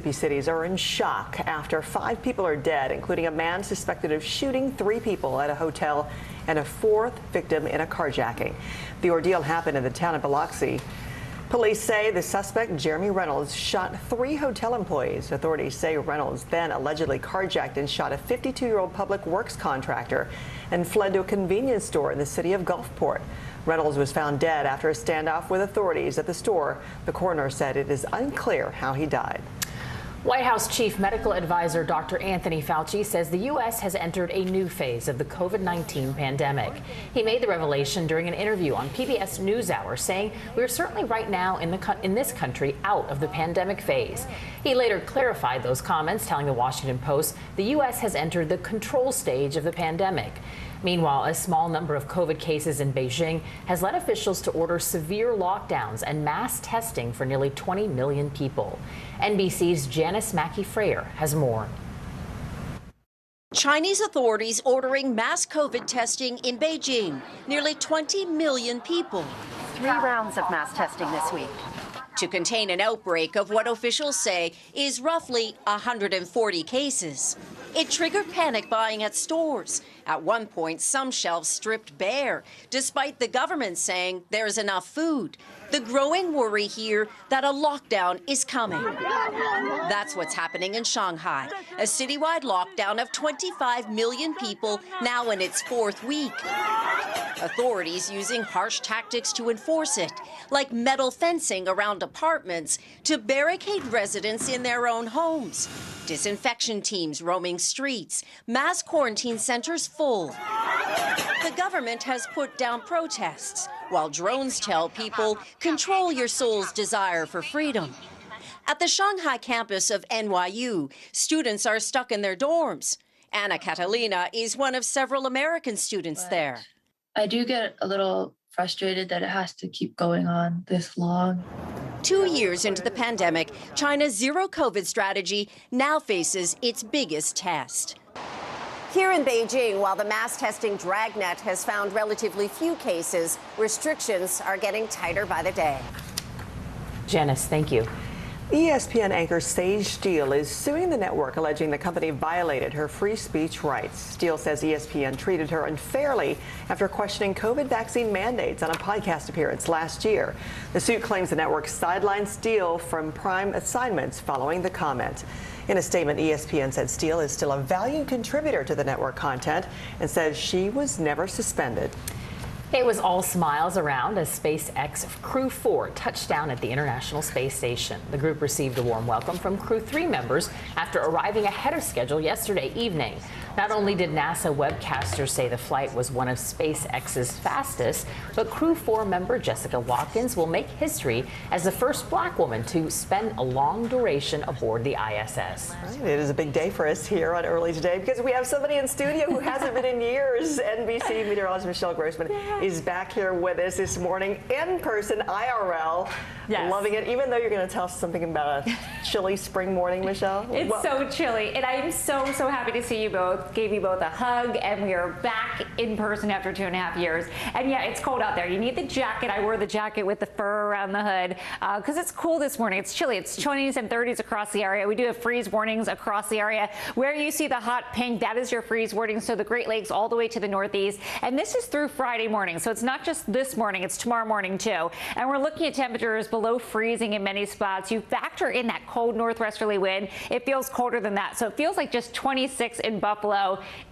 Cities are in shock after 5 people are dead, including a man suspected of shooting 3 people at a hotel and a 4th victim in a carjacking. The ordeal happened in the town of Biloxi. Police say the suspect, Jeremy Reynolds, shot 3 hotel employees. Authorities say Reynolds then allegedly carjacked and shot a 52-year-old public works contractor and fled to a convenience store in the city of Gulfport. Reynolds was found dead after a standoff with authorities at the store. The coroner said it is unclear how he died. White House Chief Medical Advisor Dr. Anthony Fauci says the U.S. has entered a new phase of the COVID-19 pandemic. He made the revelation during an interview on PBS NewsHour, saying we're certainly right now in this country out of the pandemic phase. He later clarified those comments, telling the Washington Post the U.S. has entered the control stage of the pandemic. Meanwhile, a small number of COVID cases in Beijing has led officials to order severe lockdowns and mass testing for nearly 20 million people. NBC's Janice Mackey-Frayer has more. Chinese authorities ordering mass COVID testing in Beijing. Nearly 20 million people. 3 rounds of mass testing this week. To contain an outbreak of what officials say is roughly 140 cases. It triggered panic buying at stores. At one point, some shelves stripped bare, despite the government saying there's enough food. The growing worry here that a lockdown is coming. That's what's happening in Shanghai, a citywide lockdown of 25 million people now in its 4th week. Authorities using harsh tactics to enforce it, like metal fencing around apartments to barricade residents in their own homes. Disinfection teams roaming streets, mass quarantine centers full. The government has put down protests, while drones tell people, control your soul's desire for freedom. At the Shanghai campus of NYU, students are stuck in their dorms. Anna Catalina is one of several American students there. I do get a little frustrated that it has to keep going on this long. 2 years into the pandemic, China's zero COVID strategy now faces its biggest test. Here in Beijing, while the mass testing dragnet has found relatively few cases, restrictions are getting tighter by the day. Janice, thank you. ESPN anchor Sage Steele is suing the network, alleging the company violated her free speech rights. Steele says ESPN treated her unfairly after questioning COVID vaccine mandates on a podcast appearance last year. The suit claims the network sidelined Steele from prime assignments following the comment. In a statement, ESPN said Steele is still a valued contributor to the network content and says she was never suspended. It was all smiles around as SpaceX Crew 4 touched down at the International Space Station. The group received a warm welcome from Crew 3 members after arriving ahead of schedule yesterday evening. Not only did NASA webcasters say the flight was one of SpaceX's fastest, but Crew 4 member Jessica Watkins will make history as the first black woman to spend a long duration aboard the ISS. Right. It is a big day for us here on Early Today because we have somebody in studio who hasn't been in years. NBC meteorologist Michelle Grossman is back here with us this morning in person, IRL. Yes. Loving it, even though you're going to tell us something about a chilly spring morning, Michelle. It's so chilly, and I'm so happy to see you both. Gave you both a hug, and we are back in person after 2.5 years. And yeah, it's cold out there. You need the jacket. I wore the jacket with the fur around the hood because it's cool this morning. It's chilly. It's 20s and 30s across the area. We do have freeze warnings across the area. Where you see the hot pink, that is your freeze warning. So the Great Lakes all the way to the Northeast, and this is through Friday morning. So it's not just this morning, it's tomorrow morning too. And we're looking at temperatures below freezing in many spots. You factor in that cold northwesterly wind, it feels colder than that. So it feels like just 26 in Buffalo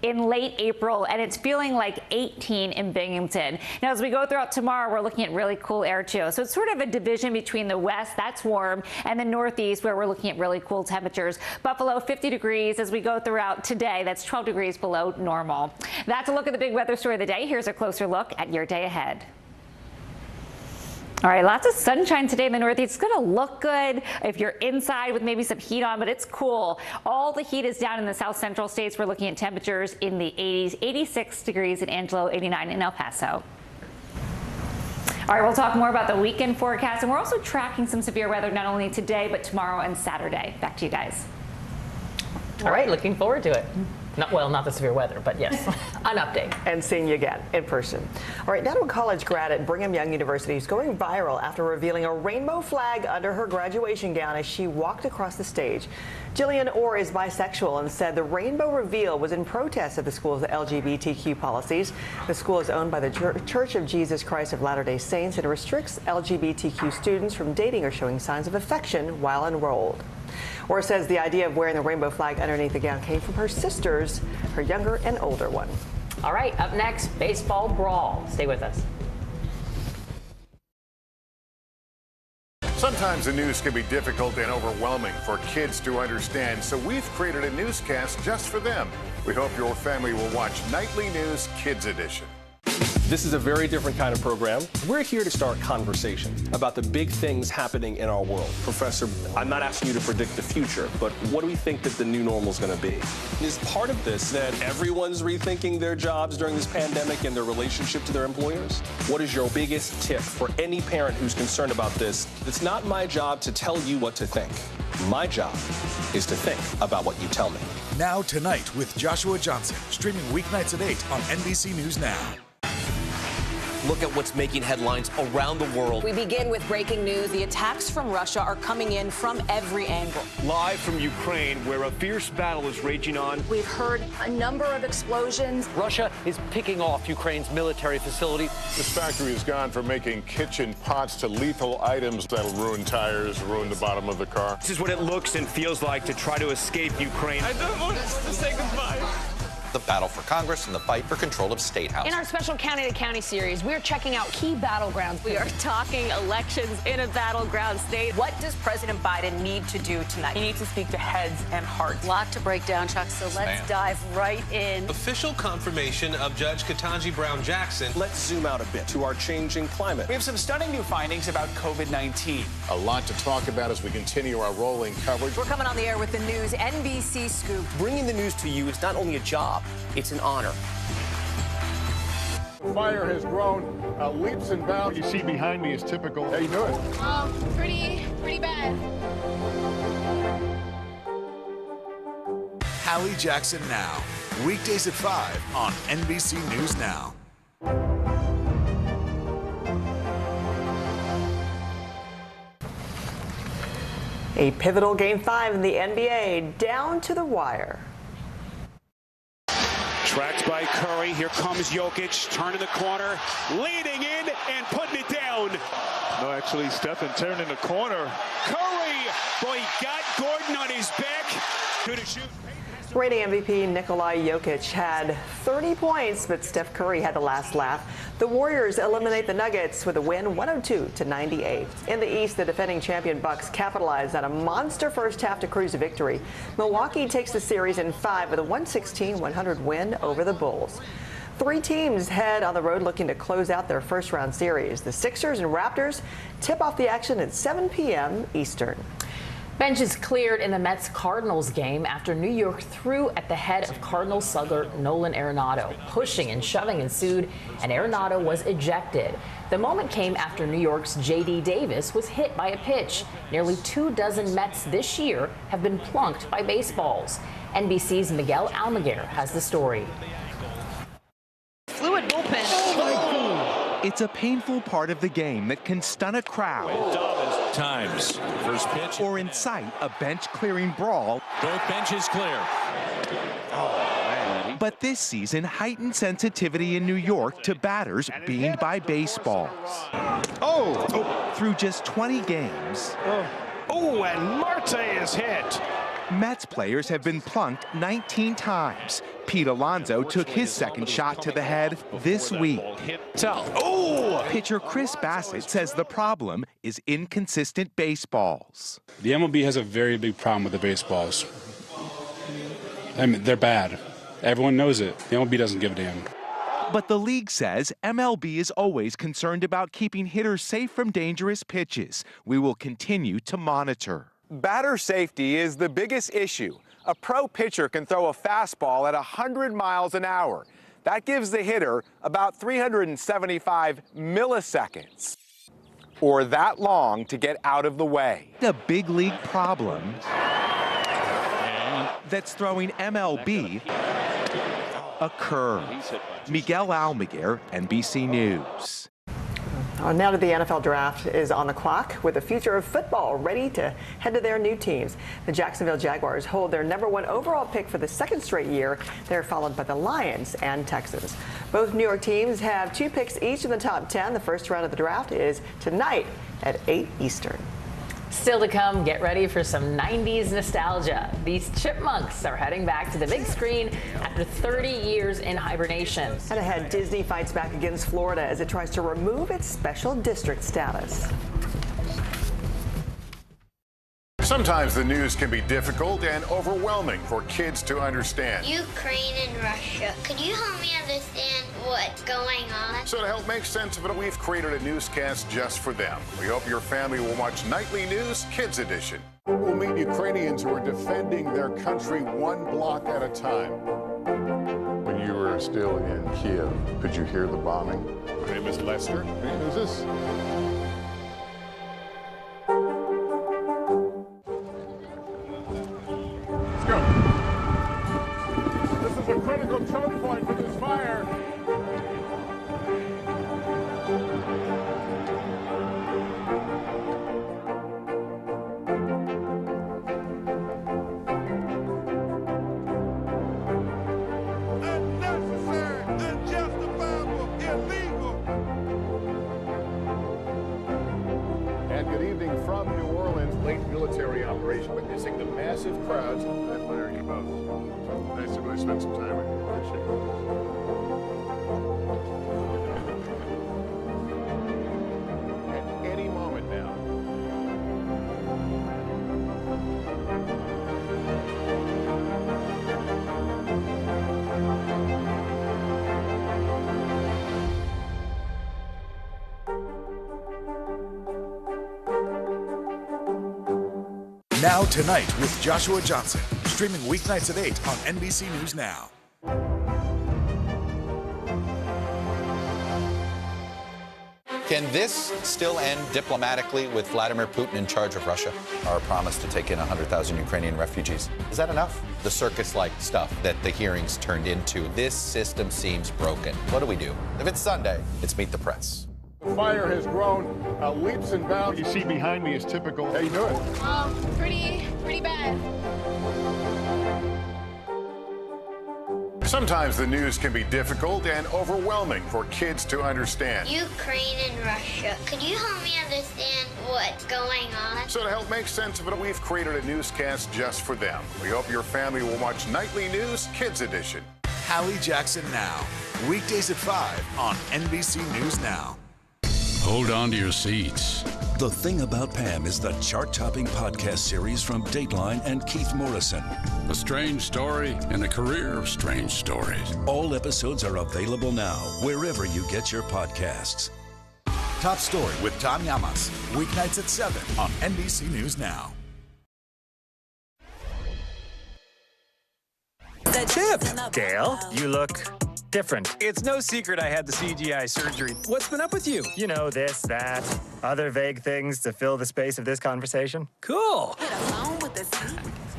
in late April, and it's feeling like 18 in Binghamton. Now, as we go throughout tomorrow, we're looking at really cool air too. So it's sort of a division between the west, that's warm, and the northeast, where we're looking at really cool temperatures. Buffalo, 50 degrees as we go throughout today. That's 12 degrees below normal. That's a look at the big weather story of the day. Here's a closer look at your day ahead. All right, lots of sunshine today in the Northeast. It's going to look good if you're inside with maybe some heat on, but it's cool. All the heat is down in the south central states. We're looking at temperatures in the 80s, 86 degrees in Angelo, 89 in El Paso. All right, we'll talk more about the weekend forecast, and we're also tracking some severe weather not only today, but tomorrow and Saturday. Back to you guys. All right, looking forward to it. Not the severe weather, but yes, an update. And seeing you again in person. All right, now to a college grad at Brigham Young University who's going viral after revealing a rainbow flag under her graduation gown as she walked across the stage. Jillian Orr is bisexual and said the rainbow reveal was in protest of the school's LGBTQ policies. The school is owned by the Church of Jesus Christ of Latter-day Saints and restricts LGBTQ students from dating or showing signs of affection while enrolled. Orr says the idea of wearing the rainbow flag underneath the gown came from her sisters, her younger and older one. All right, up next, baseball brawl. Stay with us. Sometimes the news can be difficult and overwhelming for kids to understand, so we've created a newscast just for them. We hope your family will watch Nightly News Kids Edition. This is a very different kind of program. We're here to start conversation about the big things happening in our world. Professor, I'm not asking you to predict the future, but what do we think that the new normal is going to be? Is part of this that everyone's rethinking their jobs during this pandemic and their relationship to their employers? What is your biggest tip for any parent who's concerned about this? It's not my job to tell you what to think. My job is to think about what you tell me. Now Tonight with Joshua Johnson, streaming weeknights at 8 on NBC News Now. Look at what's making headlines around the world. We begin with breaking news. The attacks from Russia are coming in from every angle. Live from Ukraine, where a fierce battle is raging on. We've heard a number of explosions. Russia is picking off Ukraine's military facility. This factory has gone from making kitchen pots to lethal items that'll ruin tires, ruin the bottom of the car. This is what it looks and feels like to try to escape Ukraine. I don't want us to say goodbye. The battle for Congress and the fight for control of State House. In our special County to County series, we're checking out key battlegrounds. We are talking elections in a battleground state. What does President Biden need to do tonight? He needs to speak to heads and hearts. A lot to break down, Chuck, so let's dive right in. Official confirmation of Judge Ketanji Brown Jackson. Let's zoom out a bit to our changing climate. We have some stunning new findings about COVID-19. A lot to talk about as we continue our rolling coverage. We're coming on the air with the news NBC Scoop. Bringing the news to you is not only a job, it's an honor. Fire has grown leaps and bounds. What you see behind me is typical. How you doing? Pretty bad. Hallie Jackson Now, weekdays at 5 on NBC News Now. A pivotal Game 5 in the NBA, down to the wire. Tracked by Curry. Here comes Jokic, turning the corner, leading in and putting it down. No, actually, Stephen turned in the corner. Curry, boy, he got Gordon on his back. Good to shoot. Reigning MVP Nikola Jokic had 30 points, but Steph Curry had the last laugh. The Warriors eliminate the Nuggets with a win 102-98. In the East, the defending champion Bucks capitalized on a monster first half to cruise to victory. Milwaukee takes the series in 5 with a 116-100 win over the Bulls. 3 teams head on the road looking to close out their first round series. The Sixers and Raptors tip off the action at 7 p.m. Eastern. Benches cleared in the Mets-Cardinals game after New York threw at the head of Cardinals slugger Nolan Arenado. Pushing and shoving ensued, and Arenado was ejected. The moment came after New York's J.D. Davis was hit by a pitch. Nearly 24 Mets this year have been plunked by baseballs. NBC's Miguel Almaguer has the story. Fluid bullpen. It's a painful part of the game that can stun a crowd. Times. First pitch. Or incite a bench-clearing brawl. Both benches clear. But this season, heightened sensitivity in New York to batters beamed by baseballs. Through just 20 games. And Marte is hit. Mets players have been plunked 19 times. Pete Alonso took his second shot to the head this week. Pitcher Chris Bassett says the problem is inconsistent baseballs. The MLB has a very big problem with the baseballs. I mean, they're bad. Everyone knows it. The MLB doesn't give a damn. But the league says MLB is always concerned about keeping hitters safe from dangerous pitches. We will continue to monitor. Batter safety is the biggest issue. A pro pitcher can throw a fastball at 100 miles an hour. That gives the hitter about 375 milliseconds, or that long to get out of the way. The big league problem. that's throwing MLB a curve. Miguel Almaguer, NBC News. Now that the NFL draft is on the clock, with the future of football ready to head to their new teams. The Jacksonville Jaguars hold their #1 overall pick for the second straight year. They're followed by the Lions and Texans. Both New York teams have 2 picks each in the top 10. The first round of the draft is tonight at 8 Eastern. Still to come, get ready for some 90s nostalgia. These chipmunks are heading back to the big screen after 30 years in hibernation. And ahead, Disney fights back against Florida as it tries to remove its special district status. Sometimes the news can be difficult and overwhelming for kids to understand. Ukraine and Russia. Could you help me understand what's going on? So to help make sense of it, we've created a newscast just for them. We hope your family will watch Nightly News Kids Edition. We'll meet Ukrainians who are defending their country one block at a time. When you were still in Kiev, could you hear the bombing? My name is Lester. Who's this? A critical choke point for this fire. Unnecessary, unjustifiable, illegal. And good evening from New Orleans. Late military operation witnessing the massive crowds. I admire you both. Nice to really spend some time with you. Appreciate it. At any moment now. Now Tonight with Joshua Johnson, streaming weeknights at 8 on NBC News Now. Can this still end diplomatically with Vladimir Putin in charge of Russia? Our promise to take in 100,000 Ukrainian refugees. Is that enough? The circus-like stuff that the hearings turned into. This system seems broken. What do we do? If it's Sunday, it's Meet the Press. The fire has grown leaps and bounds. You see behind me is typical. How you doing? Pretty bad. Sometimes the news can be difficult and overwhelming for kids to understand. Ukraine and Russia. Could you help me understand what's going on? So to help make sense of it, we've created a newscast just for them. We hope your family will watch Nightly News Kids Edition. Hallie Jackson Now, weekdays at 5 on NBC News Now. Hold on to your seats. The Thing About Pam is the chart-topping podcast series from Dateline and Keith Morrison. A strange story and a career of strange stories. All episodes are available now, wherever you get your podcasts. Top Story with Tom Llamas, weeknights at 7 on NBC News Now. Chip! Dale, you look different. It's no secret I had the CGI surgery. What's been up with you? You know, this, that, other vague things to fill the space of this conversation. Cool.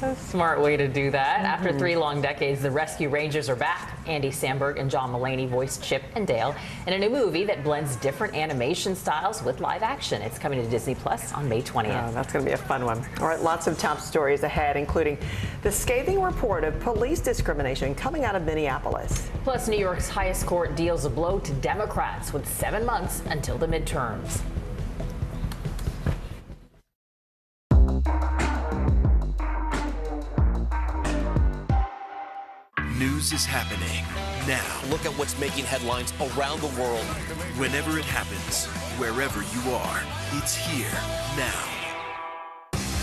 A smart way to do that. After 3 long decades, the Rescue Rangers are back. Andy Samberg and John Mulaney voiced Chip and Dale in a new movie that blends different animation styles with live action. It's coming to Disney Plus on May 20th. Oh, that's going to be a fun one. All right, lots of top stories ahead, including the scathing report of police discrimination coming out of Minneapolis. Plus, New York's highest court deals a blow to Democrats with 7 months until the midterms. News is happening now. Look at what's making headlines around the world. Whenever it happens, wherever you are, it's here now.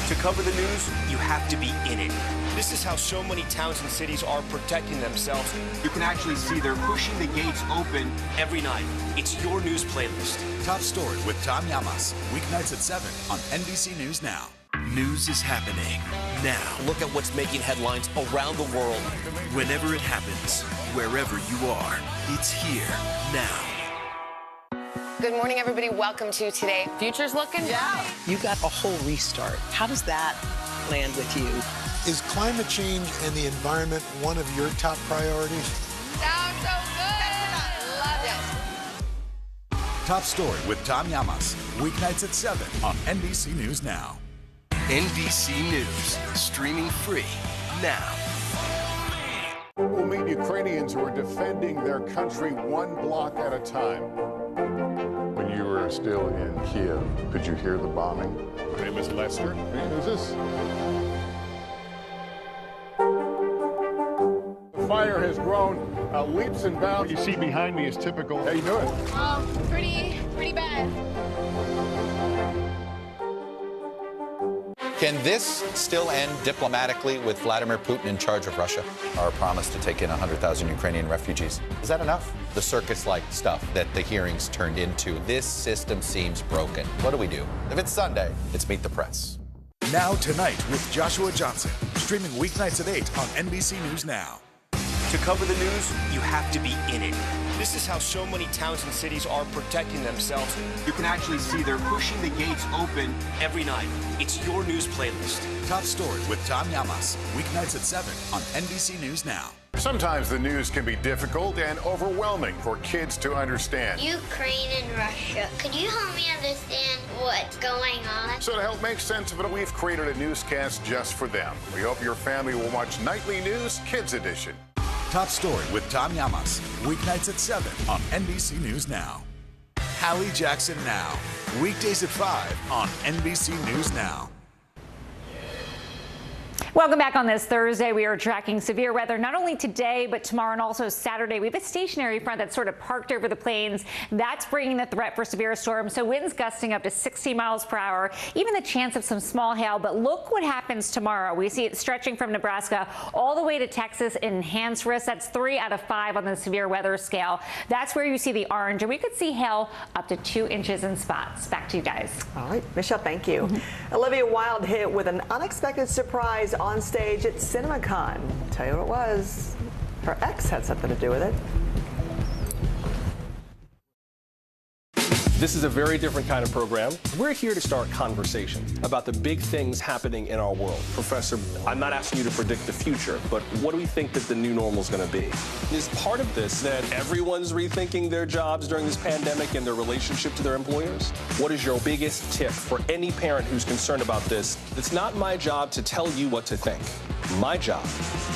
To cover the news, you have to be in it. This is how so many towns and cities are protecting themselves. You can actually see they're pushing the gates open every night. It's your news playlist. Top Story with Tom Llamas, weeknights at 7 on NBC News Now. News is happening now. Look at what's making headlines around the world. Whenever it happens, wherever you are, it's here now. Good morning, everybody. Welcome to Today. Future's looking bright. You got a whole restart. How does that land with you? Is climate change and the environment one of your top priorities? Sounds so good. Love it. Top Story with Tom Llamas, weeknights at 7 on NBC News Now. NBC News, streaming free now. We'll meet Ukrainians who are defending their country one block at a time. When you were still in Kiev, could you hear the bombing? My name is Lester. Hey, who's this? The fire has grown leaps and bounds. You see behind me is typical. How you doing? Pretty bad. Can this still end diplomatically with Vladimir Putin in charge of Russia? Our promise to take in 100,000 Ukrainian refugees. Is that enough? The circus-like stuff that the hearings turned into. This system seems broken. What do we do? If it's Sunday, it's Meet the Press. Now Tonight with Joshua Johnson, streaming weeknights at 8 on NBC News Now. To cover the news, you have to be in it. This is how so many towns and cities are protecting themselves. You can actually see they're pushing the gates open every night. It's your news playlist. Top Story with Tom Llamas, weeknights at 7 on NBC News Now. Sometimes the news can be difficult and overwhelming for kids to understand. Ukraine and Russia. Could you help me understand what's going on? So to help make sense of it, we've created a newscast just for them. We hope your family will watch Nightly News Kids Edition. Top Story with Tom Llamas, weeknights at 7 on NBC News Now. Hallie Jackson Now, weekdays at 5 on NBC News Now. Welcome back on this Thursday. We are tracking severe weather not only today, but tomorrow and also Saturday. We have a stationary front that's sort of parked over the plains. That's bringing the threat for severe storms. So winds gusting up to 60 miles per hour, even the chance of some small hail. But look what happens tomorrow. We see it stretching from Nebraska all the way to Texas in enhanced risk. That's 3 out of 5 on the severe weather scale. That's where you see the orange, and we could see hail up to 2 inches in spots. Back to you guys. All right, Michelle, thank you. Olivia Wilde hit with an unexpected surprise on stage at CinemaCon. Tell you what it was. Her ex had something to do with it. This is a very different kind of program. We're here to start conversation about the big things happening in our world. Professor, I'm not asking you to predict the future, but what do we think that the new normal is going to be? Is part of this that everyone's rethinking their jobs during this pandemic and their relationship to their employers? What is your biggest tip for any parent who's concerned about this? It's not my job to tell you what to think. My job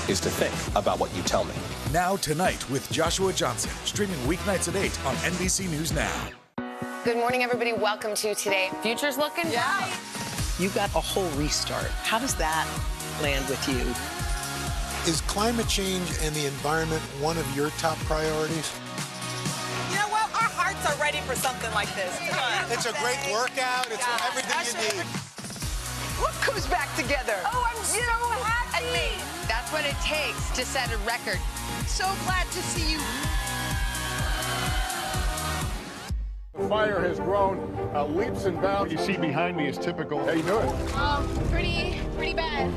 is to think about what you tell me. Now Tonight with Joshua Johnson, streaming weeknights at 8 on NBC News Now. Good morning, everybody. Welcome to Today. Future's looking bright. You got a whole restart. How does that land with you? Is climate change and the environment one of your top priorities? You know what? Our hearts are ready for something like this. Come on. It's a great workout. It's everything you need. Look who's back together. Oh, I'm so happy. That's what it takes to set a record. So glad to see you. The fire has grown leaps and bounds. You see behind me is typical. How you doing? Pretty bad.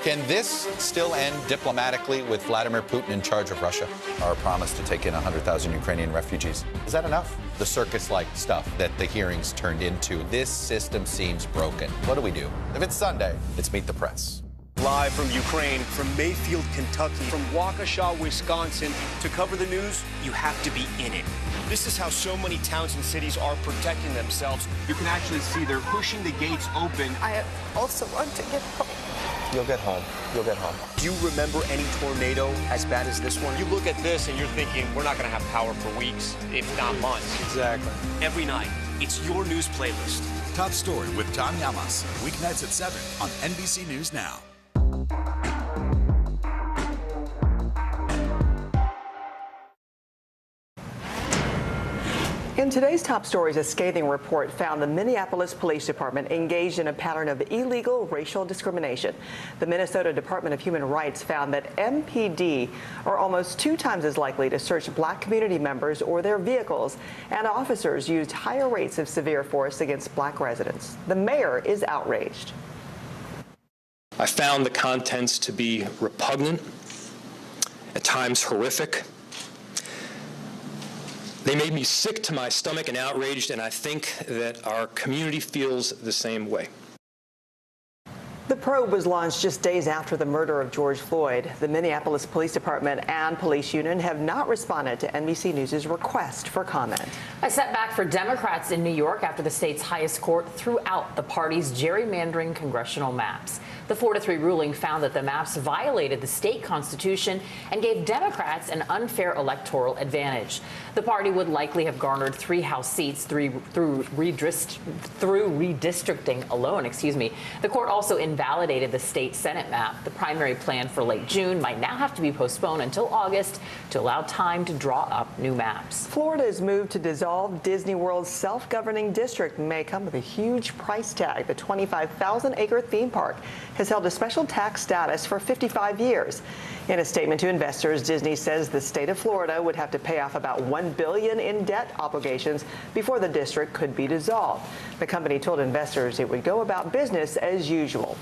Can this still end diplomatically with Vladimir Putin in charge of Russia? Our promise to take in 100,000 Ukrainian refugees. Is that enough? The circus-like stuff that the hearings turned into. This system seems broken. What do we do? If it's Sunday, it's Meet the Press. Live from Ukraine, from Mayfield, Kentucky, from Waukesha, Wisconsin. To cover the news, you have to be in it. This is how so many towns and cities are protecting themselves. You can actually see they're pushing the gates open. I also want to get home. You'll get home. You'll get home. Do you remember any tornado as bad as this one? You look at this and you're thinking, we're not going to have power for weeks, if not months. Exactly. Every night, it's your news playlist. Top Story with Tom Llamas, weeknights at 7 on NBC News Now. In today's top stories, a scathing report found the Minneapolis Police Department engaged in a pattern of illegal racial discrimination. The Minnesota Department of Human Rights found that MPD are almost 2 times as likely to search black community members or their vehicles, and officers used higher rates of severe force against black residents. The mayor is outraged. I found the contents to be repugnant, at times horrific. They made me sick to my stomach and outraged, and I think that our community feels the same way. The probe was launched just days after the murder of George Floyd. The Minneapolis Police Department and police union have not responded to NBC News' request for comment. A setback for Democrats in New York after the state's highest court threw out the party's gerrymandering congressional maps. The 4-3 ruling found that the maps violated the state constitution and gave Democrats an unfair electoral advantage. The party would likely have garnered 3 House seats through redistricting alone. The court also invalidated the state Senate map. The primary plan for late June might now have to be postponed until August to allow time to draw up new maps. Florida's move to dissolve Disney World's self-governing district may come with a huge price tag. The 25,000-acre theme park has held a special tax status for 55 years. In a statement to investors, Disney says the state of Florida would have to pay off about $1 billion in debt obligations before the district could be dissolved. The company told investors it would go about business as usual.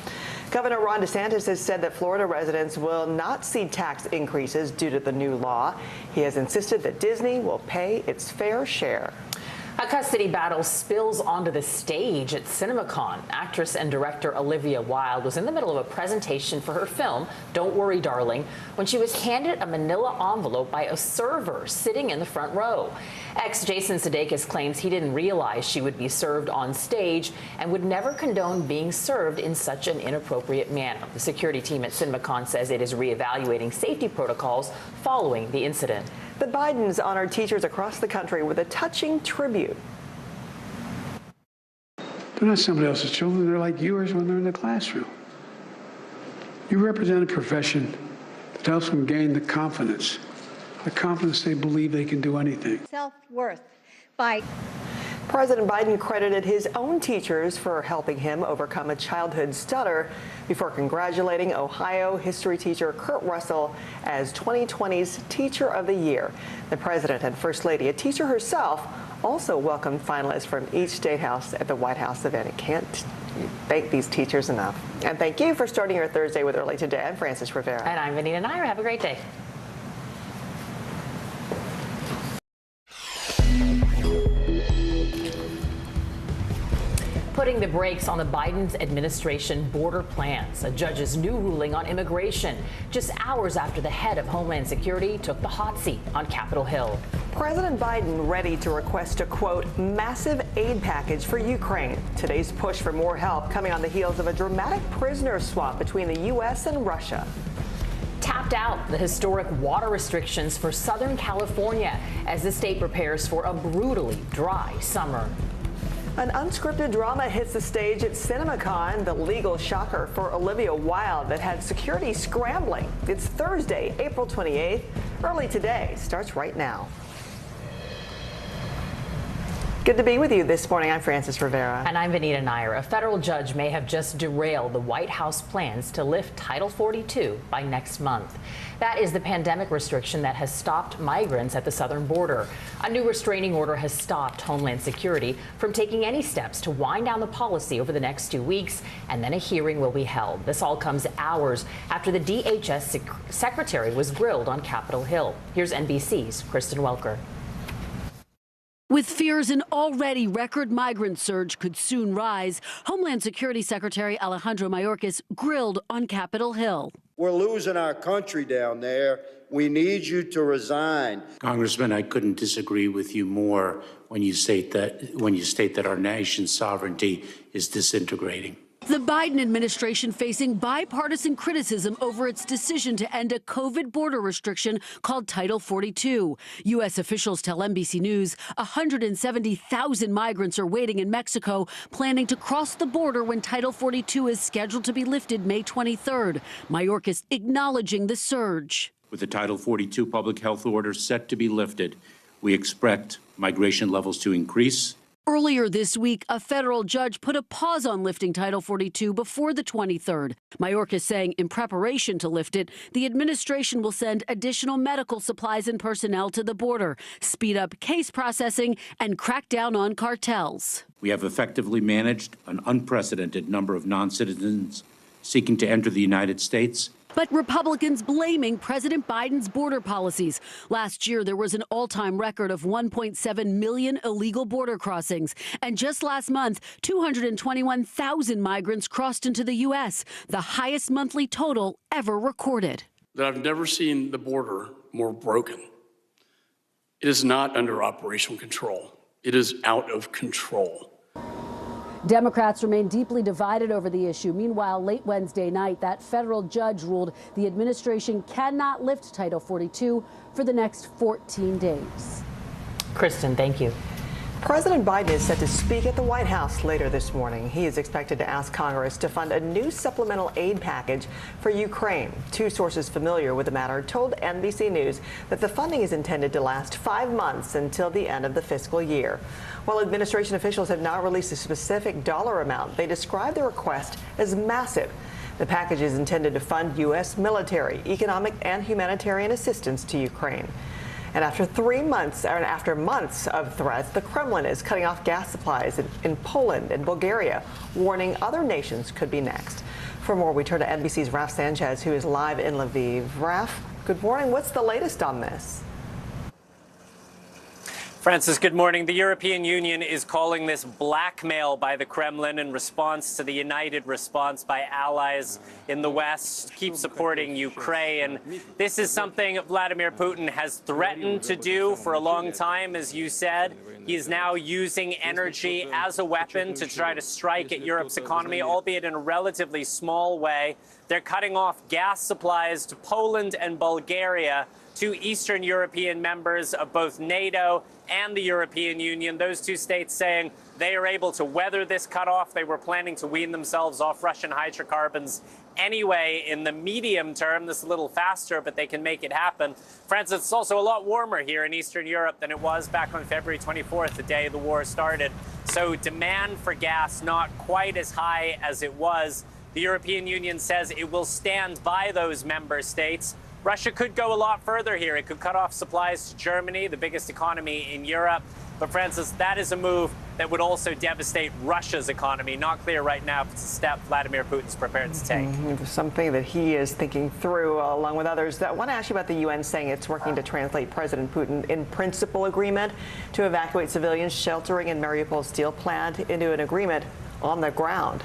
Governor Ron DeSantis has said that Florida residents will not see tax increases due to the new law. He has insisted that Disney will pay its fair share. A custody battle spills onto the stage at CinemaCon. Actress and director Olivia Wilde was in the middle of a presentation for her film, Don't Worry, Darling, when she was handed a manila envelope by a server sitting in the front row. Ex Jason Sudeikis claims he didn't realize she would be served on stage and would never condone being served in such an inappropriate manner. The security team at CinemaCon says it is reevaluating safety protocols following the incident. The Bidens honored teachers across the country with a touching tribute. They're not somebody else's children. They're like yours when they're in the classroom. You represent a profession that helps them gain the confidence they believe they can do anything. Self-worth by President Biden credited his own teachers for helping him overcome a childhood stutter before congratulating Ohio history teacher Kurt Russell as 2020's Teacher of the Year. The president and First Lady, a teacher herself, also welcomed finalists from each state house at the White House event. I can't thank these teachers enough. And thank you for starting your Thursday with Early Today. I'm Frances Rivera. And I'm Vanita Nair. Have a great day. Putting the brakes on the Biden administration border plans. A judge's new ruling on immigration just hours after the head of Homeland Security took the hot seat on Capitol Hill. President Biden ready to request a, quote, massive aid package for Ukraine. Today's push for more help coming on the heels of a dramatic prisoner swap between the U.S. and Russia. Tapped out the historic water restrictions for Southern California as the state prepares for a brutally dry summer. An unscripted drama hits the stage at CinemaCon, the legal shocker for Olivia Wilde that had security scrambling. It's Thursday, April 28th. Early Today starts right now. Good to be with you this morning. I'm Frances Rivera. And I'm Vanita Nair. A federal judge may have just derailed the White House plans to lift Title 42 by next month. That is the pandemic restriction that has stopped migrants at the southern border. A new restraining order has stopped Homeland Security from taking any steps to wind down the policy over the next 2 weeks, and then a hearing will be held. This all comes hours after the DHS secretary was grilled on Capitol Hill. Here's NBC's Kristen Welker. With fears an already record migrant surge could soon rise, Homeland Security Secretary Alejandro Mayorkas grilled on Capitol Hill. We're losing our country down there. We need you to resign. Congressman, I couldn't disagree with you more when you state that our nation's sovereignty is disintegrating. The Biden administration facing bipartisan criticism over its decision to end a COVID border restriction called Title 42. U.S. officials tell NBC News 170,000 migrants are waiting in Mexico, planning to cross the border when Title 42 is scheduled to be lifted May 23rd. Mayorkas acknowledging the surge. With the Title 42 public health order set to be lifted, we expect migration levels to increase. Earlier this week, a federal judge put a pause on lifting Title 42 before the 23rd. Mayorkas saying in preparation to lift it, the administration will send additional medical supplies and personnel to the border, speed up case processing, and crack down on cartels. We have effectively managed an unprecedented number of non-citizens seeking to enter the United States But Republicans blaming President Biden's border policies. Last year, there was an all-time record of 1.7 million illegal border crossings. And just last month, 221,000 migrants crossed into the U.S., the highest monthly total ever recorded. That I've never seen the border more broken. It is not under operational control. It is out of control. Democrats remain deeply divided over the issue. Meanwhile, late Wednesday night, that federal judge ruled the administration cannot lift Title 42 for the next 14 days. Kristen, thank you. President Biden is set to speak at the White House later this morning. He is expected to ask Congress to fund a new supplemental aid package for Ukraine. Two sources familiar with the matter told NBC News that the funding is intended to last 5 months until the end of the fiscal year. While administration officials have not released a specific dollar amount, they describe the request as massive. The package is intended to fund U.S. military, economic, and humanitarian assistance to Ukraine. And after months of threats, the Kremlin is cutting off gas supplies in Poland and Bulgaria, warning other nations could be next. For more, we turn to NBC's Raf Sanchez, who is live in Lviv. Raf, good morning. What's the latest on this? Francis, good morning. The European Union is calling this blackmail by the Kremlin in response to the united response by allies in the West to keep supporting Ukraine. This is something Vladimir Putin has threatened to do for a long time, as you said. He is now using energy as a weapon to try to strike at Europe's economy, albeit in a relatively small way. They're cutting off gas supplies to Poland and Bulgaria, two Eastern European members of both NATO and the European Union. Those two states saying they are able to weather this cutoff. They were planning to wean themselves off Russian hydrocarbons anyway in the medium term. This is a little faster, but they can make it happen. Francis, it's also a lot warmer here in Eastern Europe than it was back on February 24th, the day the war started. So demand for gas not quite as high as it was. The European Union says it will stand by those member states. Russia could go a lot further here. It could cut off supplies to Germany, the biggest economy in Europe. But Francis, that is a move that would also devastate Russia's economy. Not clear right now if it's a step Vladimir Putin's prepared to take. Something that he is thinking through, along with others. I want to ask you about the UN saying it's working to translate President Putin in principle agreement to evacuate civilians sheltering in Mariupol steel plant into an agreement on the ground.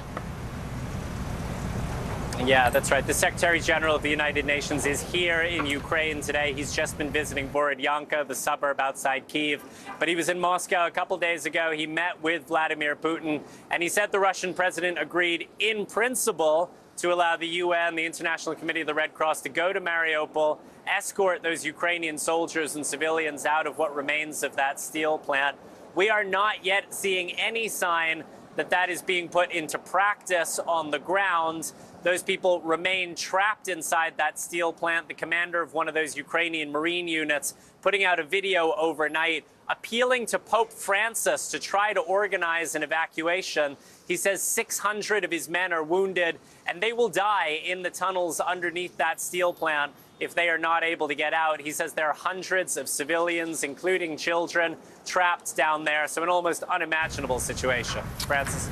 Yeah, that's right. The Secretary General of the United Nations is here in Ukraine today. He's just been visiting Borodyanka, the suburb outside Kyiv. But he was in Moscow a couple days ago. He met with Vladimir Putin, and he said the Russian president agreed in principle to allow the UN, the International Committee of the Red Cross, to go to Mariupol, escort those Ukrainian soldiers and civilians out of what remains of that steel plant. We are not yet seeing any sign that that is being put into practice on the ground. Those people remain trapped inside that steel plant. The commander of one of those Ukrainian Marine units putting out a video overnight appealing to Pope Francis to try to organize an evacuation. He says 600 of his men are wounded and they will die in the tunnels underneath that steel plant if they are not able to get out. He says there are hundreds of civilians, including children, trapped down there. So an almost unimaginable situation. Francis.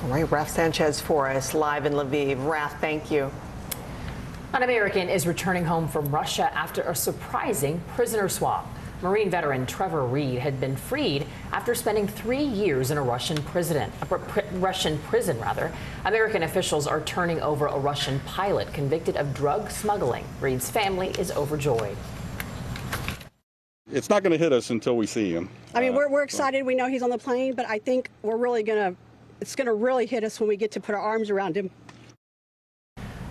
All right, Raf Sanchez for us live in Lviv. Raf, thank you. An American is returning home from Russia after a surprising prisoner swap. Marine veteran Trevor Reed had been freed after spending 3 years in a Russian prison. American officials are turning over a Russian pilot convicted of drug smuggling. Reed's family is overjoyed. It's not going to hit us until we see him. I mean, we're excited. We know he's on the plane, but I think it's going to really hit us when we get to put our arms around him.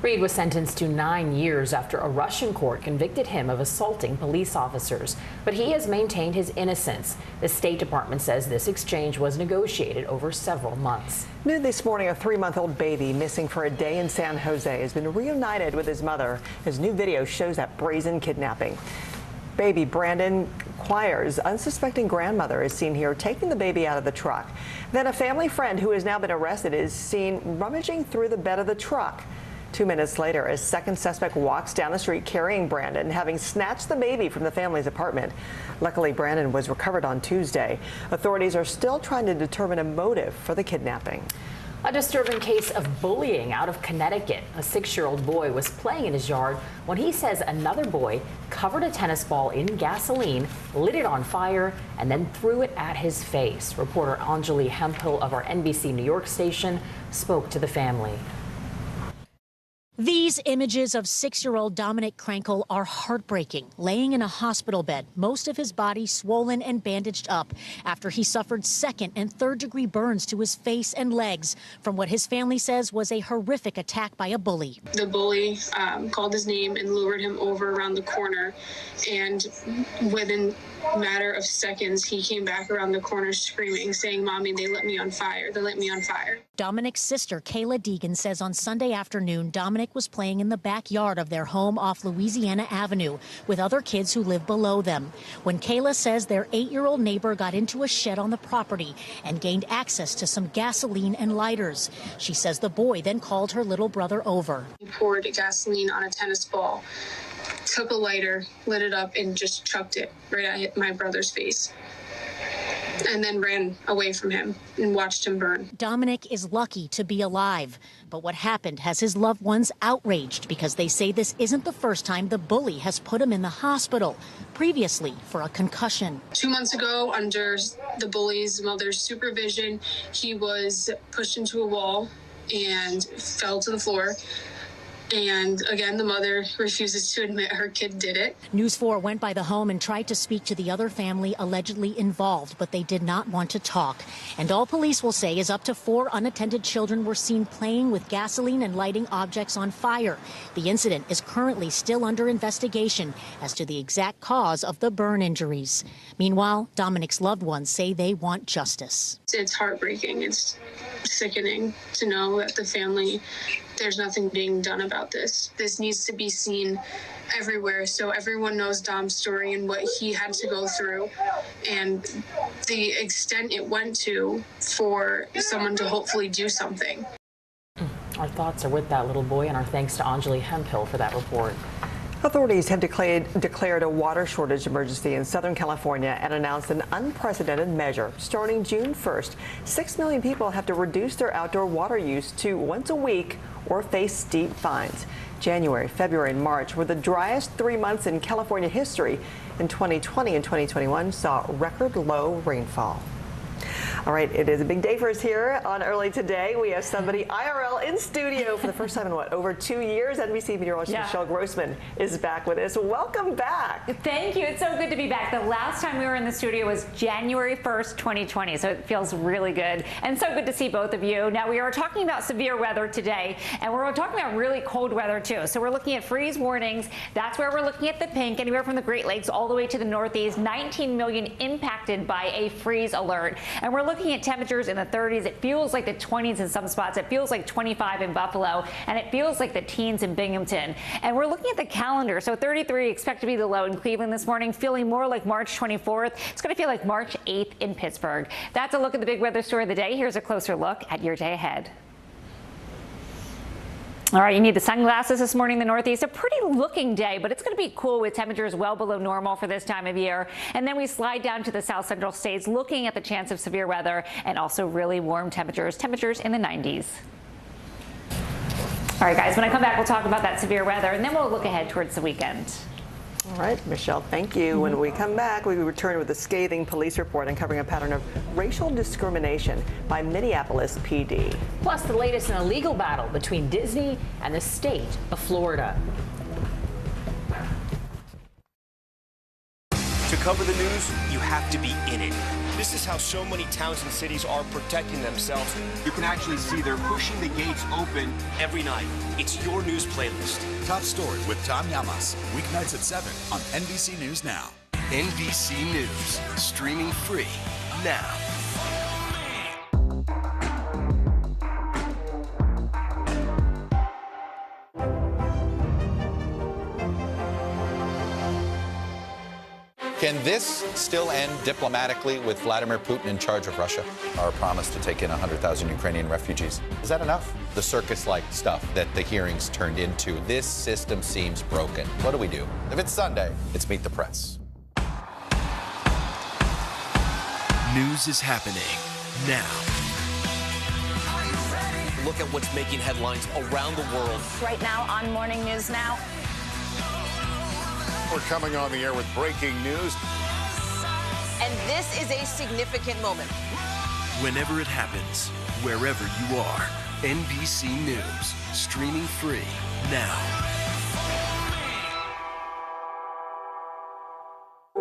Reed was sentenced to 9 years after a Russian court convicted him of assaulting police officers. But he has maintained his innocence. The State Department says this exchange was negotiated over several months. New this morning, a 3-month-old baby missing for a day in San Jose has been reunited with his mother. His new video shows that brazen kidnapping. Baby Brandon Quires' unsuspecting grandmother is seen here taking the baby out of the truck. Then a family friend who has now been arrested is seen rummaging through the bed of the truck. 2 minutes later, a second suspect walks down the street carrying Brandon, having snatched the baby from the family's apartment. Luckily, Brandon was recovered on Tuesday. Authorities are still trying to determine a motive for the kidnapping. A disturbing case of bullying out of Connecticut. A 6-year-old boy was playing in his yard when he says another boy covered a tennis ball in gasoline, lit it on fire, and then threw it at his face. Reporter Anjali Hemphill of our NBC New York station spoke to the family. These images of 6-year-old Dominic Krankel are heartbreaking. Laying in a hospital bed, most of his body swollen and bandaged up after he suffered 2nd and 3rd degree burns to his face and legs from what his family says was a horrific attack by a bully. The bully called his name and lured him over around the corner, and within a matter of seconds, he came back around the corner screaming, saying, "Mommy, they lit me on fire. They lit me on fire." Dominic's sister, Kayla Deegan, says on Sunday afternoon, Dominic was playing in the backyard of their home off Louisiana Avenue with other kids who live below them, when Kayla says their 8-year-old neighbor got into a shed on the property and gained access to some gasoline and lighters. She says the boy then called her little brother over. He poured gasoline on a tennis ball, took a lighter, lit it up, and just chucked it right at my brother's face, and then ran away from him and watched him burn. Dominic is lucky to be alive, but what happened has his loved ones outraged because they say this isn't the first time the bully has put him in the hospital, previously for a concussion. 2 months ago, under the bully's mother's supervision, he was pushed into a wall and fell to the floor. And again, the mother refuses to admit her kid did it. News 4 went by the home and tried to speak to the other family allegedly involved, but they did not want to talk. And all police will say is up to 4 unattended children were seen playing with gasoline and lighting objects on fire. The incident is currently still under investigation as to the exact cause of the burn injuries. Meanwhile, Dominic's loved ones say they want justice. It's heartbreaking. It's sickening to know that the family, there's nothing being done about this. This needs to be seen everywhere so everyone knows Dom's story and what he had to go through and the extent it went to for someone to hopefully do something. Our thoughts are with that little boy, and our thanks to Anjali Hemphill for that report. Authorities have declared a water shortage emergency in Southern California and announced an unprecedented measure. Starting June 1st, 6 million people have to reduce their outdoor water use to once a week or face steep fines. January, February, and March were the driest 3 months in California history. In 2020 and 2021 saw record low rainfall. All right, it is a big day for us here on Early Today. We have somebody IRL in studio for the first time in over 2 years. NBC meteorologist Michelle Grossman is back with us. Welcome back. Thank you. It's so good to be back. The last time we were in the studio was January 1st, 2020, so it feels really good. And so good to see both of you. Now, we are talking about severe weather today, and we're talking about really cold weather, too. So we're looking at freeze warnings. That's where we're looking at the pink, anywhere from the Great Lakes all the way to the Northeast. 19 million impacted by a freeze alert. And we're looking at temperatures in the 30s. It feels like the 20s in some spots. It feels like 25 in Buffalo, and it feels like the teens in Binghamton. And we're looking at the calendar. So 33 expect to be the low in Cleveland this morning, feeling more like March 24th. It's going to feel like March 8th in Pittsburgh. That's a look at the big weather story of the day. Here's a closer look at your day ahead. All right, you need the sunglasses this morning in the Northeast. A pretty looking day, but it's going to be cool with temperatures well below normal for this time of year. And then we slide down to the south central states, looking at the chance of severe weather and also really warm temperatures in the 90s. All right, guys, when I come back, we'll talk about that severe weather, and then we'll look ahead towards the weekend. All right, Michelle, thank you. When we come back, we return with a scathing police report uncovering a pattern of racial discrimination by Minneapolis PD. Plus, the latest in a legal battle between Disney and the state of Florida. To cover the news, you have to be in it. This is how so many towns and cities are protecting themselves. You can actually see they're pushing the gates open every night. It's your news playlist. Top story with Tom Llamas, weeknights at 7 on NBC News Now. NBC News, streaming free now. Can this still end diplomatically with Vladimir Putin in charge of Russia? Our promise to take in 100,000 Ukrainian refugees. Is that enough? The circus-like stuff that the hearings turned into. This system seems broken. What do we do? If it's Sunday, it's Meet the Press. News is happening now. Are you ready? Look at what's making headlines around the world. Right now on Morning News Now. We're coming on the air with breaking news. And this is a significant moment. Whenever it happens, wherever you are, NBC News, streaming free now.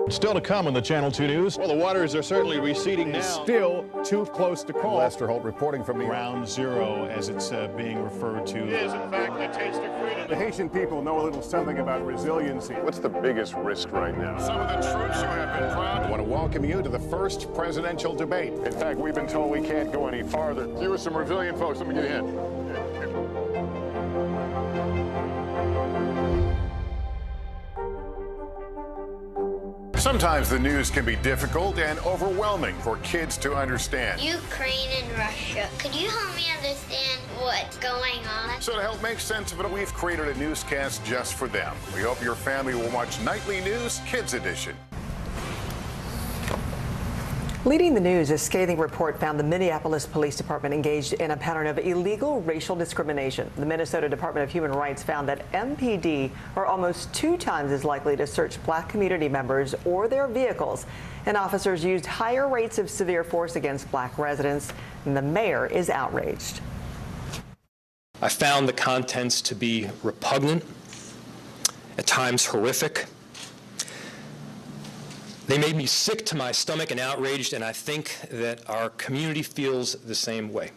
Still to come on the Channel 2 News. Well, the waters are certainly receding now. Still too close to call. Lester Holt reporting from the Ground Zero, as it's being referred to. It is, in fact, the taste of freedom. The Haitian people know a little something about resiliency. What's the biggest risk right now? Some of the troops who have been proud. I want to welcome you to the first presidential debate. In fact, we've been told we can't go any farther. You were some resilient folks. Let me get a hint. Sometimes the news can be difficult and overwhelming for kids to understand. Ukraine and Russia. Could you help me understand what's going on? So to help make sense of it, we've created a newscast just for them. We hope your family will watch Nightly News Kids Edition. Leading the news, a scathing report found the Minneapolis Police Department engaged in a pattern of illegal racial discrimination. The Minnesota Department of Human Rights found that MPD are almost 2 times as likely to search black community members or their vehicles, and officers used higher rates of severe force against black residents, and the mayor is outraged. I found the contents to be repugnant, at times horrific. They made me sick to my stomach and outraged, and I think that our community feels the same way.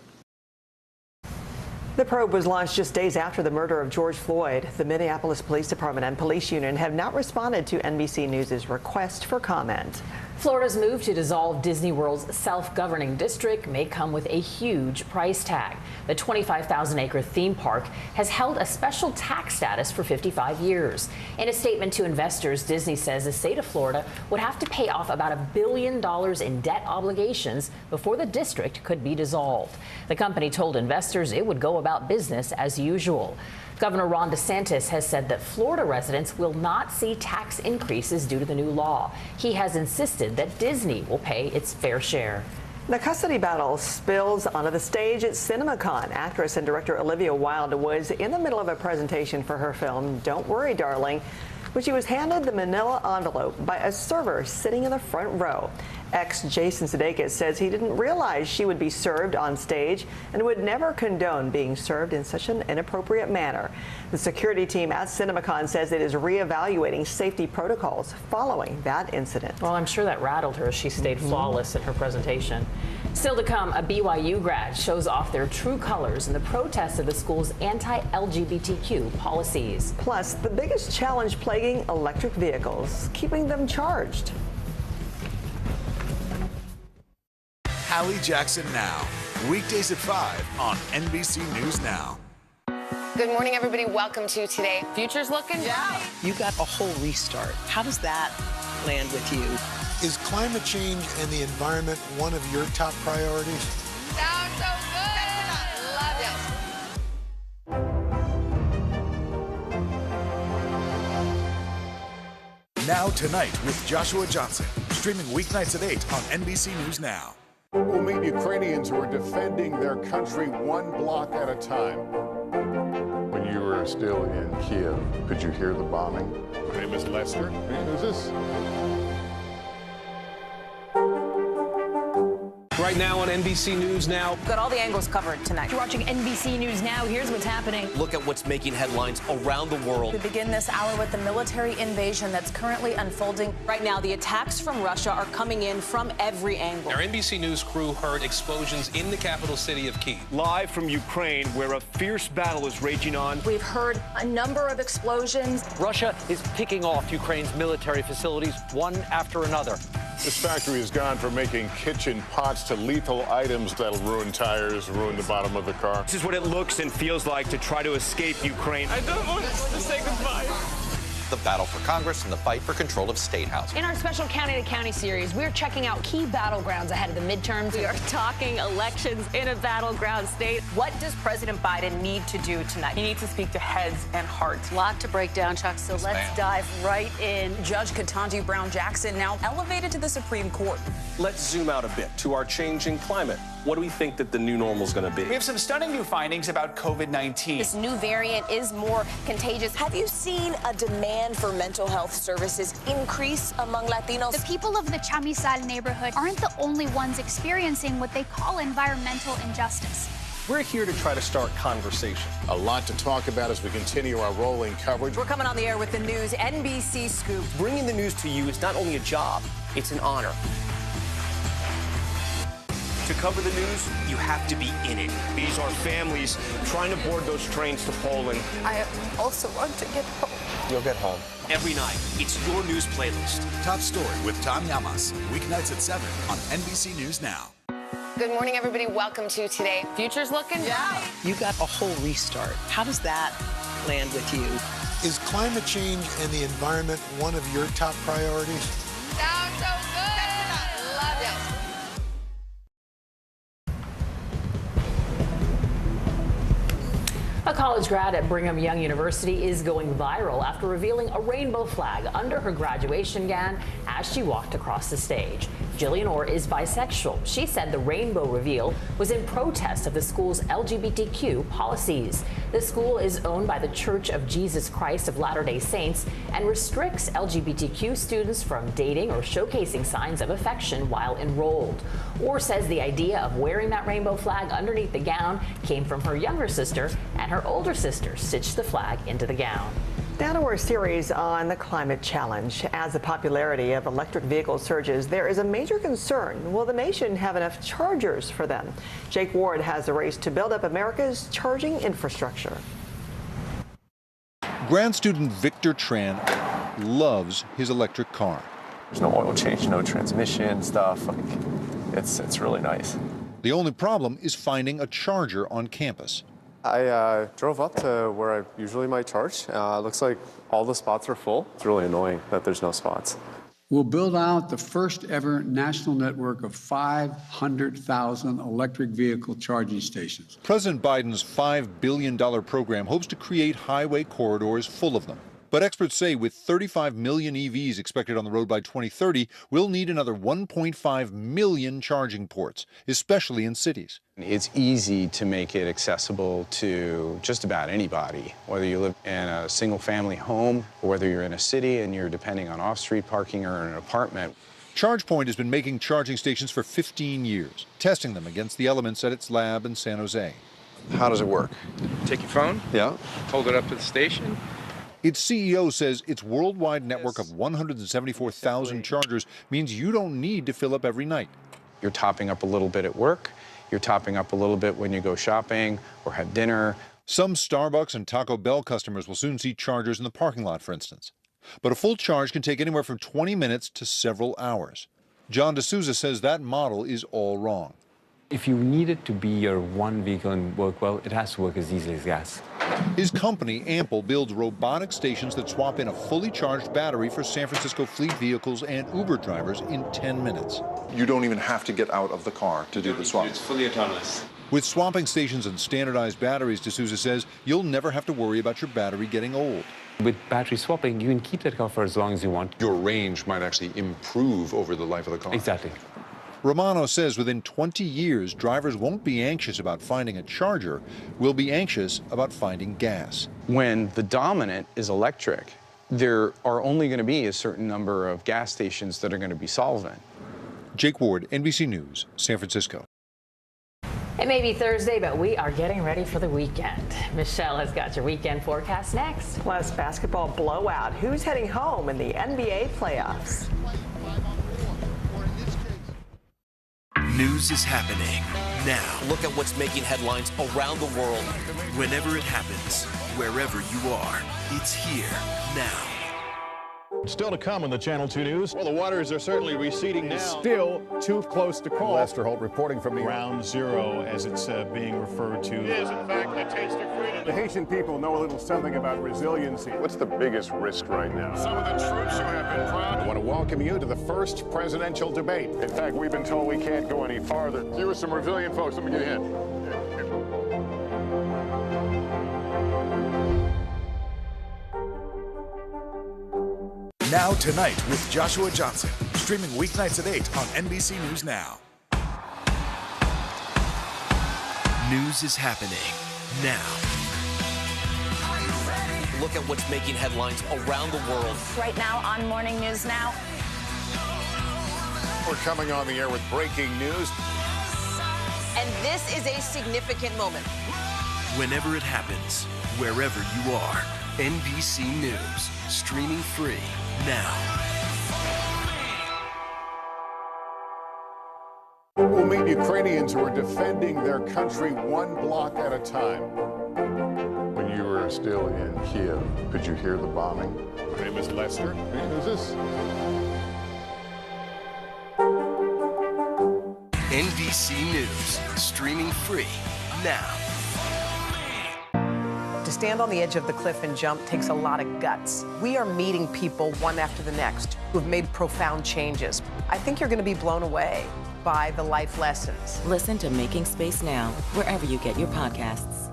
The probe was launched just days after the murder of George Floyd. The Minneapolis Police Department and police union have not responded to NBC News' request for comment. Florida's move to dissolve Disney World's self-governing district may come with a huge price tag. The 25,000-acre theme park has held a special tax status for 55 years. In a statement to investors, Disney says the state of Florida would have to pay off about $1 billion in debt obligations before the district could be dissolved. The company told investors it would go about business as usual. Governor Ron DeSantis has said that Florida residents will not see tax increases due to the new law. He has insisted that Disney will pay its fair share. The custody battle spills onto the stage at CinemaCon. Actress and director Olivia Wilde was in the middle of a presentation for her film, Don't Worry, Darling, when she was handed the manila envelope by a server sitting in the front row. Ex-Jason Sudeikis says he didn't realize she would be served on stage and would never condone being served in such an inappropriate manner. The security team at CinemaCon says it is reevaluating safety protocols following that incident. Well, I'm sure that rattled her as she stayed flawless in her presentation. Still to come, a BYU grad shows off their true colors in the protest of the school's anti-LGBTQ policies. Plus, the biggest challenge plaguing electric vehicles, keeping them charged. Hallie Jackson Now, weekdays at 5 on NBC News Now. Good morning, everybody. Welcome to Today. Future's looking bright. You got a whole restart. How does that land with you? Is climate change and the environment one of your top priorities? Sounds so good. Love it. Now Tonight with Joshua Johnson, streaming weeknights at 8 on NBC News Now. We'll meet Ukrainians who are defending their country one block at a time. When you were still in Kiev, could you hear the bombing? My name is Lester. Hey, who's this? Right now on NBC News Now. Got all the angles covered tonight. If you're watching NBC News Now, here's what's happening. Look at what's making headlines around the world. We begin this hour with the military invasion that's currently unfolding. Right now, the attacks from Russia are coming in from every angle. Our NBC News crew heard explosions in the capital city of Kyiv. Live from Ukraine, where a fierce battle is raging on. We've heard a number of explosions. Russia is picking off Ukraine's military facilities one after another. This factory has gone from making kitchen pots to lethal items that'll ruin tires, ruin the bottom of the car. This is what it looks and feels like to try to escape Ukraine. I don't want to say goodbye. The battle for Congress and the fight for control of State House. In our special County to County series, we're checking out key battlegrounds ahead of the midterms. We are talking elections in a battleground state. What does President Biden need to do tonight? He needs to speak to heads and hearts. A lot to break down, Chuck, so let's dive right in. Judge Ketanji Brown Jackson now elevated to the Supreme Court. Let's zoom out a bit to our changing climate. What do we think that the new normal is going to be? We have some stunning new findings about COVID-19. This new variant is more contagious. Have you seen a demand for mental health services increase among Latinos? The people of the Chamizal neighborhood aren't the only ones experiencing what they call environmental injustice. We're here to try to start conversation. A lot to talk about as we continue our rolling coverage. We're coming on the air with the news NBC Scoop. Bringing the news to you is not only a job, it's an honor. To cover the news, you have to be in it. These are families trying to board those trains to Poland. I also want to get home. You'll get home. Every night, it's your news playlist. Top Story with Tom Llamas, weeknights at 7 on NBC News Now. Good morning, everybody. Welcome to Today. Future's looking bright. You got a whole restart. How does that land with you? Is climate change and the environment one of your top priorities? Sounds so good. Love it. A college grad at Brigham Young University is going viral after revealing a rainbow flag under her graduation gown as she walked across the stage. Jillian Orr is bisexual. She said the rainbow reveal was in protest of the school's LGBTQ policies. The school is owned by the Church of Jesus Christ of Latter-day Saints and restricts LGBTQ students from dating or showcasing signs of affection while enrolled. Orr says the idea of wearing that rainbow flag underneath the gown came from her younger sister, and her older sister stitched the flag into the gown. Now to our series on the climate challenge. As the popularity of electric vehicles surges, there is a major concern. Will the nation have enough chargers for them? Jake Ward has a race to build up America's charging infrastructure. Grad student Victor Tran loves his electric car. There's no oil change, no transmission stuff. It's really nice. The only problem is finding a charger on campus. I drove up to where I usually might charge. Looks like all the spots are full. It's really annoying that there's no spots. We'll build out the first ever national network of 500,000 electric vehicle charging stations. President Biden's $5 billion program hopes to create highway corridors full of them. But experts say with 35 million EVs expected on the road by 2030, we'll need another 1.5 million charging ports, especially in cities. It's easy to make it accessible to just about anybody, whether you live in a single-family home or whether you're in a city and you're depending on off-street parking or an apartment. ChargePoint has been making charging stations for 15 years, testing them against the elements at its lab in San Jose. How does it work? Take your phone, hold it up to the station. Its CEO says its worldwide network of 174,000 chargers means you don't need to fill up every night. You're topping up a little bit at work. You're topping up a little bit when you go shopping or have dinner. Some Starbucks and Taco Bell customers will soon see chargers in the parking lot, for instance. But a full charge can take anywhere from 20 minutes to several hours. John D'Souza says that model is all wrong. If you need it to be your one vehicle and work well, it has to work as easily as gas. His company, Ample, builds robotic stations that swap in a fully charged battery for San Francisco fleet vehicles and Uber drivers in 10 minutes. You don't even have to get out of the car to do the swap. It's fully autonomous. With swapping stations and standardized batteries, D'Souza says, you'll never have to worry about your battery getting old. With battery swapping, you can keep that car for as long as you want. Your range might actually improve over the life of the car. Exactly. Romano says within 20 years, drivers won't be anxious about finding a charger, will be anxious about finding gas. When the dominant is electric, there are only going to be a certain number of gas stations that are going to be solvent. Jake Ward, NBC News, San Francisco. It may be Thursday, but we are getting ready for the weekend. Michelle has got your weekend forecast next. Plus, basketball blowout. Who's heading home in the NBA playoffs? News is happening now. Look at what's making headlines around the world. Whenever it happens, wherever you are, it's here now. Still to come in the Channel 2 News. Well, the waters are certainly receding now. Still too close to call. Lester Holt reporting from the Ground Zero, as it's being referred to. It is, in fact, the taste of freedom. The Haitian people know a little something about resiliency. What's the biggest risk right now? Some of the troops who have been proud. I want to welcome you to the first presidential debate. In fact, we've been told we can't go any farther. You with some resilient folks, let me get a hint. Now Tonight with Joshua Johnson, streaming weeknights at 8 on NBC News Now. News is happening now. Look at what's making headlines around the world. Right now on Morning News Now. We're coming on the air with breaking news. And this is a significant moment. Whenever it happens, wherever you are, NBC News, streaming free now. We'll meet Ukrainians who are defending their country one block at a time. When you were still in Kiev, could you hear the bombing? My name is Lester. Who's this? NBC News, streaming free now. To stand on the edge of the cliff and jump takes a lot of guts. We are meeting people one after the next who have made profound changes. I think you're going to be blown away by the life lessons. Listen to Making Space Now, wherever you get your podcasts.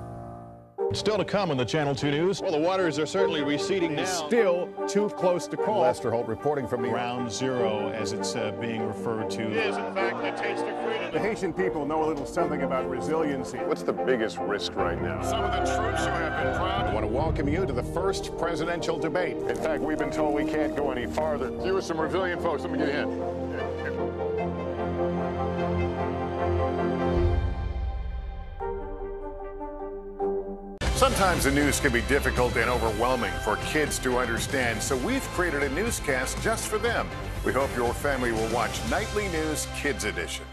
Still to come on the Channel 2 News. Well, the waters are certainly receding now. Still too close to call. Lester Holt reporting from the Ground Zero, as it's being referred to. It is, in fact, the taste of freedom. The Haitian people know a little something about resiliency. What's the biggest risk right now? Some of the troops who have been proud. I want to welcome you to the first presidential debate. In fact, we've been told we can't go any farther. You with some resilient folks, let me get a hint. Sometimes the news can be difficult and overwhelming for kids to understand, so we've created a newscast just for them. We hope your family will watch Nightly News Kids Edition.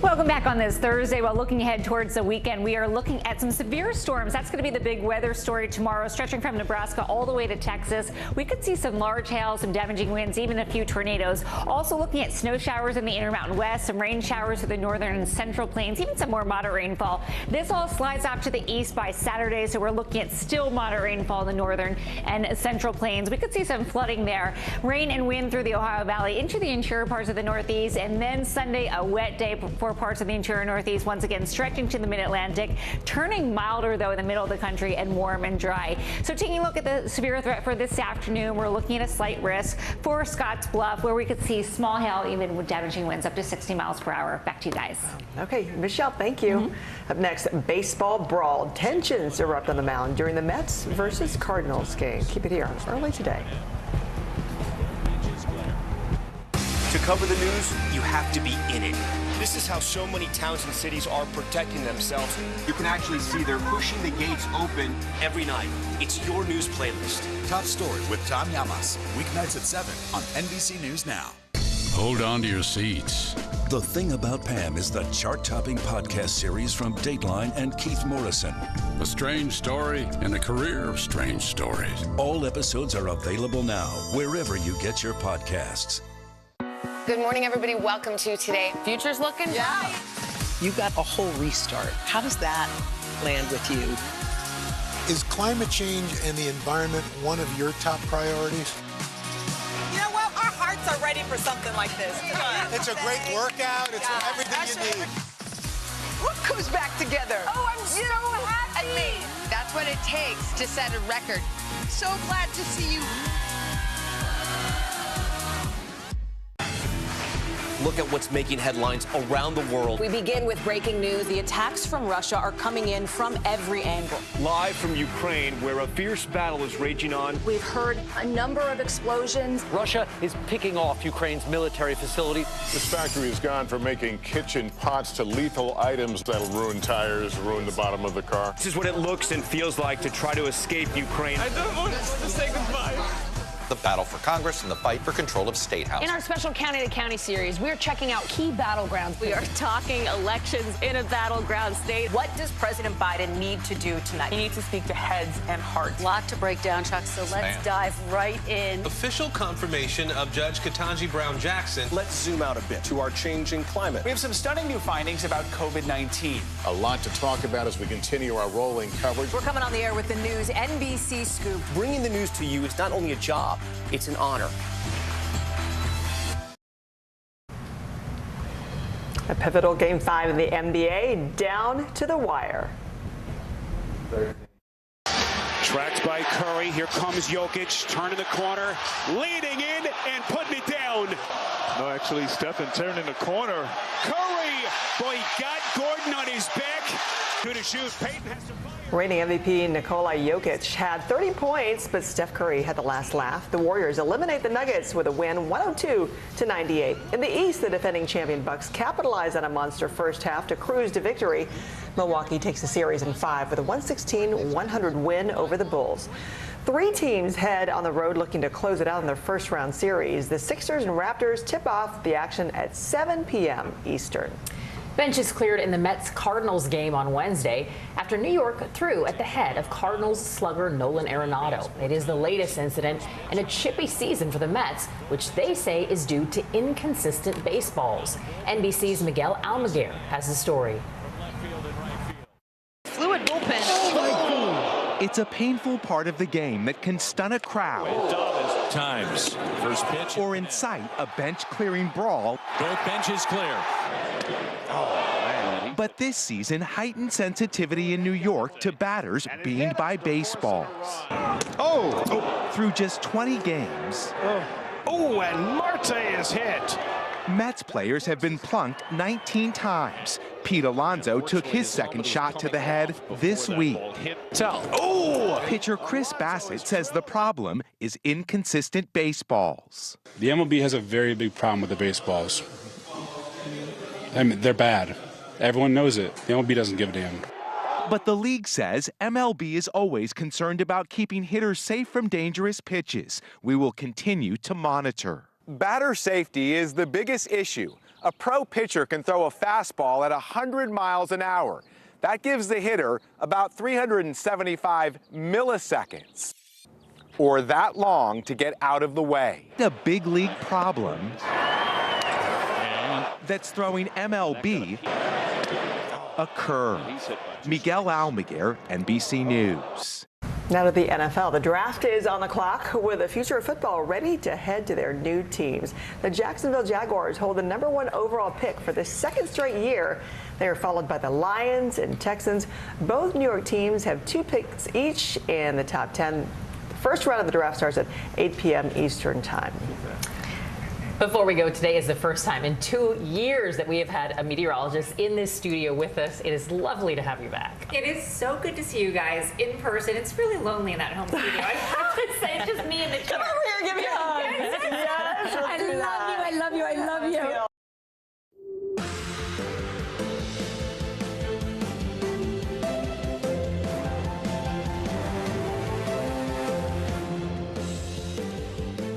Welcome back on this Thursday. While looking ahead towards the weekend, we are looking at some severe storms. That's going to be the big weather story tomorrow, stretching from Nebraska all the way to Texas. We could see some large hail, some damaging winds, even a few tornadoes. Also looking at snow showers in the Intermountain West, some rain showers for the northern and central plains, even some more moderate rainfall. This all slides off to the east by Saturday, so we're looking at still moderate rainfall in the northern and central plains. We could see some flooding there. Rain and wind through the Ohio Valley into the interior parts of the Northeast, and then Sunday, a wet day for parts of the interior Northeast, once again stretching to the mid-Atlantic, turning milder though in the middle of the country and warm and dry. So taking a look at the severe threat for this afternoon, we're looking at a slight risk for Scotts Bluff, where we could see small hail, even with damaging winds up to 60 miles per hour. Back to you guys. Okay, Michelle, thank you. Up next, baseball brawl. Tensions erupt on the mound during the Mets versus Cardinals game. Keep it here early today. To cover the news, you have to be in it. This is how so many towns and cities are protecting themselves. You can actually see they're pushing the gates open every night. It's your news playlist. Top Story with Tom Llamas, weeknights at 7 on NBC News Now. Hold on to your seats. The Thing About Pam is the chart-topping podcast series from Dateline and Keith Morrison. A strange story and a career of strange stories. All episodes are available now, wherever you get your podcasts. Good morning, everybody. Welcome to Today. Future's looking bright. You got a whole restart. How does that land with you? Is climate change and the environment one of your top priorities? You know what? Our hearts are ready for something like this. It's a great workout. It's everything you need. What goes back together? Oh, I'm so happy. And me. That's what it takes to set a record. So glad to see you. Look at what's making headlines around the world. We begin with breaking news. The attacks from Russia are coming in from every angle. Live from Ukraine, where a fierce battle is raging on. We've heard a number of explosions. Russia is picking off Ukraine's military facility. This factory has gone from making kitchen pots to lethal items that'll ruin tires, ruin the bottom of the car. This is what it looks and feels like to try to escape Ukraine. I don't want to say goodbye. The battle for Congress and the fight for control of State House. In our special County to County series, we're checking out key battlegrounds. We are talking elections in a battleground state. What does President Biden need to do tonight? He needs to speak to heads and hearts. A lot to break down, Chuck, so let's dive right in. Official confirmation of Judge Ketanji Brown Jackson. Let's zoom out a bit to our changing climate. We have some stunning new findings about COVID-19. A lot to talk about as we continue our rolling coverage. We're coming on the air with the news NBC Scoop. Bringing the news to you is not only a job, it's an honor. A pivotal Game 5 in the NBA, down to the wire. Tracked by Curry. Here comes Jokic, turning the corner, leaning in and putting it down. No, actually, Stephen turned in the corner. Curry Boy, he got Gordon on his back. To the shoes. Peyton has to fire. Reigning MVP Nikola Jokic had 30 points, but Steph Curry had the last laugh. The Warriors eliminate the Nuggets with a win 102-98. In the East, the defending champion Bucks capitalize on a monster first half to cruise to victory. Milwaukee takes the series in 5 with a 116-100 win over the Bulls. 3 teams head on the road looking to close it out in their first round series. The Sixers and Raptors tip off the action at 7 p.m. Eastern. Benches cleared in the Mets-Cardinals game on Wednesday after New York threw at the head of Cardinals slugger Nolan Arenado. It is the latest incident in a chippy season for the Mets, which they say is due to inconsistent baseballs. NBC's Miguel Almaguer has the story. Fluid bullpen. It's a painful part of the game that can stun a crowd. Times. First pitch. Or incite a bench-clearing brawl. Both benches clear. But this season, heightened sensitivity in New York to batters beamed by baseballs. Through just 20 games. And Marte is hit. Mets players have been plunked 19 times. Pete Alonso took his second shot to the head this week. Pitcher Chris Bassett says the problem is inconsistent baseballs. The MLB has a very big problem with the baseballs. I mean, they're bad. Everyone knows it. The MLB doesn't give a damn. But the league says MLB is always concerned about keeping hitters safe from dangerous pitches. We will continue to monitor. Batter safety is the biggest issue. A pro pitcher can throw a fastball at 100 miles an hour. That gives the hitter about 375 milliseconds, or that long to get out of the way. The big league problem that's throwing MLB a curve. Miguel Almaguer, NBC News. Now to the NFL. The draft is on the clock with the future of football ready to head to their new teams. The Jacksonville Jaguars hold the #1 overall pick for the second straight year. They are followed by the Lions and Texans. Both New York teams have 2 picks each in the top 10. The first round of the draft starts at 8 p.m. Eastern time. Before we go, today is the first time in 2 years that we have had a meteorologist in this studio with us. It is lovely to have you back. It is so good to see you guys in person. It's really lonely in that home studio. I have to say, it's just me in the chair. Come over here, give me a hug. Yes, I love you, I love you, I love you.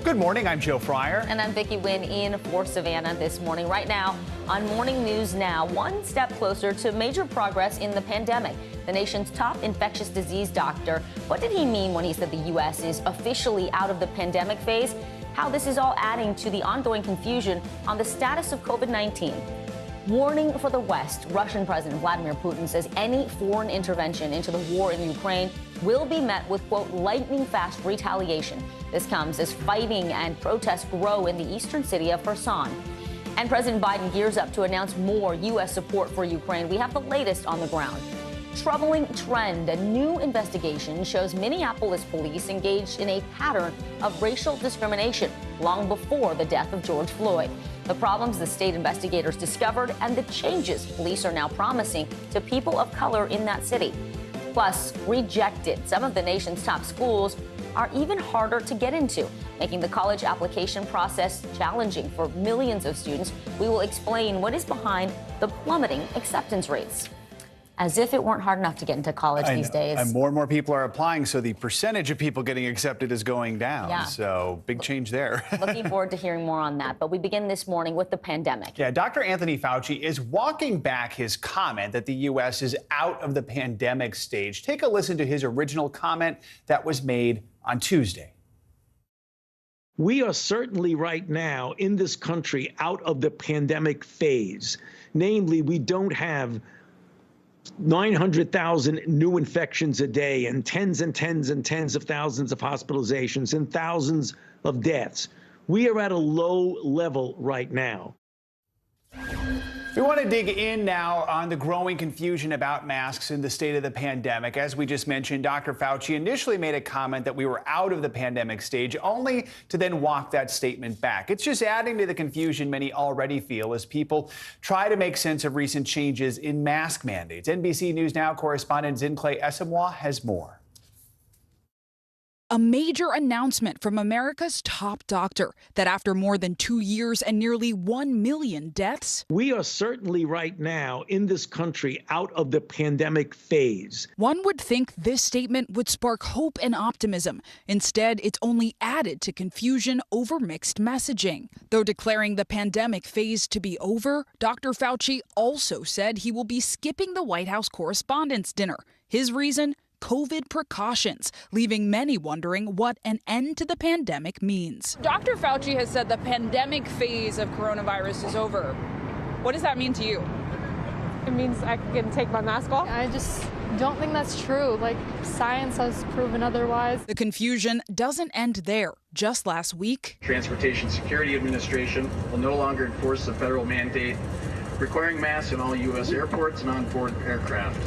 Good morning, I'm Joe Fryer. And I'm Vicki Wynn in for Savannah this morning. Right now on Morning News Now, one step closer to major progress in the pandemic. The nation's top infectious disease doctor. What did he mean when he said the U.S. is officially out of the pandemic phase? How this is all adding to the ongoing confusion on the status of COVID-19. Warning for the West. Russian President Vladimir Putin says any foreign intervention into the war in Ukraine will be met with, quote, lightning-fast retaliation. This comes as fighting and protests grow in the eastern city of Kherson. And President Biden gears up to announce more U.S. support for Ukraine. We have the latest on the ground. Troubling trend. A new investigation shows Minneapolis police engaged in a pattern of racial discrimination long before the death of George Floyd. The problems the state investigators discovered and the changes police are now promising to people of color in that city. Plus, rejected. Some of the nation's top schools are even harder to get into, making the college application process challenging for millions of students. We will explain what is behind the plummeting acceptance rates. As if it weren't hard enough to get into college these days. And more people are applying, so the percentage of people getting accepted is going down. Yeah. So big change there. Looking forward to hearing more on that. But we begin this morning with the pandemic. Yeah, Dr. Anthony Fauci is walking back his comment that the U.S. is out of the pandemic stage. Take a listen to his original comment that was made on Tuesday. We are certainly right now in this country out of the pandemic phase. Namely, we don't have 900,000 new infections a day and tens and tens and tens of thousands of hospitalizations and thousands of deaths. We are at a low level right now. We want to dig in now on the growing confusion about masks in the state of the pandemic. As we just mentioned, Dr. Fauci initially made a comment that we were out of the pandemic stage, only to then walk that statement back. It's just adding to the confusion many already feel as people try to make sense of recent changes in mask mandates. NBC News Now correspondent Zincle Esamoah has more. A major announcement from America's top doctor that after more than 2 years and nearly 1 million deaths, we are certainly right now in this country out of the pandemic phase. One would think this statement would spark hope and optimism. Instead, it's only added to confusion over mixed messaging. Though declaring the pandemic phase to be over, Dr. Fauci also said he will be skipping the White House Correspondents' Dinner. His reason? COVID precautions, leaving many wondering what an end to the pandemic means. Dr. Fauci has said the pandemic phase of coronavirus is over. What does that mean to you? It means I can take my mask off. I just don't think that's true. Like, science has proven otherwise. The confusion doesn't end there. Just last week, Transportation Security Administration will no longer enforce the federal mandate requiring masks in all U.S. airports and on-board aircraft.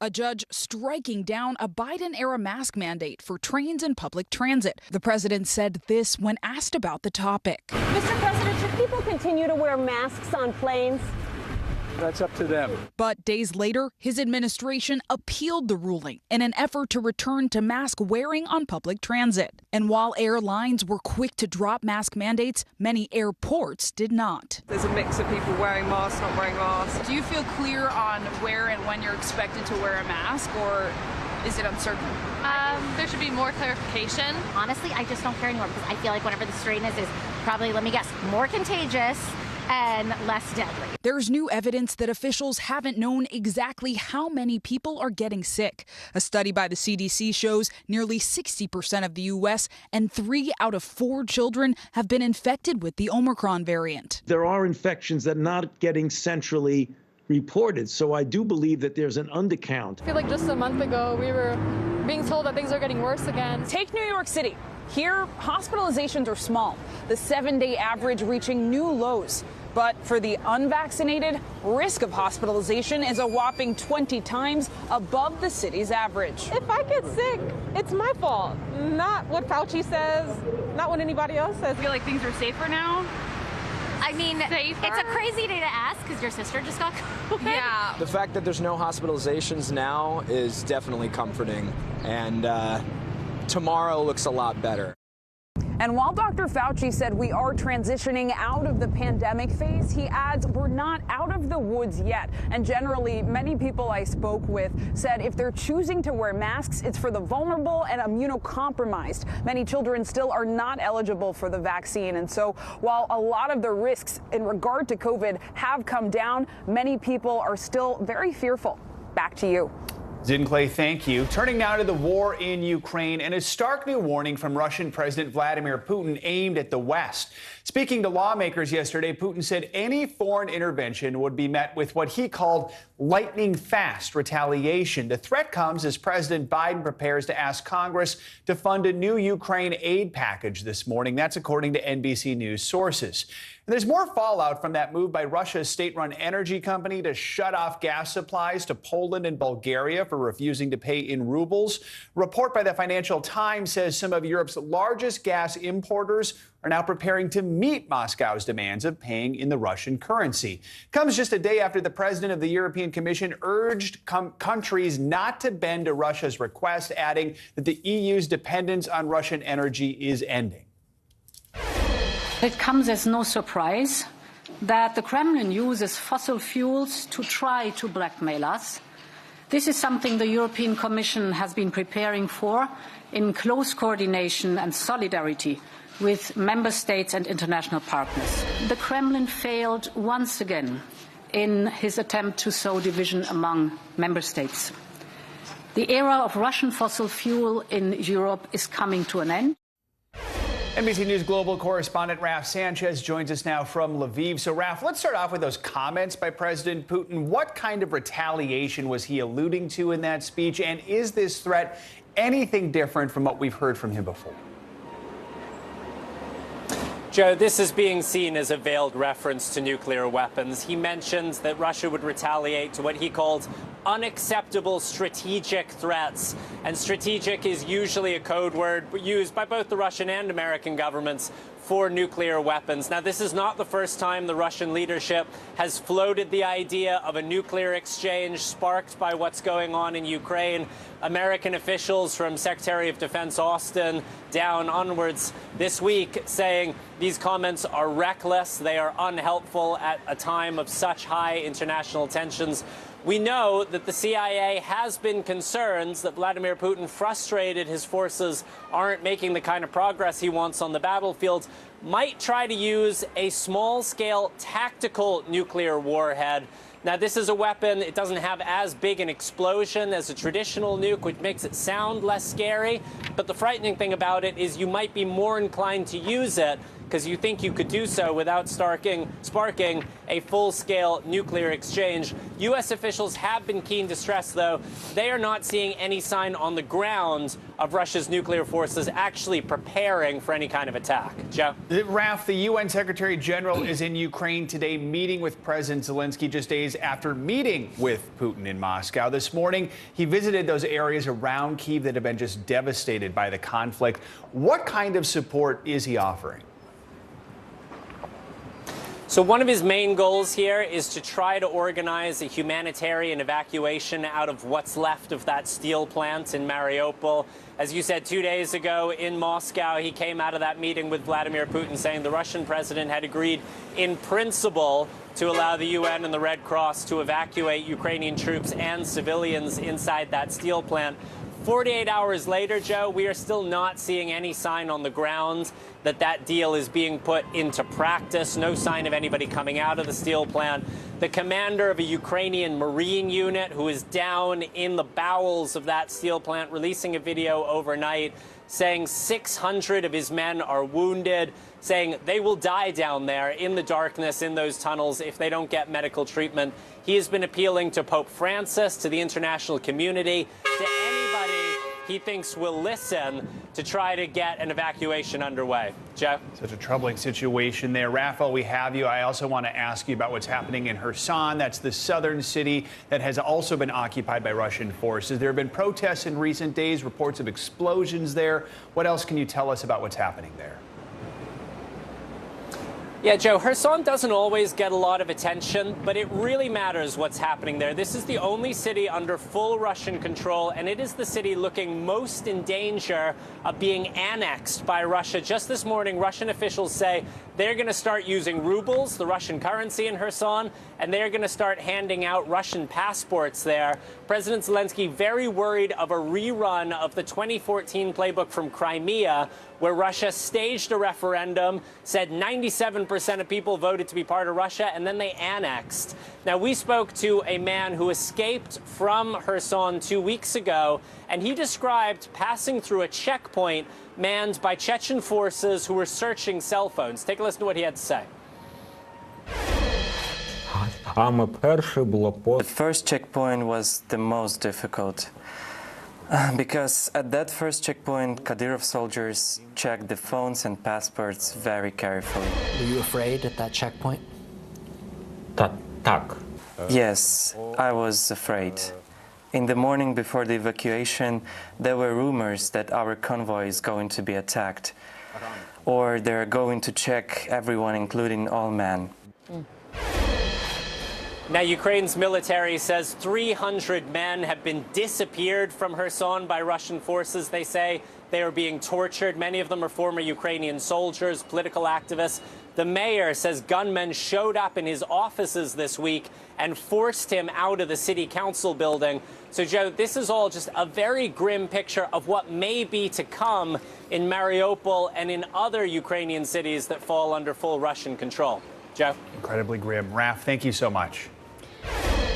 A judge striking down a Biden-era mask mandate for trains and public transit. The president said this when asked about the topic. Mr. President, should people continue to wear masks on planes? That's up to them. But days later, his administration appealed the ruling in an effort to return to mask wearing on public transit. And while airlines were quick to drop mask mandates, many airports did not. There's a mix of people wearing masks, not wearing masks. Do you feel clear on where and when you're expected to wear a mask, or is it uncertain? There should be more clarification. Honestly, I just don't care anymore because I feel like whatever the strain is probably, let me guess, more contagious and less deadly. There's new evidence that officials haven't known exactly how many people are getting sick. A study by the CDC shows nearly 60% of the U.S. and 3 out of 4 children have been infected with the Omicron variant. There are infections that are not getting centrally reported, so I do believe that there's an undercount. I feel like just a month ago we were being told that things are getting worse again. Take New York City. Here, hospitalizations are small, the 7-day average reaching new lows. But for the unvaccinated, risk of hospitalization is a whopping 20 times above the city's average. If I get sick, it's my fault, not what Fauci says, not what anybody else says. I feel like things are safer now. I mean, Safer? It's a crazy day to ask because your sister just got COVID. Yeah. The fact that there's no hospitalizations now is definitely comforting, and tomorrow looks a lot better. And while Dr. Fauci said we are transitioning out of the pandemic phase, he adds we're not out of the woods yet. And generally, many people I spoke with said if they're choosing to wear masks, it's for the vulnerable and immunocompromised. Many children still are not eligible for the vaccine. And so while a lot of the risks in regard to COVID have come down, many people are still very fearful. Back to you. Zincle, thank you. Turning now to the war in Ukraine and a stark new warning from Russian President Vladimir Putin aimed at the West. Speaking to lawmakers yesterday, Putin said any foreign intervention would be met with what he called lightning fast retaliation. The threat comes as President Biden prepares to ask Congress to fund a new Ukraine aid package this morning. That's according to NBC News sources. And there's more fallout from that move by Russia's state-run energy company to shut off gas supplies to Poland and Bulgaria for refusing to pay in rubles. A report by the Financial Times says some of Europe's largest gas importers are now preparing to meet Moscow's demands of paying in the Russian currency. Comes just a day after the president of the European Commission urged countries not to bend to Russia's request, adding that the EU's dependence on Russian energy is ending. It comes as no surprise that the Kremlin uses fossil fuels to try to blackmail us. This is something the European Commission has been preparing for in close coordination and solidarity with member states and international partners. The Kremlin failed once again in his attempt to sow division among member states. The era of Russian fossil fuel in Europe is coming to an end. NBC News Global correspondent Raf Sanchez joins us now from Lviv. So, Raf, let's start off with those comments by President Putin. What kind of retaliation was he alluding to in that speech? And is this threat anything different from what we've heard from him before? Joe, this is being seen as a veiled reference to nuclear weapons. He mentions that Russia would retaliate to what he called unacceptable strategic threats. And strategic is usually a code word used by both the Russian and American governments for nuclear weapons. Now, this is not the first time the Russian leadership has floated the idea of a nuclear exchange sparked by what's going on in Ukraine. American officials, from Secretary of Defense Austin down onwards this week, saying these comments are reckless, they are unhelpful at a time of such high international tensions. We know that the CIA has been concerned that Vladimir Putin, frustrated his forces aren't making the kind of progress he wants on the battlefield, might try to use a small-scale tactical nuclear warhead. Now, this is a weapon, it doesn't have as big an explosion as a traditional nuke, which makes it sound less scary. But the frightening thing about it is you might be more inclined to use it because you think you could do so without sparking a full-scale nuclear exchange. U.S. officials have been keen to stress, though, they are not seeing any sign on the ground of Russia's nuclear forces actually preparing for any kind of attack. Joe? Raf, the UN Secretary General is in Ukraine today meeting with President Zelensky just days after meeting with Putin in Moscow. This morning, he visited those areas around Kyiv that have been just devastated by the conflict. What kind of support is he offering? So one of his main goals here is to try to organize a humanitarian evacuation out of what's left of that steel plant in Mariupol. As you said 2 days ago in Moscow, he came out of that meeting with Vladimir Putin saying the Russian president had agreed in principle to allow the UN and the Red Cross to evacuate Ukrainian troops and civilians inside that steel plant. 48 hours later, Joe, we are still not seeing any sign on the ground that that deal is being put into practice. No sign of anybody coming out of the steel plant. The commander of a Ukrainian Marine unit who is down in the bowels of that steel plant releasing a video overnight saying 600 of his men are wounded, saying they will die down there in the darkness in those tunnels if they don't get medical treatment. He has been appealing to Pope Francis, to the international community, to anybody he thinks will listen to try to get an evacuation underway. Joe? Such a troubling situation there. Raphael, we have you. I also want to ask you about what's happening in Kherson. That's the southern city that has also been occupied by Russian forces. There have been protests in recent days, reports of explosions there. What else can you tell us about what's happening there? Yeah, Joe, Kherson doesn't always get a lot of attention, but it really matters what's happening there. This is the only city under full Russian control, and it is the city looking most in danger of being annexed by Russia. Just this morning, Russian officials say they're going to start using rubles, the Russian currency in Kherson, and they're going to start handing out Russian passports there. President Zelensky very worried of a rerun of the 2014 playbook from Crimea, where Russia staged a referendum, said 97% of people voted to be part of Russia, and then they annexed. Now, we spoke to a man who escaped from Kherson 2 weeks ago, and he described passing through a checkpoint manned by Chechen forces who were searching cell phones. Take a listen to what he had to say. The first checkpoint was the most difficult. Because at that first checkpoint, Kadyrov soldiers checked the phones and passports very carefully. Were you afraid at that checkpoint? Yes, I was afraid. In the morning before the evacuation, there were rumors that our convoy is going to be attacked, or they're going to check everyone, including all men. Now, Ukraine's military says 300 men have been disappeared from Kherson by Russian forces. They say they are being tortured. Many of them are former Ukrainian soldiers, political activists. The mayor says gunmen showed up in his offices this week and forced him out of the city council building. So, Joe, this is all just a very grim picture of what may be to come in Mariupol and in other Ukrainian cities that fall under full Russian control. Joe? Incredibly grim. Raf, thank you so much.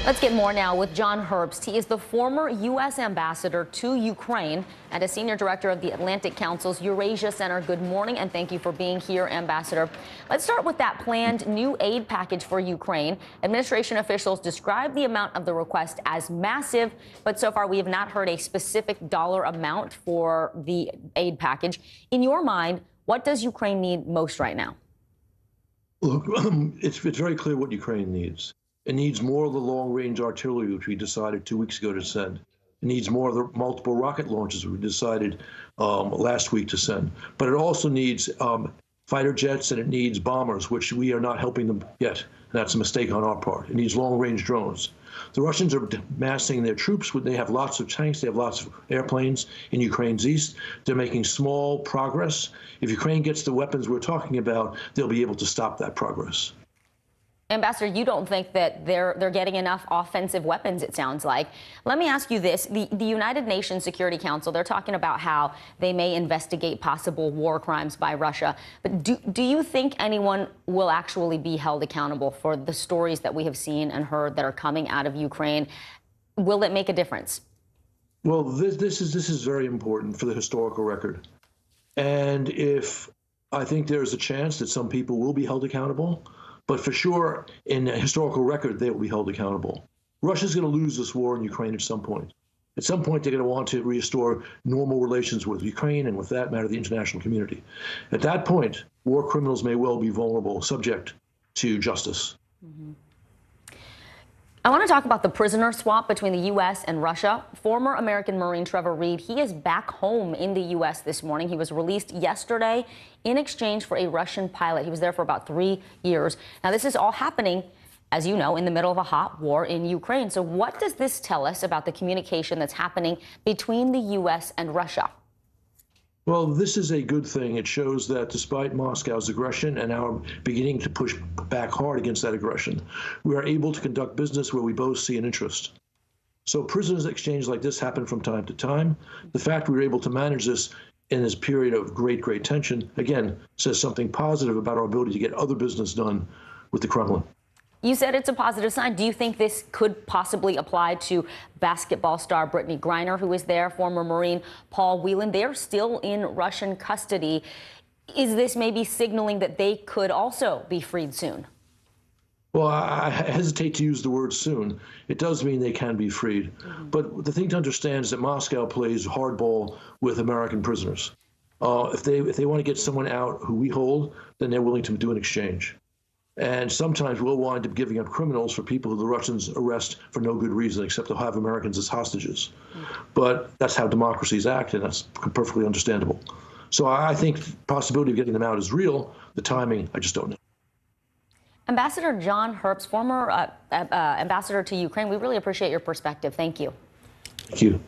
Let's get more now with John Herbst. He is the former U.S. ambassador to Ukraine and a senior director of the Atlantic Council's Eurasia Center. Good morning, and thank you for being here, Ambassador. Let's start with that planned new aid package for Ukraine. Administration officials describe the amount of the request as massive, but so far we have not heard a specific dollar amount for the aid package. In your mind, what does Ukraine need most right now? Look, it's very clear what Ukraine needs. It needs more of the long-range artillery, which we decided 2 weeks ago to send. It needs more of the multiple rocket launches we decided last week to send. But it also needs fighter jets, and it needs bombers, which we are not helping them get. And that's a mistake on our part. It needs long-range drones. The Russians are massing their troops. They have lots of tanks. They have lots of airplanes in Ukraine's east. They're making small progress. If Ukraine gets the weapons we're talking about, they'll be able to stop that progress. Ambassador, you don't think that they're getting enough offensive weapons, it sounds like. Let me ask you this. The United Nations Security Council, they're talking about how they may investigate possible war crimes by Russia. But do you think anyone will actually be held accountable for the stories that we have seen and heard that are coming out of Ukraine? Will it make a difference? Well, this is very important for the historical record. And if I think there's a chance that some people will be held accountable, but for sure, in a historical record, they will be held accountable. Russia's going to lose this war in Ukraine at some point. At some point, they're going to want to restore normal relations with Ukraine and, with that matter, the international community. At that point, war criminals may well be vulnerable, subject to justice. Mm-hmm. I want to talk about the prisoner swap between the U.S. and Russia. Former American Marine Trevor Reed, he is back home in the U.S. this morning. He was released yesterday in exchange for a Russian pilot. He was there for about 3 years. Now, this is all happening, as you know, in the middle of a hot war in Ukraine. So what does this tell us about the communication that's happening between the U.S. and Russia? Well, this is a good thing. It shows that despite Moscow's aggression and our beginning to push back hard against that aggression, we are able to conduct business where we both see an interest. So prisoners exchange like this happen from time to time. The fact we were able to manage this in this period of great tension, again, says something positive about our ability to get other business done with the Kremlin. You said it's a positive sign. Do you think this could possibly apply to basketball star Brittany Griner, who is there, former Marine Paul Whelan? They're still in Russian custody. Is this maybe signaling that they could also be freed soon? Well, I hesitate to use the word soon. It does mean they can be freed. Mm-hmm. But the thing to understand is that Moscow plays hardball with American prisoners. If they want to get someone out who we hold, then they're willing to do an exchange. And sometimes we'll wind up giving up criminals for people who the Russians arrest for no good reason, except to have Americans as hostages. But that's how democracies act, and that's perfectly understandable. So I think the possibility of getting them out is real. The timing, I just don't know. Ambassador John Herbst, former ambassador to Ukraine, we really appreciate your perspective. Thank you. Thank you.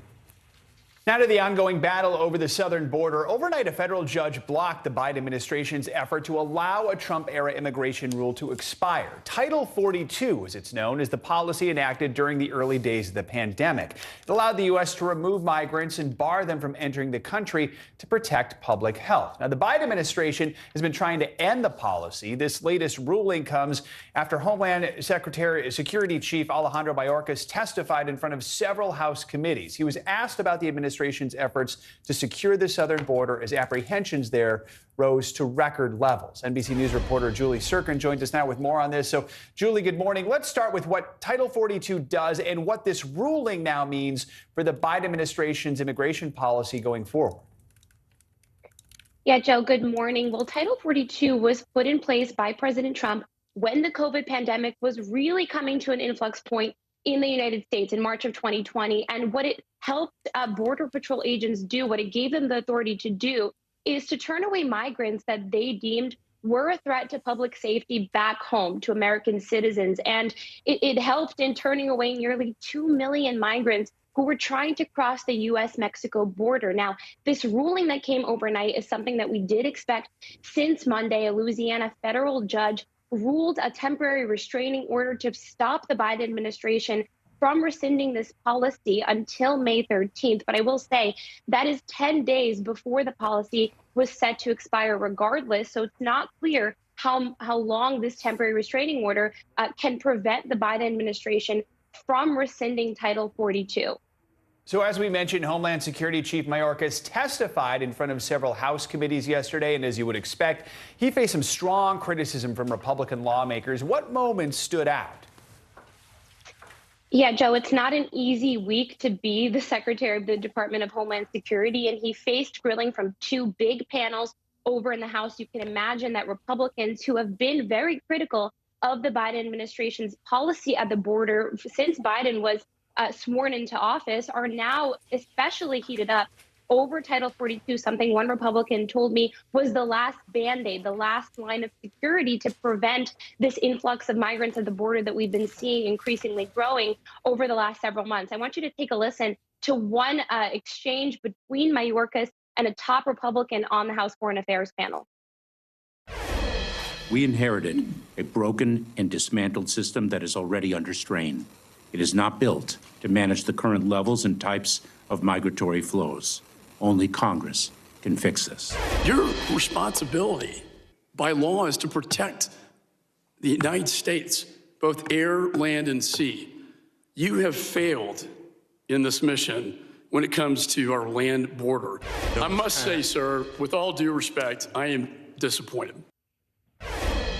Now to the ongoing battle over the southern border. Overnight, a federal judge blocked the Biden administration's effort to allow a Trump-era immigration rule to expire. Title 42, as it's known, is the policy enacted during the early days of the pandemic. It allowed the U.S. to remove migrants and bar them from entering the country to protect public health. Now, the Biden administration has been trying to end the policy. This latest ruling comes after Homeland Security Chief Alejandro Mayorkas testified in front of several House committees. He was asked about the administration's efforts to secure the southern border as apprehensions there rose to record levels. NBC News reporter Julie Sirkin joins us now with more on this. So, Julie, good morning. Let's start with what Title 42 does and what this ruling now means for the Biden administration's immigration policy going forward. Yeah, Joe, good morning. Well, Title 42 was put in place by President Trump when the COVID pandemic was really coming to an influx point in the United States in March of 2020. And what it helped Border Patrol agents do, what it gave them the authority to do, is to turn away migrants that they deemed were a threat to public safety back home to American citizens. And it helped in turning away nearly 2 million migrants who were trying to cross the U.S.-Mexico border. Now, this ruling that came overnight is something that we did expect since Monday. A Louisiana federal judge ruled a temporary restraining order to stop the Biden administration from rescinding this policy until May 13th. But I will say that is 10 days before the policy was set to expire regardless. So it's not clear how long this temporary restraining order can prevent the Biden administration from rescinding Title 42. So as we mentioned, Homeland Security Chief Mayorkas testified in front of several House committees yesterday, and as you would expect, he faced some strong criticism from Republican lawmakers. What moments stood out? Yeah, Joe, it's not an easy week to be the Secretary of the Department of Homeland Security, and he faced grilling from two big panels over in the House, you can imagine that Republicans who have been very critical of the Biden administration's policy at the border since Biden was sworn into office are now especially heated up over Title 42, something one Republican told me was the last Band-Aid, the last line of security to prevent this influx of migrants at the border that we've been seeing increasingly growing over the last several months. I want you to take a listen to one exchange between Mayorkas and a top Republican on the House Foreign Affairs panel. We inherited a broken and dismantled system that is already under strain. It is not built to manage the current levels and types of migratory flows. Only Congress can fix this. Your responsibility by law is to protect the United States, both air, land, and sea. You have failed in this mission when it comes to our land border. I must say, sir, with all due respect, I am disappointed.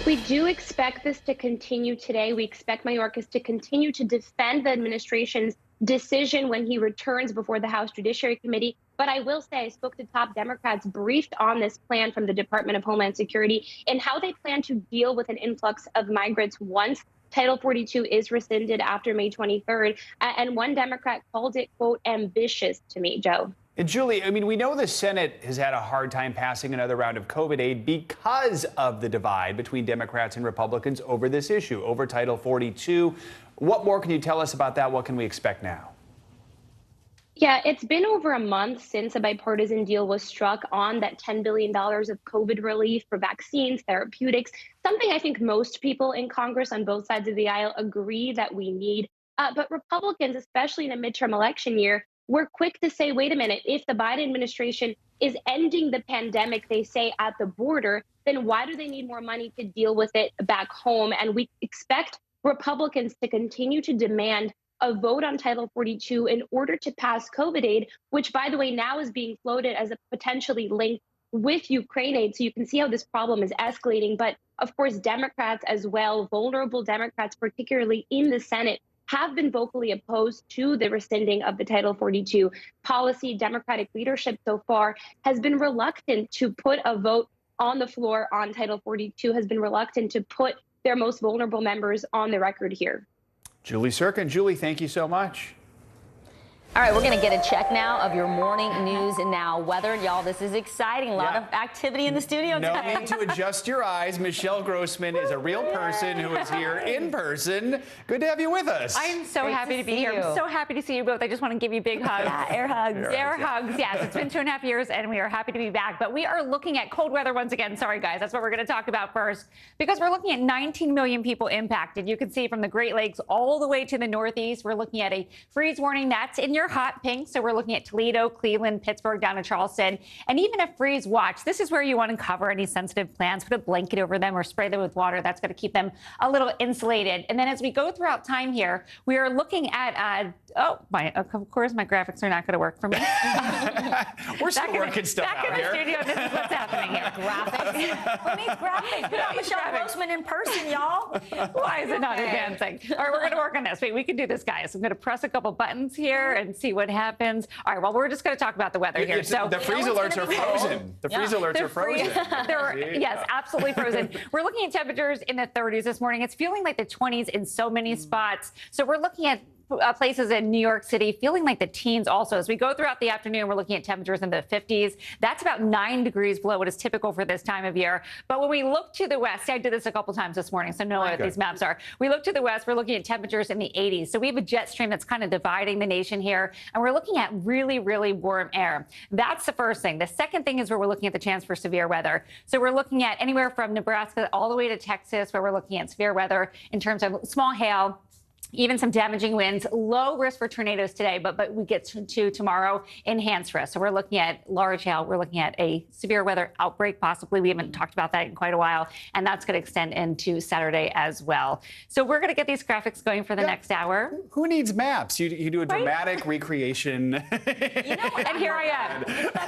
We do expect this to continue today. We expect Mayorkas to continue to defend the administration's decision when he returns before the House Judiciary Committee. But I will say I spoke to top Democrats briefed on this plan from the Department of Homeland Security and how they plan to deal with an influx of migrants once Title 42 is rescinded after May 23rd. And one Democrat called it, quote, ambitious to me, Joe. And Julie, I mean, we know the Senate has had a hard time passing another round of COVID aid because of the divide between Democrats and Republicans over this issue, over Title 42. What more can you tell us about that? What can we expect now? Yeah, it's been over a month since a bipartisan deal was struck on that $10 billion of COVID relief for vaccines, therapeutics, something I think most people in Congress on both sides of the aisle agree that we need. But Republicans, especially in a midterm election year, were quick to say, wait a minute, if the Biden administration is ending the pandemic, they say, at the border, then why do they need more money to deal with it back home? And we expect Republicans to continue to demand a vote on Title 42 in order to pass COVID aid, which, by the way, now is being floated as a potentially linked with Ukraine aid. So you can see how this problem is escalating. But of course, Democrats as well, vulnerable Democrats, particularly in the Senate, have been vocally opposed to the rescinding of the Title 42 policy. Democratic leadership so far has been reluctant to put a vote on the floor on Title 42, has been reluctant to put their most vulnerable members on the record here. Julie Sirkin. Julie, thank you so much. All right, we're going to get a check now of your morning news and now weather. Y'all, this is exciting. A lot of activity in the studio No today. need to adjust your eyes. Michelle Grossman is a real person who is here in person. Good to have you with us. I'm so happy to be here. I'm so happy to see you both. I just want to give you big hugs. Yeah, air hugs. Air hugs, yes. It's been 2.5 years, and we are happy to be back. But we are looking at cold weather once again. Sorry, guys. That's what we're going to talk about first, because we're looking at 19 million people impacted. You can see from the Great Lakes all the way to the Northeast. We're looking at a freeze warning. That's in your hot pink. So we're looking at Toledo, Cleveland, Pittsburgh, down to Charleston, and even a freeze watch. This is where you want to cover any sensitive plants, put a blanket over them or spray them with water. That's going to keep them a little insulated. And then as we go throughout time here, we are looking at, of course, my graphics are not going to work for me. We're still working stuff back out in the here. studio, this is what's happening here. Graphics. Who needs graphics? We got Michelle Grossman in person, y'all. Why is it not advancing? All right, we're going to work on this. Wait, we can do this, guys. I'm going to press a couple buttons here and see what happens. All right, well, we're just going to talk about the weather here. So the freeze alerts are frozen. The freeze alerts are frozen. Yes, absolutely frozen. We're looking at temperatures in the 30s this morning. It's feeling like the 20s in so many spots. So we're looking at places in New York City feeling like the teens also. As we go throughout the afternoon, we're looking at temperatures in the 50s. That's about 9 degrees below what is typical for this time of year. But when we look to the west, I did this a couple times this morning, so know what these maps are. We look to the west, we're looking at temperatures in the 80s. So we have a jet stream that's kind of dividing the nation here, and we're looking at really, really warm air. That's the first thing. The second thing is where we're looking at the chance for severe weather. So we're looking at anywhere from Nebraska all the way to Texas, where we're looking at severe weather in terms of small hail, even some damaging winds, low risk for tornadoes today, but we get to tomorrow, enhanced risk. So we're looking at large hail. We're looking at a severe weather outbreak, possibly. We haven't talked about that in quite a while, and that's going to extend into Saturday as well. So we're going to get these graphics going for the next hour. Who needs maps? You do a dramatic recreation. And here I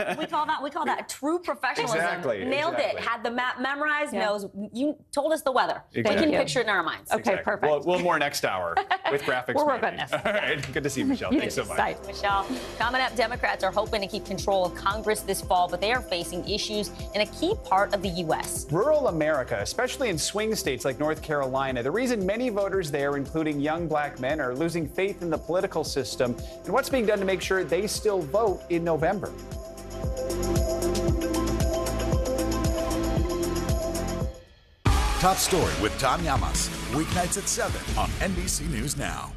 am. We call that true professionalism. Exactly. Nailed it. Had the map memorized. Knows. You told us the weather. Exactly. We can picture it in our minds. Okay, perfect. Well, more next hour. With graphics. We'll work on this. All right. Good to see you, Michelle. Thanks so much. Bye. Michelle, coming up, Democrats are hoping to keep control of Congress this fall, but they are facing issues in a key part of the U.S. Rural America, especially in swing states like North Carolina, the reason many voters there, including young black men, are losing faith in the political system and what's being done to make sure they still vote in November. Top Story with Tom Llamas, weeknights at 7 on NBC News Now.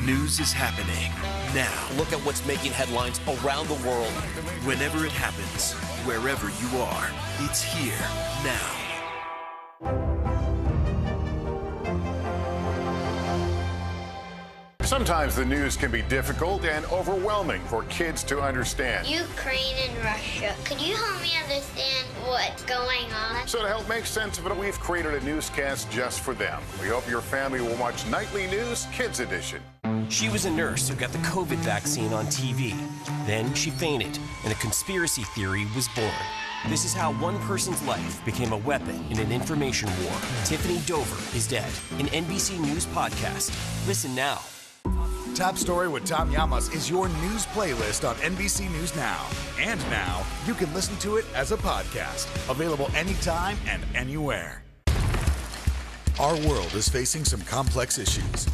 News is happening now. Look at what's making headlines around the world. Whenever it happens, wherever you are, it's here now. Sometimes the news can be difficult and overwhelming for kids to understand. Ukraine and Russia. Could you help me understand what's going on? So to help make sense of it, we've created a newscast just for them. We hope your family will watch Nightly News Kids Edition. She was a nurse who got the COVID vaccine on TV. Then she fainted, and a conspiracy theory was born. This is how one person's life became a weapon in an information war. Tiffany Dover is dead. An NBC News podcast. Listen now. Top Story with Tom Llamas is your news playlist on NBC News Now. And now, you can listen to it as a podcast. Available anytime and anywhere. Our world is facing some complex issues.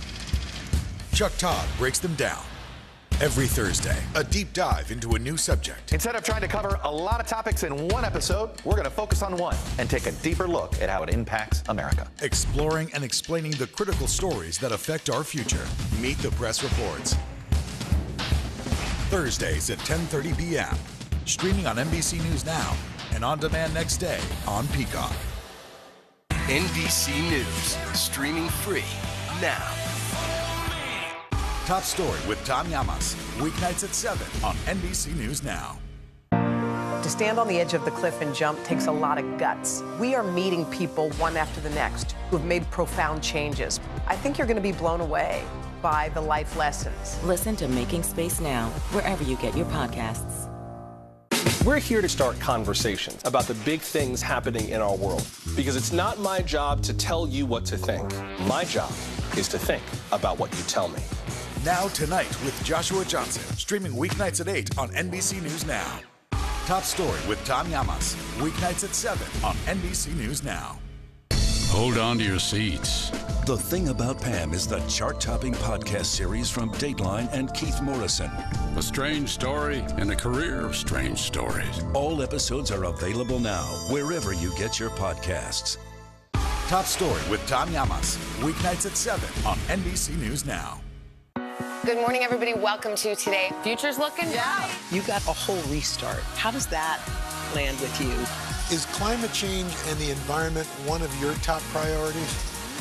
Chuck Todd breaks them down. Every Thursday, a deep dive into a new subject. Instead of trying to cover a lot of topics in one episode, we're going to focus on one and take a deeper look at how it impacts America. Exploring and explaining the critical stories that affect our future. Meet the Press Reports. Thursdays at 10:30 p.m. Streaming on NBC News Now and on demand next day on Peacock. NBC News, streaming free now. Top Story with Tom Llamas, weeknights at 7 on NBC News Now. To stand on the edge of the cliff and jump takes a lot of guts. We are meeting people one after the next who have made profound changes. I think you're going to be blown away by the life lessons. Listen to Making Space Now, wherever you get your podcasts. We're here to start conversations about the big things happening in our world, because it's not my job to tell you what to think. My job is to think about what you tell me. Now Tonight with Joshua Johnson, streaming weeknights at 8 on NBC News Now. Top Story with Tom Llamas, weeknights at 7 on NBC News Now. Hold on to your seats. The Thing About Pam is the chart-topping podcast series from Dateline and Keith Morrison. A strange story and a career of strange stories. All episodes are available now, wherever you get your podcasts. Top Story with Tom Llamas, weeknights at 7 on NBC News Now. Good morning, everybody. Welcome to Today. Future's looking bright. You got a whole restart. How does that land with you? Is climate change and the environment one of your top priorities?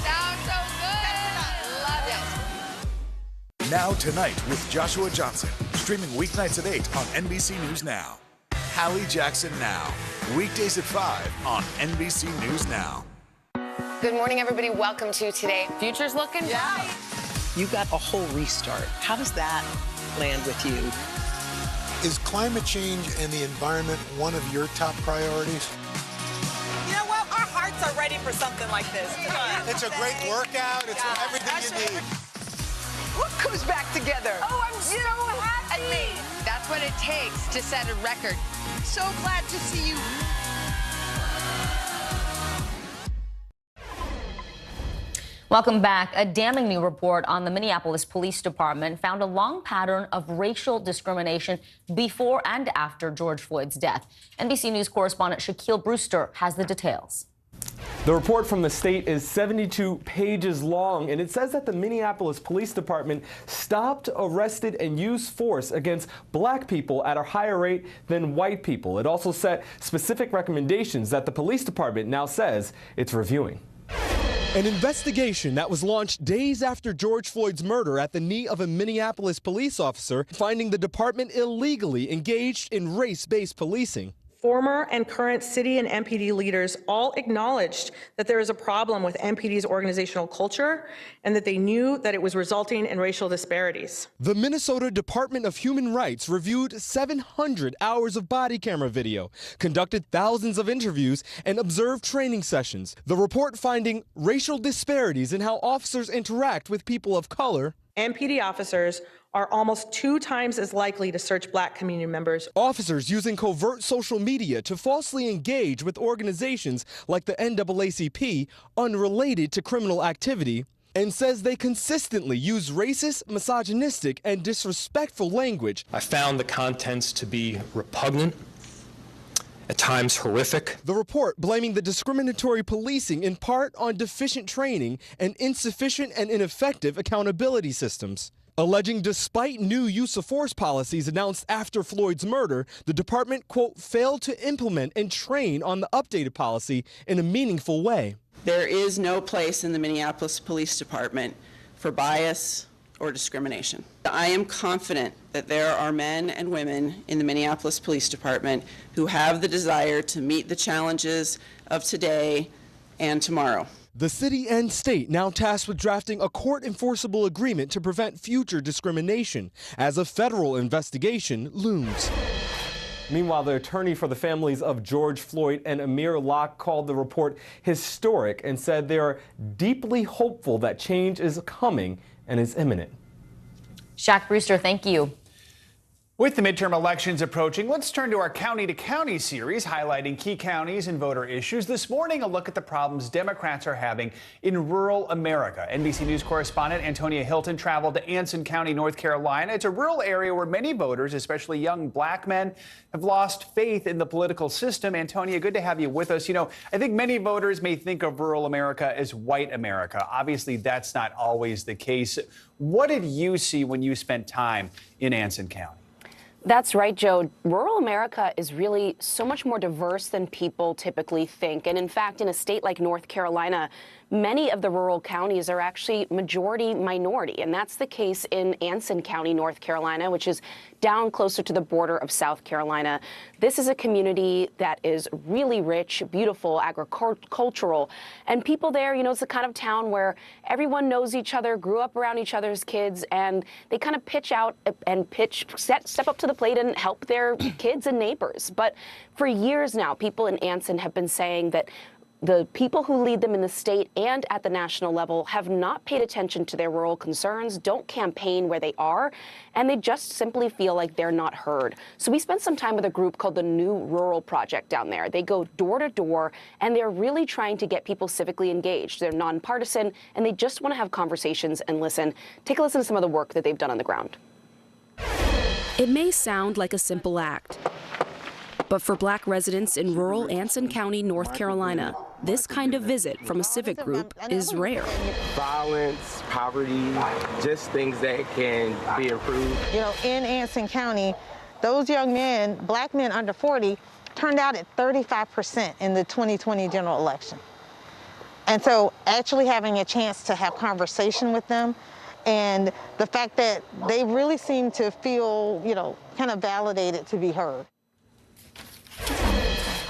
Sounds so good. Love it. Now Tonight with Joshua Johnson, streaming weeknights at 8 on NBC News Now. Hallie Jackson Now, weekdays at 5 on NBC News Now. Good morning, everybody. Welcome to Today. Future's looking bright. You got a whole restart. How does that land with you? Is climate change and the environment one of your top priorities? You know what? Our hearts are ready for something like this. Come on. It's a great workout. It's everything you need. What comes back together? Oh, I'm so happy. And me. That's what it takes to set a record. So glad to see you. Welcome back. A damning new report on the Minneapolis Police Department found a long pattern of racial discrimination before and after George Floyd's death. NBC News correspondent Shaquille Brewster has the details. The report from the state is 72 pages long, and it says that the Minneapolis Police Department stopped, arrested, and used force against black people at a higher rate than white people. It also set specific recommendations that the police department now says it's reviewing. An investigation that was launched days after George Floyd's murder at the knee of a Minneapolis police officer, finding the department illegally engaged in race-based policing. Former and current city and MPD leaders all acknowledged that there is a problem with MPD's organizational culture and that they knew that it was resulting in racial disparities. The Minnesota Department of Human Rights reviewed 700 hours of body camera video, conducted thousands of interviews, and observed training sessions. The report finding racial disparities in how officers interact with people of color. MPD officers are almost 2 times as likely to search Black community members. Officers using covert social media to falsely engage with organizations like the NAACP unrelated to criminal activity, and says they consistently use racist, misogynistic, and disrespectful language. I found the contents to be repugnant, at times horrific. The report blaming the discriminatory policing in part on deficient training and insufficient and ineffective accountability systems. Alleging despite new use of force policies announced after Floyd's murder, the department, quote, failed to implement and train on the updated policy in a meaningful way. There is no place in the Minneapolis Police Department for bias or discrimination. I am confident that there are men and women in the Minneapolis Police Department who have the desire to meet the challenges of today and tomorrow. The city and state now tasked with drafting a court-enforceable agreement to prevent future discrimination as a federal investigation looms. Meanwhile, the attorney for the families of George Floyd and Amir Locke called the report historic and said they are deeply hopeful that change is coming and is imminent. Shaq Brewster, thank you. With the midterm elections approaching, let's turn to our County to County series, highlighting key counties and voter issues. This morning, a look at the problems Democrats are having in rural America. NBC News correspondent Antonia Hilton traveled to Anson County, North Carolina. It's a rural area where many voters, especially young Black men, have lost faith in the political system. Antonia, good to have you with us. You know, I think many voters may think of rural America as white America. Obviously, that's not always the case. What did you see when you spent time in Anson County? That's right, Joe. Rural America is really so much more diverse than people typically think. And in fact, in a state like North Carolina, many of the rural counties are actually majority minority. And that's the case in Anson County, North Carolina, which is down closer to the border of South Carolina. This is a community that is really rich, beautiful, agricultural. And people there, you know, it's the kind of town where everyone knows each other, grew up around each other's kids, and they kind of pitch out and step up to the plate and help their kids and neighbors. But for years now, people in Anson have been saying that the people who lead them in the state and at the national level have not paid attention to their rural concerns, don't campaign where they are, and they just simply feel like they're not heard. So we spent some time with a group called the New Rural Project down there. They go door to door, and they're really trying to get people civically engaged. They're nonpartisan, and they just want to have conversations and listen. Take a listen to some of the work that they've done on the ground. It may sound like a simple act, but for Black residents in rural Anson County, North Carolina, this kind of visit from a civic group is rare. Violence, poverty, just things that can be improved. You know, in Anson County, those young men, Black men under 40, turned out at 35% in the 2020 general election. And so actually having a chance to have conversation with them, and the fact that they really seem to feel, you know, kind of validated to be heard.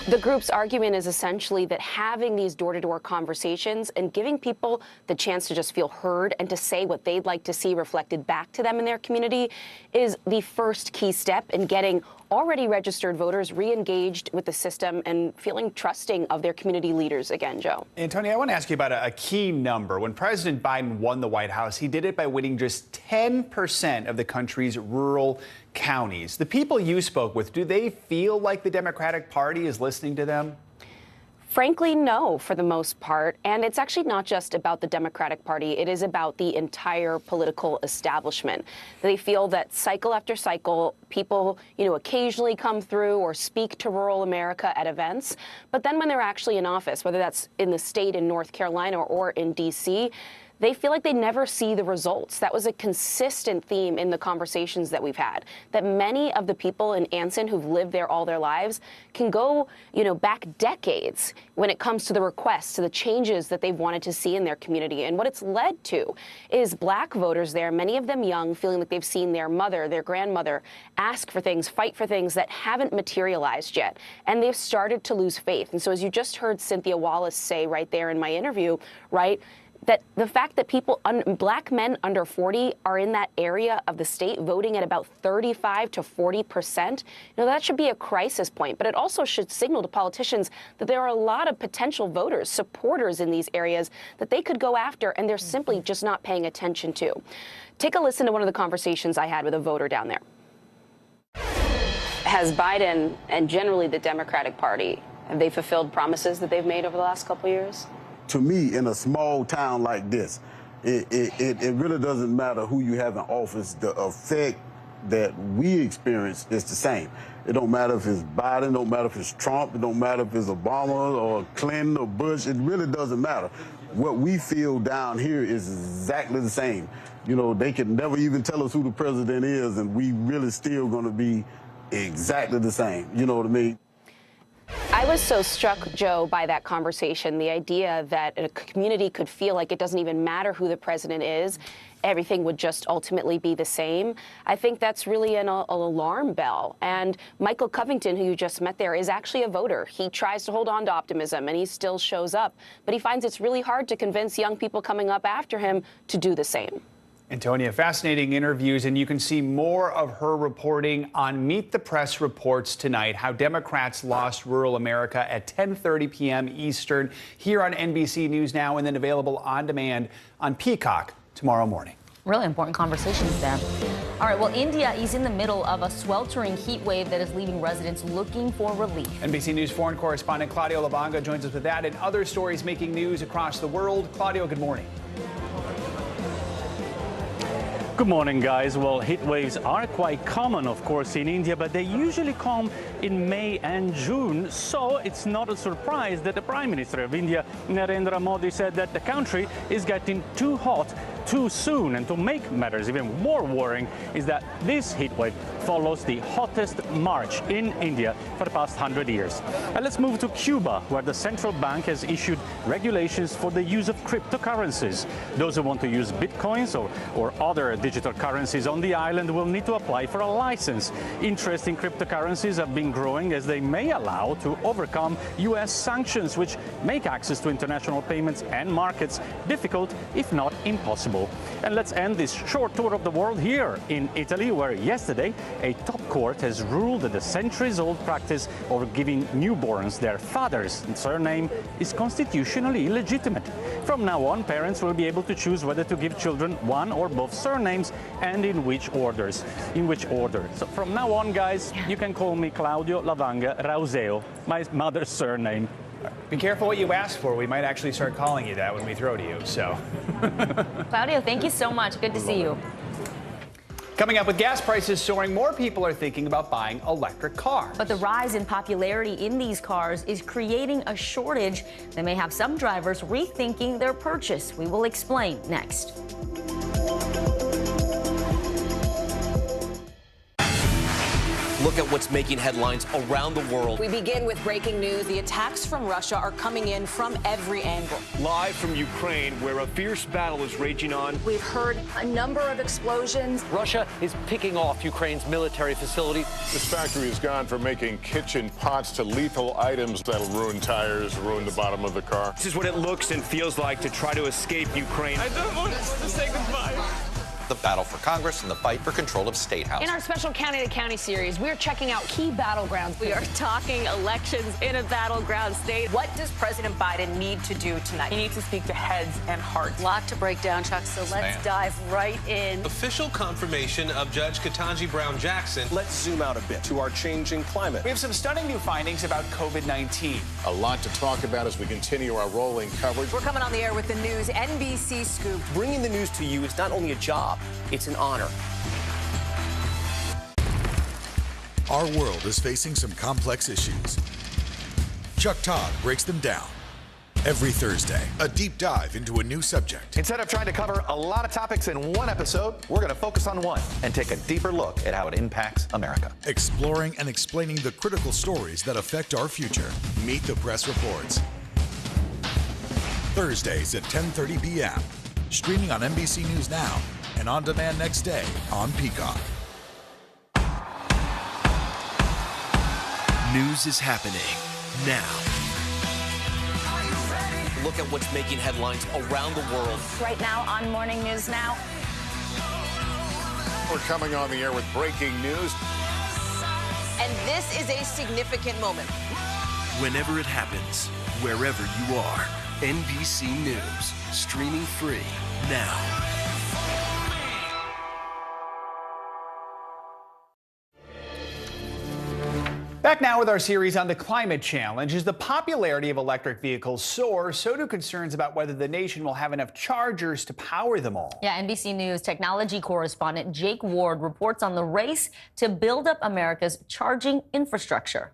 The group's argument is essentially that having these door-to-door conversations and giving people the chance to just feel heard and to say what they'd like to see reflected back to them in their community is the first key step in getting already registered voters re-engaged with the system and feeling trusting of their community leaders again, Joe. Antonia, I want to ask you about a key number. When President Biden won the White House, he did it by winning just 10% of the country's rural counties. The people you spoke with, do they feel like the Democratic Party is listening to them? Frankly, no, for the most part. And it's actually not just about the Democratic Party. It is about the entire political establishment. They feel that cycle after cycle, people, you know, occasionally come through or speak to rural America at events. But then when they're actually in office, whether that's in the state in North Carolina or in D.C., they feel like they never see the results. That was a consistent theme in the conversations that we've had, that many of the people in Anson who've lived there all their lives can go, back decades when it comes to the requests, to the changes that they've wanted to see in their community. And what it's led to is black voters there, many of them young, feeling like they've seen their mother, their grandmother ask for things, fight for things that haven't materialized yet. And they've started to lose faith. And so as you just heard Cynthia Wallace say right there in my interview, right, that the fact that black men under 40 are in that area of the state voting at about 35 to 40%, that should be a crisis point. But it also should signal to politicians that there are a lot of potential voters, supporters in these areas that they could go after, and they're simply just not paying attention to. Take a listen to one of the conversations I had with a voter down there. Has Biden and generally the Democratic Party, have they fulfilled promises that they've made over the last couple of years? To me, in a small town like this, it really doesn't matter who you have in office. The effect that we experience is the same. It don't matter if it's Biden, it don't matter if it's Trump, it don't matter if it's Obama or Clinton or Bush. It really doesn't matter. What we feel down here is exactly the same. They can never even tell us who the president is, and we really still going to be exactly the same. You know what I mean? I was so struck, Joe, by that conversation, the idea that a community could feel like it doesn't even matter who the president is, everything would just ultimately be the same. I think that's really an alarm bell. And Michael Covington, who you just met there, is actually a voter. He tries to hold on to optimism, and he still shows up. But he finds it's really hard to convince young people coming up after him to do the same. Antonia, fascinating interviews, and you can see more of her reporting on Meet the Press Reports tonight, how Democrats lost rural America at 10:30 p.m. Eastern here on NBC News Now, and then available on demand on Peacock tomorrow morning. Really important conversations there. All right, well, India is in the middle of a sweltering heat wave that is leaving residents looking for relief. NBC News foreign correspondent Claudio Lavanga joins us with that and other stories making news across the world. Claudio, good morning. Good morning, guys. Well, heat waves are quite common, of course, in India, but they usually come in May and June. So it's not a surprise that the Prime Minister of India, Narendra Modi, said that the country is getting too hot too soon. And to make matters even more worrying is that this heat wave follows the hottest March in India for the past 100 years. And let's move to Cuba, where the central bank has issued regulations for the use of cryptocurrencies. Those who want to use bitcoins or other digital currencies on the island will need to apply for a license. Interest in cryptocurrencies have been growing as they may allow to overcome U.S. sanctions, which make access to international payments and markets difficult, if not impossible. And let's end this short tour of the world here in Italy, where yesterday a top court has ruled that the centuries-old practice of giving newborns their father's surname is constitutionally illegitimate. From now on, parents will be able to choose whether to give children one or both surnames and in which order. So from now on, guys, you can call me Claudio Lavanga Rauseo, my mother's surname. Be careful what you ask for. We might actually start calling you that when we throw to you, so. Claudio, thank you so much. Good to see you. Coming up, with gas prices soaring, more people are thinking about buying electric cars. But the rise in popularity in these cars is creating a shortage that may have some drivers rethinking their purchase. We will explain next. Look at what's making headlines around the world. We begin with breaking news. The attacks from Russia are coming in from every angle. Live from Ukraine, where a fierce battle is raging on. We've heard a number of explosions. Russia is picking off Ukraine's military facility. This factory has gone from making kitchen pots to lethal items that'll ruin tires, ruin the bottom of the car. This is what it looks and feels like to try to escape Ukraine. I don't want to say goodbye. The battle for Congress and the fight for control of State House. In our special County to County series, we're checking out key battlegrounds. We are talking elections in a battleground state. What does President Biden need to do tonight? He needs to speak to heads and hearts. A lot to break down, Chuck, so let's dive right in. Official confirmation of Judge Ketanji Brown Jackson. Let's zoom out a bit to our changing climate. We have some stunning new findings about COVID-19. A lot to talk about as we continue our rolling coverage. We're coming on the air with the news NBC Scoop. Bringing the news to you is not only a job, it's an honor. Our world is facing some complex issues. Chuck Todd breaks them down. Every Thursday, a deep dive into a new subject. Instead of trying to cover a lot of topics in one episode, we're going to focus on one and take a deeper look at how it impacts America. Exploring and explaining the critical stories that affect our future. Meet the Press Reports. Thursdays at 10:30 p.m. Streaming on NBC News Now and on demand next day on Peacock. News is happening now. Look at what's making headlines around the world. Right now on Morning News Now. We're coming on the air with breaking news. And this is a significant moment. Whenever it happens, wherever you are, NBC News, streaming free now. Back now with our series on the climate challenge. As the popularity of electric vehicles soars, so do concerns about whether the nation will have enough chargers to power them all. Yeah, NBC News technology correspondent Jake Ward reports on the race to build up America's charging infrastructure.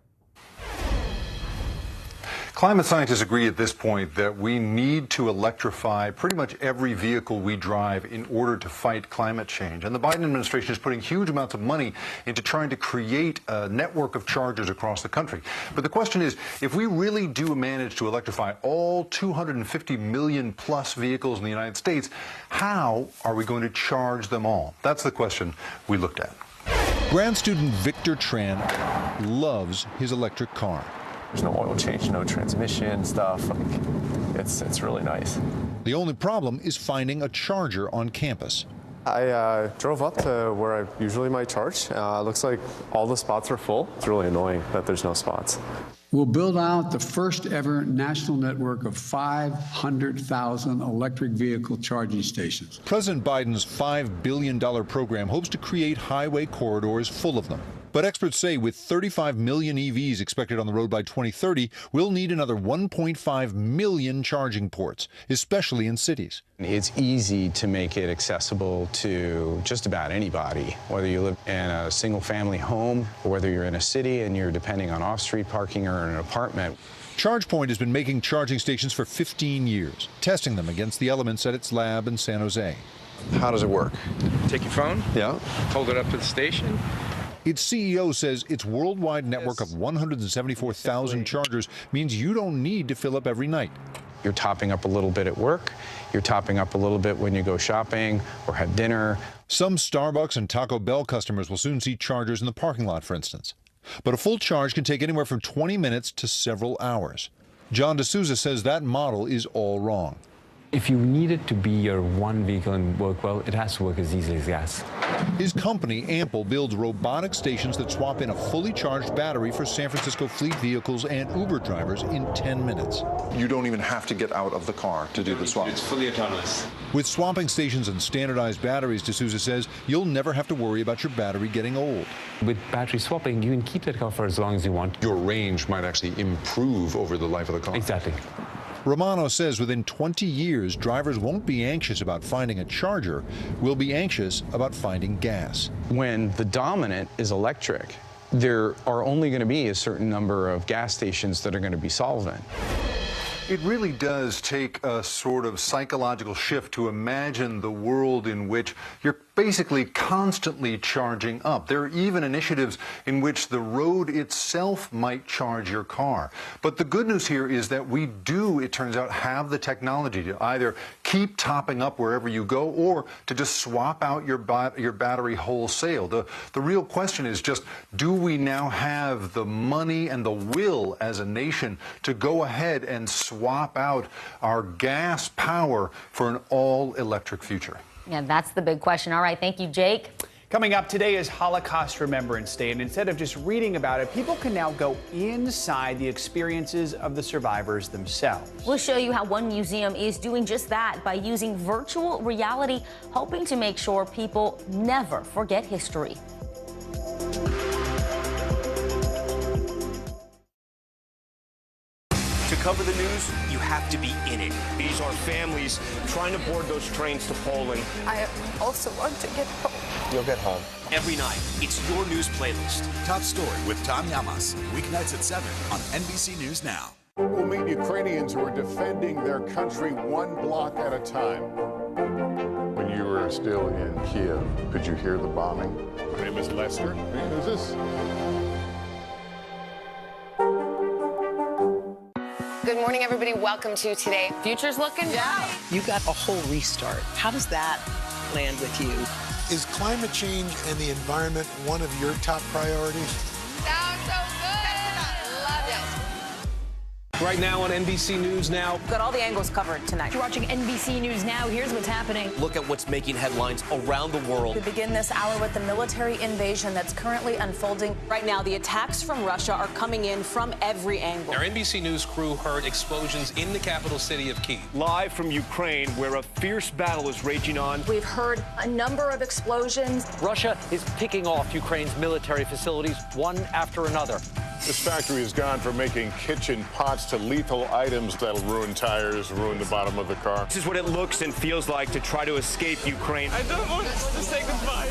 Climate scientists agree at this point that we need to electrify pretty much every vehicle we drive in order to fight climate change. And the Biden administration is putting huge amounts of money into trying to create a network of chargers across the country. But the question is, if we really do manage to electrify all 250 million plus vehicles in the United States, how are we going to charge them all? That's the question we looked at. Grad student Victor Tran loves his electric car. There's no oil change, no transmission stuff. It's really nice. The only problem is finding a charger on campus. I drove up to where I usually might charge. Looks like all the spots are full. It's really annoying that there's no spots. We'll build out the first ever national network of 500,000 electric vehicle charging stations. President Biden's $5 billion program hopes to create highway corridors full of them. But experts say with 35 million EVs expected on the road by 2030, we'll need another 1.5 million charging ports, especially in cities. It's easy to make it accessible to just about anybody, whether you live in a single-family home or whether you're in a city and you're depending on off-street parking or an apartment. ChargePoint has been making charging stations for 15 years, testing them against the elements at its lab in San Jose. How does it work? Take your phone, hold it up to the station. Its CEO says its worldwide network of 174,000 chargers means you don't need to fill up every night. You're topping up a little bit at work. You're topping up a little bit when you go shopping or have dinner. Some Starbucks and Taco Bell customers will soon see chargers in the parking lot, for instance. But a full charge can take anywhere from 20 minutes to several hours. John D'Souza says that model is all wrong. If you need it to be your one vehicle and work well, it has to work as easily as gas. His company, Ample, builds robotic stations that swap in a fully charged battery for San Francisco fleet vehicles and Uber drivers in 10 minutes. You don't even have to get out of the car to do the swap. It's fully autonomous. With swapping stations and standardized batteries, D'Souza says, you'll never have to worry about your battery getting old. With battery swapping, you can keep that car for as long as you want. Your range might actually improve over the life of the car. Exactly. Romano says within 20 years, drivers won't be anxious about finding a charger. We'll be anxious about finding gas. When the dominant is electric, there are only going to be a certain number of gas stations that are going to be solvent. It really does take a sort of psychological shift to imagine the world in which you're basically constantly charging up. There are even initiatives in which the road itself might charge your car. But the good news here is that we do, it turns out, have the technology to either keep topping up wherever you go or to just swap out your battery wholesale. The real question is just, do we now have the money and the will as a nation to go ahead and swap out our gas power for an all-electric future? Yeah, that's the big question. All right, thank you, Jake. Coming up today is Holocaust Remembrance Day, and instead of just reading about it, people can now go inside the experiences of the survivors themselves. We'll show you how one museum is doing just that by using virtual reality, hoping to make sure people never forget history. To cover the news, you have to be in it. These are families trying to board those trains to Poland. I also want to get home. You'll get home. Every night, it's your news playlist. Top Story with Tom Llamas. Weeknights at 7 on NBC News Now. We'll meet Ukrainians who are defending their country one block at a time. When you were still in Kiev, could you hear the bombing? My name is Lester. Hey, who's this? Good morning, everybody. Welcome to Today. Future's looking bright. You got a whole restart. How does that land with you? Is climate change and the environment one of your top priorities? Sounds so good. Love it. Right now on NBC News Now. Got all the angles covered tonight. You're watching NBC News Now. Here's what's happening. Look at what's making headlines around the world. We begin this hour with the military invasion that's currently unfolding. Right now, the attacks from Russia are coming in from every angle. Our NBC News crew heard explosions in the capital city of Kyiv. Live from Ukraine, where a fierce battle is raging on. We've heard a number of explosions. Russia is picking off Ukraine's military facilities one after another. This factory has gone from making kitchen pots to lethal items that'll ruin tires, ruin the bottom of the car. This is what it looks and feels like to try to escape Ukraine. I don't want to say goodbye.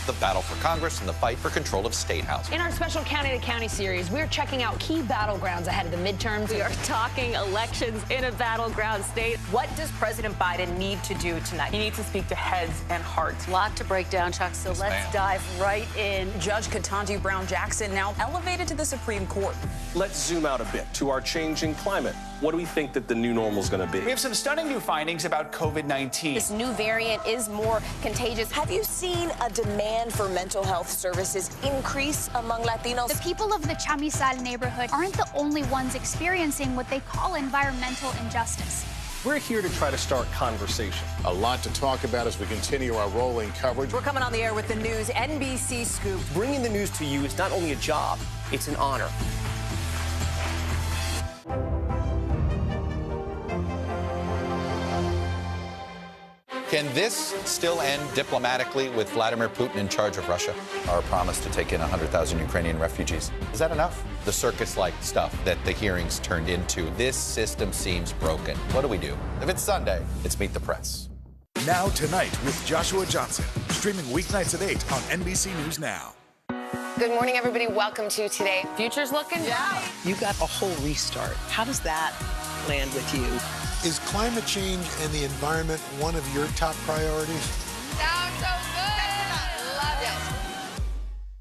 The battle for Congress and the fight for control of state housing. In our special County to County series, we're checking out key battlegrounds ahead of the midterms. We are talking elections in a battleground state. What does President Biden need to do tonight? He needs to speak to heads and hearts. A lot to break down, Chuck, so let's dive right in. Judge Ketanji Brown Jackson now elevated to the Supreme Court. Let's zoom out a bit to our changing climate. What do we think that the new normal is going to be? We have some stunning new findings about COVID-19. This new variant is more contagious. Have you seen a demand for mental health services increase among Latinos? The people of the Chamizal neighborhood aren't the only ones experiencing what they call environmental injustice. We're here to try to start conversation. A lot to talk about as we continue our rolling coverage. We're coming on the air with the news NBC Scoop. Bringing the news to you is not only a job, it's an honor. Can this still end diplomatically with Vladimir Putin in charge of Russia? Our promise to take in 100,000 Ukrainian refugees. Is that enough? The circus-like stuff that the hearings turned into. This system seems broken. What do we do? If it's Sunday, it's Meet the Press. Now Tonight with Joshua Johnson. Streaming weeknights at 8 on NBC News Now. Good morning, everybody. Welcome to Today. Future's looking bright. You got a whole restart. How does that land with you? Is climate change and the environment one of your top priorities? Sounds so good. Love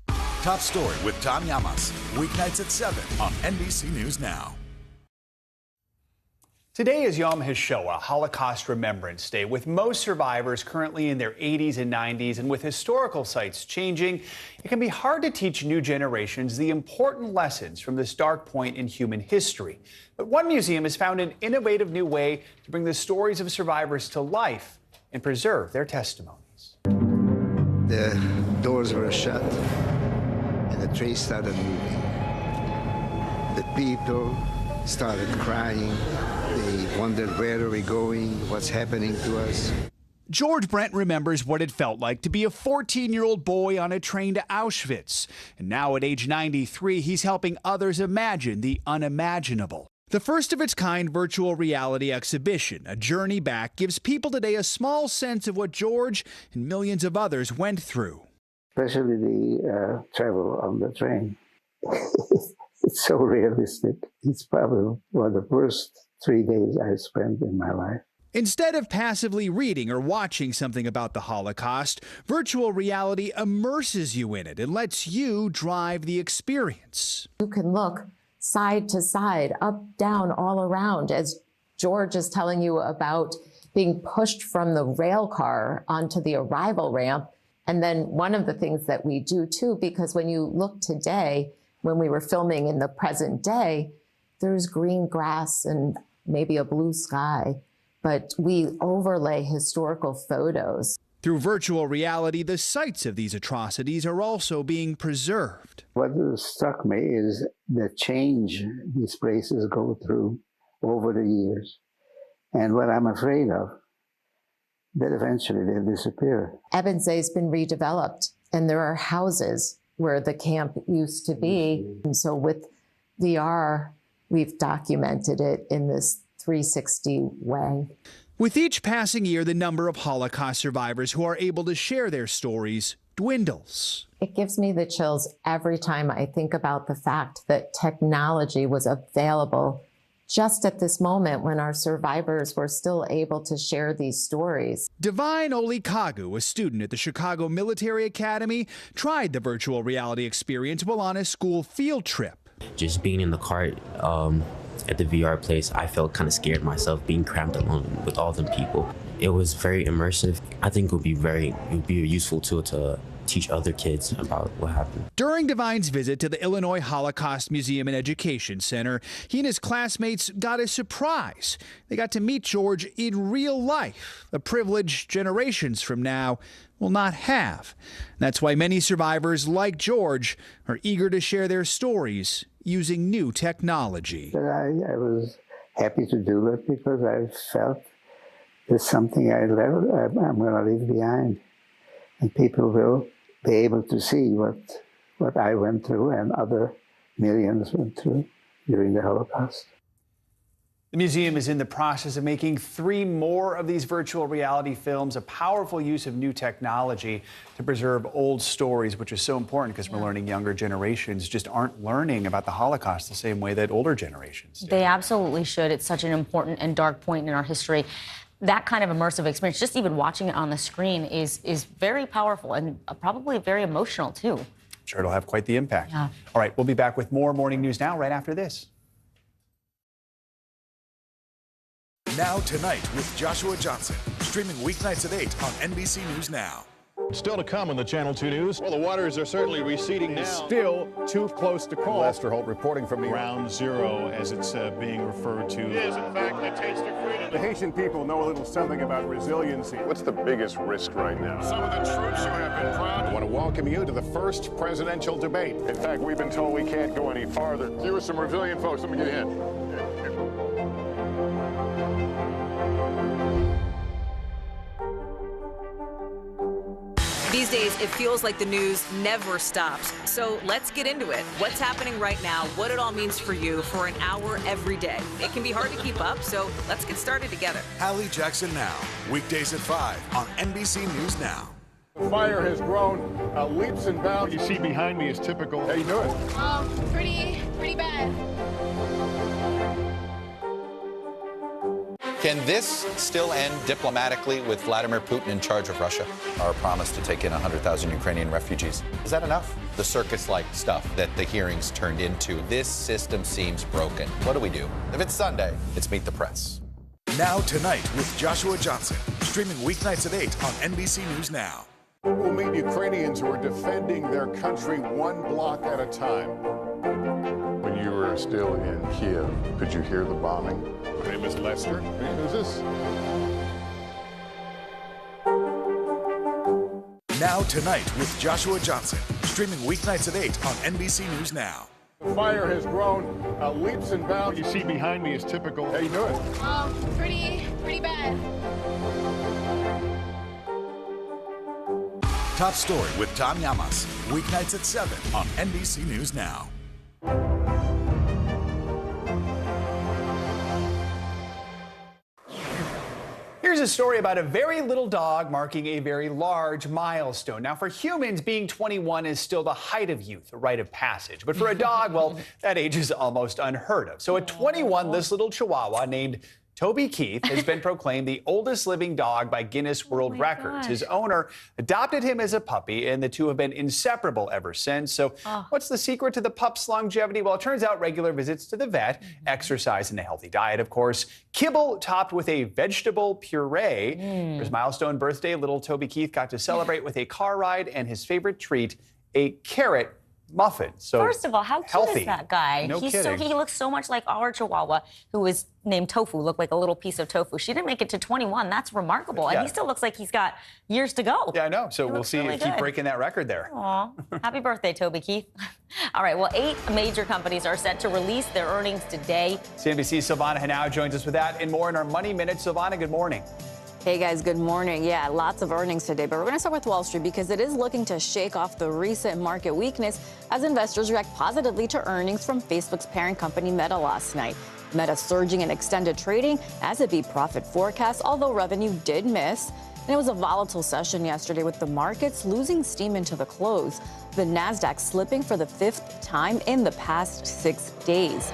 it. Top Story with Tom Llamas. Weeknights at 7 on NBC News Now. Today is Yom HaShoah, Holocaust Remembrance Day, with most survivors currently in their 80s and 90s, and with historical sites changing, it can be hard to teach new generations the important lessons from this dark point in human history. But one museum has found an innovative new way to bring the stories of survivors to life and preserve their testimonies. The doors were shut, and the train started moving. The people started crying. They wondered, where are we going? What's happening to us? George Brent remembers what it felt like to be a 14-year-old boy on a train to Auschwitz. And now at age 93, he's helping others imagine the unimaginable. The first of its kind virtual reality exhibition, A Journey Back, gives people today a small sense of what George and millions of others went through. Especially the travel on the train. It's so realistic. It's probably one of the worst 3 days I spent in my life. Instead of passively reading or watching something about the Holocaust, virtual reality immerses you in it and lets you drive the experience. You can look side to side, up, down, all around, as George is telling you about being pushed from the rail car onto the arrival ramp. And then one of the things that we do too, because when you look today, when we were filming in the present day, there's green grass and maybe a blue sky, but we overlay historical photos. Through virtual reality, the sites of these atrocities are also being preserved. What struck me is the change these places go through over the years. And what I'm afraid of, that eventually they'll disappear. Ebense has been redeveloped, and there are houses where the camp used to be. And so with VR, we've documented it in this 360 way. With each passing year, the number of Holocaust survivors who are able to share their stories dwindles. It gives me the chills every time I think about the fact that technology was available just at this moment when our survivors were still able to share these stories. Divine Olikagu, a student at the Chicago Military Academy, tried the virtual reality experience while on a school field trip. Just being in the cart at the VR place, I felt kind of scared myself, being cramped alone with all them people. It was very immersive. I think it would be a useful tool to teach other kids about what happened. During Divine's visit to the Illinois Holocaust Museum and Education Center, he and his classmates got a surprise. They got to meet George in real life, a privilege generations from now will not have. That's why many survivors like George are eager to share their stories using new technology. But I was happy to do it because I felt there's something I'm going to leave behind, and people will be able to see what I went through and other millions went through during the Holocaust. The museum is in the process of making 3 more of these virtual reality films, a powerful use of new technology to preserve old stories, which is so important because we're learning younger generations just aren't learning about the Holocaust the same way that older generations do. They absolutely should. It's such an important and dark point in our history. That kind of immersive experience, just even watching it on the screen, is very powerful and probably very emotional, too. Sure, it'll have quite the impact. Yeah. All right, we'll be back with more Morning News Now right after this. Now Tonight with Joshua Johnson, streaming weeknights at 8 on NBC News Now. Still to come on the Channel 2 News. Well, the waters are certainly receding now. Still too close to call. Lester Holt reporting from the Ground Zero, as it's being referred to. It is, in fact, the taste of freedom. The Haitian people know a little something about resiliency. What's the biggest risk right now? Some of the troops who have been proud. I want to welcome you to the first presidential debate. In fact, we've been told we can't go any farther. You were some resilient folks. Let me get a hint. These days, it feels like the news never stops. So let's get into it. What's happening right now, what it all means for you for an hour every day. It can be hard to keep up, so let's get started together. Hallie Jackson Now, weekdays at 5 on NBC News Now. The fire has grown leaps and bounds. You see behind me is typical. How you doing? Pretty bad. Can this still end diplomatically with Vladimir Putin in charge of Russia? Our promise to take in 100,000 Ukrainian refugees. Is that enough? The circus-like stuff that the hearings turned into. This system seems broken. What do we do? If it's Sunday, it's Meet the Press. Now Tonight with Joshua Johnson, streaming weeknights at 8 on NBC News Now. We'll meet Ukrainians who are defending their country one block at a time. When you were still in Kiev, could you hear the bombing? My name is Lester. Who's this? Now Tonight with Joshua Johnson, streaming weeknights at 8 on NBC News Now. The fire has grown leaps and bounds. You see behind me is typical. How you doing? Pretty bad. Top Story with Tom Llamas, weeknights at 7 on NBC News Now. Here's a story about a very little dog marking a very large milestone. Now, for humans, being 21 is still the height of youth, a rite of passage. But for a dog, well, that age is almost unheard of. So at 21, this little Chihuahua named Toby Keith has been proclaimed the oldest living dog by Guinness World Records. His owner adopted him as a puppy, and the two have been inseparable ever since. So what's the secret to the pup's longevity? Well, it turns out regular visits to the vet, exercise, and a healthy diet, of course. Kibble topped with a vegetable puree. For his milestone birthday, little Toby Keith got to celebrate with a car ride and his favorite treat, a carrot muffin. So first of all, how cute is that guy? No kidding. He looks so much like our Chihuahua, who was named Tofu, looked like a little piece of tofu. She didn't make it to 21. That's remarkable. And he still looks like he's got years to go. Yeah, I know. So we'll see if keep breaking that record there. Aw, happy birthday, Toby Keith. All right, well, 8 major companies are set to release their earnings today. CNBC's Silvana Henao joins us with that and more in our Money Minute. Silvana, good morning. Hey guys, good morning. Yeah, lots of earnings today, but we're going to start with Wall Street because it is looking to shake off the recent market weakness as investors react positively to earnings from Facebook's parent company Meta last night. Meta surging in extended trading as it beat profit forecasts, although revenue did miss. And it was a volatile session yesterday with the markets losing steam into the close. The Nasdaq slipping for the 5th time in the past 6 days.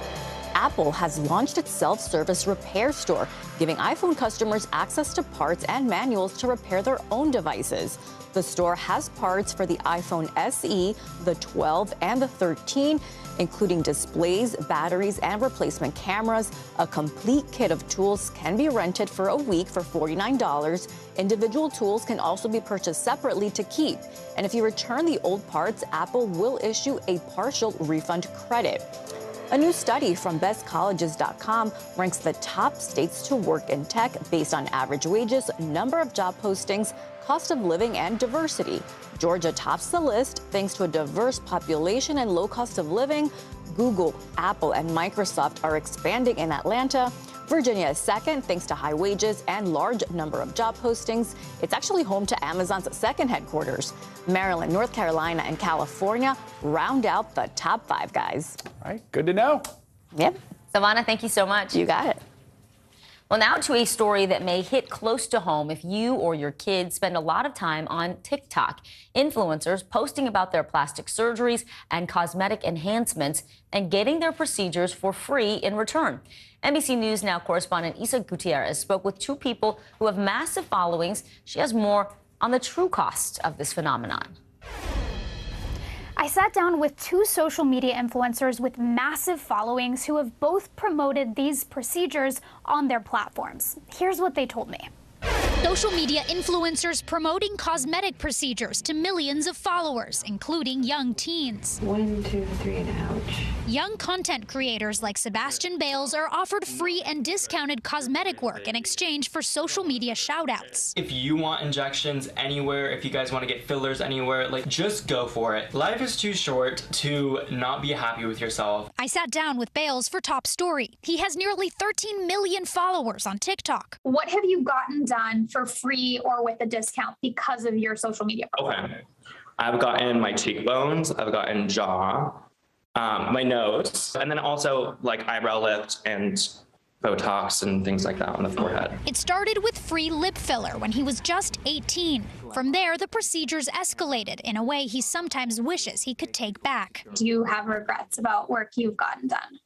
Apple has launched its self-service repair store, giving iPhone customers access to parts and manuals to repair their own devices. The store has parts for the iPhone SE, the 12, and the 13, including displays, batteries, and replacement cameras. A complete kit of tools can be rented for a week for $49. Individual tools can also be purchased separately to keep. And if you return the old parts, Apple will issue a partial refund credit. A new study from bestcolleges.com ranks the top states to work in tech based on average wages, number of job postings, cost of living, and diversity. Georgia tops the list thanks to a diverse population and low cost of living. Google, Apple, and Microsoft are expanding in Atlanta. Virginia is second thanks to high wages and large number of job postings. It's actually home to Amazon's second headquarters. Maryland, North Carolina, and California round out the top 5, guys. All right, good to know. Yep. Savannah, thank you so much. You got it. Well, now to a story that may hit close to home if you or your kids spend a lot of time on TikTok. Influencers posting about their plastic surgeries and cosmetic enhancements and getting their procedures for free in return. NBC News Now correspondent Isa Gutierrez spoke with 2 people who have massive followings. She has more on the true cost of this phenomenon. I sat down with 2 social media influencers with massive followings who have both promoted these procedures on their platforms. Here's what they told me. Social media influencers promoting cosmetic procedures to millions of followers, including young teens. 1, 2, 3, and ouch. Young content creators like Sebastian Bales are offered free and discounted cosmetic work in exchange for social media shoutouts. If you want injections anywhere, if you guys want to get fillers anywhere, like, just go for it. Life is too short to not be happy with yourself. I sat down with Bales for Top Story. He has nearly 13 million followers on TikTok. What have you gotten done for free or with a discount because of your social media profile? Okay. I've gotten my cheekbones, I've gotten jaw, my nose, and then also like eyebrow lift and Botox and things like that on the forehead. It started with free lip filler when he was just 18. From there, the procedures escalated in a way he sometimes wishes he could take back. Do you have regrets about work you've gotten done?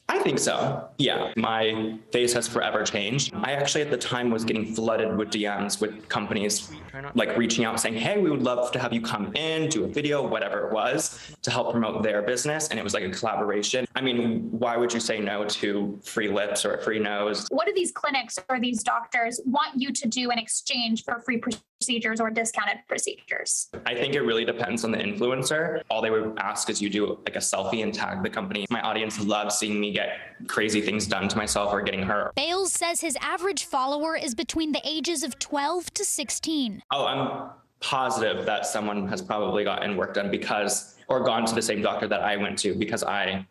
I think so. Yeah, my face has forever changed. I actually at the time was getting flooded with DMs with companies like reaching out saying, hey, we would love to have you come in, do a video, whatever it was, to help promote their business. And it was like a collaboration. I mean, why would you say no to free lips or a free nose? What do these clinics or these doctors want you to do in exchange for free procedures or discounted procedures? I think it really depends on the influencer. All they would ask is you do like a selfie and tag the company. My audience loves seeing me get crazy things done to myself or getting hurt. Bales says his average follower is between the ages of 12 to 16. Oh, I'm positive that someone has probably gotten work done because, or gone to the same doctor that I went to because I,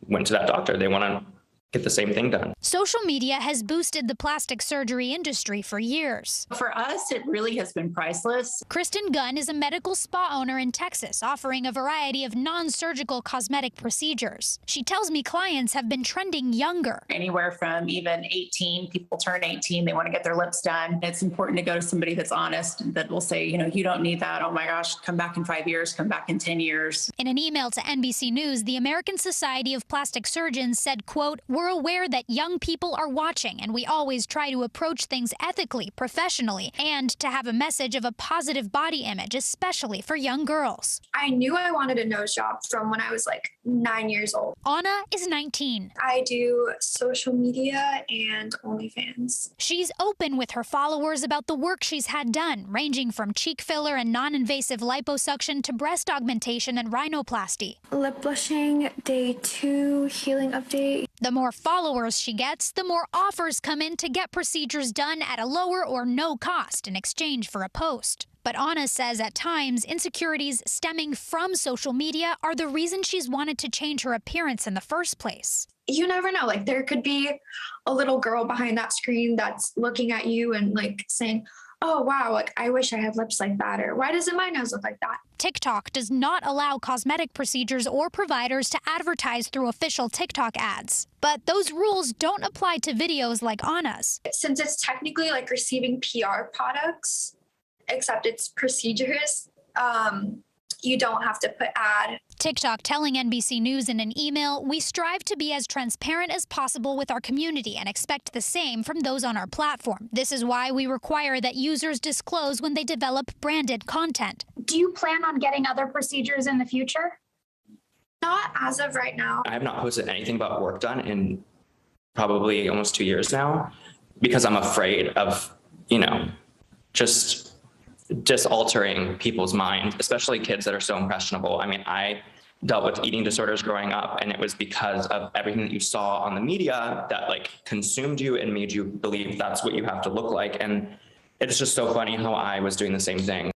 went to that doctor. They want to get the same thing done. Social media has boosted the plastic surgery industry for years. For us, it really has been priceless. Kristen Gunn is a medical spa owner in Texas, offering a variety of non-surgical cosmetic procedures. She tells me clients have been trending younger. Anywhere from even 18, people turn 18, they want to get their lips done. It's important to go to somebody that's honest, that will say, you don't need that. Oh my gosh, come back in 5 years, come back in 10 years. In an email to NBC News, the American Society of Plastic Surgeons said, quote, "We're aware that young people are watching, and we always try to approach things ethically, professionally, and to have a message of a positive body image, especially for young girls." I knew I wanted a nose job from when I was like 9 years old. Anna is 19. I do social media and OnlyFans. She's open with her followers about the work she's had done, ranging from cheek filler and non-invasive liposuction to breast augmentation and rhinoplasty. Lip blushing, day 2, healing update. The more followers she gets, the more offers come in to get procedures done at a lower or no cost in exchange for a post. But Anna says at times, insecurities stemming from social media are the reason she's wanted to change her appearance in the first place. You never know, like there could be a little girl behind that screen that's looking at you and like saying, oh, wow, like I wish I had lips like that, or why doesn't my nose look like that? TikTok does not allow cosmetic procedures or providers to advertise through official TikTok ads. But those rules don't apply to videos like Anna's. Since it's technically like receiving PR products, except it's procedures, you don't have to put ad. TikTok telling NBC News in an email, "We strive to be as transparent as possible with our community and expect the same from those on our platform. This is why we require that users disclose when they develop branded content." Do you plan on getting other procedures in the future? Not as of right now. I have not posted anything about work done in probably almost 2 years now because I'm afraid of, just altering people's mind, especially kids that are so impressionable. I mean, I dealt with eating disorders growing up, and it was because of everything that you saw on the media that consumed you and made you believe that's what you have to look like. And it's just so funny how I was doing the same thing.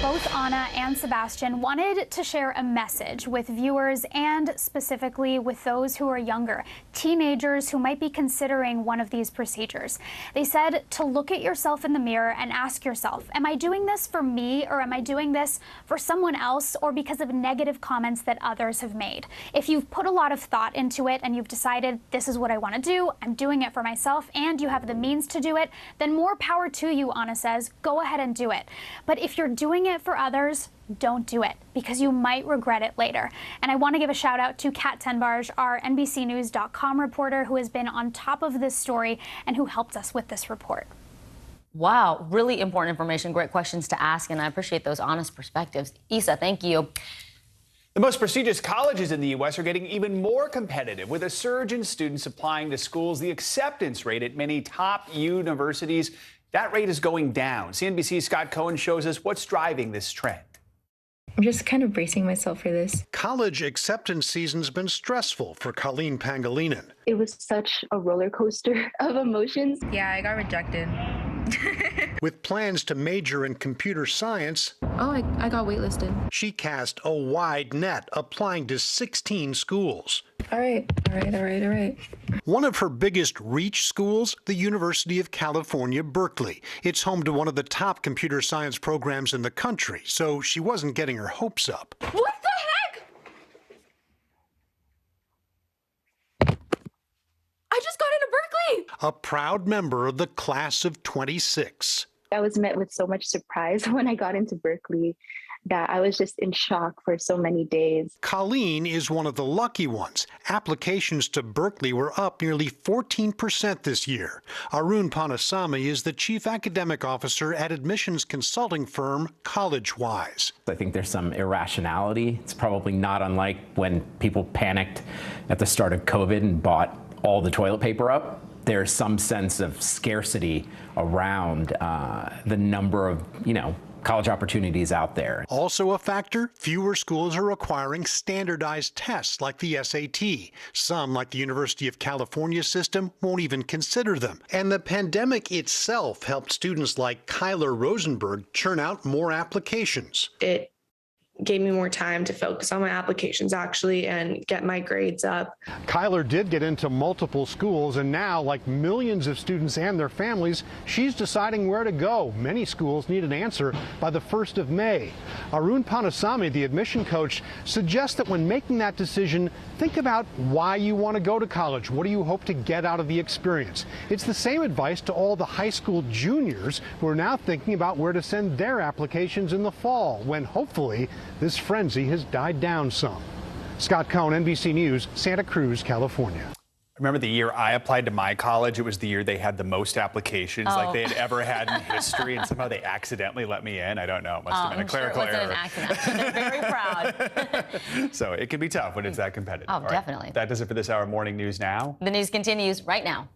Both Anna and Sebastian wanted to share a message with viewers and specifically with those who are younger, teenagers who might be considering one of these procedures. They said to look at yourself in the mirror and ask yourself, am I doing this for me, or am I doing this for someone else, or because of negative comments that others have made? If you've put a lot of thought into it and you've decided this is what I want to do, I'm doing it for myself, and you have the means to do it, then more power to you, Anna says. Go ahead and do it. But if you're doing it for others, don't do it, because you might regret it later. And I want to give a shout out to Kat Tenbarge, our NBCNews.com reporter, who has been on top of this story and who helped us with this report. Wow, really important information, great questions to ask, and I appreciate those honest perspectives. Isa, thank you. The most prestigious colleges in the U.S. are getting even more competitive. With a surge in students applying to schools, the acceptance rate at many top universities, that rate is going down. CNBC's Scott Cohen shows us what's driving this trend. I'm just kind of bracing myself for this. College acceptance season's been stressful for Colleen Pangilinan. It was such a roller coaster of emotions. Yeah, I got rejected. With plans to major in computer science, I got waitlisted. She cast a wide net, applying to 16 schools. All right. One of her biggest reach schools, the University of California, Berkeley. It's home to one of the top computer science programs in the country, so she wasn't getting her hopes up. What the heck? I just got into Berkeley! A proud member of the class of 26. I was met with so much surprise when I got into Berkeley that I was just in shock for so many days. Colleen is one of the lucky ones. Applications to Berkeley were up nearly 14% this year. Arun Panasamy is the chief academic officer at admissions consulting firm CollegeWise. I think there's some irrationality. It's probably not unlike when people panicked at the start of COVID and bought all the toilet paper up. There's some sense of scarcity around the number of, college opportunities out there. Also a factor, fewer schools are requiring standardized tests like the SAT. Some, like the University of California system, won't even consider them. And the pandemic itself helped students like Kyler Rosenberg churn out more applications. It gave me more time to focus on my applications actually and get my grades up. Kyler did get into multiple schools, and now, like millions of students and their families, she's deciding where to go. Many schools need an answer by the 1st of May. Arun Panasamy, the admission coach, suggests that when making that decision, think about why you want to go to college. What do you hope to get out of the experience? It's the same advice to all the high school juniors who are now thinking about where to send their applications in the fall, when hopefully this frenzy has died down some. Scott Cohen, NBC News, Santa Cruz, California. Remember the year I applied to my college? It was the year they had the most applications like they had ever had in history, and somehow they accidentally let me in. I don't know. It must have been a clerical error. It wasn't an accident. They're very proud. So it can be tough when it's that competitive. Oh, definitely. That does it for this hour of Morning News Now. The news continues right now.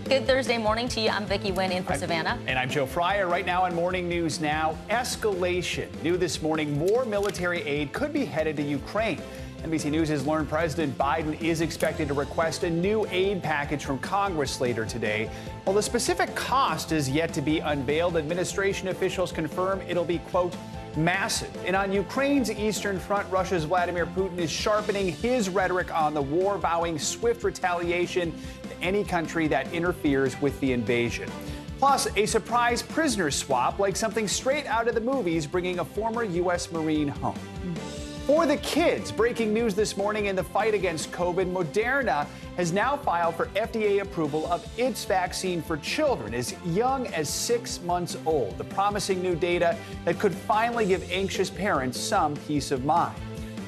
Good Thursday morning to you. I'm Vicki Wynn in for Savannah. And I'm Joe Fryer. Right now on Morning News Now, escalation. New this morning, more military aid could be headed to Ukraine. NBC News has learned President Biden is expected to request a new aid package from Congress later today. While the specific cost is yet to be unveiled, administration officials confirm it'll be, quote, massive. And on Ukraine's eastern front, Russia's Vladimir Putin is sharpening his rhetoric on the war, vowing swift retaliation to any country that interferes with the invasion. Plus, a surprise prisoner swap, like something straight out of the movies, bringing a former U.S. Marine home. For the kids, breaking news this morning in the fight against COVID, Moderna has now filed for FDA approval of its vaccine for children as young as 6 months old. The promising new data that could finally give anxious parents some peace of mind.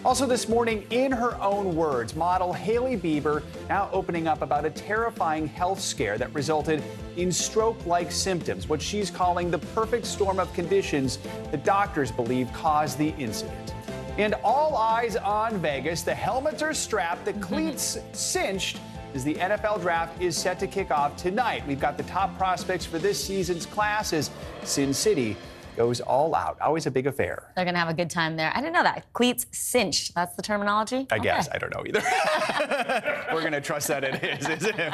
Also this morning, in her own words, model Hailey Bieber now opening up about a terrifying health scare that resulted in stroke-like symptoms, what she's calling the perfect storm of conditions the doctors believe caused the incident. And all eyes on Vegas. The helmets are strapped, the cleats cinched as the NFL draft is set to kick off tonight. We've got the top prospects for this season's class as Sin City goes all out. Always a big affair. They're going to have a good time there. I didn't know that. Cleats cinched. That's the terminology? I guess. I don't know either. We're going to trust that it is, isn't it?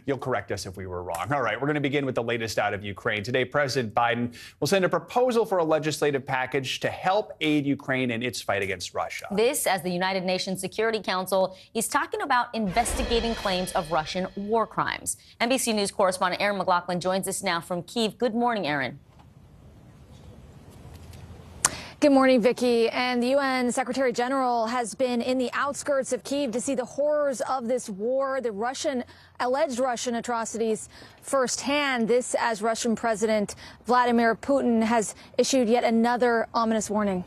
You'll correct us if we were wrong. All right, we're going to begin with the latest out of Ukraine. Today, President Biden will send a proposal for a legislative package to help aid Ukraine in its fight against Russia. This as the United Nations Security Council is talking about investigating claims of Russian war crimes. NBC News correspondent Aaron McLaughlin joins us now from Kyiv. Good morning, Aaron. Good morning, Vicki. And the UN Secretary General has been in the outskirts of Kyiv to see the horrors of this war, the alleged Russian atrocities firsthand. This as Russian President Vladimir Putin has issued yet another ominous warning.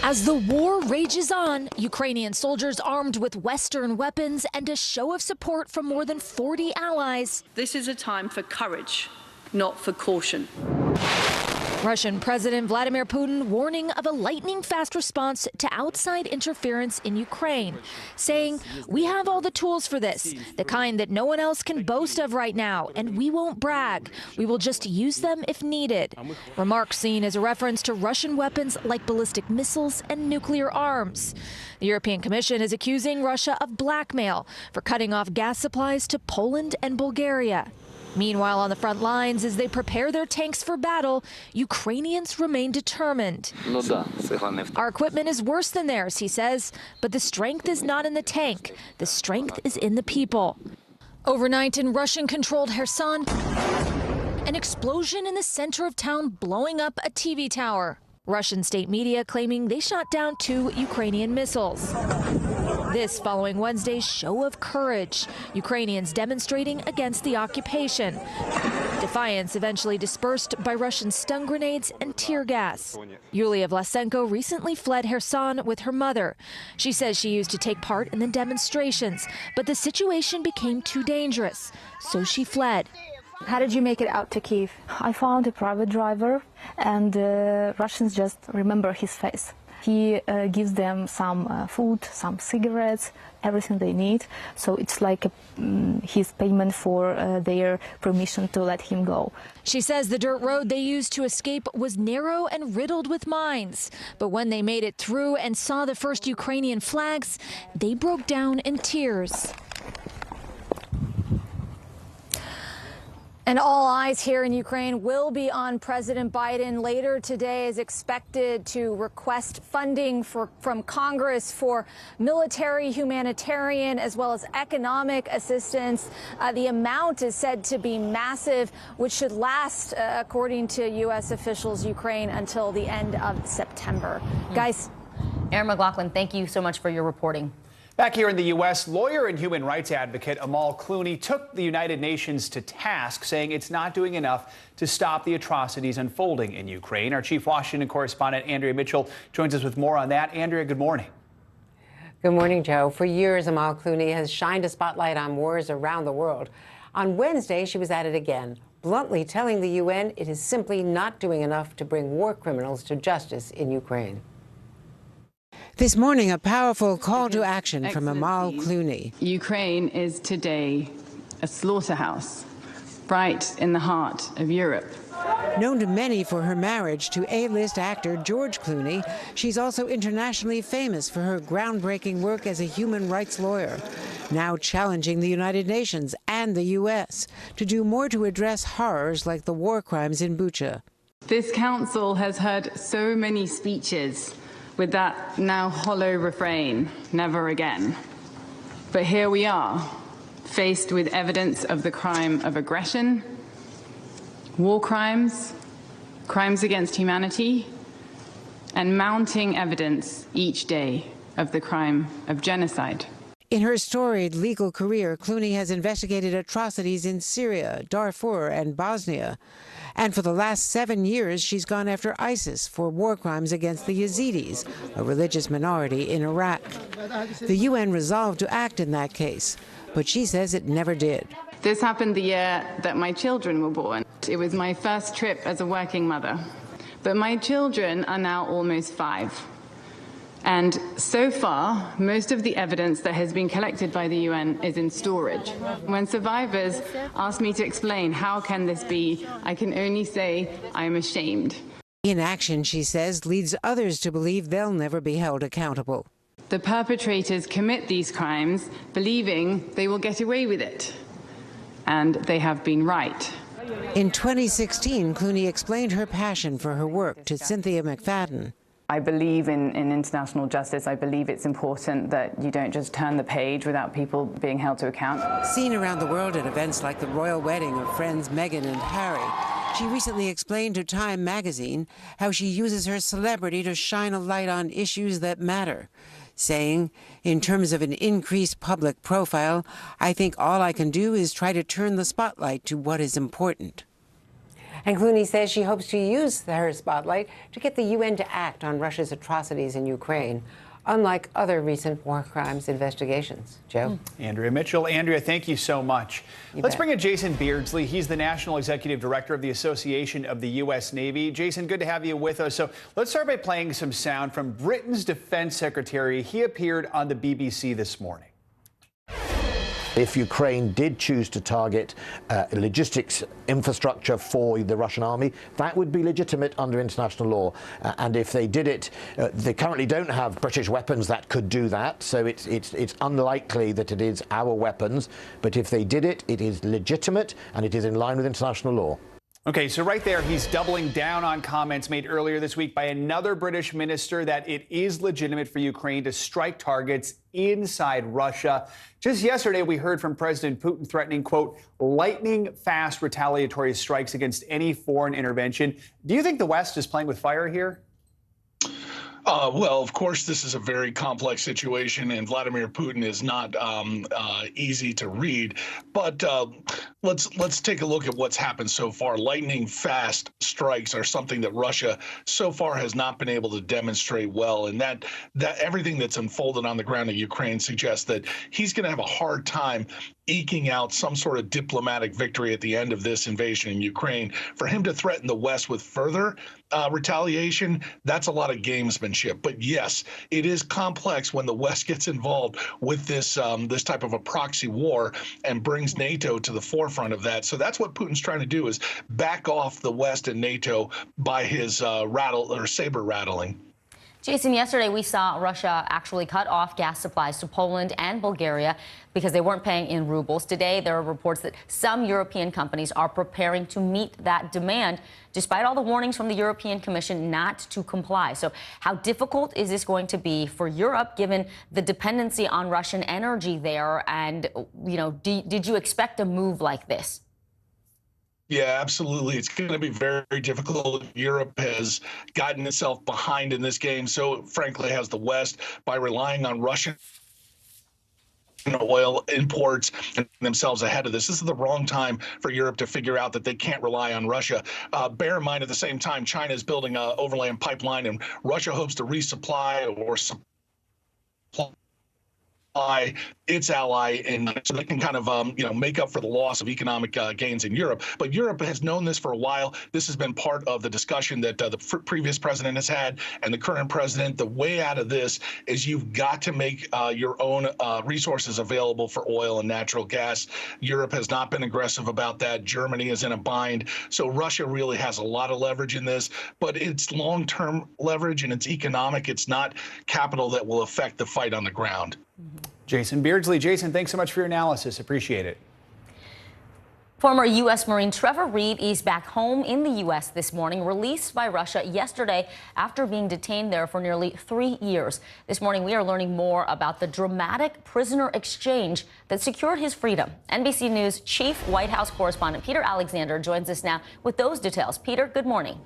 As the war rages on, Ukrainian soldiers armed with Western weapons and a show of support from more than 40 allies. This is a time for courage, not for caution. Russian President Vladimir Putin warning of a lightning-fast response to outside interference in Ukraine, saying, "We have all the tools for this, the kind that no one else can boast of right now, and we won't brag. We will just use them if needed." Remarks seen as a reference to Russian weapons like ballistic missiles and nuclear arms. The European Commission is accusing Russia of blackmail for cutting off gas supplies to Poland and Bulgaria. Meanwhile, on the front lines, as they prepare their tanks for battle, Ukrainians remain determined. Our equipment is worse than theirs, he says, but the strength is not in the tank. The strength is in the people. Overnight in Russian-controlled Kherson, an explosion in the center of town blowing up a TV tower. Russian state media claiming they shot down 2 Ukrainian missiles. This following Wednesday's show of courage, Ukrainians demonstrating against the occupation. Defiance eventually dispersed by Russian stun grenades and tear gas. Yulia Vlasenko recently fled Kherson with her mother. She says she used to take part in the demonstrations, but the situation became too dangerous, so she fled. How did you make it out to Kyiv? I found a private driver, and Russians just remember his face. He gives them some food, some cigarettes, everything they need. So it's like his payment for their permission to let him go. She says the dirt road they used to escape was narrow and riddled with mines. But when they made it through and saw the first Ukrainian flags, they broke down in tears. And all eyes here in Ukraine will be on President Biden. Later today is expected to request funding from Congress for military, humanitarian, as well as economic assistance. The amount is said to be massive, which should last, according to U.S. officials, Ukraine until the end of September. Guys. Aaron McLaughlin, thank you so much for your reporting. Back here in the U.S., lawyer and human rights advocate Amal Clooney took the United Nations to task, saying it's not doing enough to stop the atrocities unfolding in Ukraine. Our chief Washington correspondent, Andrea Mitchell, joins us with more on that. Andrea, good morning. Good morning, Joe. For years, Amal Clooney has shined a spotlight on wars around the world. On Wednesday, she was at it again, bluntly telling the UN it is simply not doing enough to bring war criminals to justice in Ukraine. This morning, a powerful call to action from Amal Clooney. Ukraine is today a slaughterhouse, right in the heart of Europe. Known to many for her marriage to A-list actor George Clooney, she's also internationally famous for her groundbreaking work as a human rights lawyer, now challenging the United Nations and the U.S. to do more to address horrors like the war crimes in Bucha. This council has heard so many speeches with that now hollow refrain, never again. But here we are, faced with evidence of the crime of aggression, war crimes, crimes against humanity, and mounting evidence each day of the crime of genocide. In her storied legal career, Clooney has investigated atrocities in Syria, Darfur, and Bosnia. And for the last 7 years, she's gone after ISIS for war crimes against the Yazidis, a religious minority in Iraq. The UN resolved to act in that case, but she says it never did. This happened the year that my children were born. It was my first trip as a working mother. But my children are now almost 5. And so far, most of the evidence that has been collected by the UN is in storage. When survivors ask me to explain how can this be, I can only say I am ashamed. Inaction, she says, leads others to believe they'll never be held accountable. The perpetrators commit these crimes believing they will get away with it. And they have been right. In 2016, Clooney explained her passion for her work to Cynthia McFadden. I believe in international justice. I believe it's important that you don't just turn the page without people being held to account. Seen around the world at events like the royal wedding of friends Meghan and Harry, she recently explained to Time magazine how she uses her celebrity to shine a light on issues that matter, saying, in terms of an increased public profile, I think all I can do is try to turn the spotlight to what is important. And Clooney says she hopes to use her spotlight to get the UN to act on Russia's atrocities in Ukraine, unlike other recent war crimes investigations. Joe? Andrea Mitchell. Andrea, thank you so much. Let's bring in Jason Beardsley. He's the National Executive Director of the Association of the U.S. Navy. Jason, good to have you with us. So let's start by playing some sound from Britain's Defense Secretary. He appeared on the BBC this morning. If Ukraine did choose to target logistics infrastructure for the Russian army, that would be legitimate under international law. And if they did it, they currently don't have British weapons that could do that, so it's unlikely that it is our weapons. But if they did it, it is legitimate and it is in line with international law. Okay, so right there, he's doubling down on comments made earlier this week by another British minister that it is legitimate for Ukraine to strike targets inside Russia. Just yesterday, we heard from President Putin threatening, quote, lightning-fast retaliatory strikes against any foreign intervention. Do you think the West is playing with fire here? Well, of course, this is a very complex situation, and Vladimir Putin is not easy to read. But let's take a look at what's happened so far. Lightning fast strikes are something that Russia so far has not been able to demonstrate well, and that everything that's unfolded on the ground in Ukraine suggests that he's going to have a hard time eking out some sort of diplomatic victory at the end of this invasion in Ukraine. For him to threaten the West with further retaliation, that's a lot of gamesmanship. But yes, it is complex when the West gets involved with this this type of a proxy war and brings NATO to the forefront of that. So that's what Putin's trying to do, is back off the West and NATO by his saber rattling. Jason, yesterday we saw Russia actually cut off gas supplies to Poland and Bulgaria because they weren't paying in rubles. Today, there are reports that some European companies are preparing to meet that demand, despite all the warnings from the European Commission not to comply. So how difficult is this going to be for Europe, given the dependency on Russian energy there? And, you know, did you expect a move like this? Yeah, absolutely. It's going to be very, very difficult. Europe has gotten itself behind in this game. So, frankly, has the West, by relying on Russian oil imports and themselves ahead of this. This is the wrong time for Europe to figure out that they can't rely on Russia. Bear in mind, at the same time, China is building an overland pipeline, and Russia hopes to resupply or supply its ally, and so they can kind of make up for the loss of economic gains in Europe. But Europe has known this for a while. This has been part of the discussion that the previous president has had and the current president. The way out of this is you've got to make your own resources available for oil and natural gas. Europe has not been aggressive about that. Germany is in a bind. So Russia really has a lot of leverage in this, but it's long-term leverage and it's economic. It's not capital that will affect the fight on the ground. Jason Beardsley. Jason, thanks so much for your analysis. Appreciate it. Former U.S. Marine Trevor Reed is back home in the U.S. this morning, released by Russia yesterday after being detained there for nearly 3 years. This morning, we are learning more about the dramatic prisoner exchange that secured his freedom. NBC News Chief White House correspondent Peter Alexander joins us now with those details. Peter, good morning.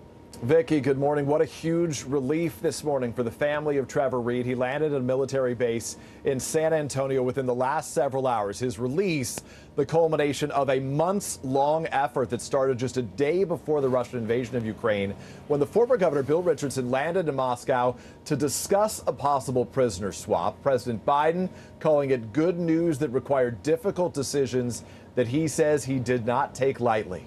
Vicki, good morning. What a huge relief this morning for the family of Trevor Reed. He landed at a military base in San Antonio within the last several hours. His release, the culmination of a months-long effort that started just a day before the Russian invasion of Ukraine, when the former governor Bill Richardson landed in Moscow to discuss a possible prisoner swap. President Biden calling it good news that required difficult decisions that he says he did not take lightly.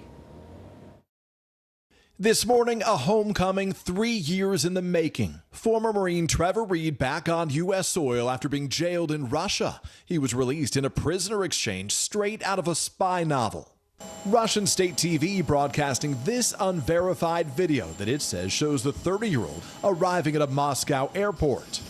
This morning, a homecoming 3 years in the making. Former Marine Trevor Reed back on U.S. soil after being jailed in Russia. He was released in a prisoner exchange straight out of a spy novel. Russian state TV broadcasting this unverified video that it says shows the 30-year-old arriving at a Moscow airport.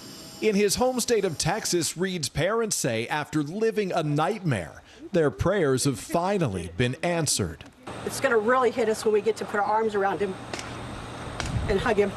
In his home state of Texas, Reed's parents say after living a nightmare, their prayers have finally been answered. It's going to really hit us when we get to put our arms around him and hug him.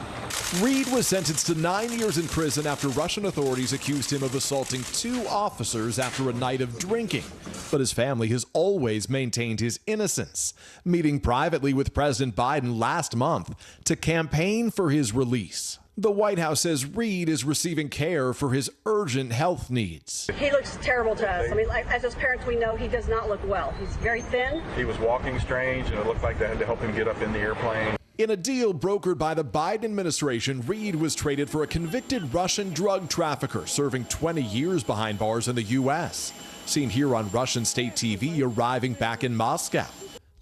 Reed was sentenced to 9 years in prison after Russian authorities accused him of assaulting 2 officers after a night of drinking. But his family has always maintained his innocence, meeting privately with President Biden last month to campaign for his release. The White House says Reed is receiving care for his urgent health needs. He looks terrible to us. I mean, as his parents, we know he does not look well. He's very thin. He was walking strange, and it looked like they had to help him get up in the airplane. In a deal brokered by the Biden administration, Reed was traded for a convicted Russian drug trafficker serving 20 years behind bars in the U.S. Seen here on Russian state TV arriving back in Moscow.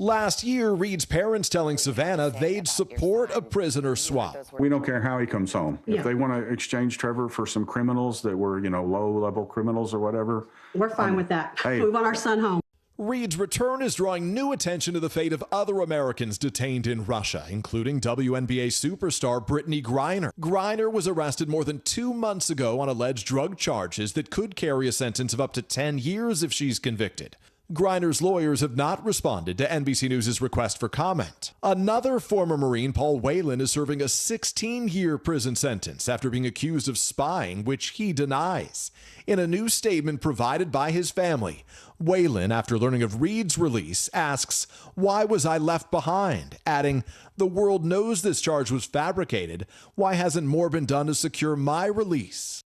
Last year, Reed's parents telling Savannah they'd support a prisoner swap. We don't care how he comes home. Yeah. If they want to exchange Trevor for some criminals that were, low-level criminals or whatever. We're fine with that. Hey. We want our son home. Reed's return is drawing new attention to the fate of other Americans detained in Russia, including WNBA superstar Brittany Griner. Griner was arrested more than 2 months ago on alleged drug charges that could carry a sentence of up to 10 years if she's convicted. Griner's lawyers have not responded to NBC News' request for comment. Another former Marine, Paul Whelan, is serving a 16-year prison sentence after being accused of spying, which he denies. In a new statement provided by his family, Whelan, after learning of Reed's release, asks, "Why was I left behind?" adding, "The world knows this charge was fabricated. Why hasn't more been done to secure my release?"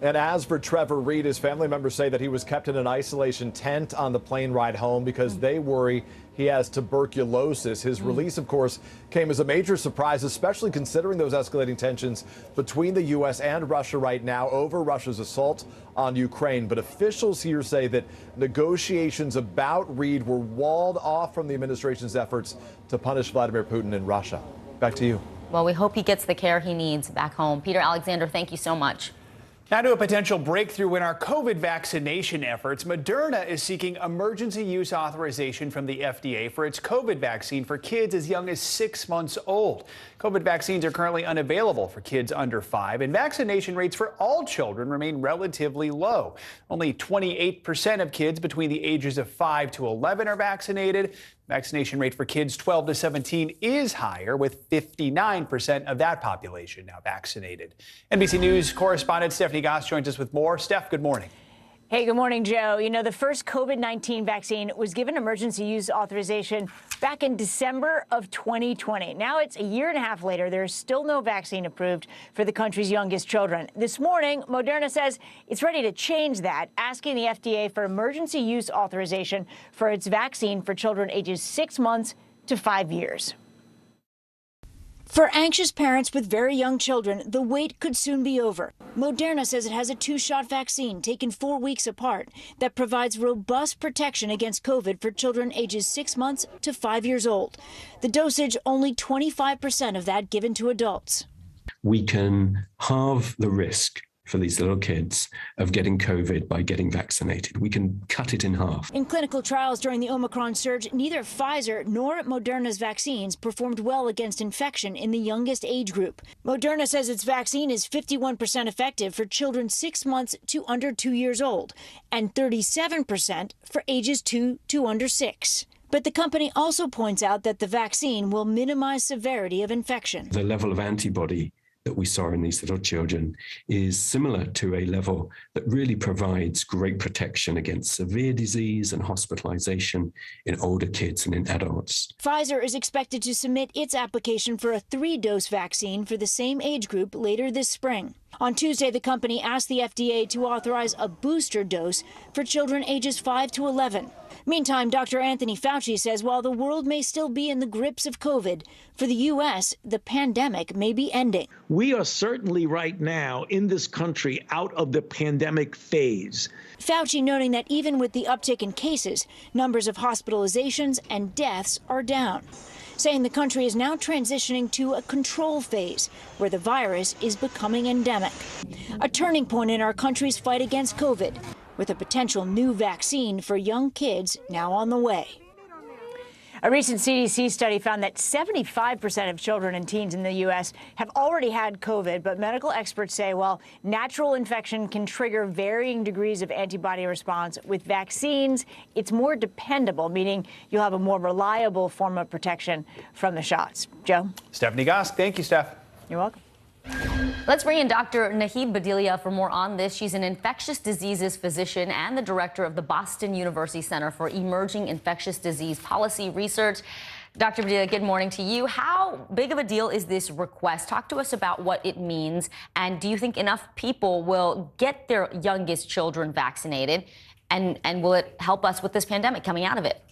And as for Trevor Reed, his family members say that he was kept in an isolation tent on the plane ride home because they worry he has tuberculosis. His release, of course, came as a major surprise, especially considering those escalating tensions between the U.S. and Russia right now over Russia's assault on Ukraine. But officials here say that negotiations about Reed were walled off from the administration's efforts to punish Vladimir Putin in Russia. Back to you. Well, we hope he gets the care he needs back home. Peter Alexander, thank you so much. Now to a potential breakthrough in our COVID vaccination efforts. Moderna is seeking emergency use authorization from the FDA for its COVID vaccine for kids as young as 6 months old. COVID vaccines are currently unavailable for kids under 5, and vaccination rates for all children remain relatively low. Only 28% of kids between the ages of 5 to 11 are vaccinated. Vaccination rate for kids 12 to 17 is higher, with 59% of that population now vaccinated. NBC News correspondent Stephanie Goss joins us with more. Steph, good morning. Hey, good morning, Joe. You know, the first COVID-19 vaccine was given emergency use authorization back in December of 2020. Now it's a year and a half later. There's still no vaccine approved for the country's youngest children. This morning, Moderna says it's ready to change that, asking the FDA for emergency use authorization for its vaccine for children ages 6 months to 5 years. For anxious parents with very young children, the wait could soon be over. Moderna says it has a 2-shot vaccine taken 4 weeks apart that provides robust protection against COVID for children ages 6 months to 5 years old. The dosage, only 25% of that given to adults. We can halve the risk for these little kids of getting COVID by getting vaccinated. We can cut it in half. In clinical trials during the Omicron surge, neither Pfizer nor Moderna's vaccines performed well against infection in the youngest age group. Moderna says its vaccine is 51% effective for children 6 months to under 2 years old and 37% for ages 2 to under 6. But the company also points out that the vaccine will minimize severity of infection. The level of antibody that we saw in these little children is similar to a level that really provides great protection against severe disease and hospitalization in older kids and in adults. Pfizer is expected to submit its application for a 3-dose vaccine for the same age group later this spring. On Tuesday, the company asked the FDA to authorize a booster dose for children ages 5 to 11. Meantime, Dr. Anthony Fauci says while the world may still be in the grips of COVID, for the U.S., the pandemic may be ending. We are certainly right now in this country out of the pandemic phase. Fauci noting that even with the uptick in cases, numbers of hospitalizations and deaths are down, saying the country is now transitioning to a control phase where the virus is becoming endemic. A turning point in our country's fight against COVID, with a potential new vaccine for young kids now on the way. A recent CDC study found that 75% of children and teens in the U.S. have already had COVID, but medical experts say, well, natural infection can trigger varying degrees of antibody response. With vaccines, it's more dependable, meaning you'll have a more reliable form of protection from the shots. Joe? Stephanie Gosk. Thank you, Steph. You're welcome. Let's bring in Dr. Nahid Badilia for more on this. She's an infectious diseases physician and the director of the Boston University Center for Emerging Infectious Disease Policy Research. Dr. Badilia, good morning to you. How big of a deal is this request? Talk to us about what it means. And do you think enough people will get their youngest children vaccinated? And will it help us with this pandemic coming out of it?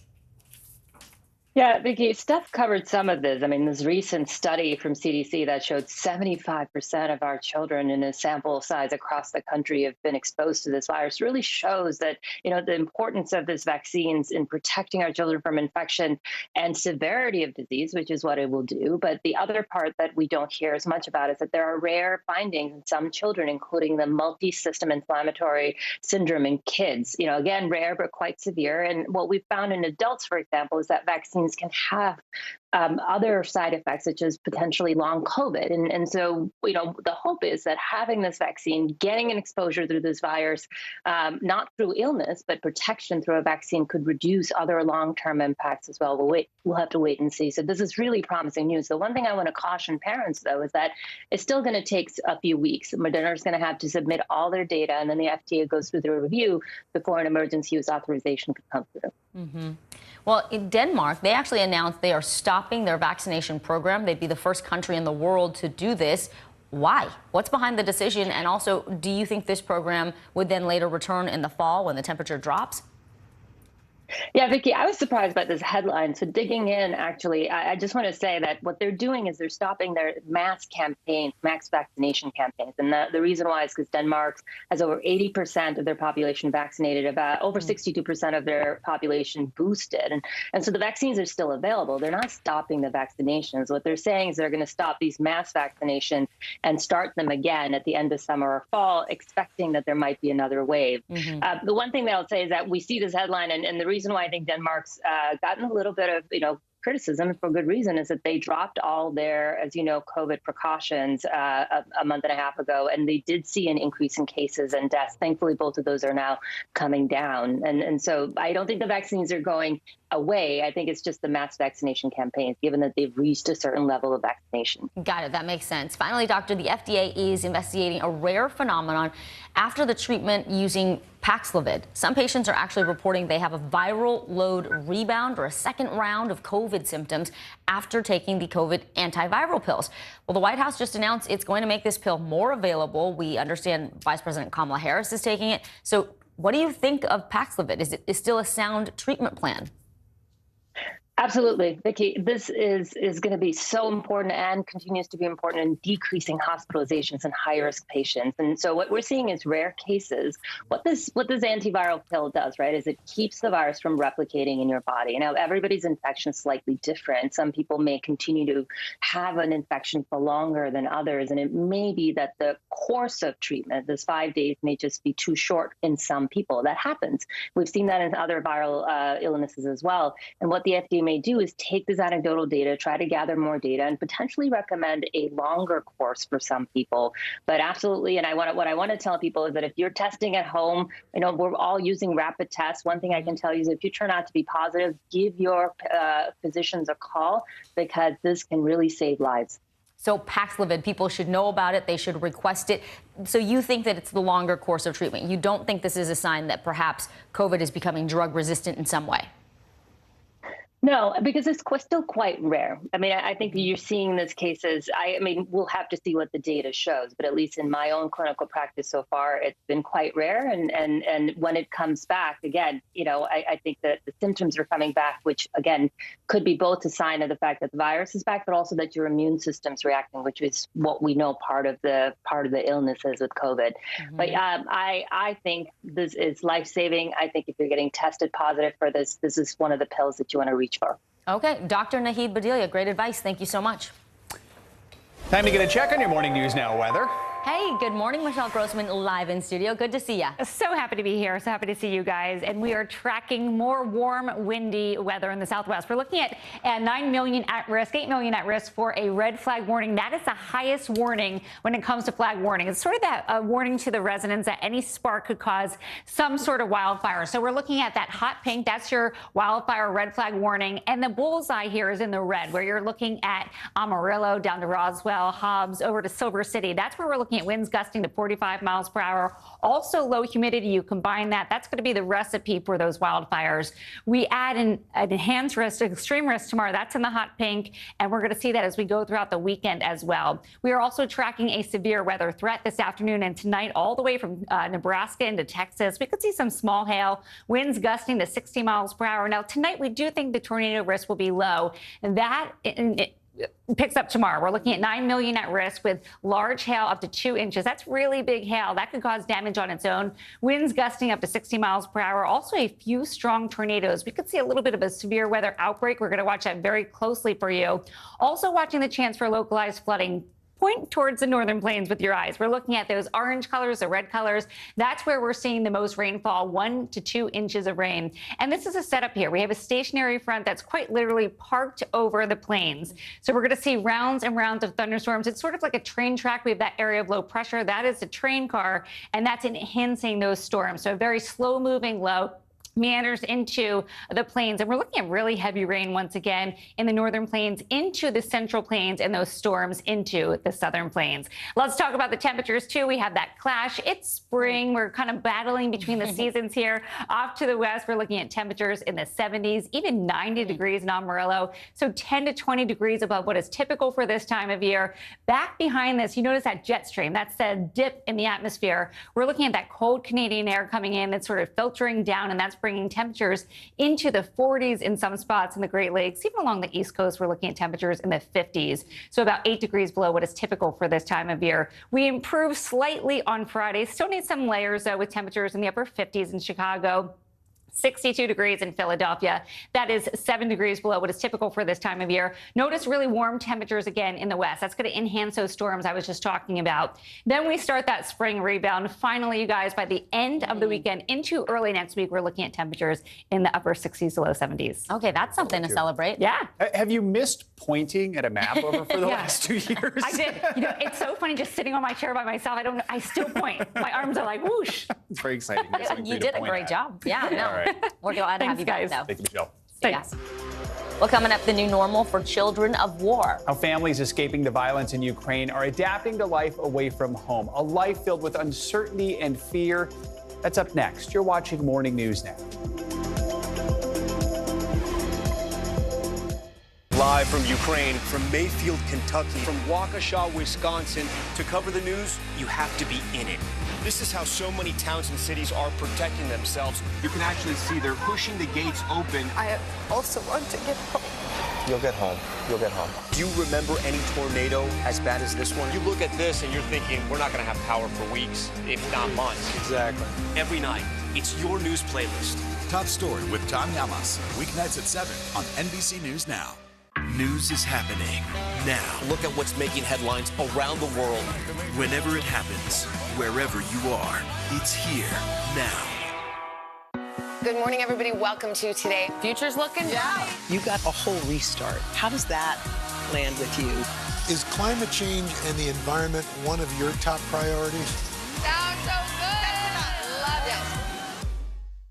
Yeah, Vicki, Steph covered some of this. I mean, this recent study from CDC that showed 75% of our children in a sample size across the country have been exposed to this virus really shows that, you know, the importance of this vaccines in protecting our children from infection and severity of disease, which is what it will do. But the other part that we don't hear as much about is that there are rare findings in some children, including the multi-system inflammatory syndrome in kids. You know, again, rare, but quite severe. And what we've found in adults, for example, is that vaccines can have other side effects, such as potentially long COVID. And so, you know, the hope is that having this vaccine, getting an exposure through this virus, not through illness, but protection through a vaccine could reduce other long-term impacts as well. We'll have to wait and see. So this is really promising news. The one thing I want to caution parents, though, is that it's still going to take a few weeks. Moderna is going to have to submit all their data, and then the FDA goes through the review before an emergency use authorization could come through. Mm-hmm. Well, in Denmark, they actually announced they are stopping their vaccination program. They'd be the first country in the world to do this. Why? What's behind the decision? And also, do you think this program would then later return in the fall when the temperature drops? Yeah, Vicki, I was surprised by this headline. So digging in, actually, I just want to say that what they're doing is they're stopping their mass vaccination campaigns. And the reason why is because Denmark has over 80% of their population vaccinated, about over 62% of their population boosted. And so the vaccines are still available. They're not stopping the vaccinations. What they're saying is they're going to stop these mass vaccinations and start them again at the end of summer or fall, expecting that there might be another wave. Mm-hmm. The one thing that I'll say is that we see this headline, and the reason why I think Denmark's gotten a little bit of, criticism for good reason is that they dropped all their, as you know, COVID precautions a month and a half ago, and they did see an increase in cases and deaths. Thankfully, both of those are now coming down. And so I don't think the vaccines are going away. I think it's just the mass vaccination campaigns, given that they've reached a certain level of vaccination. Got it. That makes sense. Finally, doctor, the FDA is investigating a rare phenomenon after the treatment using Paxlovid. Some patients are actually reporting they have a viral load rebound or a second round of COVID symptoms after taking the COVID antiviral pills. Well, the White House just announced it's going to make this pill more available. We understand Vice President Kamala Harris is taking it. So what do you think of Paxlovid? Is it still a sound treatment plan? Absolutely, Vicki. This is going to be so important and continues to be important in decreasing hospitalizations in high-risk patients. And so what we're seeing is rare cases. What this antiviral pill does, right, is it keeps the virus from replicating in your body. Now, everybody's infection is slightly different. Some people may continue to have an infection for longer than others, and it may be that the course of treatment, this 5 days, may just be too short in some people. That happens. We've seen that in other viral illnesses as well. And what the FDA may do is take this anecdotal data, try to gather more data, and potentially recommend a longer course for some people. But absolutely, and what I want to tell people is that if you're testing at home, we're all using rapid tests. One thing I can tell you is if you turn out to be positive, give your physicians a call, because this can really save lives. So Paxlovid, people should know about it. They should request it. So you think that it's the longer course of treatment. You don't think this is a sign that perhaps COVID is becoming drug resistant in some way? No, because it's still quite rare. I mean, I think you're seeing these cases. I mean, we'll have to see what the data shows, but at least in my own clinical practice so far, it's been quite rare. And when it comes back, again, you know, I think that the symptoms are coming back, which again could be both a sign of the fact that the virus is back, but also that your immune system's reacting, which is what we know part of the illness is with COVID. But I think this is life-saving. I think if you're getting tested positive for this, this is one of the pills that you want to reach for. Okay, Dr. Nahid Badilia, great advice. Thank you so much. Time to get a check on your Morning News Now weather. Hey, good morning. Michelle Grossman live in studio. Good to see you. So happy to be here. So happy to see you guys. And we are tracking more warm, windy weather in the Southwest. We're looking at 9 million at risk, 8 million at risk for a red flag warning. That is the highest warning when it comes to flag warning. It's sort of that warning to the residents that any spark could cause some sort of wildfire. So we're looking at that hot pink. That's your wildfire red flag warning. And the bullseye here is in the red, where you're looking at Amarillo down to Roswell, Hobbs, over to Silver City. That's where we're looking at winds gusting to 45 miles per hour. Also low humidity. You combine that, that's going to be the recipe for those wildfires. We add an enhanced risk, extreme risk tomorrow. That's in the hot pink. And we're going to see that as we go throughout the weekend as well. We are also tracking a severe weather threat this afternoon and tonight, all the way from Nebraska into Texas. We could see some small hail, winds gusting to 60 miles per hour. Now, tonight, we do think the tornado risk will be low. And that picks up tomorrow. We're looking at 9 million at risk with large hail up to 2 inches. That's really big hail. That could cause damage on its own. Winds gusting up to 60 miles per hour. Also a few strong tornadoes. We could see a little bit of a severe weather outbreak. We're going to watch that very closely for you. Also watching the chance for localized flooding. Point towards the northern plains with your eyes. We're looking at those orange colors, the red colors. That's where we're seeing the most rainfall, 1 to 2 inches of rain. And this is a setup here. We have a stationary front that's quite literally parked over the plains. So we're going to see rounds and rounds of thunderstorms. It's sort of like a train track. We have that area of low pressure. That is the train car, and that's enhancing those storms. So a very slow moving low meanders into the plains. And we're looking at really heavy rain once again in the northern plains into the central plains and those storms into the southern plains. Let's talk about the temperatures too. We have that clash. It's spring. We're kind of battling between the seasons here. Off to the west, we're looking at temperatures in the 70s, even 90 degrees in Amarillo. So 10 to 20 degrees above what is typical for this time of year. Back behind this, you notice that jet stream. That's the dip in the atmosphere. We're looking at that cold Canadian air coming in that's sort of filtering down, and that's bringing temperatures into the 40s in some spots in the Great Lakes. Even along the East Coast, we're looking at temperatures in the 50s. So about 8 degrees below what is typical for this time of year. We improve slightly on Friday. Still need some layers, though, with temperatures in the upper 50s in Chicago. 62 degrees in Philadelphia. That is 7 degrees below what is typical for this time of year. Notice really warm temperatures again in the west. That's going to enhance those storms I was just talking about. Then we start that spring rebound. Finally, you guys, by the end of the weekend into early next week, we're looking at temperatures in the upper 60s to low 70s. Okay, that's something to celebrate. Yeah. Have you missed pointing at a map over for the last 2 years? I did. You know, it's so funny just sitting on my chair by myself. I still point. My arms are like whoosh. It's very exciting. You did a great job. Yeah, no. All right. We're glad to have you back, though. Thank you, Michelle. Yes. Well, coming up, the new normal for children of war. How families escaping the violence in Ukraine are adapting to life away from home. A life filled with uncertainty and fear. That's up next. You're watching Morning News Now. Live from Ukraine, from Mayfield, Kentucky, from Waukesha, Wisconsin. To cover the news, you have to be in it. This is how so many towns and cities are protecting themselves. You can actually see they're pushing the gates open. I also want to get home. You'll get home. You'll get home. Do you remember any tornado as bad as this one? You look at this and you're thinking, we're not going to have power for weeks, if not months. Exactly. Every night, it's your news playlist. Top Story with Tom Yamas. Weeknights at 7 on NBC News Now. News is happening now. Look at what's making headlines around the world. Whenever it happens, wherever you are, it's here now. Good morning, everybody. Welcome to Today. Future's looking bright. You got a whole restart. How does that land with you? Is climate change and the environment one of your top priorities? Sounds so good. Love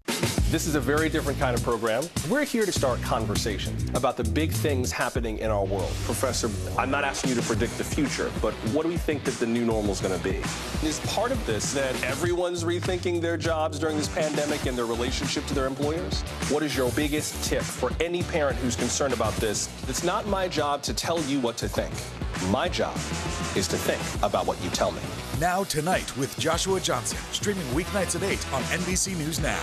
it. This is a very different kind of program. We're here to start conversations about the big things happening in our world. Professor, I'm not asking you to predict the future, but what do we think that the new normal is going to be? Is part of this that everyone's rethinking their jobs during this pandemic and their relationship to their employers? What is your biggest tip for any parent who's concerned about this? It's not my job to tell you what to think. My job is to think about what you tell me. Now Tonight with Joshua Johnson, streaming weeknights at 8 on NBC News Now.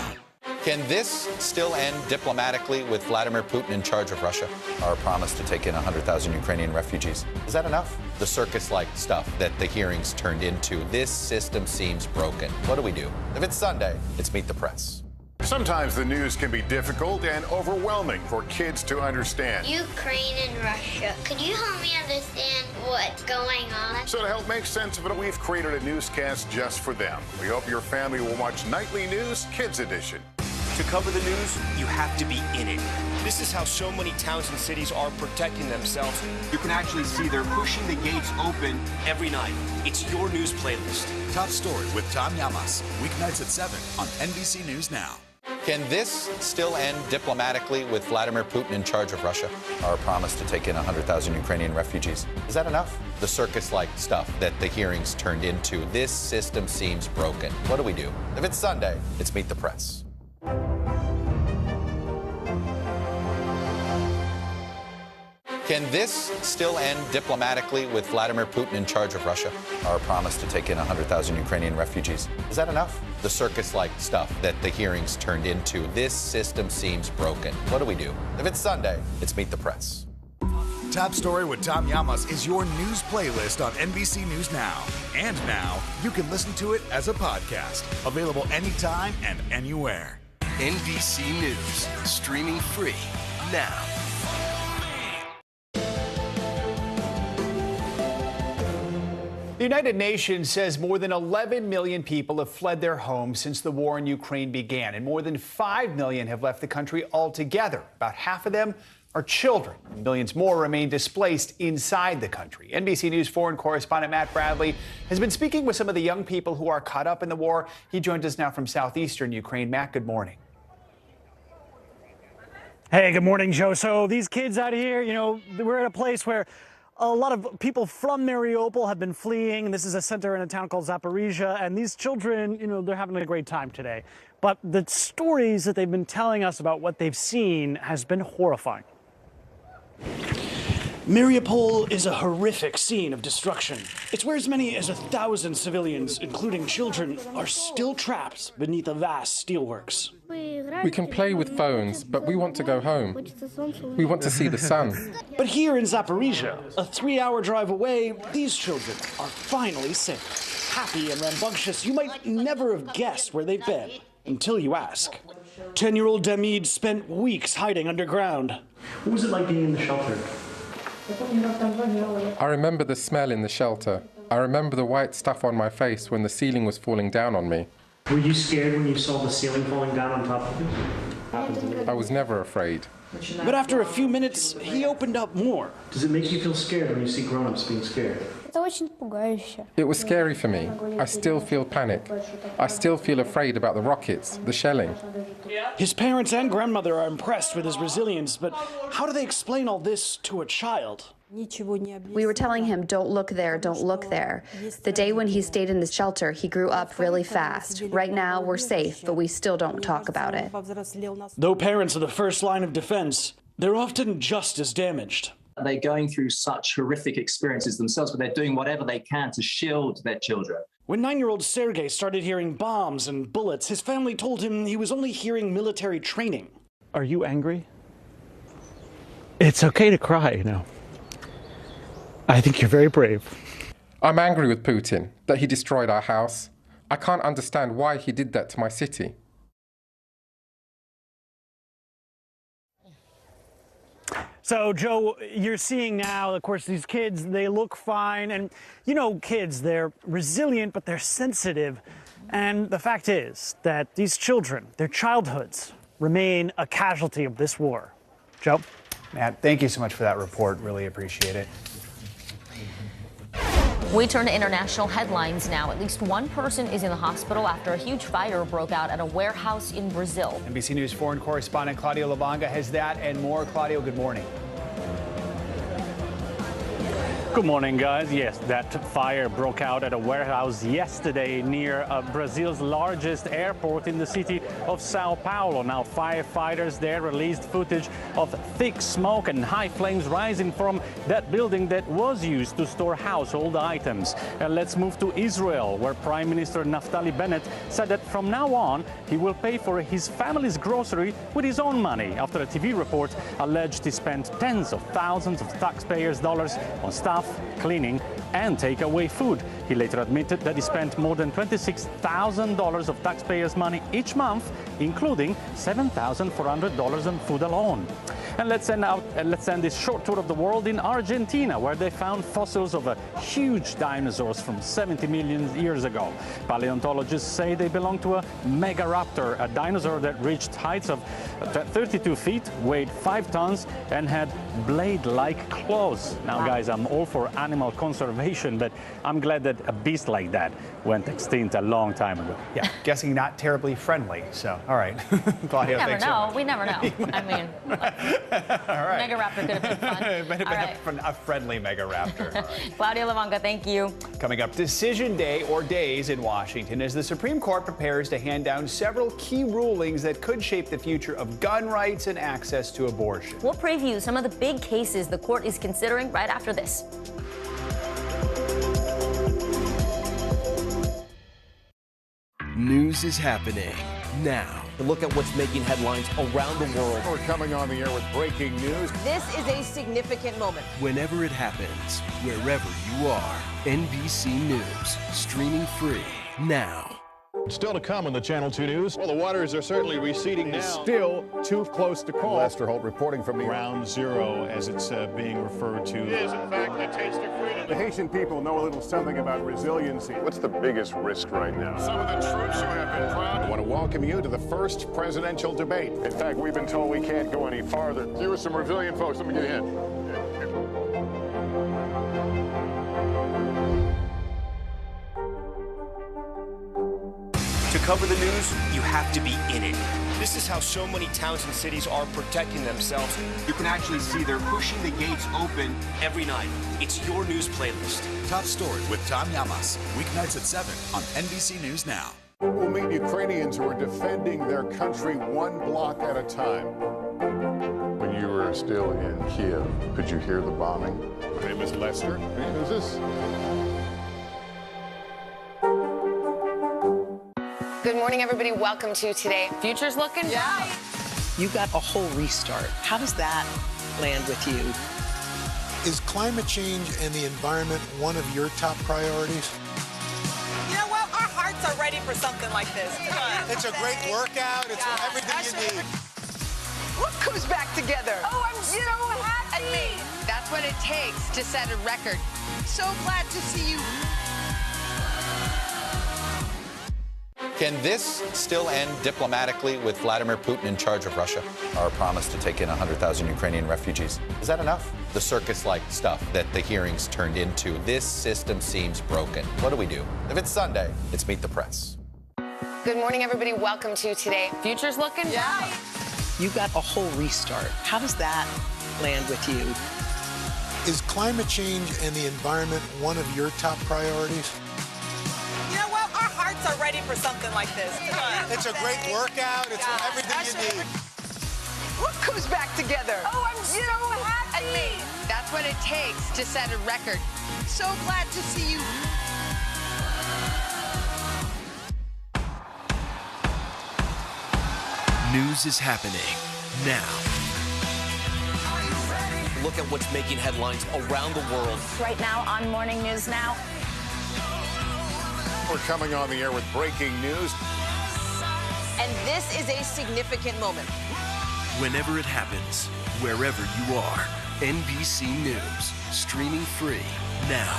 Can this still end diplomatically with Vladimir Putin in charge of Russia? Our promise to take in 100,000 Ukrainian refugees. Is that enough? The circus-like stuff that the hearings turned into. This system seems broken. What do we do? If it's Sunday, it's Meet the Press. Sometimes the news can be difficult and overwhelming for kids to understand. Ukraine and Russia. Could you help me understand what's going on? So to help make sense of it, we've created a newscast just for them. We hope your family will watch Nightly News Kids Edition. To cover the news, you have to be in it. This is how so many towns and cities are protecting themselves. You can actually see they're pushing the gates open every night. It's your news playlist. Top Story with Tom Llamas, weeknights at 7 on NBC News Now. Can this still end diplomatically with Vladimir Putin in charge of Russia? Our promise to take in 100,000 Ukrainian refugees. Is that enough? The circus-like stuff that the hearings turned into. This system seems broken. What do we do? If it's Sunday, it's Meet the Press. Can this still end diplomatically with Vladimir Putin in charge of Russia? Our promise to take in 100,000 Ukrainian refugees. Is that enough? The circus-like stuff that the hearings turned into. This system seems broken. What do we do? If it's Sunday, it's Meet the Press. Top Story with Tom Llamas is your news playlist on NBC News Now. And now, you can listen to it as a podcast. Available anytime and anywhere. NBC News, streaming free now. The United Nations says more than 11 million people have fled their homes since the war in Ukraine began, and more than 5 million have left the country altogether. About half of them are children. Millions more remain displaced inside the country. NBC News foreign correspondent Matt Bradley has been speaking with some of the young people who are caught up in the war. He joins us now from southeastern Ukraine. Matt, good morning. Hey, good morning, Joe. So these kids out here, we're at a place where a lot of people from Mariupol have been fleeing. This is a center in a town called Zaporizhia, and these children, they're having a great time today. But the stories that they've been telling us about what they've seen has been horrifying. Mariupol is a horrific scene of destruction. It's where as many as 1,000 civilians, including children, are still trapped beneath a vast steelworks. We can play with phones, but we want to go home. We want to see the sun. But here in Zaporizhia, a 3-hour drive away, these children are finally safe. Happy and rambunctious, you might never have guessed where they've been until you ask. 10-year-old Demid spent weeks hiding underground. What was it like being in the shelter? I remember the smell in the shelter. I remember the white stuff on my face when the ceiling was falling down on me. Were you scared when you saw the ceiling falling down on top of you? I was never afraid. But after a few minutes, he opened up more. Does it make you feel scared when you see grown-ups being scared? It was scary for me. I still feel panic. I still feel afraid about the rockets, the shelling. His parents and grandmother are impressed with his resilience, but how do they explain all this to a child? We were telling him, don't look there, don't look there. The day when he stayed in the shelter, he grew up really fast. Right now, we're safe, but we still don't talk about it. Though parents are the first line of defense, they're often just as damaged. They're going through such horrific experiences themselves, but they're doing whatever they can to shield their children. When 9-year-old Sergei started hearing bombs and bullets, his family told him he was only hearing military training. Are you angry? It's okay to cry, I think you're very brave. I'm angry with Putin that he destroyed our house. I can't understand why he did that to my city. So, Joe, you're seeing now, of course, these kids, they look fine. And, kids, they're resilient, but they're sensitive. And the fact is that these children, their childhoods, remain a casualty of this war. Joe? Matt, thank you so much for that report. Really appreciate it. We turn to international headlines now. At least one person is in the hospital after a huge fire broke out at a warehouse in Brazil. NBC News foreign correspondent Claudio Lavanga has that and more. Claudio, good morning. Good morning, guys. Yes, that fire broke out at a warehouse yesterday near Brazil's largest airport in the city of Sao Paulo. Now, firefighters there released footage of thick smoke and high flames rising from that building that was used to store household items. And let's move to Israel, where Prime Minister Naftali Bennett said that from now on, he will pay for his family's grocery with his own money after a TV report alleged he spent tens of thousands of taxpayers' dollars on stuff, cleaning and takeaway food. He later admitted that he spent more than $26,000 of taxpayers' money each month, including $7,400 on food alone. And let's end this short tour of the world in Argentina, where they found fossils of a huge dinosaurs from 70 million years ago. Paleontologists say they belong to a megaraptor, a dinosaur that reached heights of 32 feet, weighed 5 tons, and had blade-like claws. Now, guys, I'm all for animal conservation, but I'm glad that a beast like that went extinct a long time ago. Yeah, guessing not terribly friendly. So, all right. Claudio, thanks so much. We never know. I mean, all right. Megaraptor could have been fun. It would have been a friendly Megaraptor. Right. Claudio Lavanga, thank you. Coming up, decision day or days in Washington as the Supreme Court prepares to hand down several key rulings that could shape the future of gun rights and access to abortion. We'll preview some of the big cases the court is considering right after this. News is happening now. To look at what's making headlines around the world. We're coming on the air with breaking news. This is a significant moment. Whenever it happens, wherever you are, NBC News, streaming free now. Still to come on the Channel 2 News. Well, the waters are certainly receding now. Still too close to call. Lester Holt reporting from the Ground Zero, as it's being referred to. It is, in fact, the taste of freedom. The Haitian people know a little something about resiliency. What's the biggest risk right now? Some of the troops who have been proud. I want to welcome you to the first presidential debate. In fact, we've been told we can't go any farther. You are some resilient folks. Let me get a hint. To cover the news, you have to be in it. This is how so many towns and cities are protecting themselves. You can actually see they're pushing the gates open every night. It's your news playlist. Top story with Tom Yamas, weeknights at 7 on NBC News Now. We'll meet Ukrainians who are defending their country one block at a time. When you were still in Kiev, could you hear the bombing? My name is Lester. Who's this? Good morning, everybody. Welcome to Today. Future's looking bright. You got a whole restart. How does that land with you? Is climate change and the environment one of your top priorities? You know what? Our hearts are ready for something like this. It's a great workout. It's everything you need. Look who's back together. Oh, I'm so happy. And me. That's what it takes to set a record. So glad to see you. Can this still end diplomatically with Vladimir Putin in charge of Russia? Our promise to take in 100,000 Ukrainian refugees. Is that enough? The circus-like stuff that the hearings turned into. This system seems broken. What do we do? If it's Sunday, it's Meet the Press. Good morning, everybody. Welcome to Today. Future's looking bright. You got a whole restart. How does that land with you? Is climate change and the environment one of your top priorities? You know what? Our hearts are ready for something like this. It's a great workout. It's everything you need. Look who's back together. Oh, I'm so happy. And me. That's what it takes to set a record. So glad to see you. News is happening now. Look at what's making headlines around the world. Right now on Morning News Now. We're coming on the air with breaking news. And this is a significant moment. Whenever it happens, wherever you are, NBC News, streaming free now.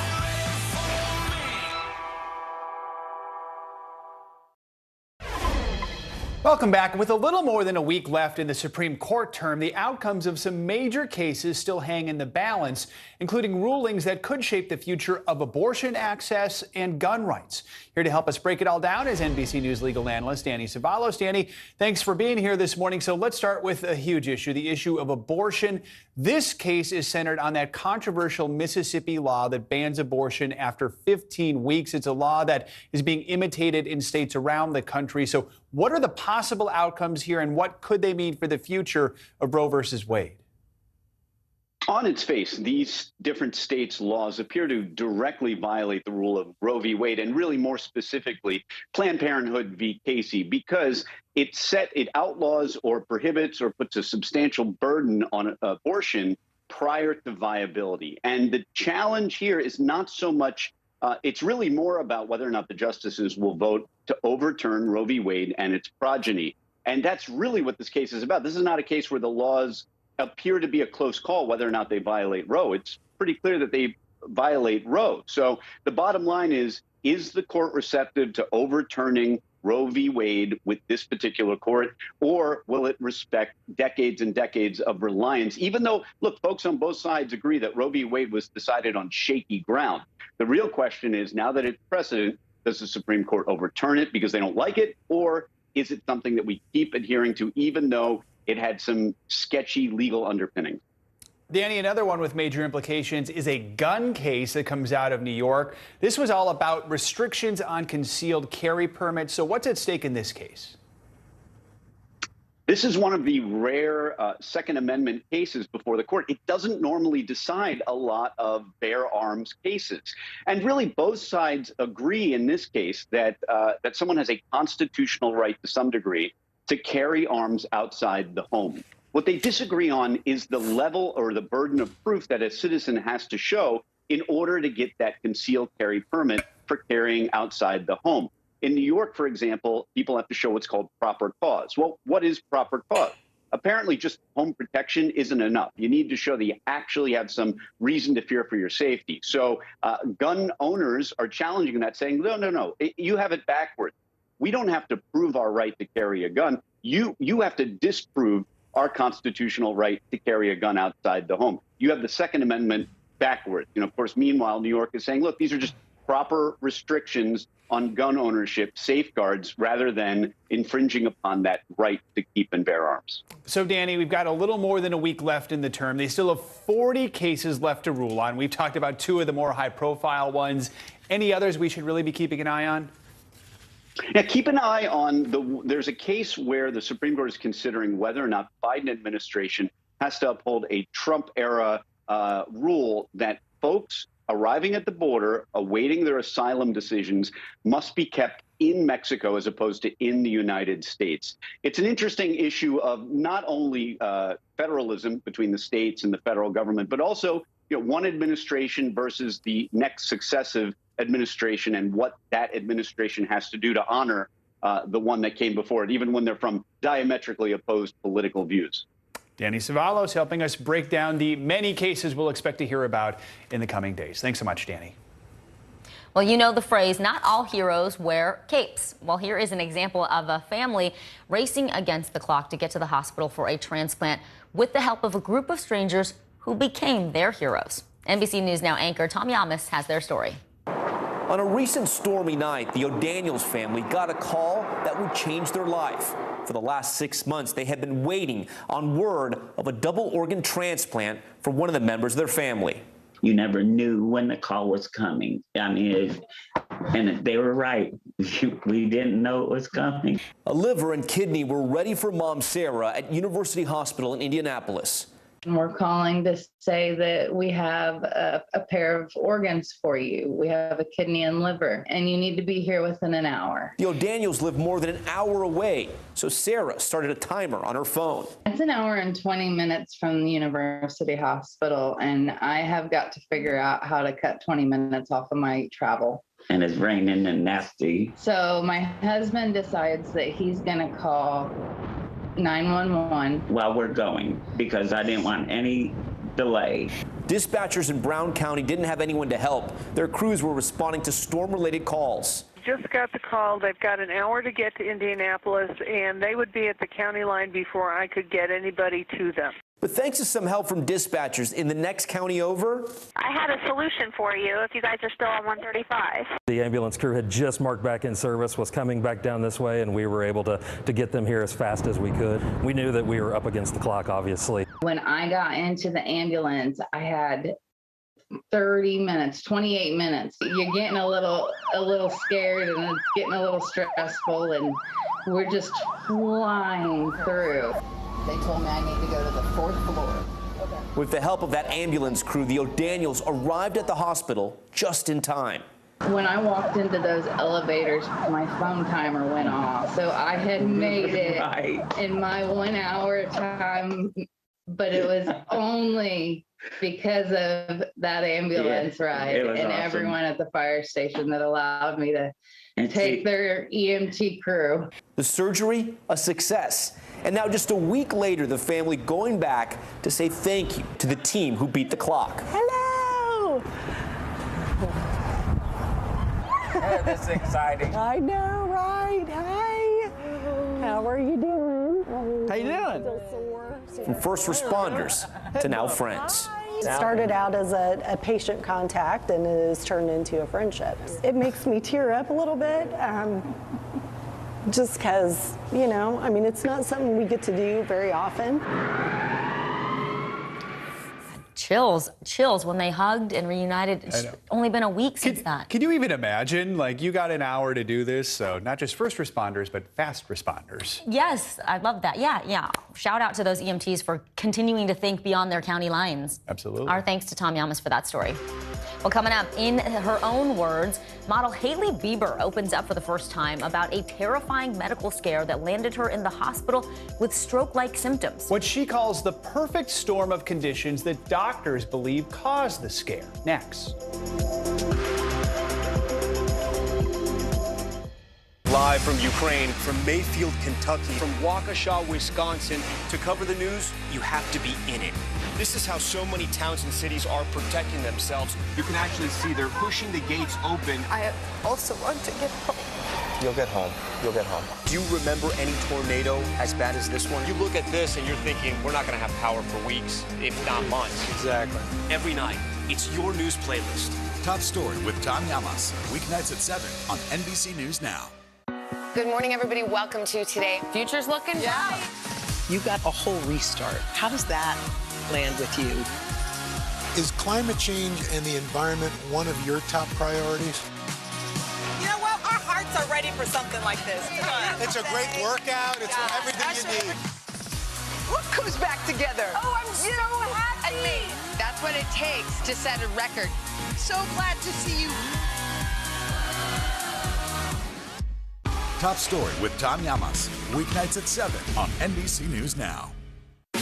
Welcome back. With a little more than a week left in the Supreme Court term, the outcomes of some major cases still hang in the balance, including rulings that could shape the future of abortion access and gun rights. Here to help us break it all down is NBC News legal analyst Danny Cevallos. Danny, thanks for being here this morning. So let's start with a huge issue, the issue of abortion. This case is centered on that controversial Mississippi law that bans abortion after 15 weeks. It's a law that is being imitated in states around the country. So what are the possible outcomes here, and what could they mean for the future of Roe versus Wade? On its face, these different states' laws appear to directly violate the rule of Roe v. Wade, and really more specifically, Planned Parenthood v. Casey, because it outlaws or prohibits or puts a substantial burden on abortion prior to viability. And the challenge here is not so much, it's really more about whether or not the justices will vote to overturn Roe v. Wade and its progeny. And that's really what this case is about. This is not a case where the laws appear to be a close call whether or not they violate Roe. It's pretty clear that they violate Roe. So the bottom line is the court receptive to overturning Roe v. Wade with this particular court, or will it respect decades and decades of reliance? Even though, look, folks on both sides agree that Roe v. Wade was decided on shaky ground. The real question is, now that it's precedent, does the Supreme Court overturn it because they don't like it, or is it something that we keep adhering to even though it had some sketchy legal underpinnings? Danny, another one with major implications is a gun case that comes out of New York. This was all about restrictions on concealed carry permits. So what's at stake in this case? This is one of the rare Second Amendment cases before the court. It doesn't normally decide a lot of bear arms cases. And really, both sides agree in this case that someone has a constitutional right to some degree to carry arms outside the home. What they disagree on is the level or the burden of proof that a citizen has to show in order to get that concealed carry permit for carrying outside the home. In New York, for example, people have to show what's called proper cause. Well, what is proper cause? Apparently, just home protection isn't enough. You need to show that you actually have some reason to fear for your safety. So gun owners are challenging that, saying, no, you have it backwards. We don't have to prove our right to carry a gun. You have to disprove our constitutional right to carry a gun outside the home. You have the Second Amendment backwards. Of course, meanwhile, New York is saying, look, these are just proper restrictions on gun ownership, safeguards, rather than infringing upon that right to keep and bear arms. So, Danny, we've got a little more than a week left in the term. They still have 40 cases left to rule on. We've talked about two of the more high-profile ones. Any others we should really be keeping an eye on? Now, keep an eye on there's a case where the Supreme Court is considering whether or not the Biden administration has to uphold a Trump-era rule that folks arriving at the border, awaiting their asylum decisions, must be kept in Mexico as opposed to in the United States. It's an interesting issue of not only federalism between the states and the federal government, but also one administration versus the next successive administration and what that administration has to do to honor the one that came before it, even when they're from diametrically opposed political views. Danny Cevallos helping us break down the many cases we'll expect to hear about in the coming days. Thanks so much, Danny. Well, you know the phrase, not all heroes wear capes. Well, here is an example of a family racing against the clock to get to the hospital for a transplant with the help of a group of strangers who became their heroes. NBC News Now anchor Tom Yamas has their story. On a recent stormy night, the O'Daniels family got a call that would change their life. For the last 6 months, they had been waiting on word of a double organ transplant for one of the members of their family. You never knew when the call was coming. I mean, and they were right. We didn't know it was coming. A liver and kidney were ready for Mom Sarah at University Hospital in Indianapolis. We're calling to say that we have a pair of organs for you. We have a kidney and liver, and you need to be here within an hour. The O'Daniels live more than an hour away, so Sarah started a timer on her phone. It's an hour and 20 minutes from the University Hospital, and I have got to figure out how to cut 20 minutes off of my travel. And it's raining and nasty. So my husband decides that he's going to call 911 while we're going, because I didn't want any delay. Dispatchers in Brown County didn't have anyone to help. Their crews were responding to storm-related calls. just got the call. They've got an hour to get to Indianapolis, and they would be at the county line before I could get anybody to them. But thanks to some help from dispatchers in the next county over, I had a solution for you if you guys are still on 135. The ambulance crew had just marked back in service, was coming back down this way, and we were able to get them here as fast as we could. We knew that we were up against the clock, obviously. When I got into the ambulance, I had 30 minutes, 28 minutes. You're getting a little scared, and it's getting a little stressful, and we're just flying through. They told me I need to go to the 4th floor. Okay. with the help of that ambulance crew, the O'Daniels arrived at the hospital just in time. When I walked into those elevators, my phone timer went off. So I had made it in my 1 hour time, but it was only because of that ambulance ride and awesome. Everyone at the fire station that allowed me to take their EMT crew. The surgery, a success. And now just a week later, the family going back to say thank you to the team who beat the clock. Hello! Oh, this is exciting. I know, right? Hi. How are you doing? How you doing? From first responders to now friends. It started out as a patient contact and it has turned into a friendship. It makes me tear up a little bit. Just because, you know, I mean, it's not something we get to do very often. Chills when they hugged and reunited. It's only been a week since that. Can you even imagine? Like, you got an hour to do this, so not just first responders, but fast responders. Yes, I love that. Yeah. Shout out to those EMTs for continuing to think beyond their county lines. Absolutely. Our thanks to Tom Yamas for that story. Well, coming up, in her own words, model Hailey Bieber opens up for the first time about a terrifying medical scare that landed her in the hospital with stroke-like symptoms. What she calls the perfect storm of conditions that doctors believe caused the scare. Next. Live from Ukraine, from Mayfield, Kentucky, from Waukesha, Wisconsin, to cover the news, you have to be in it. This is how so many towns and cities are protecting themselves. You can actually see they're pushing the gates open. I also want to get home. You'll get home. You'll get home. Do you remember any tornado as bad as this one? You look at this and you're thinking, we're not going to have power for weeks, if not months. Exactly. Every night, it's your news playlist. Top Story with Tom Yamas, weeknights at 7 on NBC News Now. Good morning, everybody. Welcome to Today. Future's looking bright. You got a whole restart. How does that land with you? Is climate change and the environment one of your top priorities? You know what? Our hearts are ready for something like this. It's a great workout. It's everything you need. Look who's back together. Oh, I'm so happy. And me. That's what it takes to set a record. So glad to see you. Top Story with Tom Yamas, weeknights at 7 on NBC News Now.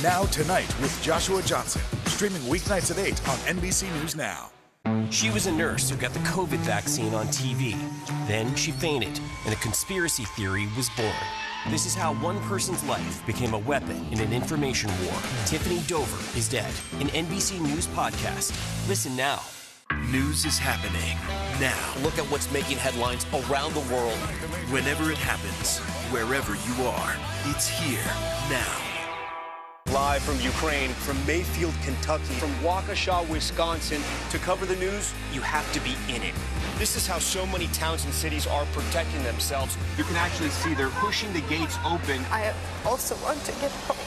Now Tonight with Joshua Johnson, streaming weeknights at 8 on NBC News Now. She was a nurse who got the COVID vaccine on TV. Then she fainted, and a conspiracy theory was born. This is how one person's life became a weapon in an information war. Tiffany Dover is dead. An NBC News podcast. Listen now. News is happening now. Look at what's making headlines around the world. Whenever it happens, wherever you are, it's here now. Live from Ukraine, from Mayfield, Kentucky, from Waukesha, Wisconsin, to cover the news, you have to be in it. This is how so many towns and cities are protecting themselves. You can actually see they're pushing the gates open. I also want to get home.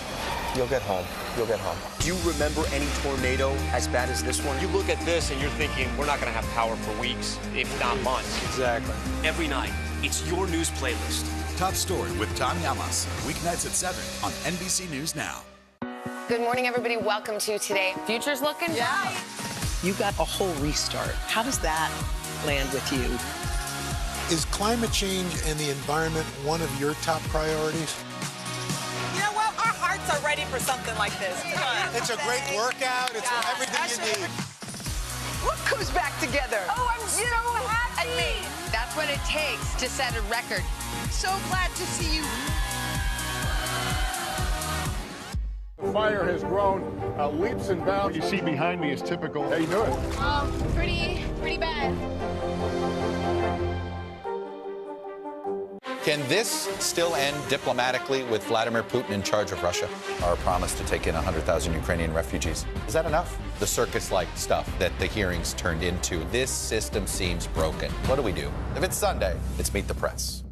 You'll get home. You'll get home. Do you remember any tornado as bad as this one? You look at this and you're thinking, we're not going to have power for weeks, if not months. Exactly. Every night, it's your news playlist. Top Story with Tom Yamas, weeknights at 7 on NBC News Now. Good morning, everybody. Welcome to Today. Future's looking bright. You got a whole restart. How does that land with you? Is climate change and the environment one of your top priorities? You know what? Our hearts are ready for something like this. It's a great workout. It's everything you need. Look who's back together. Oh, I'm so happy. And me. That's what it takes to set a record. So glad to see you. The fire has grown leaps and bounds. What you see behind me is typical. How you doing? Pretty bad. Can this still end diplomatically with Vladimir Putin in charge of Russia? Our promise to take in 100,000 Ukrainian refugees. Is that enough? The circus-like stuff that the hearings turned into. This system seems broken. What do we do? If it's Sunday, it's Meet the Press.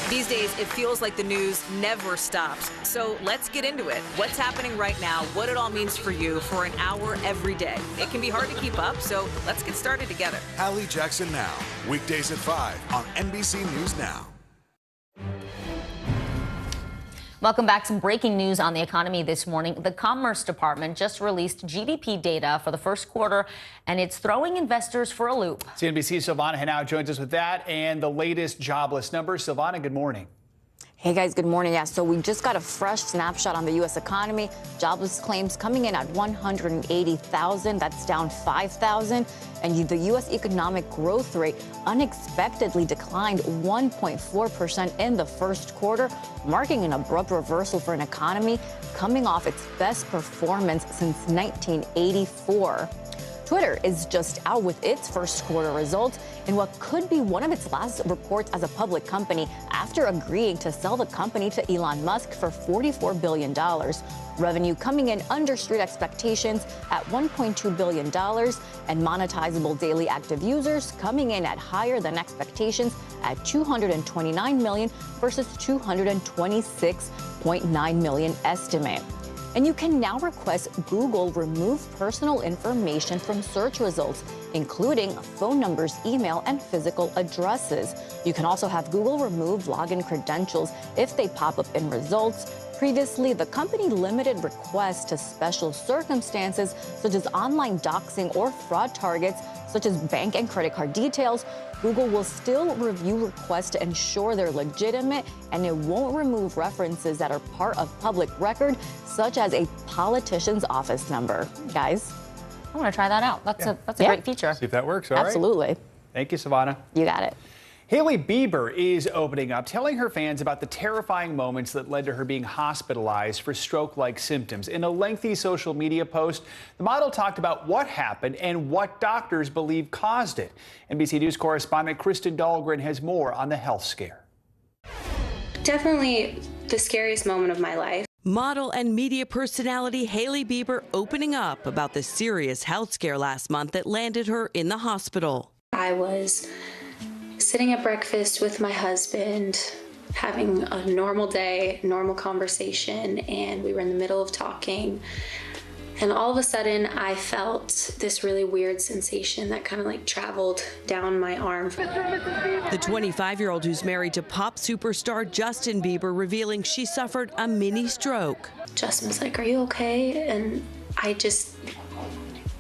These days, it feels like the news never stops. So let's get into it. What's happening right now, what it all means for you for an hour every day. It can be hard to keep up, so let's get started together. Hallie Jackson Now, weekdays at 5 on NBC News Now. Welcome back. Some breaking news on the economy this morning. The Commerce Department just released GDP data for the first quarter, and it's throwing investors for a loop. CNBC's Silvana Henao joins us with that and the latest jobless numbers. Silvana, good morning. Hey guys, good morning. Yeah, so we just got a fresh snapshot on the U.S. economy. Jobless claims coming in at 180,000. That's down 5,000. And the U.S. economic growth rate unexpectedly declined 1.4% in the first quarter, marking an abrupt reversal for an economy coming off its best performance since 1984. Twitter is just out with its first quarter results in what could be one of its last reports as a public company after agreeing to sell the company to Elon Musk for $44 billion. Revenue coming in under street expectations at $1.2 billion, and monetizable daily active users coming in at higher than expectations at 229 million versus 226.9 million estimate. And you can now request Google remove personal information from search results, including phone numbers, email, and physical addresses. You can also have Google remove login credentials if they pop up in results. Previously, the company limited requests to special circumstances, such as online doxing or fraud targets, such as bank and credit card details. Google will still review requests to ensure they're legitimate, and it won't remove references that are part of public record, such as a politician's office number. Guys, I want to try that out. That's a great feature. See if that works. All right. Absolutely. Thank you, Silvana. You got it. Hailey Bieber is opening up, telling her fans about the terrifying moments that led to her being hospitalized for stroke-like symptoms. In a lengthy social media post, the model talked about what happened and what doctors believe caused it. NBC News correspondent Kristen Dahlgren has more on the health scare. Definitely the scariest moment of my life. Model and media personality Hailey Bieber opening up about the serious health scare last month that landed her in the hospital. I was sitting at breakfast with my husband, having a normal day, normal conversation, and we were in the middle of talking. And all of a sudden, I felt this really weird sensation that kind of like traveled down my arm. The 25-year-old who's married to pop superstar Justin Bieber revealing she suffered a mini stroke. Justin was like, "Are you okay?" And I just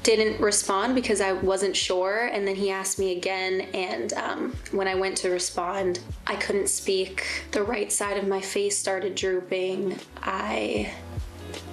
didn't respond because I wasn't sure. And then he asked me again, and when I went to respond, I couldn't speak. The right side of my face started drooping. I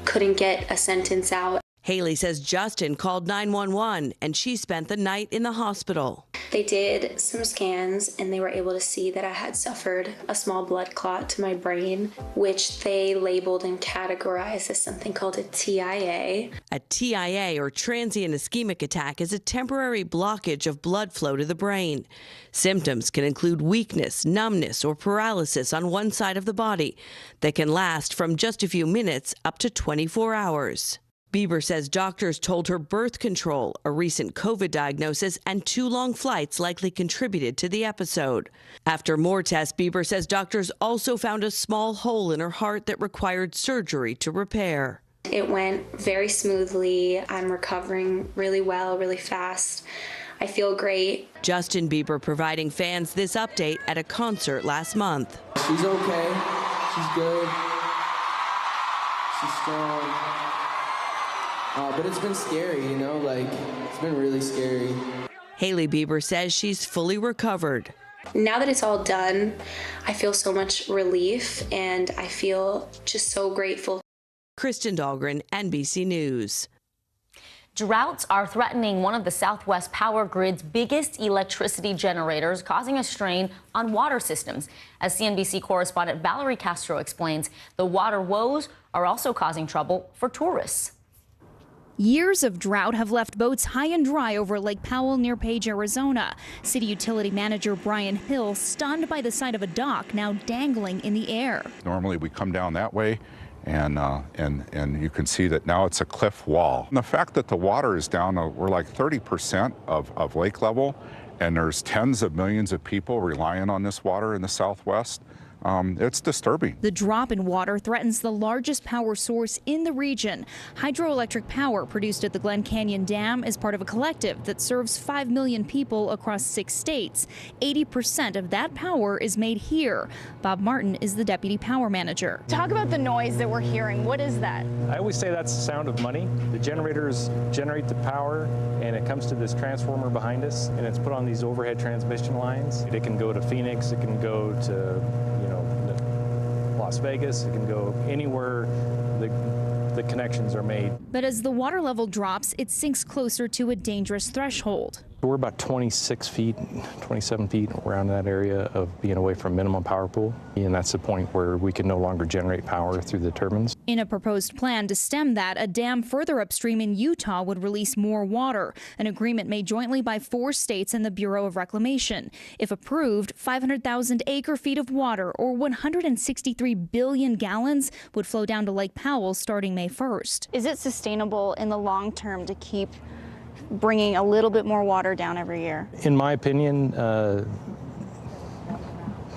couldn't get a sentence out. Hailey says Justin called 911 and she spent the night in the hospital. They did some scans and they were able to see that I had suffered a small blood clot to my brain, which they labeled and categorized as something called a TIA. A TIA, or transient ischemic attack, is a temporary blockage of blood flow to the brain. Symptoms can include weakness, numbness, or paralysis on one side of the body that can last from just a few minutes up to 24 hours. Bieber says doctors told her birth control, a recent COVID diagnosis, and 2 long flights likely contributed to the episode. After more tests, Bieber says doctors also found a small hole in her heart that required surgery to repair. It went very smoothly. I'm recovering really well, really fast. I feel great. Justin Bieber providing fans this update at a concert last month. She's okay. She's good. She's strong. But it's been scary, you know, like, it's been really scary. Hailey Bieber says she's fully recovered. Now that it's all done, I feel so much relief and I feel just so grateful. Kristen Dahlgren, NBC News. Droughts are threatening one of the Southwest power grid's biggest electricity generators, causing a strain on water systems. As CNBC correspondent Valerie Castro explains, the water woes are also causing trouble for tourists. Years of drought have left boats high and dry over Lake Powell near Page, Arizona. City Utility Manager Brian Hill stunned by the sight of a dock now dangling in the air. Normally we come down that way, and you can see that now it's a cliff wall. And the fact that the water is down, we're like 30% of lake level, and there's tens of millions of people relying on this water in the Southwest. It's disturbing. The drop in water threatens the largest power source in the region. Hydroelectric power produced at the Glen Canyon Dam is part of a collective that serves 5 million people across 6 states. 80% of that power is made here. Bob Martin is the deputy power manager. Talk about the noise that we're hearing. What is that? I always say that's the sound of money. The generators generate the power, and it comes to this transformer behind us, and it's put on these overhead transmission lines. It can go to Phoenix, it can go to Las Vegas, it can go anywhere the connections are made. But as the water level drops, it sinks closer to a dangerous threshold. We're about 26 feet, 27 feet around that area of being away from minimum power pool, and that's the point where we can no longer generate power through the turbines. In a proposed plan to stem that, a dam further upstream in Utah would release more water, an agreement made jointly by 4 states and the Bureau of Reclamation. If approved, 500,000 acre-feet of water, or 163 billion gallons, would flow down to Lake Powell starting May 1st. Is it sustainable in the long term to keep bringing a little bit more water down every year? In my opinion,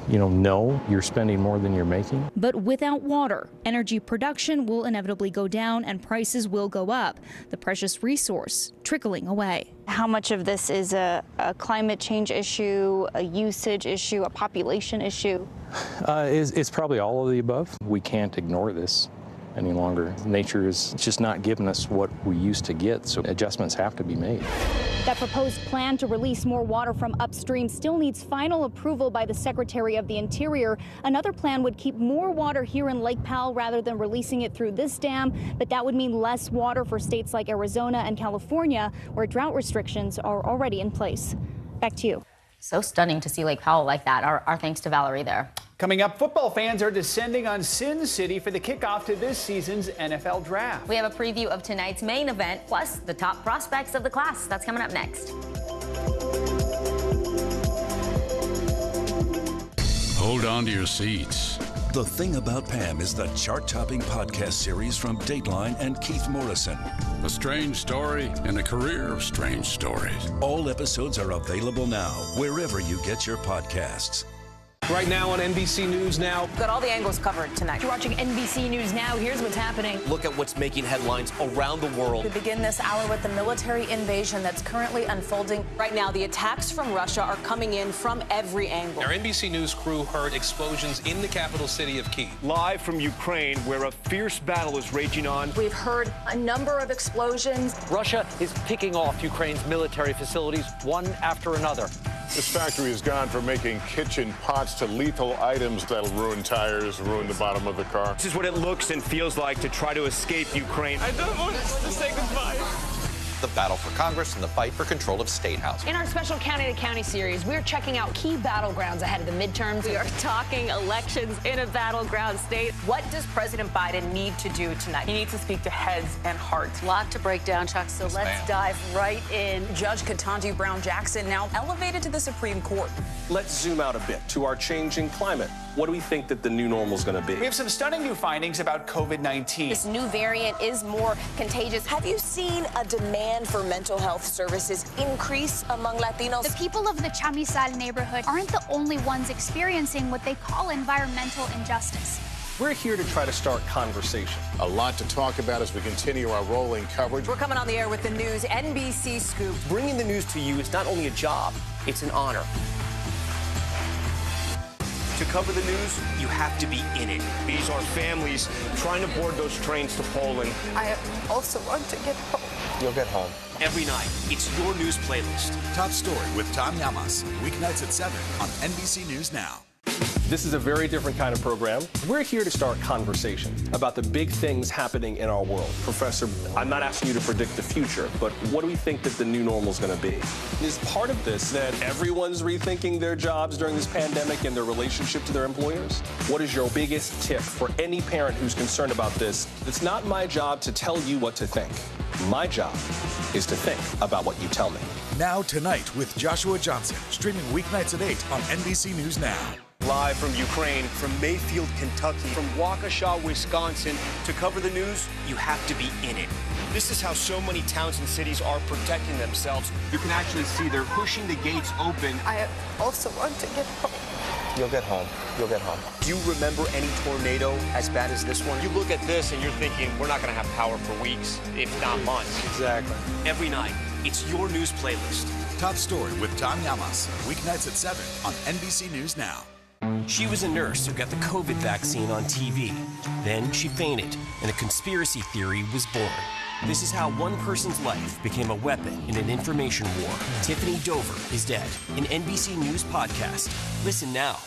no, you're spending more than you're making. But without water, energy production will inevitably go down and prices will go up. The precious resource trickling away. How much of this is a climate change issue, a usage issue, a population issue? It's probably all of the above. We can't ignore this any longer. Nature is just not giving us what we used to get, so adjustments have to be made. That proposed plan to release more water from upstream still needs final approval by the Secretary of the Interior. Another plan would keep more water here in Lake Powell rather than releasing it through this dam, but that would mean less water for states like Arizona and California, where drought restrictions are already in place. Back to you. So stunning to see Lake Powell like that. Our thanks to Valerie there. Coming up, football fans are descending on Sin City for the kickoff to this season's NFL Draft. We have a preview of tonight's main event, plus the top prospects of the class. That's coming up next. Hold on to your seats. The Thing About Pam is the chart-topping podcast series from Dateline and Keith Morrison. A strange story and a career of strange stories. All episodes are available now, wherever you get your podcasts. Right now on NBC News Now. Got all the angles covered tonight. You're watching NBC News Now. Here's what's happening. Look at what's making headlines around the world. We begin this hour with the military invasion that's currently unfolding. Right now, the attacks from Russia are coming in from every angle. Our NBC News crew heard explosions in the capital city of Kyiv. Live from Ukraine, where a fierce battle is raging on. We've heard a number of explosions. Russia is picking off Ukraine's military facilities one after another. This factory has gone from making kitchen pots to lethal items that'll ruin tires, ruin the bottom of the car. This is what it looks and feels like to try to escape Ukraine. I don't want to say goodbye. The battle for Congress and the fight for control of State House. In our special County to County series, we're checking out key battlegrounds ahead of the midterms. We are talking elections in a battleground state. What does President Biden need to do tonight? He needs to speak to heads and hearts. A lot to break down, Chuck, so let's dive right in. Judge Ketanji Brown Jackson now elevated to the Supreme Court. Let's zoom out a bit to our changing climate. What do we think that the new normal is going to be? We have some stunning new findings about COVID-19. This new variant is more contagious. Have you seen a demand for mental health services increase among Latinos? The people of the Chamizal neighborhood aren't the only ones experiencing what they call environmental injustice. We're here to try to start conversation. A lot to talk about as we continue our rolling coverage. We're coming on the air with the news NBC Scoop. Bringing the news to you is not only a job, it's an honor. To cover the news, you have to be in it. These are families trying to board those trains to Poland. I also want to get home. You'll get home. Every night, it's your news playlist. Top Story with Tom Llamas, weeknights at 7 on NBC News Now. This is a very different kind of program. We're here to start conversation about the big things happening in our world. Professor, I'm not asking you to predict the future, but what do we think that the new normal is going to be? Is part of this that everyone's rethinking their jobs during this pandemic and their relationship to their employers? What is your biggest tip for any parent who's concerned about this? It's not my job to tell you what to think. My job is to think about what you tell me. Now Tonight with Joshua Johnson, streaming weeknights at 8 on NBC News Now. Live from Ukraine, from Mayfield, Kentucky, from Waukesha, Wisconsin. To cover the news, you have to be in it. This is how so many towns and cities are protecting themselves. You can actually see they're pushing the gates open. I also want to get home. You'll get home. You'll get home. Do you remember any tornado as bad as this one? You look at this and you're thinking, we're not going to have power for weeks, if not months. Exactly. Every night, it's your news playlist. Top Story with Tom Llamas, weeknights at 7 on NBC News Now. She was a nurse who got the COVID vaccine on TV. Then she fainted, and a conspiracy theory was born. This is how one person's life became a weapon in an information war. Tiffany Dover is dead. An NBC News podcast. Listen now.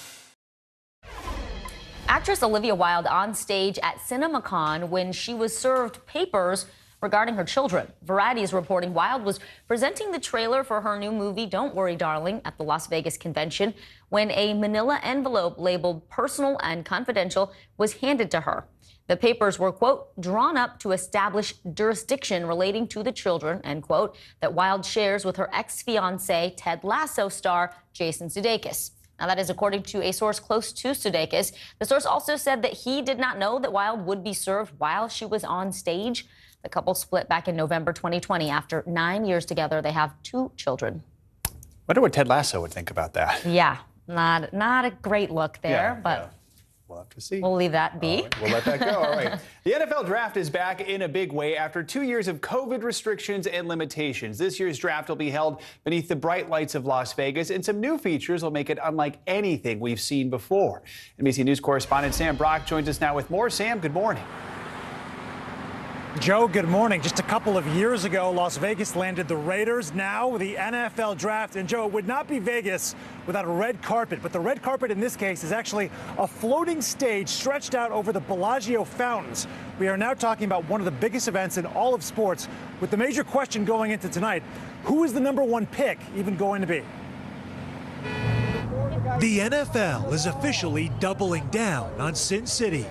Actress Olivia Wilde on stage at CinemaCon when she was served papers regarding her children. Variety is reporting Wilde was presenting the trailer for her new movie, Don't Worry, Darling, at the Las Vegas convention when a manila envelope labeled personal and confidential was handed to her. The papers were, quote, drawn up to establish jurisdiction relating to the children, end quote, that Wilde shares with her ex-fiancé, Ted Lasso star Jason Sudeikis. Now, that is according to a source close to Sudeikis. The source also said that he did not know that Wilde would be served while she was on stage. The couple split back in November 2020. After 9 years together, they have 2 children. Wonder what Ted Lasso would think about that. Yeah, not a great look there, but we'll have to see. We'll leave that be. Right, we'll let that go. All right. The NFL draft is back in a big way after 2 years of COVID restrictions and limitations. This year's draft will be held beneath the bright lights of Las Vegas, and some new features will make it unlike anything we've seen before. NBC News correspondent Sam Brock joins us now with more. Sam, good morning. Joe, good morning. Just a couple of years ago, Las Vegas landed the Raiders. Now the NFL draft. And Joe, it would not be Vegas without a red carpet. But the red carpet in this case is actually a floating stage stretched out over the Bellagio fountains. We are now talking about one of the biggest events in all of sports, with the major question going into tonight: who is the #1 pick even going to be? The NFL is officially doubling down on Sin City.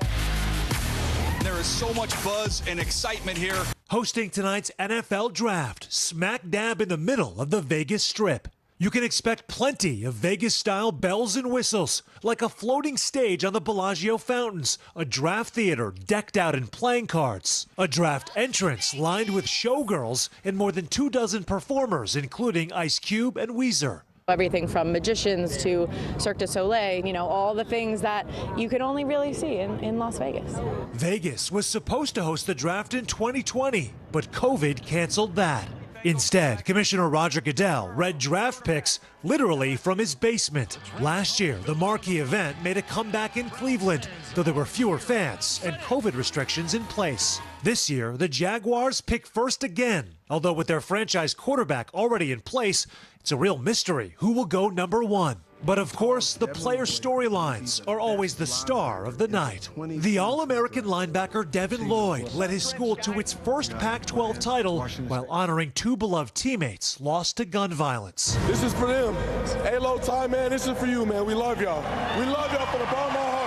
There is so much buzz and excitement here. Hosting tonight's NFL draft, smack dab in the middle of the Vegas Strip. You can expect plenty of Vegas-style bells and whistles, like a floating stage on the Bellagio fountains, a draft theater decked out in playing cards, a draft entrance lined with showgirls, and more than 24 performers, including Ice Cube and Weezer. Everything from magicians to Cirque du Soleil, you know, all the things that you can only really see in Las Vegas. Vegas was supposed to host the draft in 2020, but COVID canceled that. Instead, Commissioner Roger Goodell read draft picks literally from his basement. Last year, the marquee event made a comeback in Cleveland, though there were fewer fans and COVID restrictions in place. This year, the Jaguars pick first again, although with their franchise quarterback already in place, it's a real mystery who will go #1. But of course, the player storylines are always the star of the night. The All-American linebacker Devin Lloyd led his school to its first Pac-12 title while honoring 2 beloved teammates lost to gun violence. This is for them. Hey, low time, man, this is for you, man. We love y'all. We love y'all from the bottom of our heart.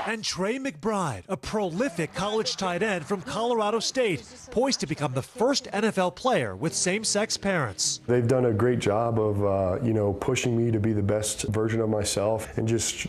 And Trey McBride, a prolific college tight end from Colorado State, poised to become the first NFL player with same-sex parents. They've done a great job of, pushing me to be the best version of myself and just,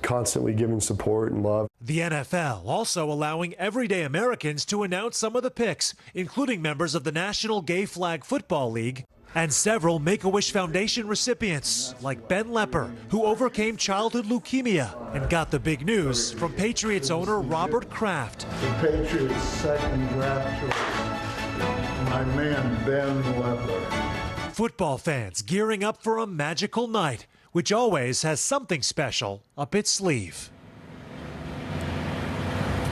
constantly giving support and love. The NFL also allowing everyday Americans to announce some of the picks, including members of the National Gay Flag Football League, and several Make-A-Wish Foundation recipients, like Ben Lepper, who overcame childhood leukemia and got the big news from Patriots owner Robert Kraft. The Patriots' second draft choice, my man Ben Lepper. Football fans gearing up for a magical night, which always has something special up its sleeve.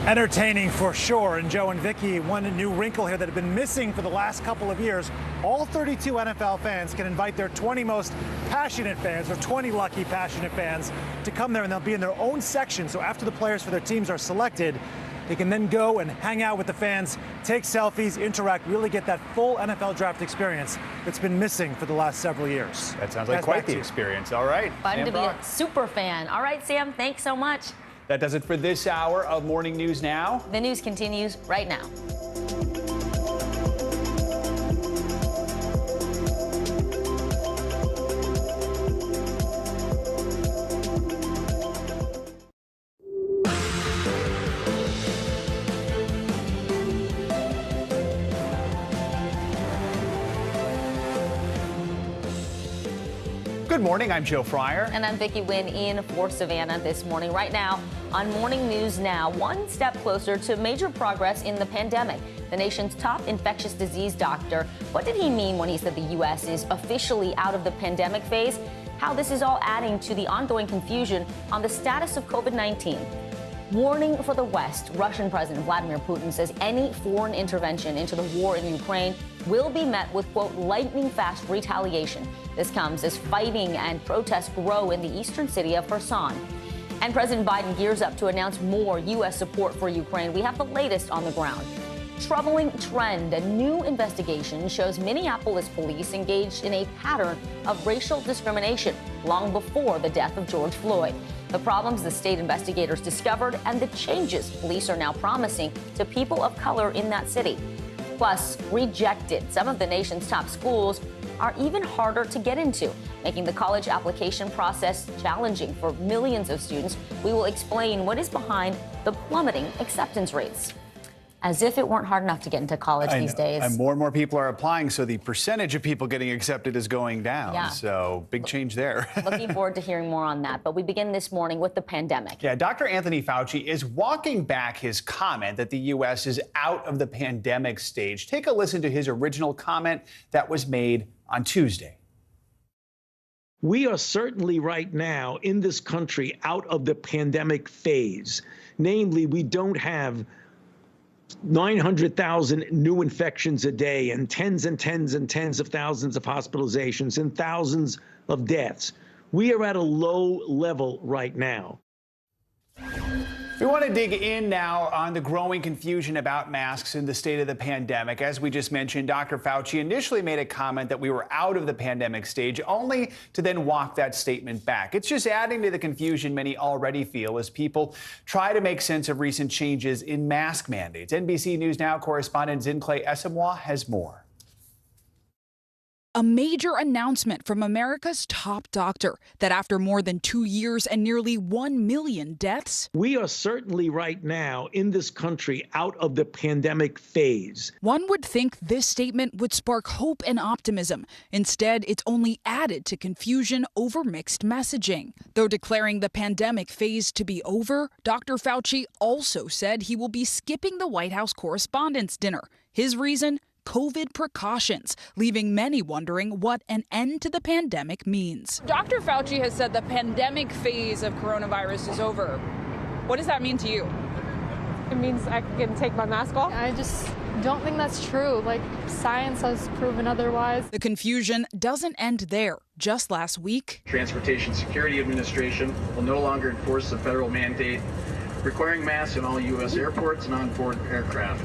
Entertaining for sure. And Joe and Vicky, one new wrinkle here that had been missing for the last couple of years. All 32 NFL fans can invite their 20 most passionate fans, or 20 lucky passionate fans, to come there, and they'll be in their own section. So after the players for their teams are selected, they can then go and hang out with the fans, take selfies, interact, really get that full NFL draft experience that's been missing for the last several years. That sounds like quite the experience. All right. Fun to be a super fan. All right, Sam, thanks so much. That does it for this hour of Morning News Now. The news continues right now. Good morning, I'm Joe Fryer. And I'm Vicki Wynn in for Savannah this morning. Right now on Morning News Now, one step closer to major progress in the pandemic. The nation's top infectious disease doctor. What did he mean when he said the U.S. is officially out of the pandemic phase? How this is all adding to the ongoing confusion on the status of COVID-19. Warning for the West, Russian President Vladimir Putin says any foreign intervention into the war in Ukraine will be met with, quote, lightning-fast retaliation. This comes as fighting and protests grow in the eastern city of Kherson. And President Biden gears up to announce more U.S. support for Ukraine. We have the latest on the ground. Troubling trend. A new investigation shows Minneapolis police engaged in a pattern of racial discrimination long before the death of George Floyd. The problems the state investigators discovered and the changes police are now promising to people of color in that city. Plus, rejected. Some of the nation's top schools are even harder to get into, making the college application process challenging for millions of students. We will explain what is behind the plummeting acceptance rates. As if it weren't hard enough to get into college these days. And more people are applying, so the percentage of people getting accepted is going down. Yeah. So big change there. Looking forward to hearing more on that. But we begin this morning with the pandemic. Yeah, Dr. Anthony Fauci is walking back his comment that the U.S. is out of the pandemic stage. Take a listen to his original comment that was made on Tuesday. We are certainly right now in this country out of the pandemic phase. Namely, we don't have 900,000 new infections a day and tens and tens and tens of thousands of hospitalizations and thousands of deaths. We are at a low level right now. We want to dig in now on the growing confusion about masks in the state of the pandemic. As we just mentioned, Dr. Fauci initially made a comment that we were out of the pandemic stage, only to then walk that statement back. It's just adding to the confusion many already feel as people try to make sense of recent changes in mask mandates. NBC News Now correspondent Zincle Esamoah has more. A major announcement from America's top doctor that after more than 2 years and nearly 1 million deaths, we are certainly right now in this country out of the pandemic phase. One would think this statement would spark hope and optimism. Instead, it's only added to confusion over mixed messaging. Though declaring the pandemic phase to be over, Dr. Fauci also said he will be skipping the White House Correspondents' Dinner. His reason? COVID precautions, leaving many wondering what an end to the pandemic means. Dr. Fauci has said the pandemic phase of coronavirus is over. What does that mean to you? It means I can take my mask off. I just don't think that's true. Like, science has proven otherwise. The confusion doesn't end there. Just last week, Transportation Security Administration will no longer enforce the federal mandate requiring masks in all U.S. airports and on-board aircraft.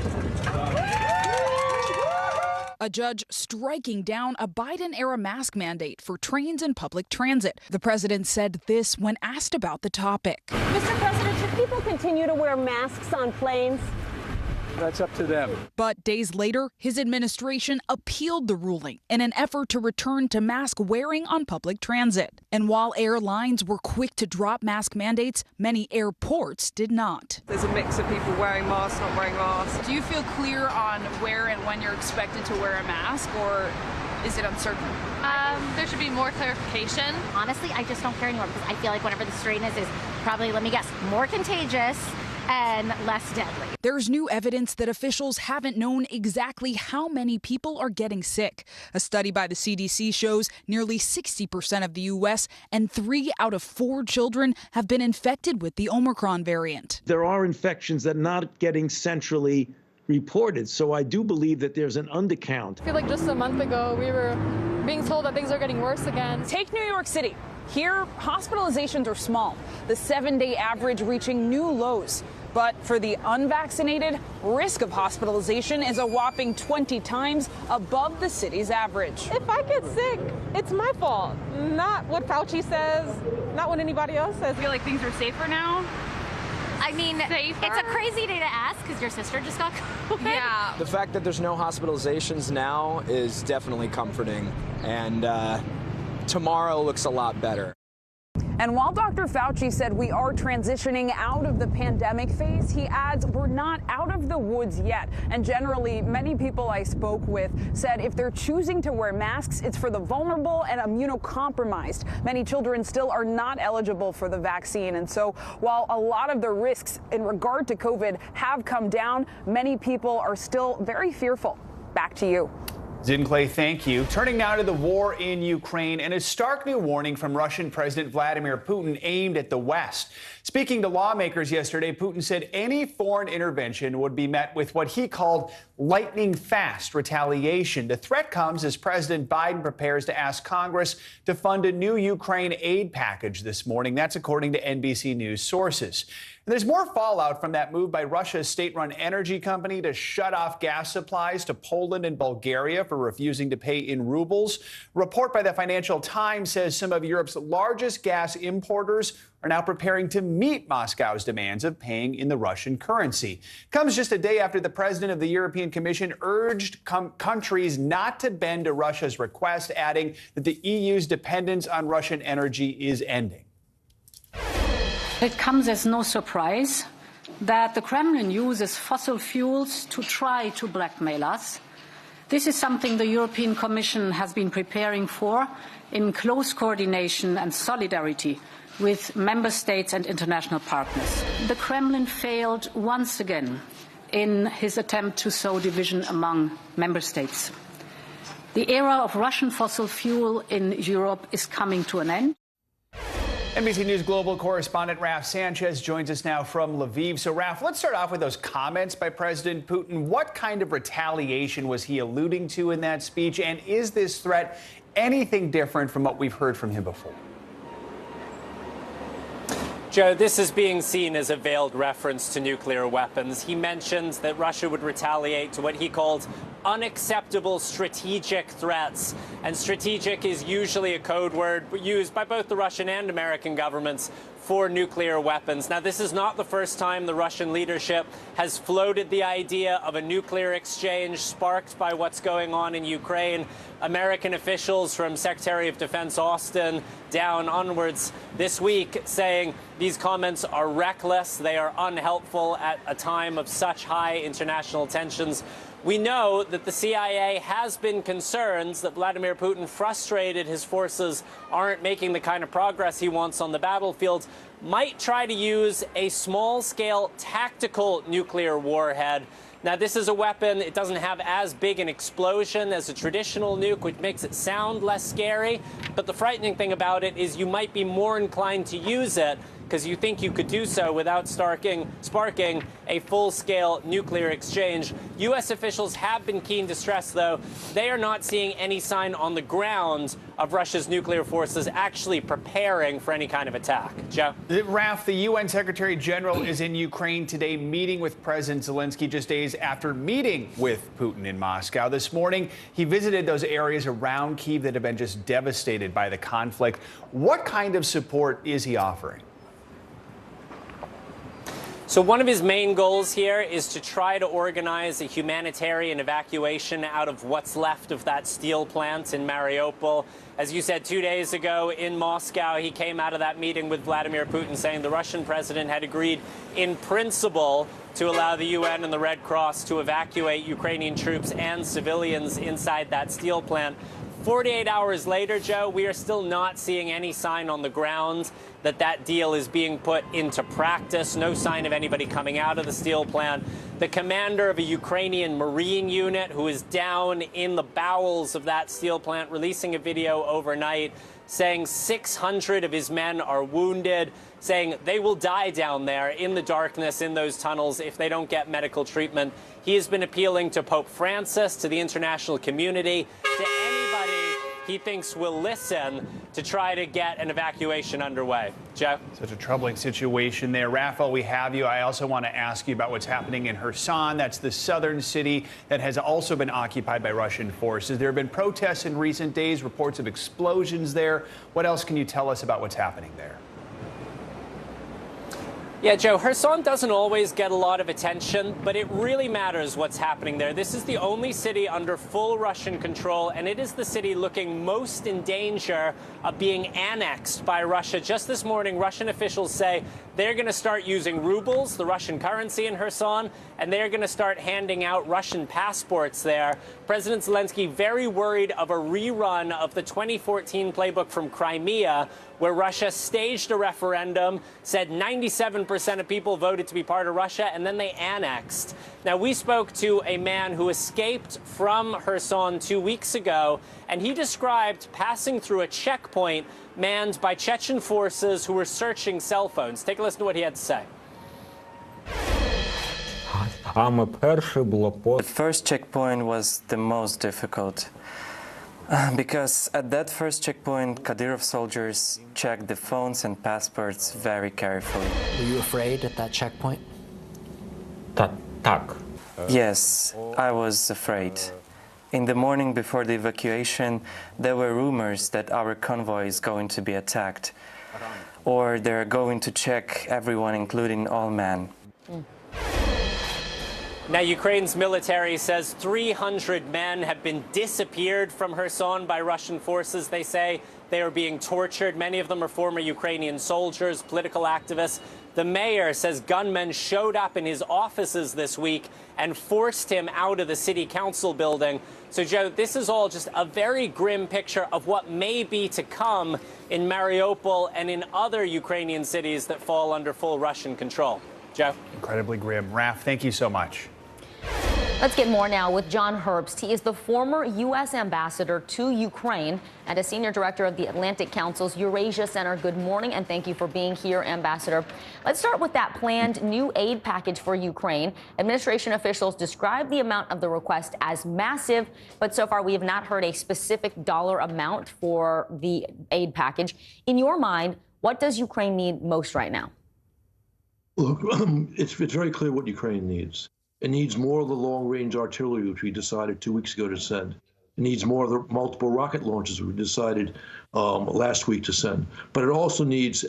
A judge striking down a Biden-era mask mandate for trains and public transit. The president said this when asked about the topic. Mr. President, should people continue to wear masks on planes? That's up to them. But days later, his administration appealed the ruling in an effort to return to mask wearing on public transit. And while airlines were quick to drop mask mandates, many airports did not. There's a mix of people wearing masks, not wearing masks. Do you feel clear on where and when you're expected to wear a mask, or is it uncertain? There should be more clarification. Honestly, I just don't care anymore because I feel like whatever the strain is probably, let me guess, more contagious and less deadly. There's new evidence that officials haven't known exactly how many people are getting sick. A study by the CDC shows nearly 60% of the U.S. and 3 out of 4 children have been infected with the Omicron variant. There are infections that are not getting centrally reported, so I do believe that there's an undercount. I feel like just a month ago we were being told that things are getting worse again. Take New York City. Here, hospitalizations are small, the 7-day average reaching new lows. But for the unvaccinated, risk of hospitalization is a whopping 20 times above the city's average. If I get sick, it's my fault, not what Fauci says, not what anybody else says. I feel like things are safer now. I mean, safer. It's a crazy day to ask because your sister just got COVID. Yeah. The fact that there's no hospitalizations now is definitely comforting, and tomorrow looks a lot better. And while Dr. Fauci said we are transitioning out of the pandemic phase, he adds we're not out of the woods yet. And generally, many people I spoke with said if they're choosing to wear masks, it's for the vulnerable and immunocompromised. Many children still are not eligible for the vaccine. And so while a lot of the risks in regard to COVID have come down, many people are still very fearful. Back to you. Zin Clay, thank you. Turning now to the war in Ukraine and a stark new warning from Russian President Vladimir Putin aimed at the West. Speaking to lawmakers yesterday, Putin said any foreign intervention would be met with what he called lightning fast retaliation. The threat comes as President Biden prepares to ask Congress to fund a new Ukraine aid package this morning. That's according to NBC News sources. And there's more fallout from that move by Russia's state-run energy company to shut off gas supplies to Poland and Bulgaria for refusing to pay in rubles. A report by the Financial Times says some of Europe's largest gas importers are now preparing to meet Moscow's demands of paying in the Russian currency. Comes just a day after the president of the European Commission urged countries not to bend to Russia's request, adding that the EU's dependence on Russian energy is ending. It comes as no surprise that the Kremlin uses fossil fuels to try to blackmail us. This is something the European Commission has been preparing for in close coordination and solidarity with member states and international partners. The Kremlin failed once again in his attempt to sow division among member states. The era of Russian fossil fuel in Europe is coming to an end. NBC News Global correspondent Raf Sanchez joins us now from Lviv. So, Raf, let's start off with those comments by President Putin. What kind of retaliation was he alluding to in that speech? And is this threat anything different from what we've heard from him before? Joe, this is being seen as a veiled reference to nuclear weapons. He mentions that Russia would retaliate to what he called unacceptable strategic threats. And strategic is usually a code word used by both the Russian and American governments for nuclear weapons. Now, this is not the first time the Russian leadership has floated the idea of a nuclear exchange sparked by what's going on in Ukraine. American officials, from Secretary of Defense Austin down onwards this week, saying these comments are reckless, they are unhelpful at a time of such high international tensions. We know that the CIA has been concerned that Vladimir Putin, frustrated his forces aren't making the kind of progress he wants on the battlefield, might try to use a small-scale tactical nuclear warhead. Now, this is a weapon, it doesn't have as big an explosion as a traditional nuke, which makes it sound less scary. But the frightening thing about it is you might be more inclined to use it because you think you could do so without sparking a full-scale nuclear exchange. U.S. officials have been keen to stress, though, they are not seeing any sign on the ground of Russia's nuclear forces actually preparing for any kind of attack. Joe? Raf, the UN Secretary General is in Ukraine today meeting with President Zelensky just days after meeting with Putin in Moscow. This morning, he visited those areas around Kyiv that have been just devastated by the conflict. What kind of support is he offering? So one of his main goals here is to try to organize a humanitarian evacuation out of what's left of that steel plant in Mariupol. As you said 2 days ago in Moscow, he came out of that meeting with Vladimir Putin saying the Russian president had agreed in principle to allow the UN and the Red Cross to evacuate Ukrainian troops and civilians inside that steel plant. 48 hours later, Joe, we are still not seeing any sign on the ground that that deal is being put into practice. No sign of anybody coming out of the steel plant. The commander of a Ukrainian Marine unit who is down in the bowels of that steel plant releasing a video overnight saying 600 of his men are wounded, saying they will die down there in the darkness in those tunnels if they don't get medical treatment. He has been appealing to Pope Francis, to the international community, to anybody he thinks will listen to try to get an evacuation underway. Joe? Such a troubling situation there. Raphael, we have you. I also want to ask you about what's happening in Kherson. That's the southern city that has also been occupied by Russian forces. There have been protests in recent days, reports of explosions there. What else can you tell us about what's happening there? Yeah, Joe, Kherson doesn't always get a lot of attention, but it really matters what's happening there. This is the only city under full Russian control, and it is the city looking most in danger of being annexed by Russia. Just this morning, Russian officials say they're going to start using rubles, the Russian currency in Kherson, and they're going to start handing out Russian passports there. President Zelensky very worried of a rerun of the 2014 playbook from Crimea, where Russia staged a referendum, said 97% of people voted to be part of Russia, and then they annexed. Now, we spoke to a man who escaped from Kherson 2 weeks ago, and he described passing through a checkpoint manned by Chechen forces who were searching cell phones. Take a listen to what he had to say. The first checkpoint was the most difficult. Because at that first checkpoint, Kadyrov soldiers checked the phones and passports very carefully. Were you afraid at that checkpoint? Yes, I was afraid. In the morning before the evacuation, there were rumors that our convoy is going to be attacked, or they're going to check everyone, including all men. Now, Ukraine's military says 300 men have been disappeared from Kherson by Russian forces. They say they are being tortured. Many of them are former Ukrainian soldiers, political activists. The mayor says gunmen showed up in his offices this week and forced him out of the city council building. So, Joe, this is all just a very grim picture of what may be to come in Mariupol and in other Ukrainian cities that fall under full Russian control. Joe? Incredibly grim. Raph, thank you so much. Let's get more now with John Herbst. He is the former U.S. ambassador to Ukraine and a senior director of the Atlantic Council's Eurasia Center. Good morning, and thank you for being here, Ambassador. Let's start with that planned new aid package for Ukraine. Administration officials describe the amount of the request as massive, but so far we have not heard a specific dollar amount for the aid package. In your mind, what does Ukraine need most right now? Look, it's very clear what Ukraine needs. It needs more of the long-range artillery, which we decided 2 weeks ago to send. It needs more of the multiple rocket launches we decided last week to send. But it also needs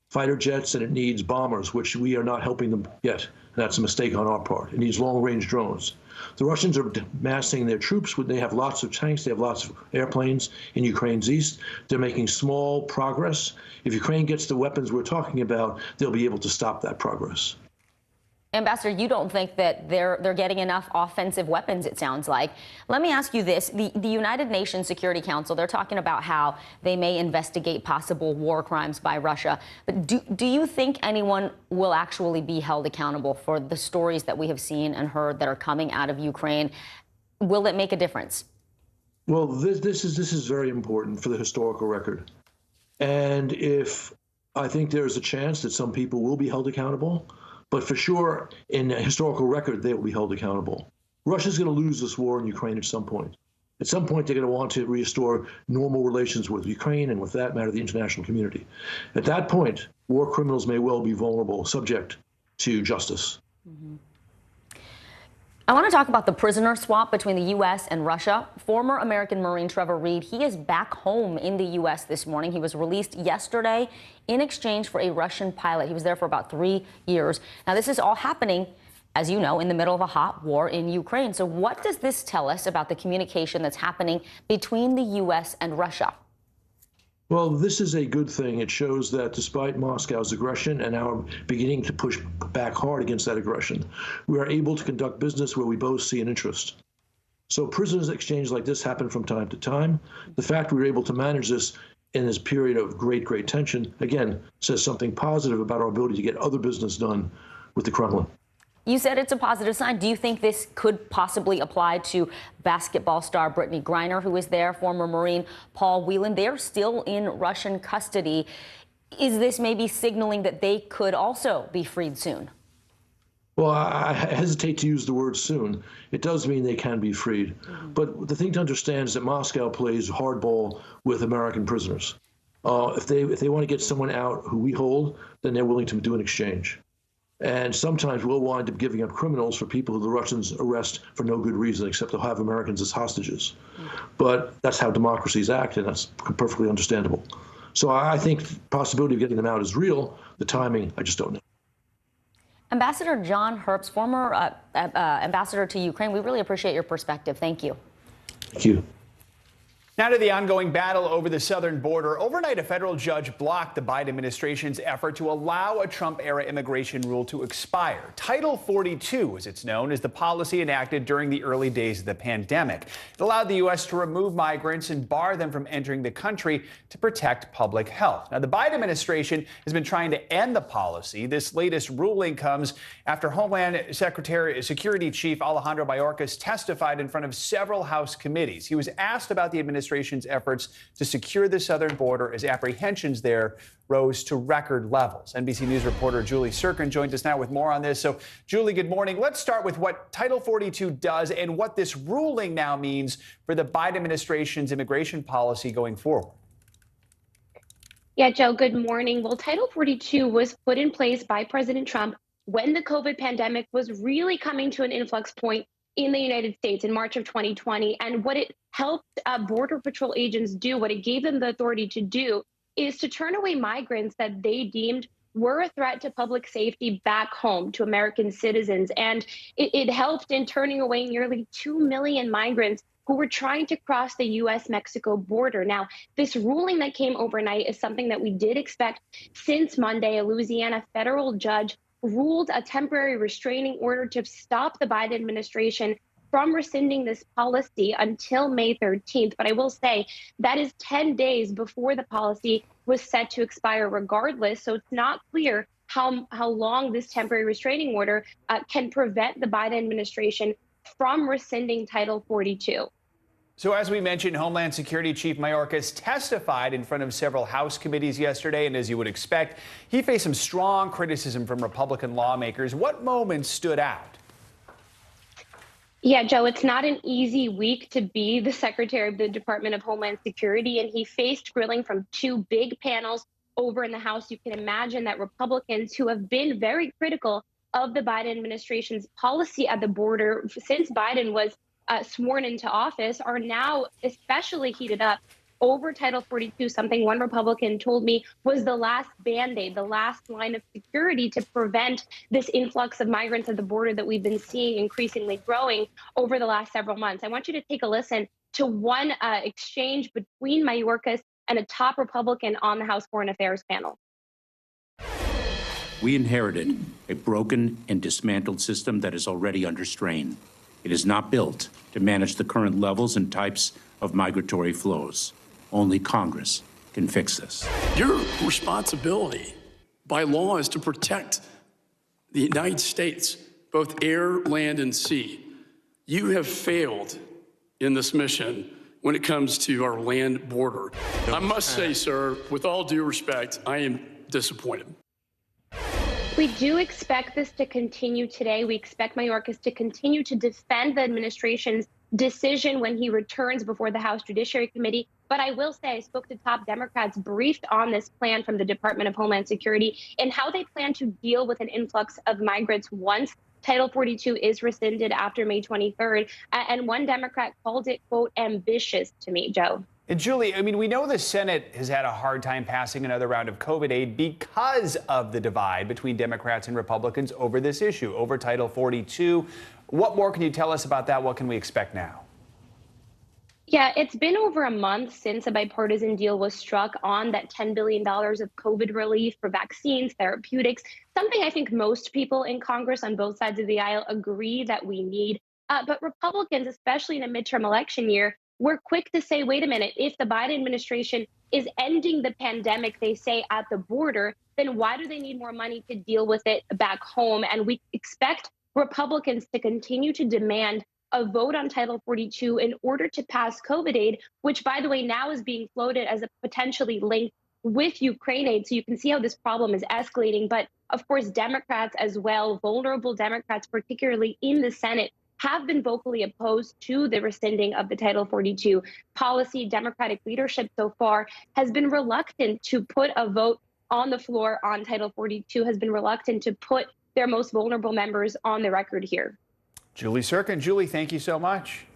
fighter jets, and it needs bombers, which we are not helping them get. And that's a mistake on our part. It needs long-range drones. The Russians are massing their troops. They have lots of tanks. They have lots of airplanes in Ukraine's east. They're making small progress. If Ukraine gets the weapons we're talking about, they'll be able to stop that progress. Ambassador, you don't think that they're getting enough offensive weapons, it sounds like. Let me ask you this. The United Nations Security Council, they're talking about how they may investigate possible war crimes by Russia. But do you think anyone will actually be held accountable for the stories that we have seen and heard that are coming out of Ukraine? Will it make a difference? Well, this is very important for the historical record. And if I think there's a chance that some people will be held accountable, but for sure, in a historical record, they will be held accountable. Russia's going to lose this war in Ukraine at some point. At some point, they're going to want to restore normal relations with Ukraine and, with that matter, the international community. At that point, war criminals may well be vulnerable, subject to justice. Mm-hmm. I want to talk about the prisoner swap between the U.S. and Russia. Former American Marine Trevor Reed, he is back home in the U.S. this morning. He was released yesterday in exchange for a Russian pilot. He was there for about 3 years. Now, this is all happening, as you know, in the middle of a hot war in Ukraine. So what does this tell us about the communication that's happening between the U.S. and Russia? Well, this is a good thing. It shows that despite Moscow's aggression and our beginning to push back hard against that aggression, we are able to conduct business where we both see an interest. So prisoners exchange like this happen from time to time. The fact we were able to manage this in this period of great tension, again, says something positive about our ability to get other business done with the Kremlin. You said it's a positive sign. Do you think this could possibly apply to basketball star Brittany Griner, who is there, former Marine Paul Whelan? They're still in Russian custody. Is this maybe signaling that they could also be freed soon? Well, I hesitate to use the word soon. It does mean they can be freed. Mm-hmm. But the thing to understand is that Moscow plays hardball with American prisoners. If they want to get someone out who we hold, then they're willing to do an exchange. And sometimes we'll wind up giving up criminals for people who the Russians arrest for no good reason, except to have Americans as hostages. But that's how democracies act, and that's perfectly understandable. So I think the possibility of getting them out is real. The timing, I just don't know. Ambassador John Herbst, former ambassador to Ukraine, we really appreciate your perspective. Thank you. Thank you. Now to the ongoing battle over the southern border. Overnight, a federal judge blocked the Biden administration's effort to allow a Trump-era immigration rule to expire. Title 42, as it's known, is the policy enacted during the early days of the pandemic. It allowed the U.S. to remove migrants and bar them from entering the country to protect public health. Now, the Biden administration has been trying to end the policy. This latest ruling comes after Homeland Security Chief Alejandro Mayorkas testified in front of several House committees. He was asked about the administration's efforts to secure the southern border as apprehensions there rose to record levels. NBC News reporter Julie Sirkin joins us now with more on this. So, Julie, good morning. Let's start with what Title 42 does and what this ruling now means for the Biden administration's immigration policy going forward. Yeah, Joe, good morning. Well, Title 42 was put in place by President Trump when the COVID pandemic was really coming to an influx point in the United States in March of 2020. And what it helped Border Patrol agents do, what it gave them the authority to do, is to turn away migrants that they deemed were a threat to public safety back home to American citizens. And it helped in turning away nearly 2 million migrants who were trying to cross the U.S.-Mexico border. Now, this ruling that came overnight is something that we did expect since Monday. A Louisiana federal judge ruled a temporary restraining order to stop the Biden administration from rescinding this policy until May 13th. But I will say that is 10 days before the policy was set to expire regardless. So it's not clear how long this temporary restraining order can prevent the Biden administration from rescinding Title 42. So as we mentioned, Homeland Security Chief Mayorkas testified in front of several House committees yesterday, and as you would expect, he faced some strong criticism from Republican lawmakers. What moments stood out? Yeah, Joe, it's not an easy week to be the Secretary of the Department of Homeland Security, and he faced grilling from two big panels over in the House. You can imagine that Republicans who have been very critical of the Biden administration's policy at the border since Biden was sworn into office are now especially heated up over Title 42, something one Republican told me was the last Band-Aid, the last line of security to prevent this influx of migrants at the border that we've been seeing increasingly growing over the last several months. I want you to take a listen to one exchange between Mayorkas and a top Republican on the House Foreign Affairs panel. We inherited a broken and dismantled system that is already under strain. It is not built to manage the current levels and types of migratory flows. Only Congress can fix this. Your responsibility by law is to protect the United States, both air, land, and sea. You have failed in this mission when it comes to our land border. I must say, sir, with all due respect, I am disappointed. We do expect this to continue today. We expect Mayorkas to continue to defend the administration's decision when he returns before the House Judiciary Committee. But I will say I spoke to top Democrats briefed on this plan from the Department of Homeland Security and how they plan to deal with an influx of migrants once Title 42 is rescinded after May 23rd. And one Democrat called it, quote, ambitious to me, Joe. And Julie, I mean, we know the Senate has had a hard time passing another round of COVID aid because of the divide between Democrats and Republicans over this issue, over Title 42. What more can you tell us about that? What can we expect now? Yeah, it's been over a month since a bipartisan deal was struck on that $10 billion of COVID relief for vaccines, therapeutics, something I think most people in Congress on both sides of the aisle agree that we need. But Republicans, especially in a midterm election year, we're quick to say, wait a minute, if the Biden administration is ending the pandemic, they say, at the border, then why do they need more money to deal with it back home? And we expect Republicans to continue to demand a vote on Title 42 in order to pass COVID aid, which, by the way, now is being floated as a potentially linked with Ukraine aid. So you can see how this problem is escalating. But of course, Democrats as well, vulnerable Democrats, particularly in the Senate, have been vocally opposed to the rescinding of the Title 42 policy. Democratic leadership so far has been reluctant to put a vote on the floor on Title 42, has been reluctant to put their most vulnerable members on the record here. Julie Sirkin. Julie, thank you so much.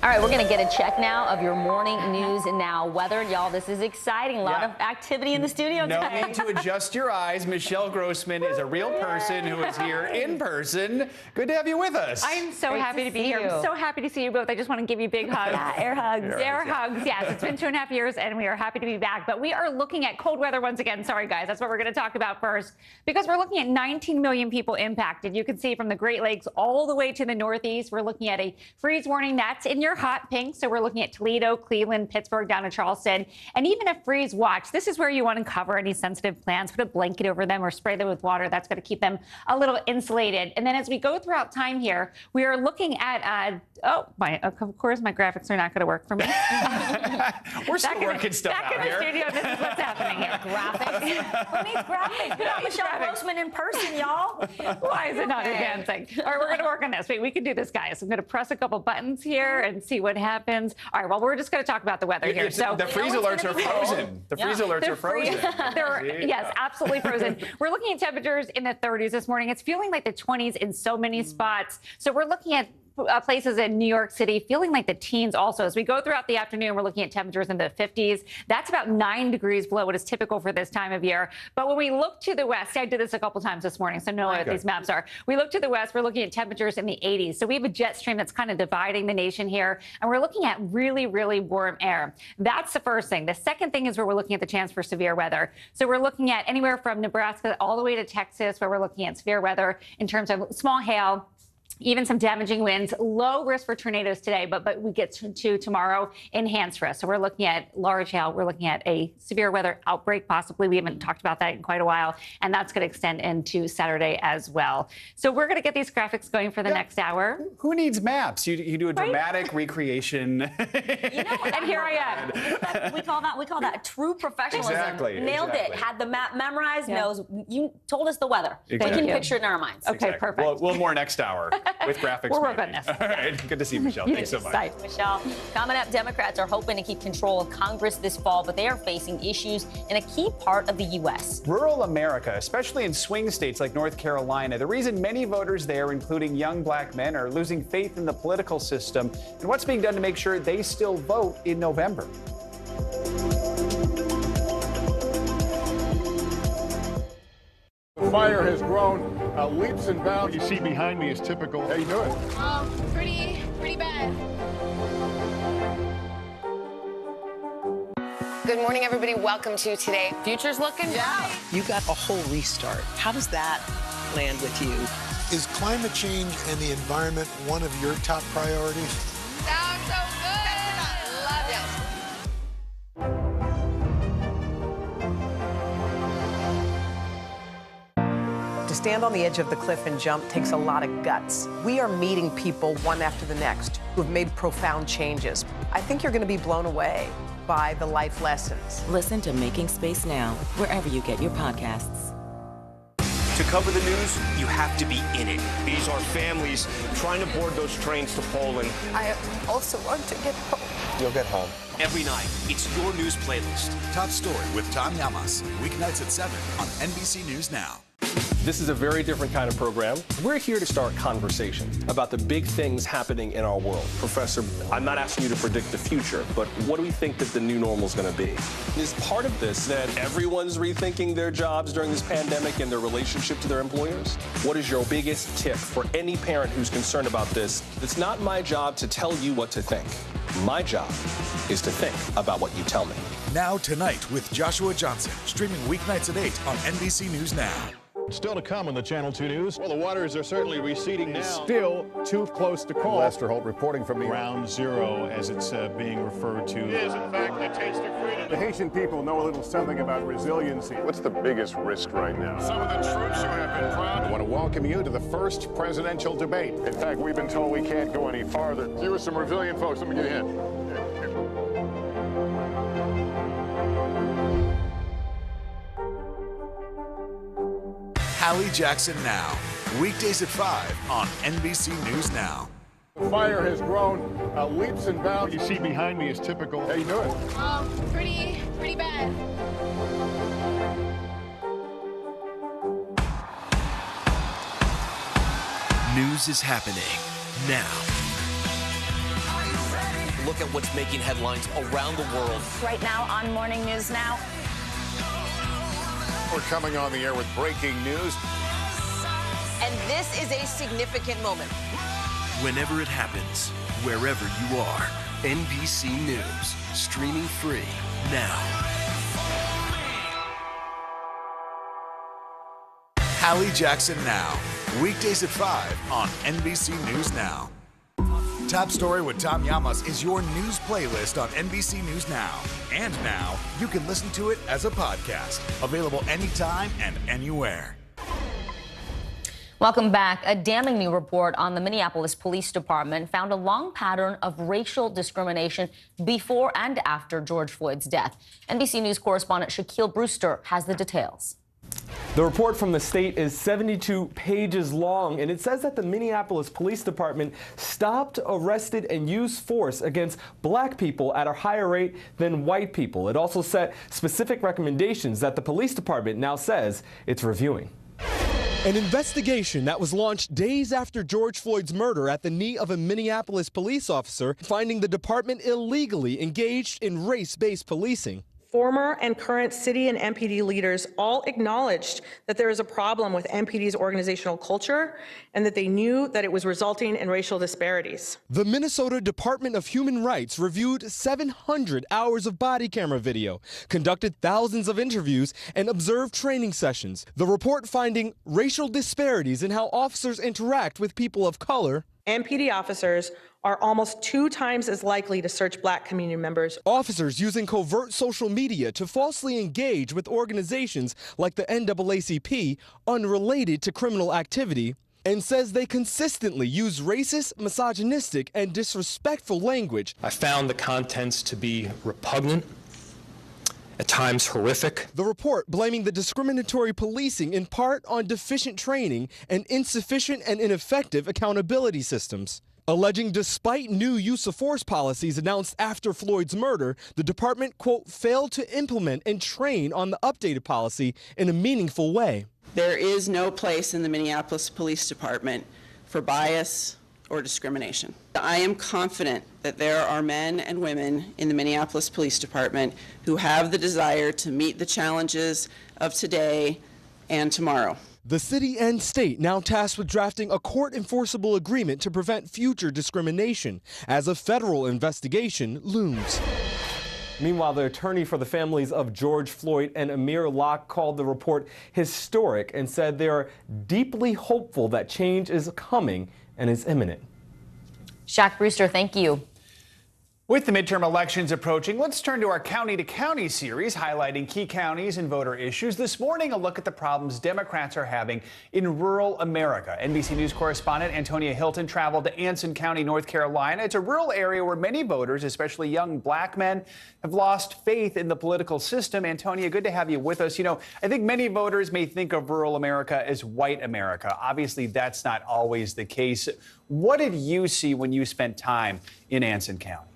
All right, we're going to get a check now of your morning news now weather. Y'all, this is exciting. A lot of activity in the studio No today. need to adjust your eyes. Michelle Grossman is a real person who is here in person. Good to have you with us. I'm so happy to be here. I'm so happy to see you both. I just want to give you big hugs. Yeah, air hugs. Air hugs, yes. It's been 2.5 years, and we are happy to be back. But we are looking at cold weather once again. Sorry, guys. That's what we're going to talk about first, because we're looking at 19 million people impacted. You can see from the Great Lakes all the way to the Northeast. We're looking at a freeze warning. That's in your hot pink. So we're looking at Toledo, Cleveland, Pittsburgh, down to Charleston, and even a freeze watch. This is where you want to cover any sensitive plants, put a blanket over them or spray them with water. That's going to keep them a little insulated. And then as we go throughout time here, we are looking at, of course, my graphics are not going to work for me. We're still working stuff back out in the here. studio, this is what's happening here. Graphics. Who needs graphics? We got Michelle Grossman in person, y'all. Why is it not advancing? All right, we're going to work on this. Wait, we can do this, guys. I'm going to press a couple buttons here and see what happens. All right, well, we're just going to talk about the weather here. So the freeze alerts are frozen. The freeze alerts are frozen. Yes, absolutely frozen. We're looking at temperatures in the 30s this morning. It's feeling like the 20s in so many spots. So we're looking at places in New York City feeling like the teens also. As we go throughout the afternoon, we're looking at temperatures in the 50s. That's about 9 degrees below what is typical for this time of year. But when we look to the west, I did this a couple times this morning, so know what these maps are. We look to the west, we're looking at temperatures in the 80s. So we have a jet stream that's kind of dividing the nation here, and we're looking at really, really warm air. That's the first thing. The second thing is where we're looking at the chance for severe weather. So we're looking at anywhere from Nebraska all the way to Texas, where we're looking at severe weather in terms of small hail, even some damaging winds, low risk for tornadoes today, but we get to tomorrow, enhanced risk. So we're looking at large hail. We're looking at a severe weather outbreak, possibly. We haven't talked about that in quite a while, and that's going to extend into Saturday as well. So we're going to get these graphics going for the next hour. Who needs maps? You do a dramatic recreation. And here I am. We call that true professionalism. Exactly. Nailed it. Had the map memorized. Knows. You told us the weather. Exactly. We can picture it in our minds. Okay, perfect. We'll more next hour with graphics. We'll work on this. All right. Good to see you, Michelle. Thanks so much. Bye. Michelle. Coming up, Democrats are hoping to keep control of Congress this fall, but they are facing issues in a key part of the U.S. Rural America, especially in swing states like North Carolina, the reason many voters there, including young black men, are losing faith in the political system and what's being done to make sure they still vote in November. The fire has grown leaps and bounds. What you see behind me is typical. How you doing? Pretty bad. Good morning, everybody. Welcome to Today. Future's looking bright. You got a whole restart. How does that land with you? Is climate change and the environment one of your top priorities? Sounds so good. Love it. To stand on the edge of the cliff and jump takes a lot of guts. We are meeting people one after the next who have made profound changes. I think you're going to be blown away by the life lessons. Listen to Making Space Now, wherever you get your podcasts. To cover the news, you have to be in it. These are families trying to board those trains to Poland. I also want to get home. You'll get home. Every night, it's your news playlist. Top Story with Tom Llamas, weeknights at 7 on NBC News Now. This is a very different kind of program. We're here to start conversation about the big things happening in our world. Professor, I'm not asking you to predict the future, but what do we think that the new normal is going to be? Is part of this that everyone's rethinking their jobs during this pandemic and their relationship to their employers? What is your biggest tip for any parent who's concerned about this? It's not my job to tell you what to think. My job is to think about what you tell me. Now Tonight with Joshua Johnson, streaming weeknights at 8 on NBC News Now. Still to come on the Channel 2 News. Well, the waters are certainly receding now. Still too close to call. Lester Holt reporting from the Ground Zero, as it's being referred to. It is, in fact, a taste of freedom. The Haitian people know a little something about resiliency. What's the biggest risk right now? Some of the troops who have been proud. I want to welcome you to the first presidential debate. In fact, we've been told we can't go any farther. You were some resilient folks. Let me give you a hint. Hallie Jackson Now, weekdays at 5 on NBC News Now. The fire has grown leaps and bounds. What you see behind me is typical. How you doing? Pretty bad. News is happening now. Are you ready? look at what's making headlines around the world. Right now on Morning News Now. We're coming on the air with breaking news. And this is a significant moment. Whenever it happens, wherever you are, NBC News, streaming free now. Hallie Jackson Now, weekdays at 5 on NBC News Now. Top Story with Tom Llamas is your news playlist on NBC News Now. And now, you can listen to it as a podcast, available anytime and anywhere. Welcome back. A damning new report on the Minneapolis Police Department found a long pattern of racial discrimination before and after George Floyd's death. NBC News correspondent Shaquille Brewster has the details. The report from the state is 72 pages long, and it says that the Minneapolis Police Department stopped, arrested, and used force against black people at a higher rate than white people. It also set specific recommendations that the police department now says it's reviewing. An investigation that was launched days after George Floyd's murder at the knee of a Minneapolis police officer, finding the department illegally engaged in race-based policing. Former and current city and MPD leaders all acknowledged that there is a problem with MPD's organizational culture and that they knew that it was resulting in racial disparities. The Minnesota Department of Human Rights reviewed 700 hours of body camera video, conducted thousands of interviews, and observed training sessions. The report finding racial disparities in how officers interact with people of color. MPD officers are almost 2 times as likely to search black community members. Officers using covert social media to falsely engage with organizations like the NAACP unrelated to criminal activity, and says they consistently use racist, misogynistic, and disrespectful language. I found the contents to be repugnant, at times horrific. The report blaming the discriminatory policing in part on deficient training and insufficient and ineffective accountability systems. Alleging despite new use of force policies announced after Floyd's murder, the department, quote, failed to implement and train on the updated policy in a meaningful way. There is no place in the Minneapolis Police Department for bias or discrimination. I am confident that there are men and women in the Minneapolis Police Department who have the desire to meet the challenges of today and tomorrow. The city and state now tasked with drafting a court-enforceable agreement to prevent future discrimination as a federal investigation looms. Meanwhile, the attorney for the families of George Floyd and Amir Locke called the report historic and said they are deeply hopeful that change is coming and is imminent. Shaq Brewster, thank you. With the midterm elections approaching, let's turn to our County to County series, highlighting key counties and voter issues. This morning, a look at the problems Democrats are having in rural America. NBC News correspondent Antonia Hilton traveled to Anson County, North Carolina. It's a rural area where many voters, especially young black men, have lost faith in the political system. Antonia, good to have you with us. You know, I think many voters may think of rural America as white America. Obviously, that's not always the case. What did you see when you spent time in Anson County?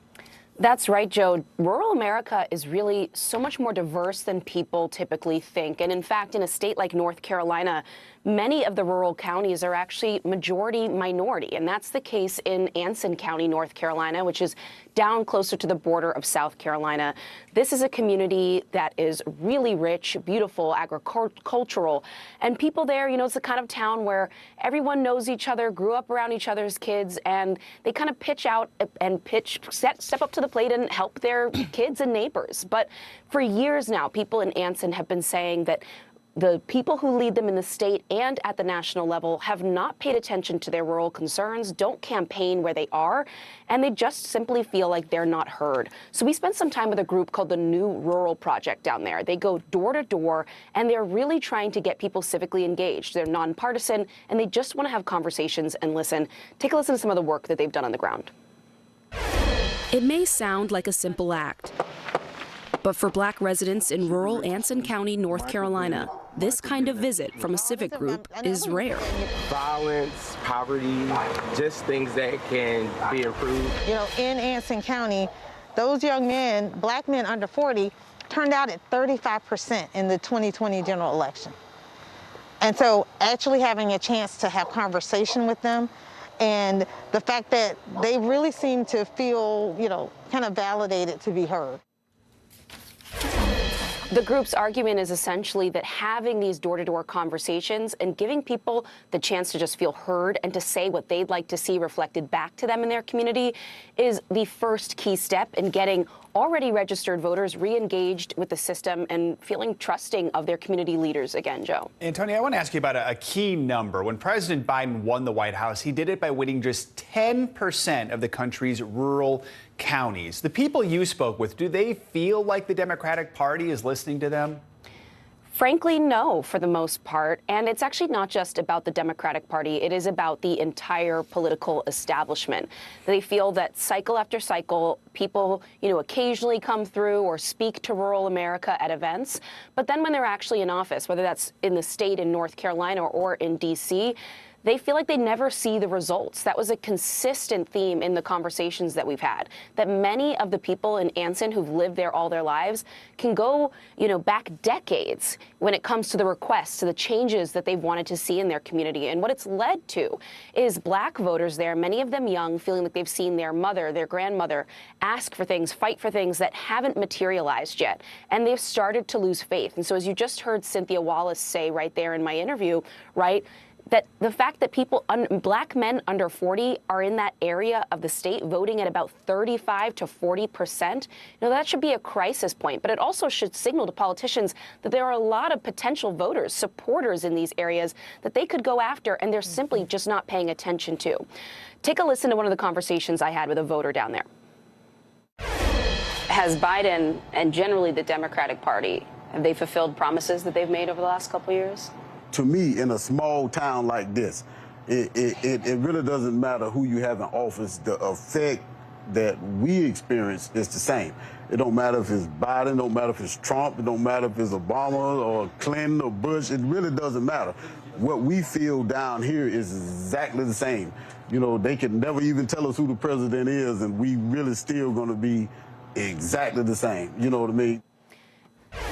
That's right, Joe. Rural America is really so much more diverse than people typically think. And in fact, in a state like North Carolina, many of the rural counties are actually majority minority. And that's the case in Anson County, North Carolina, which is down closer to the border of South Carolina. This is a community that is really rich, beautiful, agricultural. And people there, you know, it's the kind of town where everyone knows each other, grew up around each other's kids, and they kind of pitch out and step up to the plate and help their kids and neighbors. But for years now, people in Anson have been saying that the people who lead them in the state and at the national level have not paid attention to their rural concerns, don't campaign where they are, and they just simply feel like they're not heard. So we spent some time with a group called the New Rural Project down there. They go door to door, and they're really trying to get people civically engaged. They're nonpartisan, and they just want to have conversations and listen. Take a listen to some of the work that they've done on the ground. It may sound like a simple act, but for black residents in rural Anson County, North Carolina, this kind of visit from a civic group is rare. Violence, poverty, just things that can be improved. You know, in Anson County, those young men, black men under 40, turned out at 35% in the 2020 general election. And so actually having a chance to have conversation with them and the fact that they really seem to feel, kind of validated to be heard. The group's argument is essentially that having these door-to-door conversations and giving people the chance to just feel heard and to say what they'd like to see reflected back to them in their community is the first key step in getting already registered voters re-engaged with the system and feeling trusting of their community leaders again, Joe. And Tony, I want to ask you about a key number. When President Biden won the White House, he did it by winning just 10% of the country's rural counties. The people you spoke with, do they feel like the Democratic Party is listening to them? Frankly, no, for the most part. And it's actually not just about the Democratic Party. It is about the entire political establishment. They feel that cycle after cycle, people, occasionally come through or speak to rural America at events. But then when they're actually in office, whether that's in the state in North Carolina or in D.C., they feel like they never see the results. That was a consistent theme in the conversations that we've had, that many of the people in Anson who've lived there all their lives can go, back decades when it comes to the requests, to the changes that they've wanted to see in their community. And what it's led to is Black voters there, many of them young, feeling like they've seen their mother, their grandmother ask for things, fight for things that haven't materialized yet. And they've started to lose faith. And so as you just heard Cynthia Wallace say right there in my interview, right, that the fact that Black men under 40 are in that area of the state voting at about 35 to 40%, that should be a crisis point. But it also should signal to politicians that there are a lot of potential voters, supporters in these areas that they could go after, and they're simply just not paying attention to. Take a listen to one of the conversations I had with a voter down there. Has Biden and generally the Democratic Party, have they fulfilled promises that they've made over the last couple of years? To me, in a small town like this, it really doesn't matter who you have in office. The effect that we experience is the same. It don't matter if it's Biden, it don't matter if it's Trump, it don't matter if it's Obama or Clinton or Bush. It really doesn't matter. What we feel down here is exactly the same. They can never even tell us who the president is, and we really still going to be exactly the same. You know what I mean?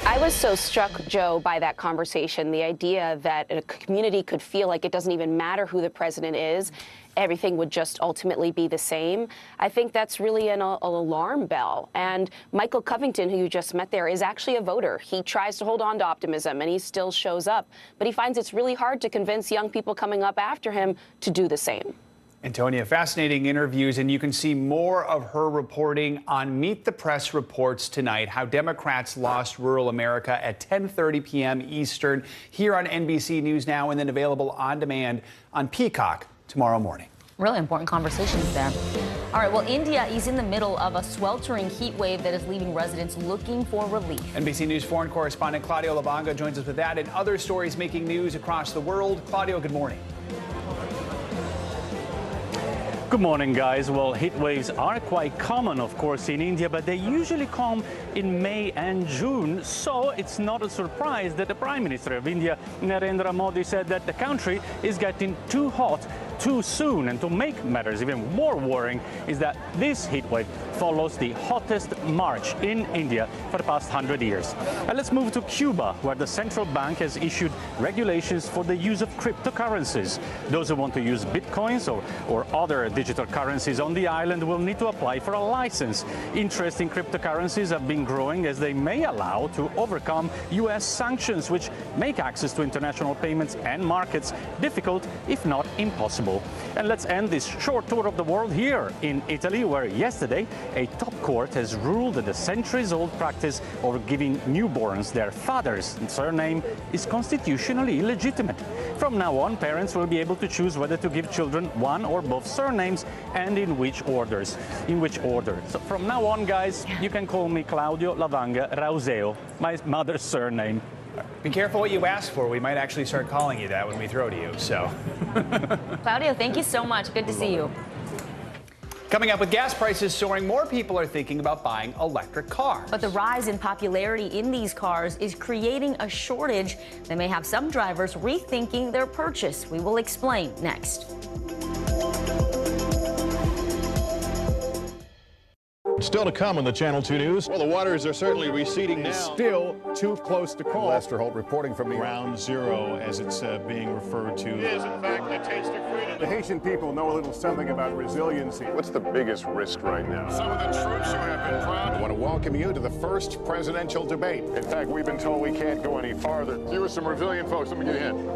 I was so struck, Joe, by that conversation, the idea that a community could feel like it doesn't even matter who the president is, everything would just ultimately be the same. I think that's really an alarm bell. And Michael Covington, who you just met there, is actually a voter. He tries to hold on to optimism, and he still shows up. But he finds it's really hard to convince young people coming up after him to do the same. Antonia, fascinating interviews, and you can see more of her reporting on Meet the Press Reports tonight, how Democrats lost rural America at 10:30 p.m. Eastern here on NBC News Now, and then available on demand on Peacock tomorrow morning. Really important conversations there. All right, well, India is in the middle of a sweltering heat wave that is leaving residents looking for relief. NBC News foreign correspondent Claudio Lavanga joins us with that and other stories making news across the world. Claudio, good morning. Good morning, guys. Well, heat waves are quite common, of course, in India, but they usually come in May and June. So it's not a surprise that the Prime Minister of India, Narendra Modi, said that the country is getting too hot too soon. And to make matters even more worrying is that this heat wave follows the hottest March in India for the past 100 years. And let's move to Cuba, where the central bank has issued regulations for the use of cryptocurrencies. Those who want to use bitcoins or other digital currencies on the island will need to apply for a license. Interest in cryptocurrencies have been growing as they may allow to overcome U.S. sanctions, which make access to international payments and markets difficult, if not impossible. And let's end this short tour of the world here in Italy, where yesterday a top court has ruled that the centuries-old practice of giving newborns their father's surname is constitutionally illegitimate. From now on, parents will be able to choose whether to give children one or both surnames and in which order. So from now on, guys, you can call me Claudio Lavanga Rauseo, my mother's surname. Be careful what you ask for. We might actually start calling you that when we throw to you, so. Claudio, thank you so much. Good to see you. Coming up, with gas prices soaring, more people are thinking about buying electric cars. But the rise in popularity in these cars is creating a shortage that may have some drivers rethinking their purchase. We will explain next. Still to come on the Channel 2 News. Well, the waters are certainly receding now. Still too close to call. Lester Holt reporting from Ground Zero, as it's being referred to. It is, in fact, a taste of freedom. The Haitian people know a little something about resiliency. What's the biggest risk right now? Some of the troops who have been proud. I want to welcome you to the first presidential debate. In fact, we've been told we can't go any farther. You with some resilient folks. Let me get a hint.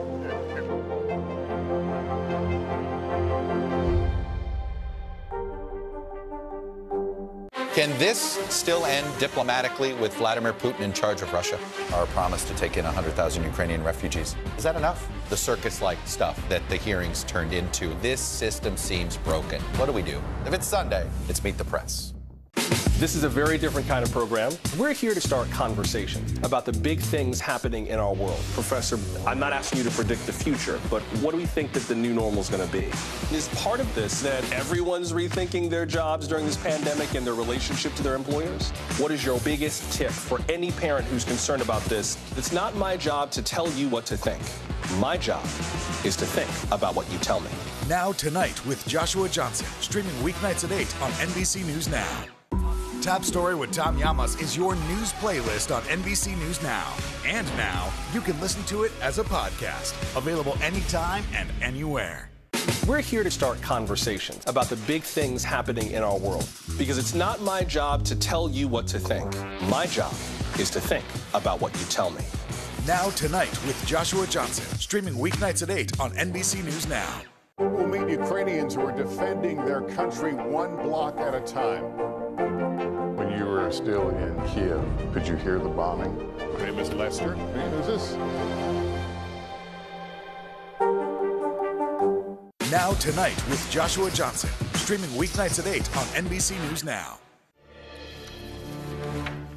Can this still end diplomatically with Vladimir Putin in charge of Russia? Our promise to take in 100,000 Ukrainian refugees. Is that enough? The circus-like stuff that the hearings turned into. This system seems broken. What do we do? If it's Sunday, it's Meet the Press. This is a very different kind of program. We're here to start conversation about the big things happening in our world. Professor, I'm not asking you to predict the future, but what do we think that the new normal is going to be? Is part of this that everyone's rethinking their jobs during this pandemic and their relationship to their employers? What is your biggest tip for any parent who's concerned about this? It's not my job to tell you what to think. My job is to think about what you tell me. Now Tonight with Joshua Johnson, streaming weeknights at 8 on NBC News Now. Top Story with Tom Llamas is your news playlist on NBC News Now. And now, you can listen to it as a podcast. Available anytime and anywhere. We're here to start conversations about the big things happening in our world. Because it's not my job to tell you what to think. My job is to think about what you tell me. Now Tonight with Joshua Johnson, streaming weeknights at 8 on NBC News Now. We'll meet Ukrainians who are defending their country one block at a time. When you were still in Kiev, could you hear the bombing? My name is Lester. Who's this? Now Tonight with Joshua Johnson, streaming weeknights at 8 on NBC News Now.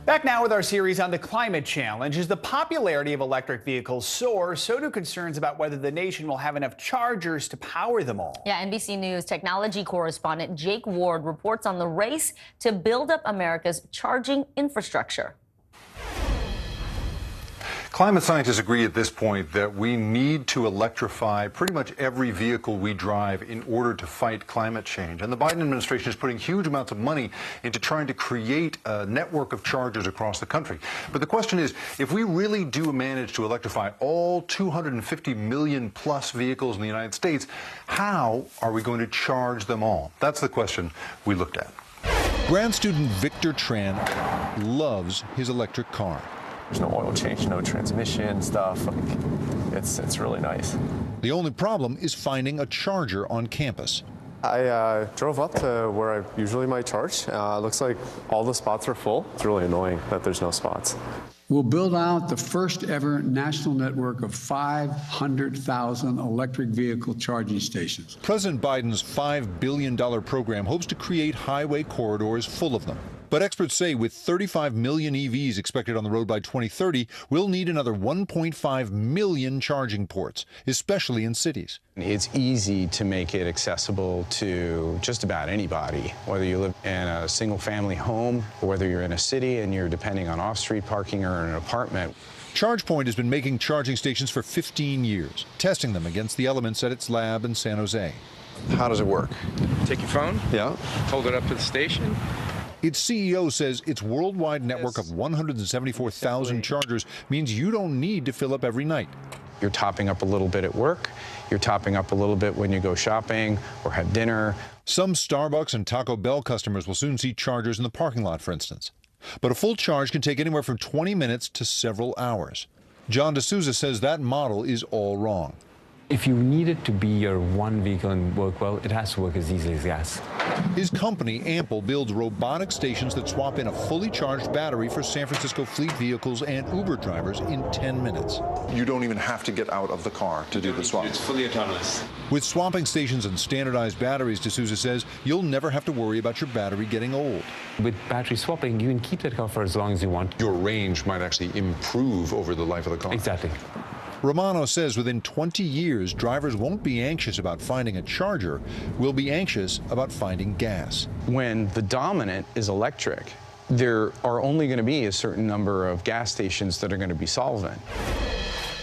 Back now with our series on the climate challenge. As the popularity of electric vehicles soars, so do concerns about whether the nation will have enough chargers to power them all. Yeah, NBC News technology correspondent Jake Ward reports on the race to build up America's charging infrastructure. Climate scientists agree at this point that we need to electrify pretty much every vehicle we drive in order to fight climate change. And the Biden administration is putting huge amounts of money into trying to create a network of chargers across the country. But the question is, if we really do manage to electrify all 250 million plus vehicles in the United States, how are we going to charge them all? That's the question we looked at. Grad student Victor Tran loves his electric car. There's no oil change, no transmission stuff. It's really nice. The only problem is finding a charger on campus. I drove up to where I usually might charge. Looks like all the spots are full. It's really annoying that there's no spots. We'll build out the first ever national network of 500,000 electric vehicle charging stations. President Biden's $5 billion program hopes to create highway corridors full of them. But experts say with 35 million EVs expected on the road by 2030, we'll need another 1.5 million charging ports, especially in cities. It's easy to make it accessible to just about anybody, whether you live in a single-family home or whether you're in a city and you're depending on off-street parking or an apartment. ChargePoint has been making charging stations for 15 years, testing them against the elements at its lab in San Jose. How does it work? Take your phone, hold it up to the station. Its CEO says its worldwide network of 174,000 chargers means you don't need to fill up every night. You're topping up a little bit at work. You're topping up a little bit when you go shopping or have dinner. Some Starbucks and Taco Bell customers will soon see chargers in the parking lot, for instance. But a full charge can take anywhere from 20 minutes to several hours. John D'Souza says that model is all wrong. If you need it to be your one vehicle and work well, it has to work as easily as gas. His company, Ample, builds robotic stations that swap in a fully charged battery for San Francisco fleet vehicles and Uber drivers in 10 minutes. You don't even have to get out of the car to do the swap. It's fully autonomous. With swapping stations and standardized batteries, D'Souza says, you'll never have to worry about your battery getting old. With battery swapping, you can keep that car for as long as you want. Your range might actually improve over the life of the car. Exactly. Romano says within 20 years, drivers won't be anxious about finding a charger. We'll be anxious about finding gas. When the dominant is electric, there are only going to be a certain number of gas stations that are going to be solvent.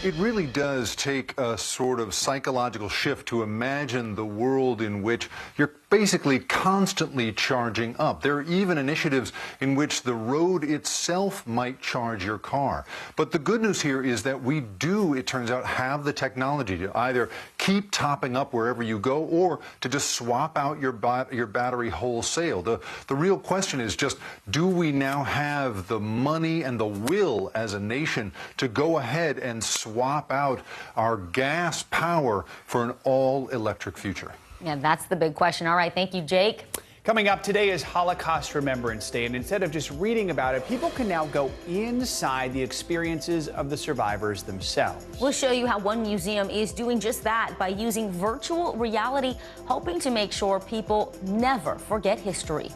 It really does take a sort of psychological shift to imagine the world in which you're basically constantly charging up. There are even initiatives in which the road itself might charge your car. But the good news here is that we do, it turns out, have the technology to either keep topping up wherever you go or to just swap out your battery wholesale. The real question is just, do we now have the money and the will as a nation to go ahead and swap out our gas power for an all-electric future? Yeah, that's the big question. All right, thank you, Jake. Coming up today is Holocaust Remembrance Day, and instead of just reading about it, people can now go inside the experiences of the survivors themselves. We'll show you how one museum is doing just that by using virtual reality, hoping to make sure people never forget history.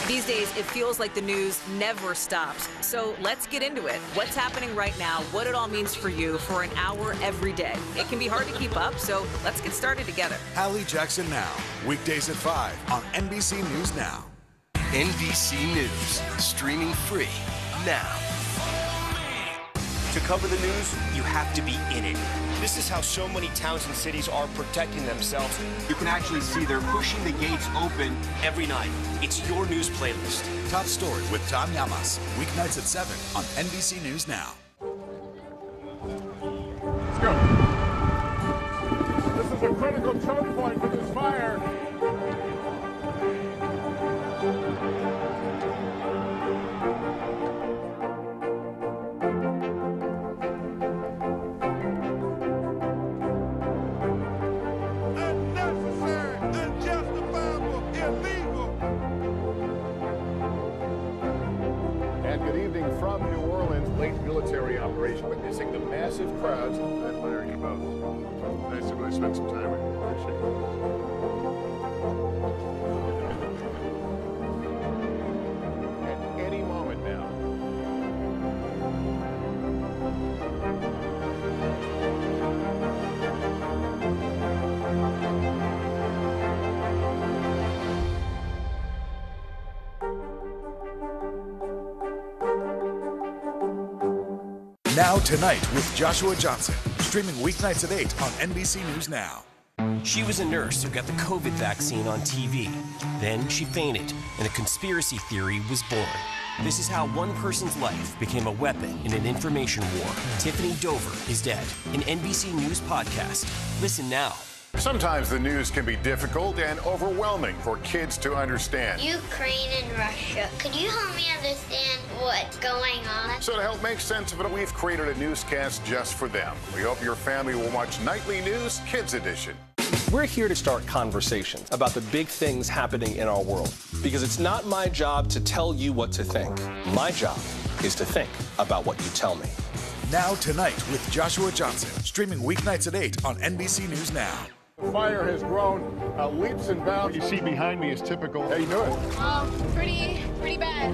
These days, it feels like the news never stops. So let's get into it. What's happening right now, what it all means for you for an hour every day. It can be hard to keep up, so let's get started together. Hallie Jackson Now, weekdays at 5 on NBC News Now. NBC News, streaming free now. To cover the news, you have to be in it. This is how so many towns and cities are protecting themselves. You can actually see they're pushing the gates open every night. It's your news playlist. Top Story with Tom Llamas, weeknights at 7 on NBC News Now. Let's go. This is a critical choke point for this fire. From New Orleans, late military operation witnessing the massive crowds. I admire you both. Nice to really spend some time with you. Appreciate it. At any moment now. Now Tonight with Joshua Johnson, streaming weeknights at 8 on NBC News Now. She was a nurse who got the COVID vaccine on TV. Then she fainted, and a conspiracy theory was born. This is how one person's life became a weapon in an information war. Tiffany Dover is dead. An NBC News podcast. Listen now. Sometimes the news can be difficult and overwhelming for kids to understand. Ukraine and Russia. Could you help me understand what's going on? So to help make sense of it, we've created a newscast just for them. We hope your family will watch Nightly News Kids Edition. We're here to start conversations about the big things happening in our world, because it's not my job to tell you what to think. My job is to think about what you tell me. Now Tonight with Joshua Johnson, streaming weeknights at 8 on NBC News Now. The fire has grown leaps and bounds. You see behind me is typical. How you doing? Pretty bad.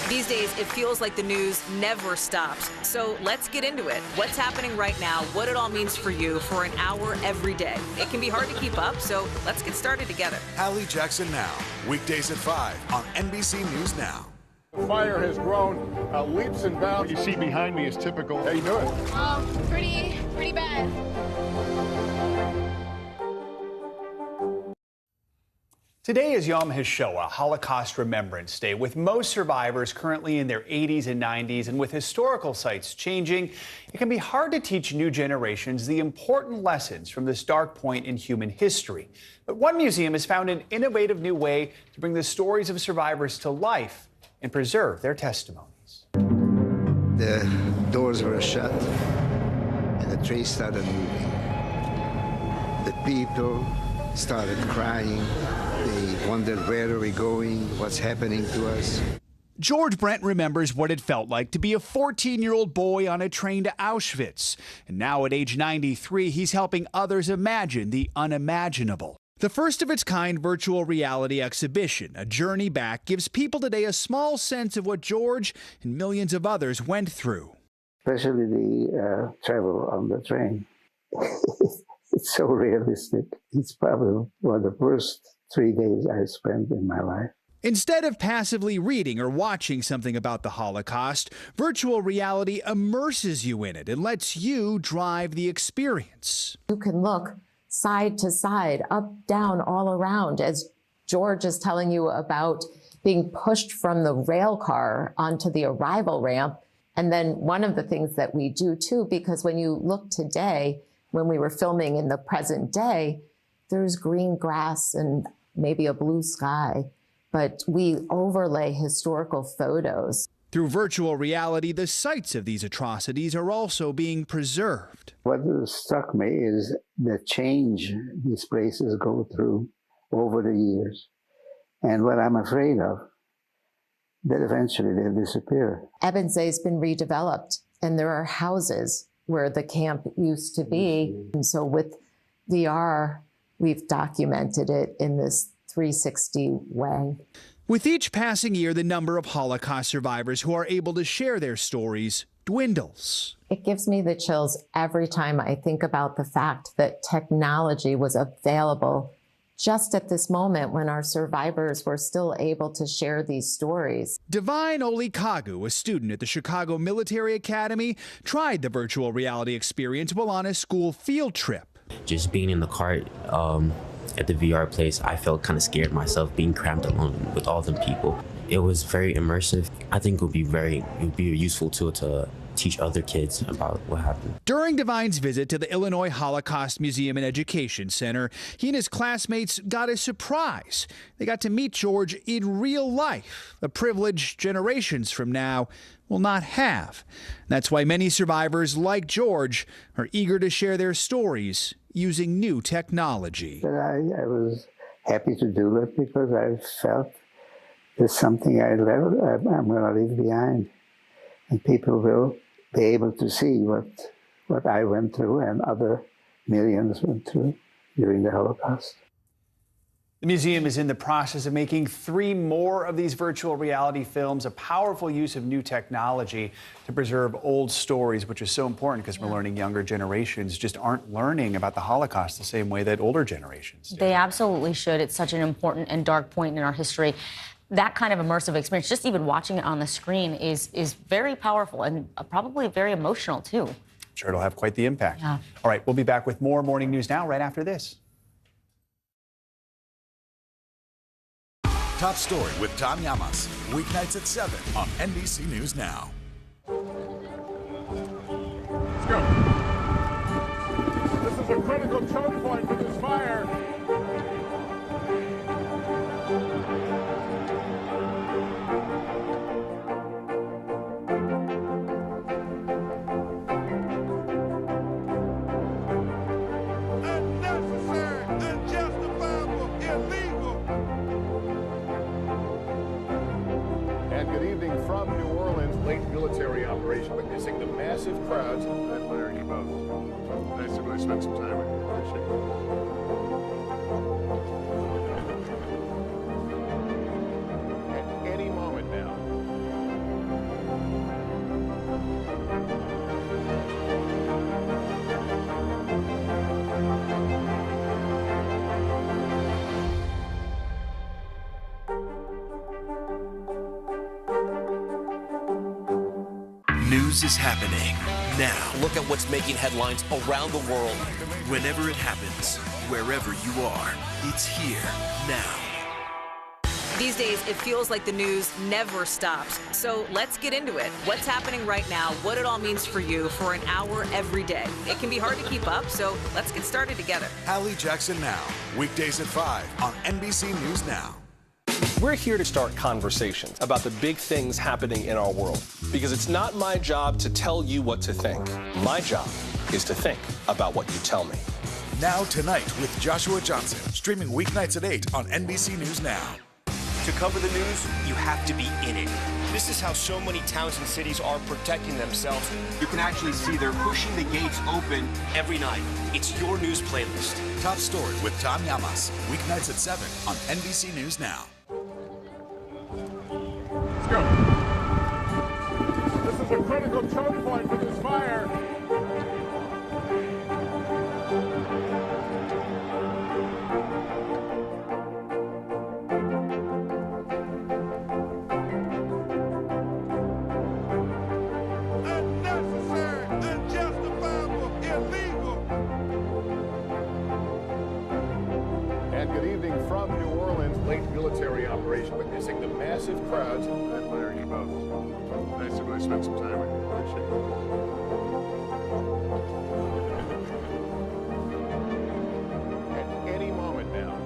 These days, it feels like the news never stops. So let's get into it. What's happening right now, what it all means for you for an hour every day. It can be hard to keep up, so let's get started together. Hallie Jackson Now, weekdays at 5 on NBC News Now. The fire has grown leaps and bounds. You see behind me is typical. How you doing? Pretty bad. Today is Yom HaShoah, Holocaust Remembrance Day, with most survivors currently in their 80s and 90s, and with historical sites changing, it can be hard to teach new generations the important lessons from this dark point in human history. But one museum has found an innovative new way to bring the stories of survivors to life and preserve their testimonies. The doors were shut, and the train started moving. The people started crying. They wondered, where are we going? What's happening to us? George Brent remembers what it felt like to be a 14-year-old boy on a train to Auschwitz. And now at age 93, he's helping others imagine the unimaginable. The first of its kind virtual reality exhibition, A Journey Back, gives people today a small sense of what George and millions of others went through. Especially the travel on the train. It's so realistic. It's probably one of the worst 3 days I spent in my life. Instead of passively reading or watching something about the Holocaust, virtual reality immerses you in it and lets you drive the experience. You can look side to side, up, down, all around, as George is telling you about being pushed from the rail car onto the arrival ramp. And then one of the things that we do too, because when you look today, when we were filming in the present day, there's green grass and maybe a blue sky, but we overlay historical photos. Through virtual reality, the sites of these atrocities are also being preserved. What struck me is the change these places go through over the years. And what I'm afraid of, that eventually they'll disappear. Ebensee has been redeveloped, and there are houses where the camp used to be. And so with VR, we've documented it in this 360 way. With each passing year, the number of Holocaust survivors who are able to share their stories dwindles. It gives me the chills every time I think about the fact that technology was available just at this moment when our survivors were still able to share these stories. Divine Olikagu, a student at the Chicago Military Academy, tried the virtual reality experience while on a school field trip. Just being in the cart at the VR place, I felt kind of scared myself, being cramped alone with all the people. It was very immersive. I think it would be a useful tool to teach other kids about what happened. During Divine's visit to the Illinois Holocaust Museum and Education Center, he and his classmates got a surprise. They got to meet George in real life, a privilege generations from now will not have. That's why many survivors like George are eager to share their stories using new technology. But I was happy to do it because I felt there's something I'm going to leave behind. And people will be able to see what I went through and other millions went through during the Holocaust. The museum is in the process of making 3 more of these virtual reality films, a powerful use of new technology to preserve old stories, which is so important because we're learning younger generations just aren't learning about the Holocaust the same way that older generations do. They absolutely should. It's such an important and dark point in our history. That kind of immersive experience, just even watching it on the screen, is very powerful and probably very emotional, too. I'm sure it'll have quite the impact. Yeah. All right, we'll be back with more Morning News Now right after this. Top Story with Tom Llamas, weeknights at 7 on NBC News Now. Let's go. This is a critical choke point for this fire. From New Orleans, late military operation witnessing the massive crowds. I admire you both. Nice to really spend some time with you. Appreciate it. At any moment now. News is happening now. Look at what's making headlines around the world. Whenever it happens, wherever you are, it's here now. These days, it feels like the news never stops. So let's get into it. What's happening right now, what it all means for you for an hour every day. It can be hard to keep up, so let's get started together. Hallie Jackson Now, weekdays at 5 on NBC News Now. We're here to start conversations about the big things happening in our world, because it's not my job to tell you what to think. My job is to think about what you tell me. Now Tonight with Joshua Johnson, streaming weeknights at 8 on NBC News Now. To cover the news, you have to be in it. This is how so many towns and cities are protecting themselves. You can actually see they're pushing the gates open every night. It's your news playlist. Top Story with Tom Llamas, weeknights at 7 on NBC News Now. Let's go. This is a critical choke point for this fire. from New Orleans, late military operation, witnessing the massive crowds. I admire you both. Nice to really spend some time with you. Appreciate it. At any moment now.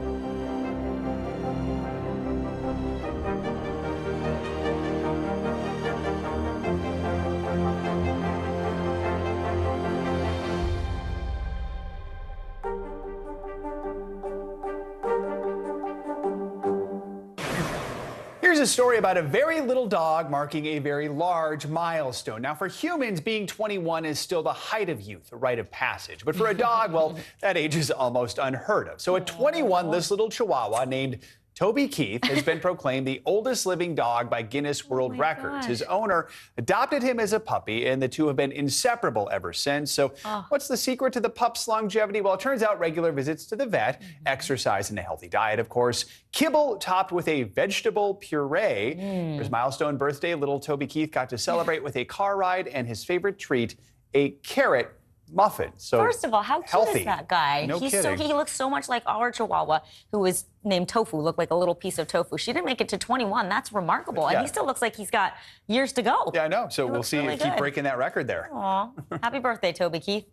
Here's a story about a very little dog marking a very large milestone. Now, for humans, being 21 is still the height of youth, a rite of passage. But for a dog, well, that age is almost unheard of. So at 21, this little Chihuahua named Toby Keith has been proclaimed the oldest living dog by Guinness World Records. gosh. His owner adopted him as a puppy, and the two have been inseparable ever since. So what's the secret to the pup's longevity? Well, it turns out regular visits to the vet, exercise, and a healthy diet, of course. Kibble topped with a vegetable puree. For his milestone birthday, little Toby Keith got to celebrate with a car ride and his favorite treat, a carrot muffin. So First of all, how cute healthy. is that guy? No He kidding. looks so much like our Chihuahua, who was named Tofu, looked like a little piece of tofu. She didn't make it to 21. That's remarkable. Yeah. And he still looks like he's got years to go. Yeah, I know. So He we'll looks see really if keep good. breaking that record there. Aw, happy birthday, Toby Keith.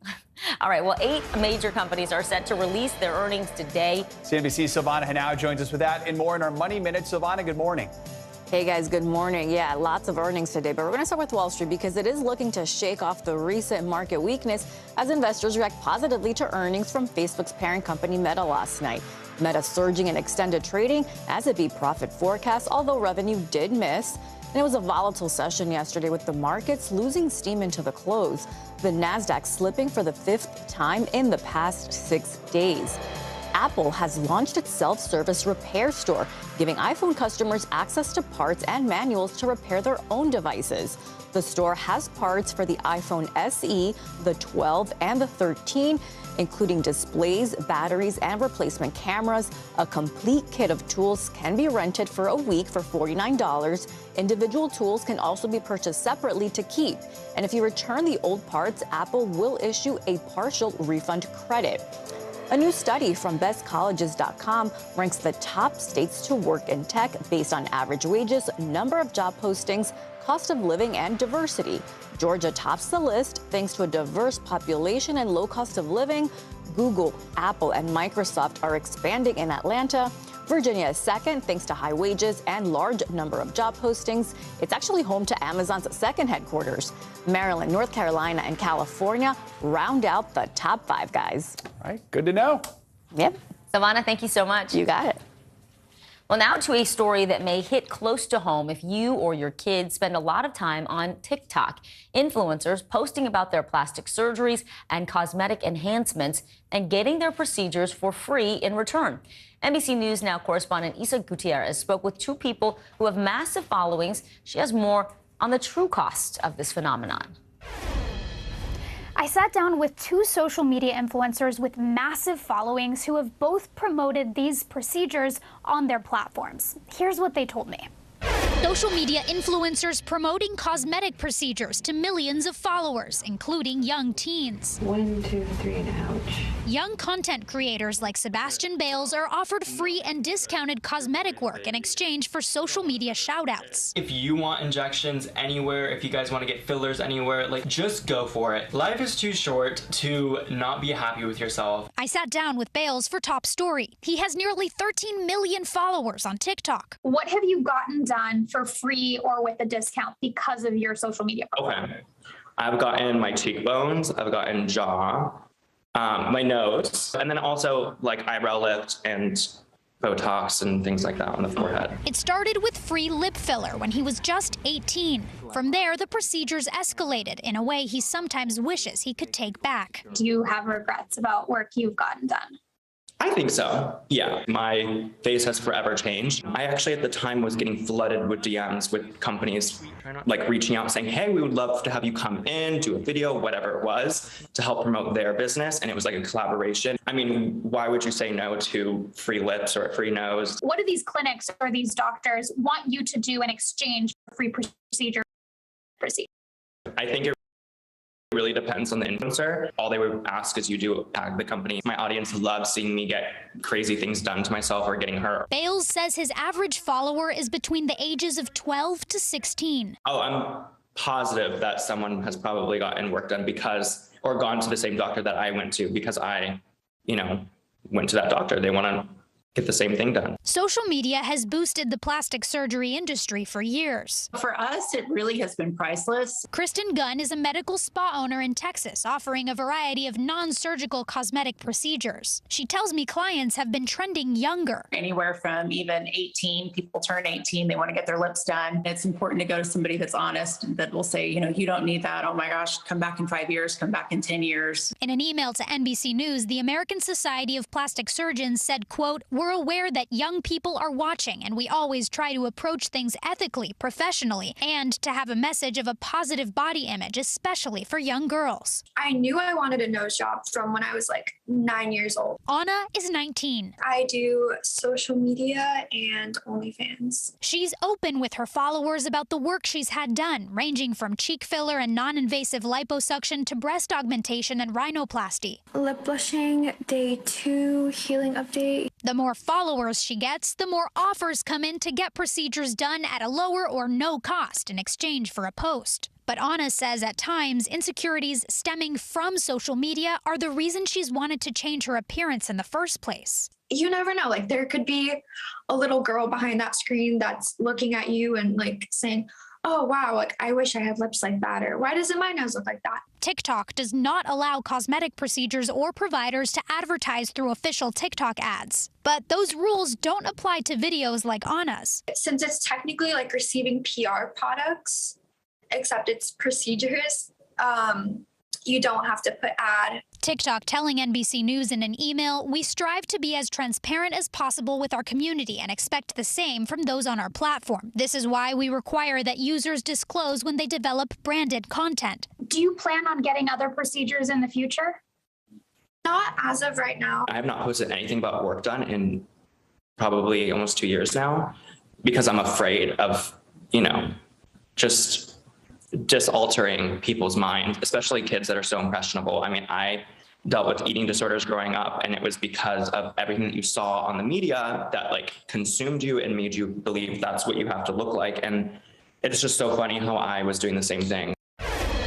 All right, well, 8 major companies are set to release their earnings today. CNBC's Silvana Henao joins us with that and more in our Money Minute. Silvana, good morning. Hey guys, good morning. Yeah, lots of earnings today, but we're going to start with Wall Street because it is looking to shake off the recent market weakness as investors react positively to earnings from Facebook's parent company Meta last night. Meta surging in extended trading as it beat profit forecasts, although revenue did miss. And it was a volatile session yesterday with the markets losing steam into the close. The Nasdaq slipping for the 5th time in the past 6 days. Apple has launched its self-service repair store, giving iPhone customers access to parts and manuals to repair their own devices. The store has parts for the iPhone SE, the 12, and the 13, including displays, batteries, and replacement cameras. A complete kit of tools can be rented for a week for $49. Individual tools can also be purchased separately to keep. And if you return the old parts, Apple will issue a partial refund credit. A new study from bestcolleges.com ranks the top states to work in tech based on average wages, number of job postings, cost of living, and diversity. Georgia tops the list thanks to a diverse population and low cost of living. Google, Apple, and Microsoft are expanding in Atlanta. Virginia is second thanks to high wages and large number of job postings. It's actually home to Amazon's second headquarters. Maryland, North Carolina, and California round out the top 5 guys. All right, good to know. Yep. Savannah, thank you so much. You got it. Well, now to a story that may hit close to home if you or your kids spend a lot of time on TikTok. Influencers posting about their plastic surgeries and cosmetic enhancements and getting their procedures for free in return. NBC News Now correspondent Isa Gutierrez spoke with 2 people who have massive followings. She has more on the true cost of this phenomenon. I sat down with 2 social media influencers with massive followings who have both promoted these procedures on their platforms. Here's what they told me. Social media influencers promoting cosmetic procedures to millions of followers, including young teens. 1, 2, 3, and ouch. Young content creators like Sebastian Bales are offered free and discounted cosmetic work in exchange for social media shoutouts. If you want injections anywhere, if you guys want to get fillers anywhere, like just go for it. Life is too short to not be happy with yourself. I sat down with Bales for Top Story. He has nearly 13 million followers on TikTok. What have you gotten done for free or with a discount because of your social media profile? Okay. I've gotten my cheekbones, I've gotten jaw, my nose, and then also like eyebrow lift and Botox and things like that on the forehead. It started with free lip filler when he was just 18. From there, the procedures escalated in a way he sometimes wishes he could take back. Do you have regrets about work you've gotten done? I think so. Yeah, my face has forever changed. I actually at the time was getting flooded with DMs with companies like reaching out saying, hey, we would love to have you come in, do a video, whatever it was, to help promote their business. And it was like a collaboration. I mean, why would you say no to free lips or a free nose? What do these clinics or these doctors want you to do in exchange for free procedure? I think it It really depends on the influencer. All they would ask is you do tag the company. My audience loves seeing me get crazy things done to myself or getting hurt. Bales says his average follower is between the ages of 12 to 16. Oh, I'm positive that someone has probably gotten work done or gone to the same doctor that I went to because I, went to that doctor. They want to get the same thing done. Social media has boosted the plastic surgery industry for years. For us, it really has been priceless. Kristen Gunn is a medical spa owner in Texas, offering a variety of non-surgical cosmetic procedures. She tells me clients have been trending younger. Anywhere from even 18, people turn 18, they want to get their lips done. It's important to go to somebody that's honest, that will say, you don't need that. Oh my gosh, come back in 5 years, come back in 10 years. In an email to NBC News, the American Society of Plastic Surgeons said, quote, "We're aware that young people are watching, and we always try to approach things ethically, professionally, and to have a message of a positive body image, especially for young girls." I knew I wanted a nose job from when I was like 9 years old. Anna is 19. I do social media and OnlyFans. She's open with her followers about the work she's had done, ranging from cheek filler and non-invasive liposuction to breast augmentation and rhinoplasty. Lip blushing, day 2, healing update. The more followers she gets, the more offers come in to get procedures done at a lower or no cost in exchange for a post. But Anna says at times, insecurities stemming from social media are the reason she's wanted to change her appearance in the first place. You never know, there could be a little girl behind that screen that's looking at you and saying, oh, wow, I wish I had lips like that, or why doesn't my nose look like that? TikTok does not allow cosmetic procedures or providers to advertise through official TikTok ads. But those rules don't apply to videos like Anna's. Since it's technically receiving PR products, except it's procedures, you don't have to put ad. TikTok telling NBC News in an email, "We strive to be as transparent as possible with our community and expect the same from those on our platform. This is why we require that users disclose when they develop branded content." Do you plan on getting other procedures in the future? Not as of right now. I have not posted anything about work done in probably almost 2 years now because I'm afraid of, just altering people's minds, especially kids that are so impressionable. I mean, I dealt with eating disorders growing up, and it was because of everything that you saw on the media that consumed you and made you believe that's what you have to look like. And it's just so funny how I was doing the same thing.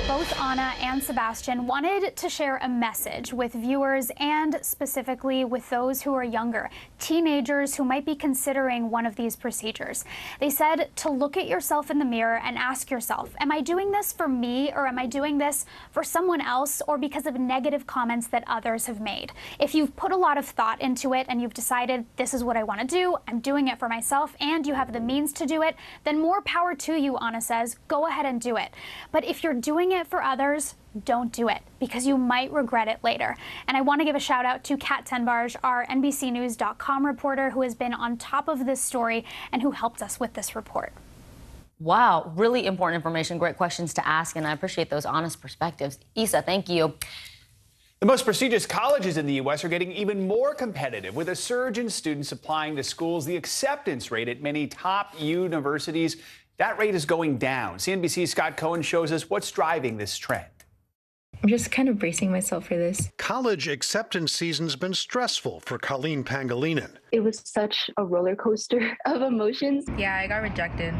Both Anna and Sebastian wanted to share a message with viewers and specifically with those who are younger, teenagers who might be considering one of these procedures. They said to look at yourself in the mirror and ask yourself, am I doing this for me, or am I doing this for someone else, or because of negative comments that others have made? If you've put a lot of thought into it and you've decided this is what I want to do, I'm doing it for myself, and you have the means to do it, then more power to you, Anna says. Go ahead and do it. But if you're doing it for others, don't do it, because you might regret it later. And I want to give a shout out to Kat Tenbarge, our NBCNews.com reporter, who has been on top of this story and who helped us with this report. Wow, really important information, great questions to ask, and I appreciate those honest perspectives. Isa, thank you. The most prestigious colleges in the U.S. are getting even more competitive. With a surge in students applying to schools, the acceptance rate at many top universities, that rate is going down. CNBC's Scott Cohen shows us what's driving this trend. I'm just kind of bracing myself for this. College acceptance season's been stressful for Colleen Pangilinan. It was such a roller coaster of emotions. Yeah, I got rejected.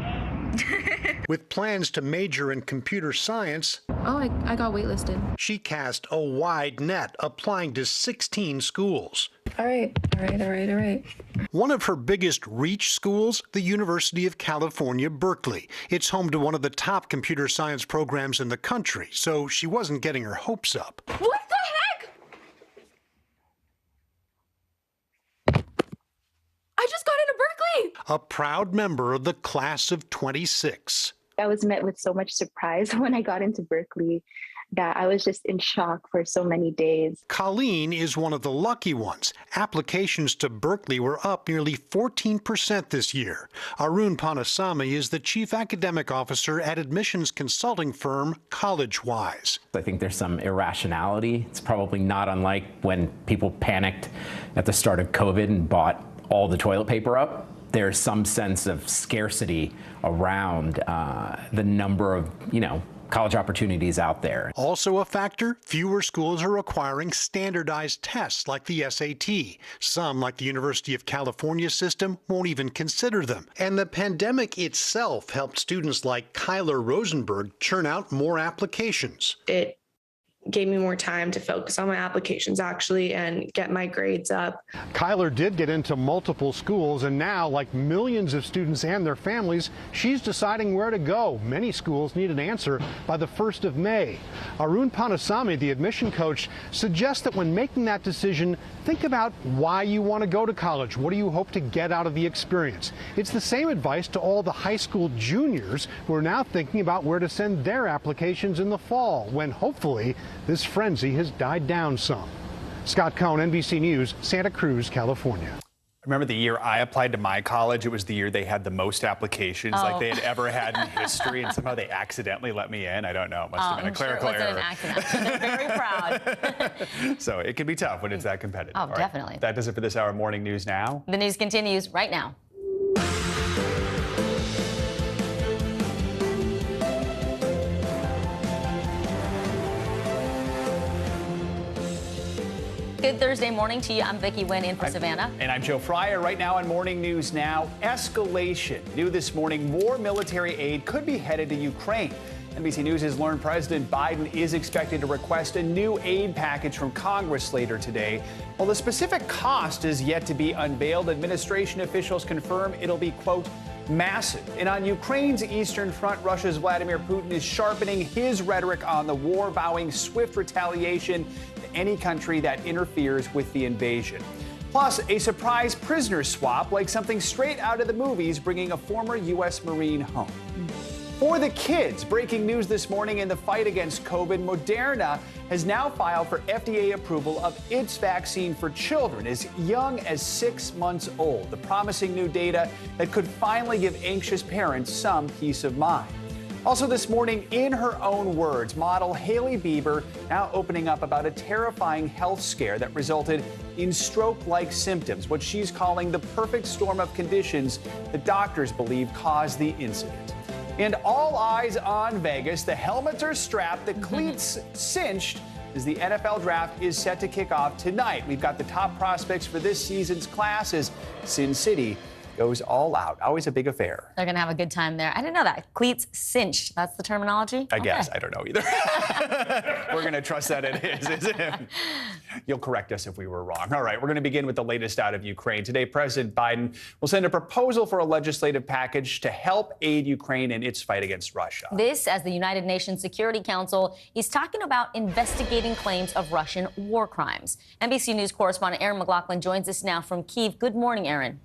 With plans to major in computer science, I got waitlisted. She cast a wide net, applying to 16 schools. All right. One of her biggest reach schools, the University of California, Berkeley. It's home to one of the top computer science programs in the country, so she wasn't getting her hopes up. What the heck? I just got into Berkeley! A proud member of the class of 26. I was met with so much surprise when I got into Berkeley that I was just in shock for so many days. Colleen is one of the lucky ones. Applications to Berkeley were up nearly 14% this year. Arun Panasamy is the chief academic officer at admissions consulting firm CollegeWise. I think there's some irrationality. It's probably not unlike when people panicked at the start of COVID and bought all the toilet paper up. There's some sense of scarcity around the number of, college opportunities out there. Also a factor, fewer schools are requiring standardized tests like the SAT. Some, like the University of California system, won't even consider them. And the pandemic itself helped students like Kyler Rosenberg churn out more applications. It gave me more time to focus on my applications actually and get my grades up. Kyler did get into multiple schools, and now, like millions of students and their families, she's deciding where to go. Many schools need an answer by the 1st of May. Arun Panasamy, the admission coach, suggests that when making that decision, think about why you want to go to college. What do you hope to get out of the experience? It's the same advice to all the high school juniors who are now thinking about where to send their applications in the fall, when hopefully this frenzy has died down some. Scott Cohn, NBC News, Santa Cruz, California. Remember the year I applied to my college? It was the year they had the most applications like they had ever had in history, and somehow they accidentally let me in. I don't know. It must have been a clerical error. An accident. They're very proud. So it can be tough when it's that competitive. Oh, definitely. Right. That does it for this hour of Morning News Now. The news continues right now. Good Thursday morning to you. I'm Vicki Wynn in for Savannah. And I'm Joe Fryer. Right now on Morning News Now, escalation. New this morning, more military aid could be headed to Ukraine. NBC News has learned President Biden is expected to request a new aid package from Congress later today. While the specific cost is yet to be unveiled, administration officials confirm it'll be, quote, massive. And on Ukraine's eastern front, Russia's Vladimir Putin is sharpening his rhetoric on the war, vowing swift retaliation to any country that interferes with the invasion. Plus, a surprise prisoner swap, like something straight out of the movies, bringing a former U.S. Marine home. For the kids, breaking news this morning in the fight against COVID, Moderna has now filed for FDA approval of its vaccine for children as young as 6 months old. The promising new data that could finally give anxious parents some peace of mind. Also this morning, in her own words, model Hailey Bieber now opening up about a terrifying health scare that resulted in stroke-like symptoms, what she's calling the perfect storm of conditions the doctors believe caused the incident. And all eyes on Vegas. The helmets are strapped, the cleats cinched as the NFL draft is set to kick off tonight. We've got the top prospects for this season's class as Sin City goes all out. Always a big affair. They're going to have a good time there. I didn't know that. Cleats cinched. That's the terminology? I guess. I don't know either. We're going to trust that it is, isn't it? You'll correct us if we were wrong. All right, we're going to begin with the latest out of Ukraine. Today, President Biden will send a proposal for a legislative package to help aid Ukraine in its fight against Russia. This, as the United Nations Security Council is talking about investigating claims of Russian war crimes. NBC News correspondent Aaron McLaughlin joins us now from Kyiv. Good morning, Aaron.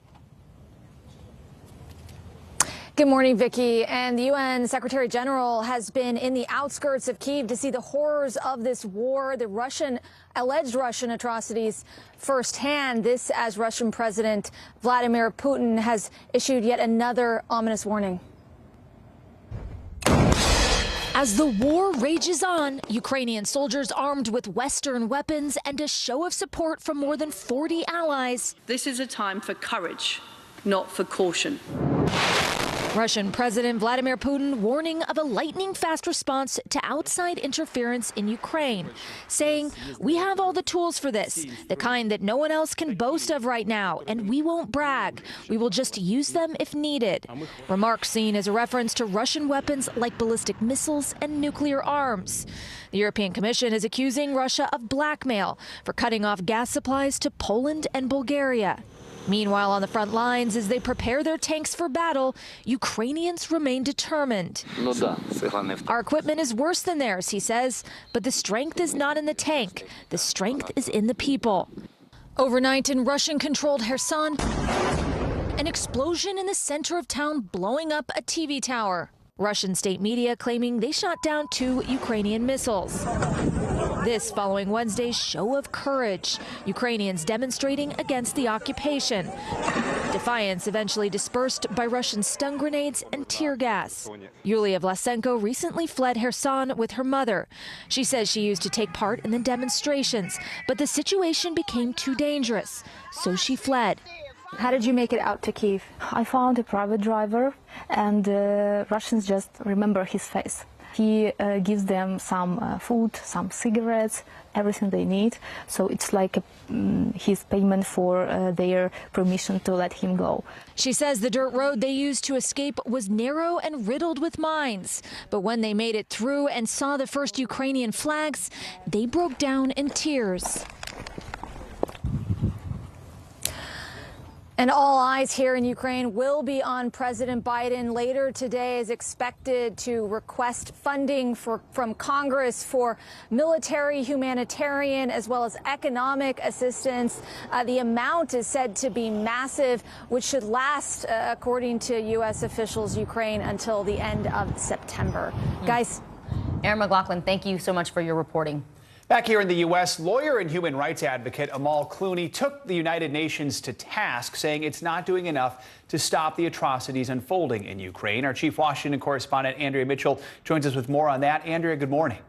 Good morning, Vicki. And the UN Secretary General has been in the outskirts of Kyiv to see the horrors of this war, the alleged Russian atrocities firsthand. This as Russian President Vladimir Putin has issued yet another ominous warning. As the war rages on, Ukrainian soldiers armed with Western weapons and a show of support from more than 40 allies. This is a time for courage, not for caution. Russian President Vladimir Putin warning of a lightning-fast response to outside interference in Ukraine, saying, "We have all the tools for this, the kind that no one else can boast of right now, and we won't brag. We will just use them if needed." Remarks seen as a reference to Russian weapons like ballistic missiles and nuclear arms. The European Commission is accusing Russia of blackmail for cutting off gas supplies to Poland and Bulgaria. Meanwhile, on the front lines, as they prepare their tanks for battle, Ukrainians remain determined. Our equipment is worse than theirs, he says, but the strength is not in the tank. The strength is in the people. Overnight in Russian-controlled Kherson, an explosion in the center of town blowing up a TV tower. Russian state media claiming they shot down 2 Ukrainian missiles. This following Wednesday's show of courage, Ukrainians demonstrating against the occupation. Defiance eventually dispersed by Russian stun grenades and tear gas. Yulia Vlasenko recently fled Kherson with her mother. She says she used to take part in the demonstrations, but the situation became too dangerous, so she fled. How did you make it out to Kyiv? I found a private driver, and Russians just remember his face. He gives them some food, some cigarettes, everything they need. So it's like his payment for their permission to let him go. She says the dirt road they used to escape was narrow and riddled with mines. But when they made it through and saw the first Ukrainian flags, they broke down in tears. And all eyes here in Ukraine will be on President Biden. Later today is expected to request funding from Congress for military, humanitarian, as well as economic assistance. The amount is said to be massive, which should last, according to U.S. officials, Ukraine until the end of September. Guys. Erin McLaughlin, thank you so much for your reporting. Back here in the U.S., lawyer and human rights advocate Amal Clooney took the United Nations to task, saying it's not doing enough to stop the atrocities unfolding in Ukraine. Our chief Washington correspondent, Andrea Mitchell, joins us with more on that. Andrea, good morning.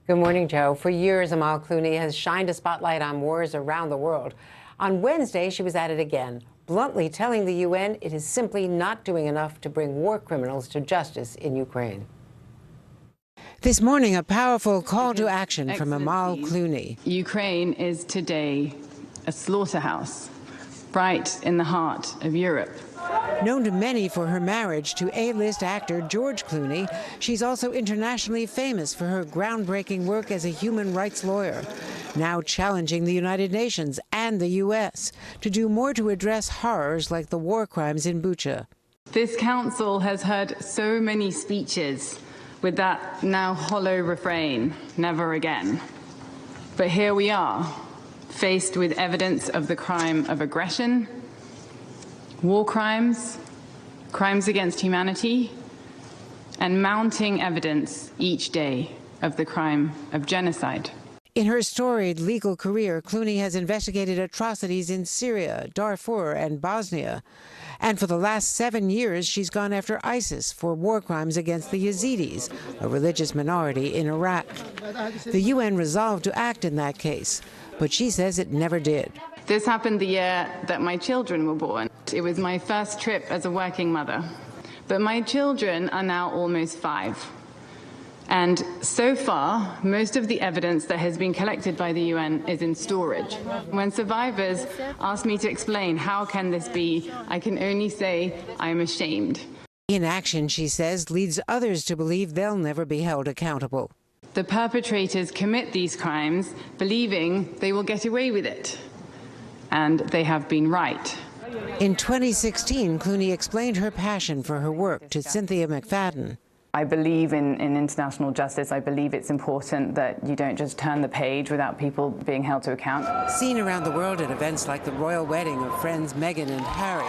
Good morning, Joe. For years, Amal Clooney has shined a spotlight on wars around the world. On Wednesday, she was at it again, bluntly telling the UN it is simply not doing enough to bring war criminals to justice in Ukraine. This morning, a powerful call to action from Amal Clooney. Ukraine is today a slaughterhouse, right in the heart of Europe. Known to many for her marriage to A-list actor George Clooney, she's also internationally famous for her groundbreaking work as a human rights lawyer, now challenging the United Nations and the U.S. to do more to address horrors like the war crimes in Bucha. This council has heard so many speeches with that now hollow refrain, never again. But here we are, faced with evidence of the crime of aggression, war crimes, crimes against humanity, and mounting evidence each day of the crime of genocide. In her storied legal career, Clooney has investigated atrocities in Syria, Darfur, and Bosnia. And for the last 7 years, she's gone after ISIS for war crimes against the Yazidis, a religious minority in Iraq. The UN resolved to act in that case, but she says it never did. This happened the year that my children were born. It was my first trip as a working mother. But my children are now almost 5. And so far, most of the evidence that has been collected by the UN is in storage. When survivors ask me to explain how can this be, I can only say I am ashamed. Inaction, she says, leads others to believe they'll never be held accountable. The perpetrators commit these crimes believing they will get away with it. And they have been right. In 2016, Clooney explained her passion for her work to Cynthia McFadden. I believe in international justice. I believe it's important that you don't just turn the page without people being held to account. Seen around the world at events like the royal wedding of friends Meghan and Harry,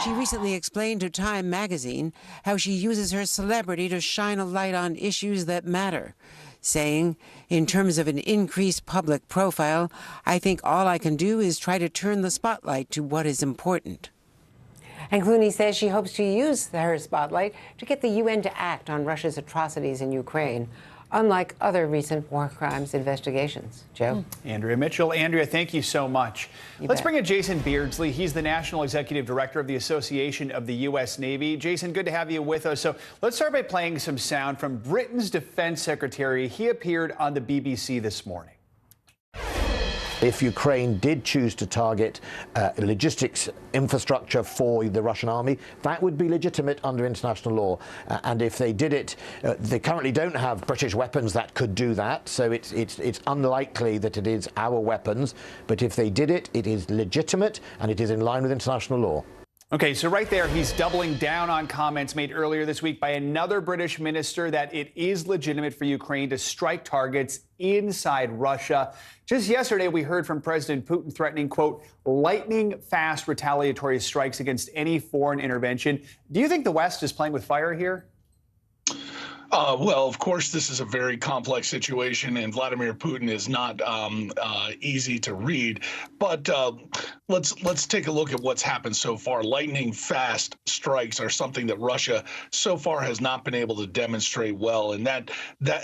she recently explained to Time magazine how she uses her celebrity to shine a light on issues that matter, saying, in terms of an increased public profile, I think all I can do is try to turn the spotlight to what is important. And Clooney says she hopes to use her spotlight to get the UN to act on Russia's atrocities in Ukraine, unlike other recent war crimes investigations. Joe? Andrea Mitchell. Andrea, thank you so much. Let's bring in Jason Beardsley. He's the National Executive Director of the Association of the U.S. Navy. Jason, good to have you with us. So let's start by playing some sound from Britain's Defense Secretary. He appeared on the BBC this morning. If Ukraine did choose to target logistics infrastructure for the Russian army, that would be legitimate under international law. And if they did it, they currently don't have British weapons that could do that, so it's unlikely that it is our weapons. But if they did it, it is legitimate and it is in line with international law. Okay, so right there, he's doubling down on comments made earlier this week by another British minister that it is legitimate for Ukraine to strike targets inside Russia. Just yesterday, we heard from President Putin threatening, quote, lightning-fast retaliatory strikes against any foreign intervention. Do you think the West is playing with fire here? Well, of course, this is a very complex situation, and Vladimir Putin is not easy to read. But let's take a look at what's happened so far. Lightning fast strikes are something that Russia so far has not been able to demonstrate well, and that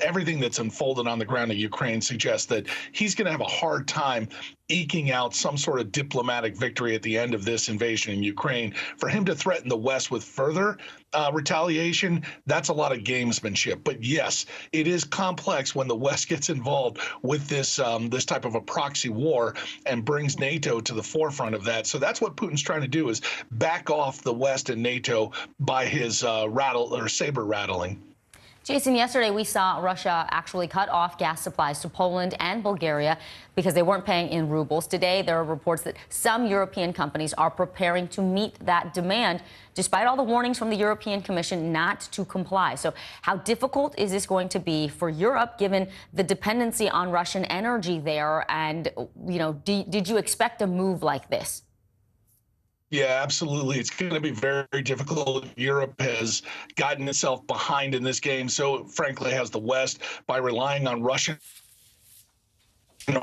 everything that's unfolded on the ground in Ukraine suggests that he's going to have a hard time eking out some sort of diplomatic victory at the end of this invasion in Ukraine. For him to threaten the West with further retaliation, that's a lot of gamesmanship. one-upmanship. But yes, it is complex when the West gets involved with this this type of a proxy war and brings NATO to the forefront of that. So that's what Putin's trying to do, is back off the West and NATO by his saber rattling. Jason, yesterday we saw Russia actually cut off gas supplies to Poland and Bulgaria because they weren't paying in rubles. Today, there are reports that some European companies are preparing to meet that demand, despite all the warnings from the European Commission not to comply. So how difficult is this going to be for Europe, given the dependency on Russian energy there? And, you know, did you expect a move like this? Yeah, absolutely. It's going to be very, very difficult. Europe has gotten itself behind in this game. So, frankly, has the West, by relying on Russian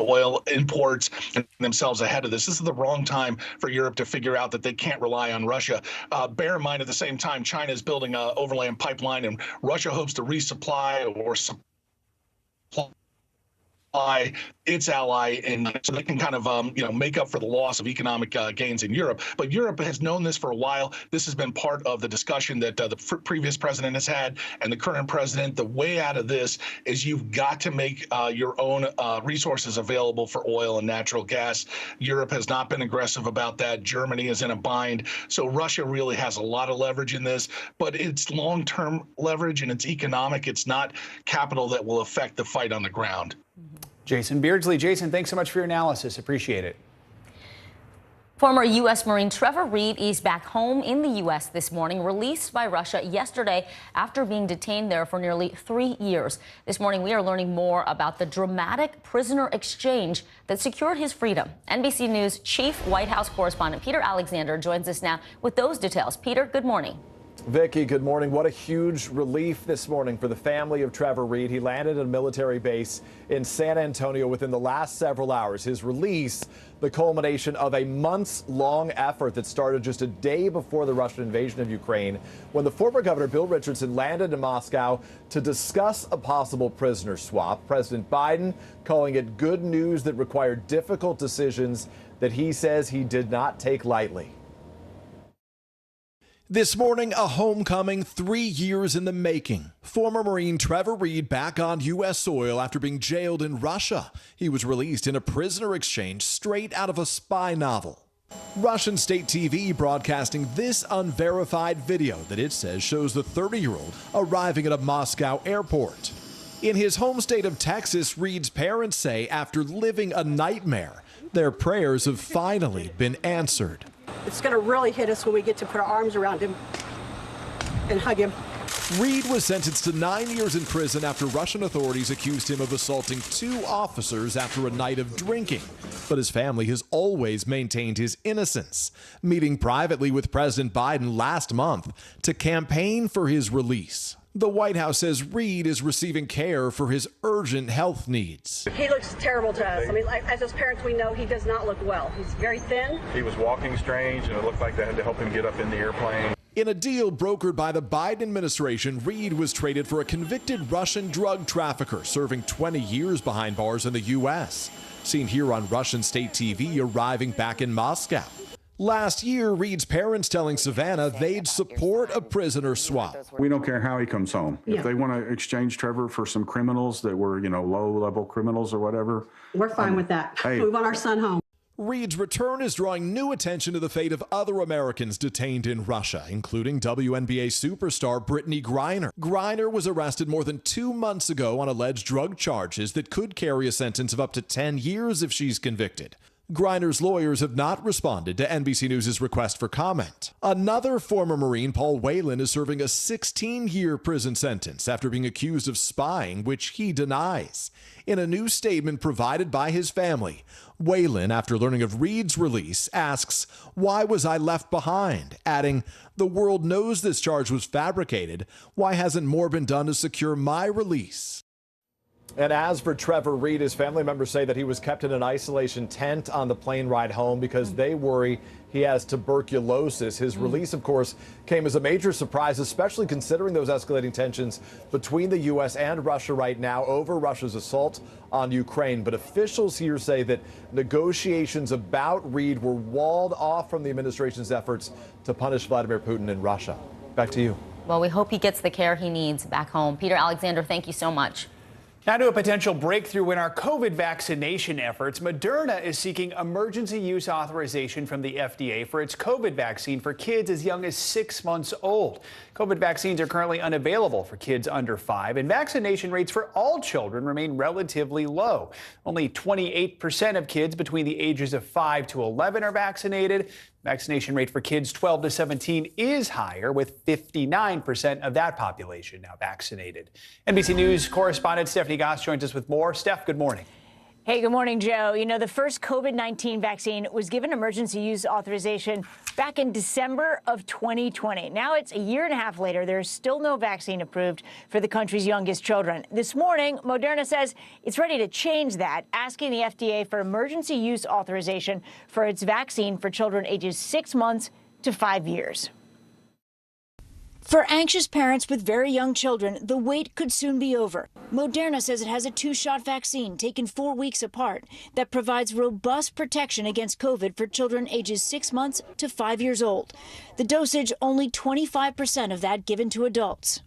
oil imports and themselves ahead of this. This is the wrong time for Europe to figure out that they can't rely on Russia. Bear in mind, at the same time, China is building an overland pipeline, and Russia hopes to resupply or supply its ally, and so they can kind of make up for the loss of economic gains in Europe. But Europe has known this for a while. This has been part of the discussion that the previous president has had and the current president. The way out of this is you've got to make your own resources available for oil and natural gas. Europe has not been aggressive about that. Germany is in a bind. So Russia really has a lot of leverage in this, but it's long-term leverage and it's economic. It's not capital that will affect the fight on the ground. Jason Beardsley. Jason, thanks so much for your analysis. Appreciate it. Former U.S. Marine Trevor Reed is back home in the U.S. this morning, released by Russia yesterday after being detained there for nearly 3 years. This morning, we are learning more about the dramatic prisoner exchange that secured his freedom. NBC News Chief White House correspondent Peter Alexander joins us now with those details. Peter, good morning. Vicki, good morning. What a huge relief this morning for the family of Trevor Reed. He landed at a military base in San Antonio within the last several hours. His release, the culmination of a months-long effort that started just a day before the Russian invasion of Ukraine, when the former governor Bill Richardson landed in Moscow to discuss a possible prisoner swap. President Biden calling it good news that required difficult decisions that he says he did not take lightly. This morning, a homecoming 3 years in the making. Former Marine Trevor Reed back on U.S. soil after being jailed in Russia. He was released in a prisoner exchange straight out of a spy novel. Russian state TV broadcasting this unverified video that it says shows the 30-year-old arriving at a Moscow airport. In his home state of Texas, Reed's parents say after living a nightmare, their prayers have finally been answered. It's going to really hit us when we get to put our arms around him and hug him. Reed was sentenced to 9 years in prison after Russian authorities accused him of assaulting 2 officers after a night of drinking. But his family has always maintained his innocence, meeting privately with President Biden last month to campaign for his release. The White House says Reed is receiving care for his urgent health needs. He looks terrible to us. I mean, as his parents, we know he does not look well. He's very thin. He was walking strange, and it looked like they had to help him get up in the airplane. In a deal brokered by the Biden administration, Reed was traded for a convicted Russian drug trafficker serving 20 years behind bars in the U.S. Seen here on Russian state TV arriving back in Moscow. Last year, Reed's parents telling Savannah they'd support a prisoner swap. We don't care how he comes home. Yeah. If they want to exchange Trevor for some criminals that were, low-level criminals or whatever. We're fine with that. Hey. We want our son home. Reed's return is drawing new attention to the fate of other Americans detained in Russia, including WNBA superstar Brittany Griner. Griner was arrested more than 2 months ago on alleged drug charges that could carry a sentence of up to 10 years if she's convicted. Griner's lawyers have not responded to NBC News' request for comment. Another former Marine, Paul Whelan, is serving a 16-year prison sentence after being accused of spying, which he denies. In a new statement provided by his family, Whelan, after learning of Reed's release, asks, "Why was I left behind?" adding, "The world knows this charge was fabricated. Why hasn't more been done to secure my release?" And as for Trevor Reed, his family members say that he was kept in an isolation tent on the plane ride home because they worry he has tuberculosis. His release, of course, came as a major surprise, especially considering those escalating tensions between the U.S. and Russia right now over Russia's assault on Ukraine. But officials here say that negotiations about Reed were walled off from the administration's efforts to punish Vladimir Putin in Russia. Back to you. Well, we hope he gets the care he needs back home. Peter Alexander, thank you so much. Now to a potential breakthrough in our COVID vaccination efforts. Moderna is seeking emergency use authorization from the FDA for its COVID vaccine for kids as young as 6 months old. COVID vaccines are currently unavailable for kids under 5, and vaccination rates for all children remain relatively low. Only 28% of kids between the ages of 5 to 11 are vaccinated. Vaccination rate for kids 12 to 17 is higher, with 59% of that population now vaccinated. NBC News correspondent Stephanie Goss joins us with more. Steph, good morning. Hey, good morning, Joe. You know, the first COVID-19 vaccine was given emergency use authorization back in December of 2020. Now it's a year and a half later. There's still no vaccine approved for the country's youngest children. This morning, Moderna says it's ready to change that, asking the FDA for emergency use authorization for its vaccine for children ages 6 months to 5 years. For anxious parents with very young children, the wait could soon be over. Moderna says it has a 2-shot vaccine taken 4 weeks apart that provides robust protection against COVID for children ages 6 months to 5 years old. The dosage, only 25% of that given to adults.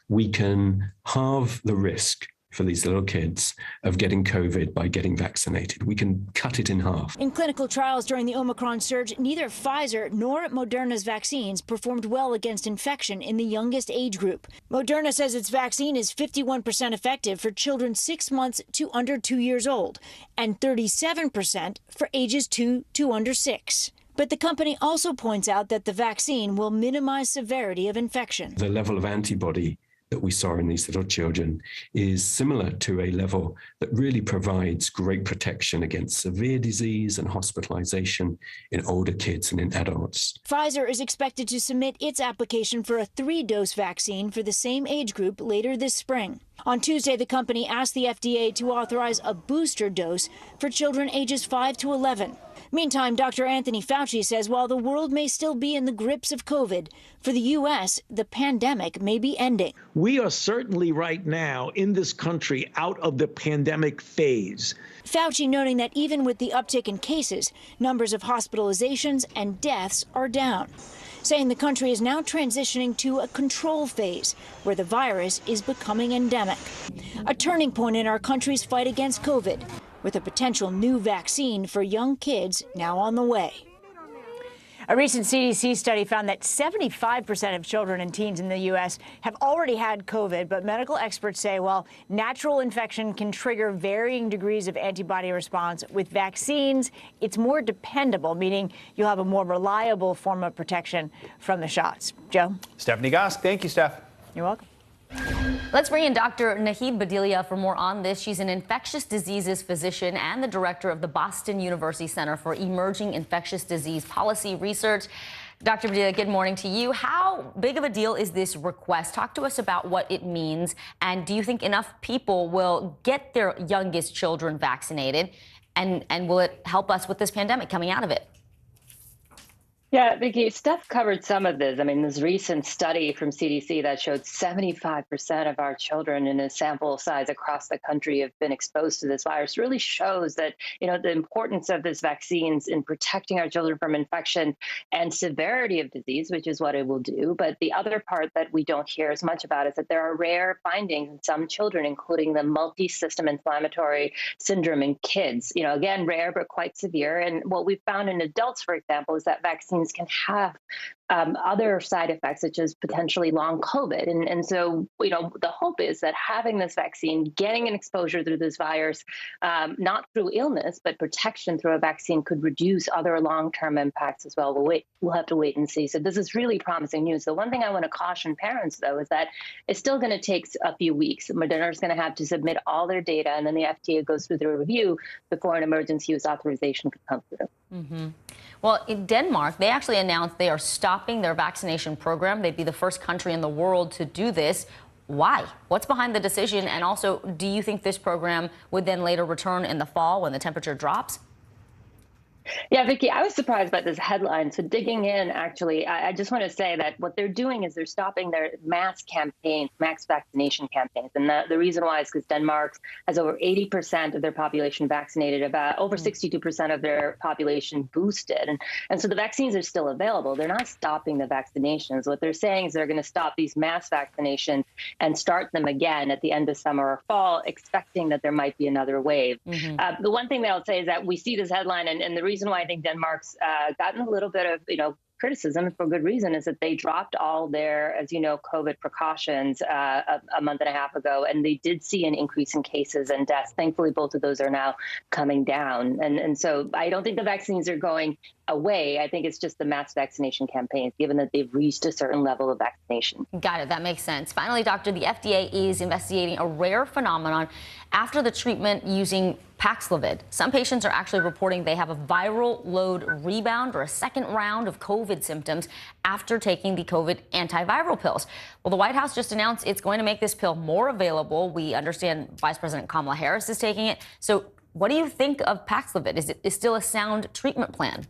We can halve the risk for these little kids of getting COVID by getting vaccinated. We can cut it in half. In clinical trials during the Omicron surge, neither Pfizer nor Moderna's vaccines performed well against infection in the youngest age group. Moderna says its vaccine is 51% effective for children 6 months to under 2 years old and 37% for ages 2 to under 6. But the company also points out that the vaccine will minimize severity of infection. The level of antibody that we saw in these little children is similar to a level that really provides great protection against severe disease and hospitalization in older kids and in adults. Pfizer is expected to submit its application for a 3-dose vaccine for the same age group later this spring. On Tuesday, the company asked the FDA to authorize a booster dose for children ages 5 to 11. Meantime, Dr. Anthony Fauci says while the world may still be in the grips of COVID, for the U.S., the pandemic may be ending. We are certainly right now in this country out of the pandemic phase. Fauci noting that even with the uptick in cases, numbers of hospitalizations and deaths are down, saying the country is now transitioning to a control phase where the virus is becoming endemic. A turning point in our country's fight against COVID, with a potential new vaccine for young kids now on the way. A recent CDC study found that 75% of children and teens in the U.S. have already had COVID, but medical experts say, well, natural infection can trigger varying degrees of antibody response. With vaccines, it's more dependable, meaning you'll have a more reliable form of protection from the shots. Joe? Stephanie Goss, thank you, Steph. You're welcome. Let's bring in Dr. Nahid Badilia for more on this. She's an infectious diseases physician and the director of the Boston University Center for Emerging Infectious Disease Policy Research. Dr. Badilia, good morning to you. How big of a deal is this request? Talk to us about what it means. And do you think enough people will get their youngest children vaccinated? And will it help us with this pandemic coming out of it? Yeah, Vicki, Steph covered some of this. I mean, this recent study from CDC that showed 75% of our children in a sample size across the country have been exposed to this virus really shows that, the importance of this vaccines in protecting our children from infection and severity of disease, which is what it will do. But the other part that we don't hear as much about is that there are rare findings in some children, including the multi-system inflammatory syndrome in kids. Again, rare, but quite severe. And what we've found in adults, for example, is that vaccines can have other side effects, such as potentially long COVID. And so, the hope is that having this vaccine, getting an exposure through this virus, not through illness, but protection through a vaccine could reduce other long-term impacts as well. We'll have to wait and see. So this is really promising news. The one thing I want to caution parents, though, is that it's still going to take a few weeks. Moderna is going to have to submit all their data, and then the FDA goes through the review before an emergency use authorization could come through. Mm-hmm. Well, in Denmark, they actually announced they are stopping their vaccination program. They'd be the first country in the world to do this. Why? What's behind the decision? And also, do you think this program would then later return in the fall when the temperature drops? Yeah, Vicky, I was surprised by this headline. So digging in, actually, I just want to say that what they're doing is they're stopping their mass campaigns, mass vaccination campaigns. And the reason why is because Denmark has over 80% of their population vaccinated, about over 62% of their population boosted. And so the vaccines are still available. They're not stopping the vaccinations. What they're saying is they're going to stop these mass vaccinations and start them again at the end of summer or fall, expecting that there might be another wave. The one thing that I'll say is that we see this headline, and the reason why I think Denmark's gotten a little bit of, criticism, and for good reason, is that they dropped all their, as you know, COVID precautions a month and a half ago, and they did see an increase in cases and deaths. Thankfully, both of those are now coming down. And so I don't think the vaccines are going away. I think it's just the mass vaccination campaigns, given that they've reached a certain level of vaccination. Got it. That makes sense. Finally, doctor, the FDA is investigating a rare phenomenon after the treatment using Paxlovid. Some patients are actually reporting they have a viral load rebound or a second round of COVID symptoms after taking the COVID antiviral pills. Well, the White House just announced it's going to make this pill more available. We understand Vice President Kamala Harris is taking it. So what do you think of Paxlovid? Is it still a sound treatment plan?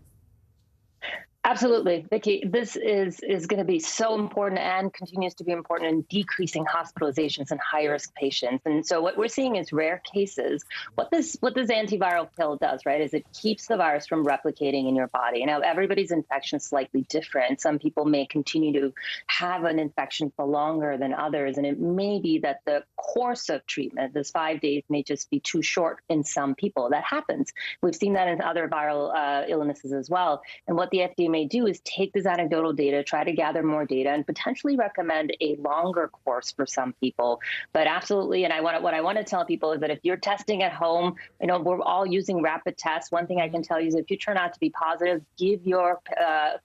Absolutely, Vicky. This is going to be so important and continues to be important in decreasing hospitalizations in high-risk patients. And so what we're seeing is rare cases. What this antiviral pill does, right, is it keeps the virus from replicating in your body. Now, everybody's infection is slightly different. Some people may continue to have an infection for longer than others, and it may be that the course of treatment, this 5 days, may just be too short in some people. That happens. We've seen that in other viral illnesses as well. And what the FDA may do is take this anecdotal data, try to gather more data, and potentially recommend a longer course for some people. But absolutely, and what I want to tell people is that if you're testing at home, we're all using rapid tests. One thing I can tell you is if you turn out to be positive, give your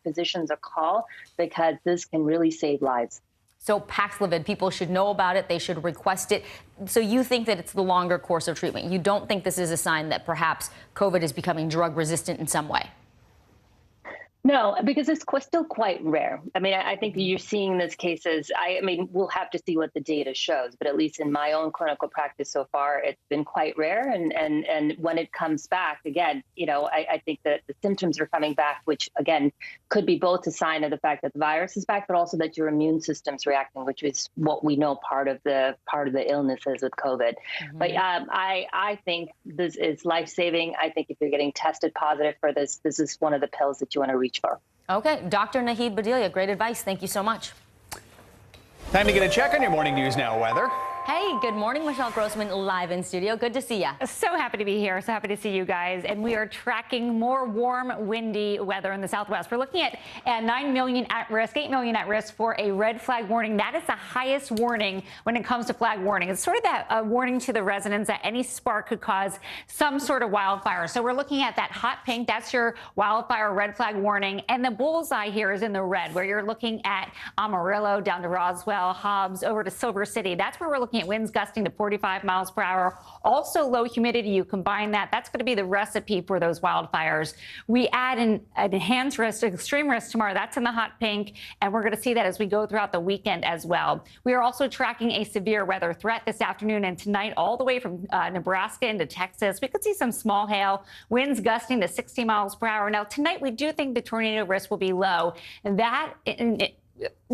physicians a call, because this can really save lives. So Paxlovid, people should know about it. They should request it. So you think that it's the longer course of treatment. You don't think this is a sign that perhaps COVID is becoming drug resistant in some way? No, because it's still quite rare. I mean, I think you're seeing these cases. I mean, we'll have to see what the data shows, but at least in my own clinical practice so far, it's been quite rare. And when it comes back, again, I think that the symptoms are coming back, which again could be both a sign of the fact that the virus is back, but also that your immune system's reacting, which is what we know part of the illness is with COVID. But I think this is life-saving. I think if you're getting tested positive for this, this is one of the pills that you want to reach for. Okay. Dr. Nahid Badilia, great advice. Thank you so much. Time to get a check on your Morning News Now weather. Hey, good morning. Michelle Grossman live in studio. Good to see you. So happy to be here. So happy to see you guys. And we are tracking more warm, windy weather in the Southwest. We're looking at 9 million at risk, 8 million at risk for a red flag warning. That is the highest warning when it comes to flag warning. It's sort of that warning to the residents that any spark could cause some sort of wildfire. So we're looking at that hot pink. That's your wildfire red flag warning. And the bullseye here is in the red, where you're looking at Amarillo down to Roswell, Hobbs, over to Silver City. That's where we're looking at winds gusting to 45 miles per hour. Also low humidity. You combine that. That's going to be the recipe for those wildfires. We add an enhanced risk, extreme risk tomorrow. That's in the hot pink. And we're going to see that as we go throughout the weekend as well. We are also tracking a severe weather threat this afternoon and tonight, all the way from Nebraska into Texas. We could see some small hail, winds gusting to 60 miles per hour. Now, tonight, we do think the tornado risk will be low. And that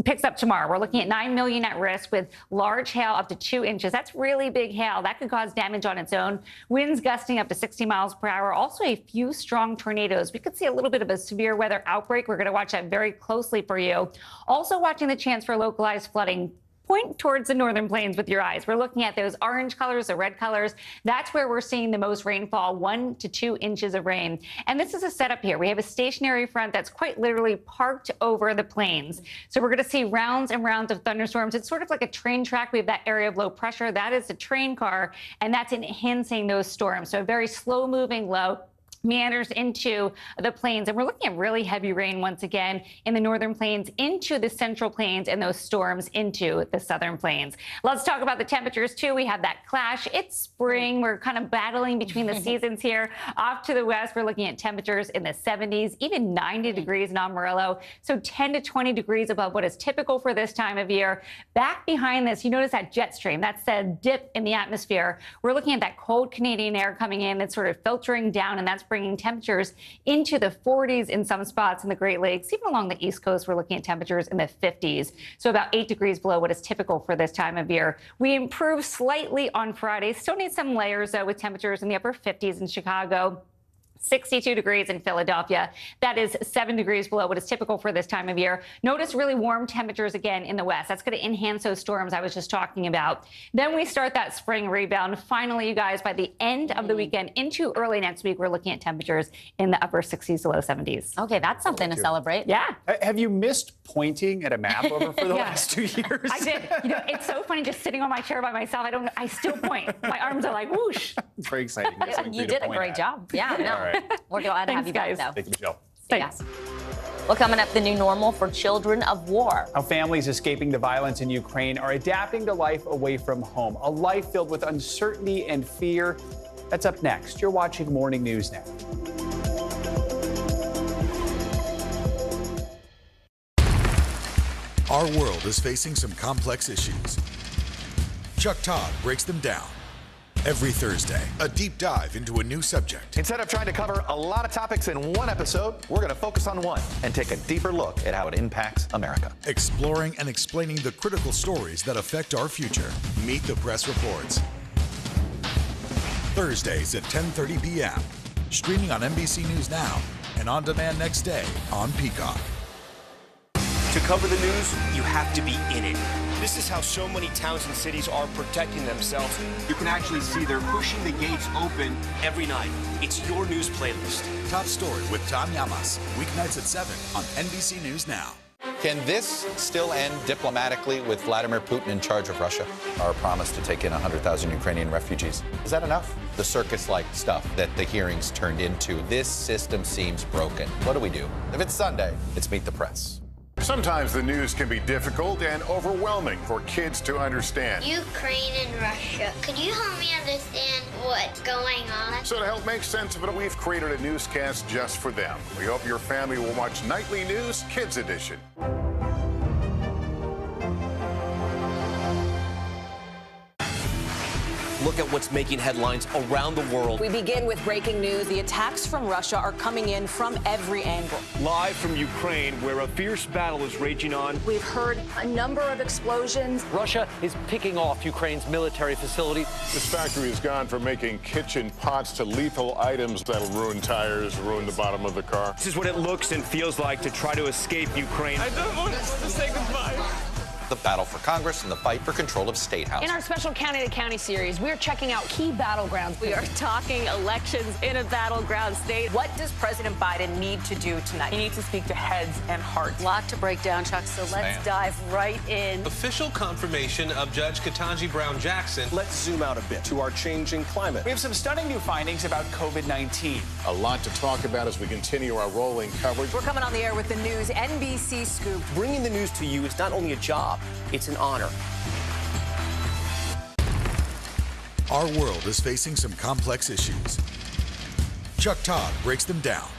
picks up tomorrow. We're looking at 9 million at risk with large hail up to 2 inches. That's really big hail. That could cause damage on its own. Winds gusting up to 60 miles per hour. Also a few strong tornadoes. We could see a little bit of a severe weather outbreak. We're going to watch that very closely for you. Also watching the chance for localized flooding. Point towards the northern plains with your eyes. We're looking at those orange colors, the red colors. That's where we're seeing the most rainfall, 1 to 2 inches of rain. And this is a setup here. We have a stationary front that's quite literally parked over the plains. So we're going to see rounds and rounds of thunderstorms. It's sort of like a train track. We have that area of low pressure. That is a train car, and that's enhancing those storms. So a very slow moving low meanders into the plains. And we're looking at really heavy rain once again in the northern plains, into the central plains, and those storms into the southern plains. Let's talk about the temperatures too. We have that clash. It's spring. We're kind of battling between the seasons here. Off to the west, we're looking at temperatures in the 70s, even 90 degrees in Amarillo. So 10 to 20 degrees above what is typical for this time of year. Back behind this, you notice that jet stream. That's a dip in the atmosphere. We're looking at that cold Canadian air coming in. That's sort of filtering down, and that's bringing temperatures into the 40s in some spots in the Great Lakes. Even along the East Coast, we're looking at temperatures in the 50s, so about 8 degrees below what is typical for this time of year. We improve slightly on Friday. Still need some layers, though, with temperatures in the upper 50s in Chicago. 62 degrees in Philadelphia. That is 7 degrees below what is typical for this time of year. Notice really warm temperatures again in the west. That's going to enhance those storms I was just talking about. Then we start that spring rebound. Finally, you guys, by the end of the weekend into early next week, we're looking at temperatures in the upper 60s to low 70s. Okay, that's something to celebrate. Yeah. Have you missed pointing at a map over for the last 2 years? I did. You know, it's so funny just sitting on my chair by myself. I still point. My arms are like whoosh. It's very exciting. You did a great job. Yeah, no. All right. We're glad to have you back, though. Thank you, Michelle. Yes. Well, coming up, the new normal for children of war. How families escaping the violence in Ukraine are adapting to life away from home. A life filled with uncertainty and fear. That's up next. You're watching Morning News Now. Our world is facing some complex issues. Chuck Todd breaks them down. Every Thursday, a deep dive into a new subject. Instead of trying to cover a lot of topics in one episode, we're going to focus on one and take a deeper look at how it impacts America. Exploring and explaining the critical stories that affect our future. Meet the Press Reports. Thursdays at 10:30 p.m. Streaming on NBC News Now and on demand next day on Peacock. To cover the news, you have to be in it. This is how so many towns and cities are protecting themselves. You can actually see they're pushing the gates open every night. It's your news playlist. Top Story with Tom Yamas. Weeknights at 7 on NBC News Now. Can this still end diplomatically with Vladimir Putin in charge of Russia? Our promise to take in 100,000 Ukrainian refugees. Is that enough? The circus-like stuff that the hearings turned into. This system seems broken. What do we do? If it's Sunday, it's Meet the Press. Sometimes the news can be difficult and overwhelming for kids to understand. Ukraine and Russia. Could you help me understand what's going on? So to help make sense of it, we've created a newscast just for them. We hope your family will watch Nightly News Kids Edition. Look at what's making headlines around the world. We begin with breaking news. The attacks from Russia are coming in from every angle. Live from Ukraine, where a fierce battle is raging on. We've heard a number of explosions. Russia is picking off Ukraine's military facility. This factory has gone from making kitchen pots to lethal items that'll ruin tires, ruin the bottom of the car. This is what it looks and feels like to try to escape Ukraine. I don't want to say goodbye. The battle for Congress and the fight for control of State House. In our special County to County series, we're checking out key battlegrounds. We are talking elections in a battleground state. What does President Biden need to do tonight? He needs to speak to heads and hearts. A lot to break down, Chuck, so let's dive right in. Official confirmation of Judge Ketanji Brown Jackson. Let's zoom out a bit to our changing climate. We have some stunning new findings about COVID-19. A lot to talk about as we continue our rolling coverage. We're coming on the air with the news NBC Scoop. Bringing the news to you is not only a job, it's an honor. Our world is facing some complex issues. Chuck Todd breaks them down.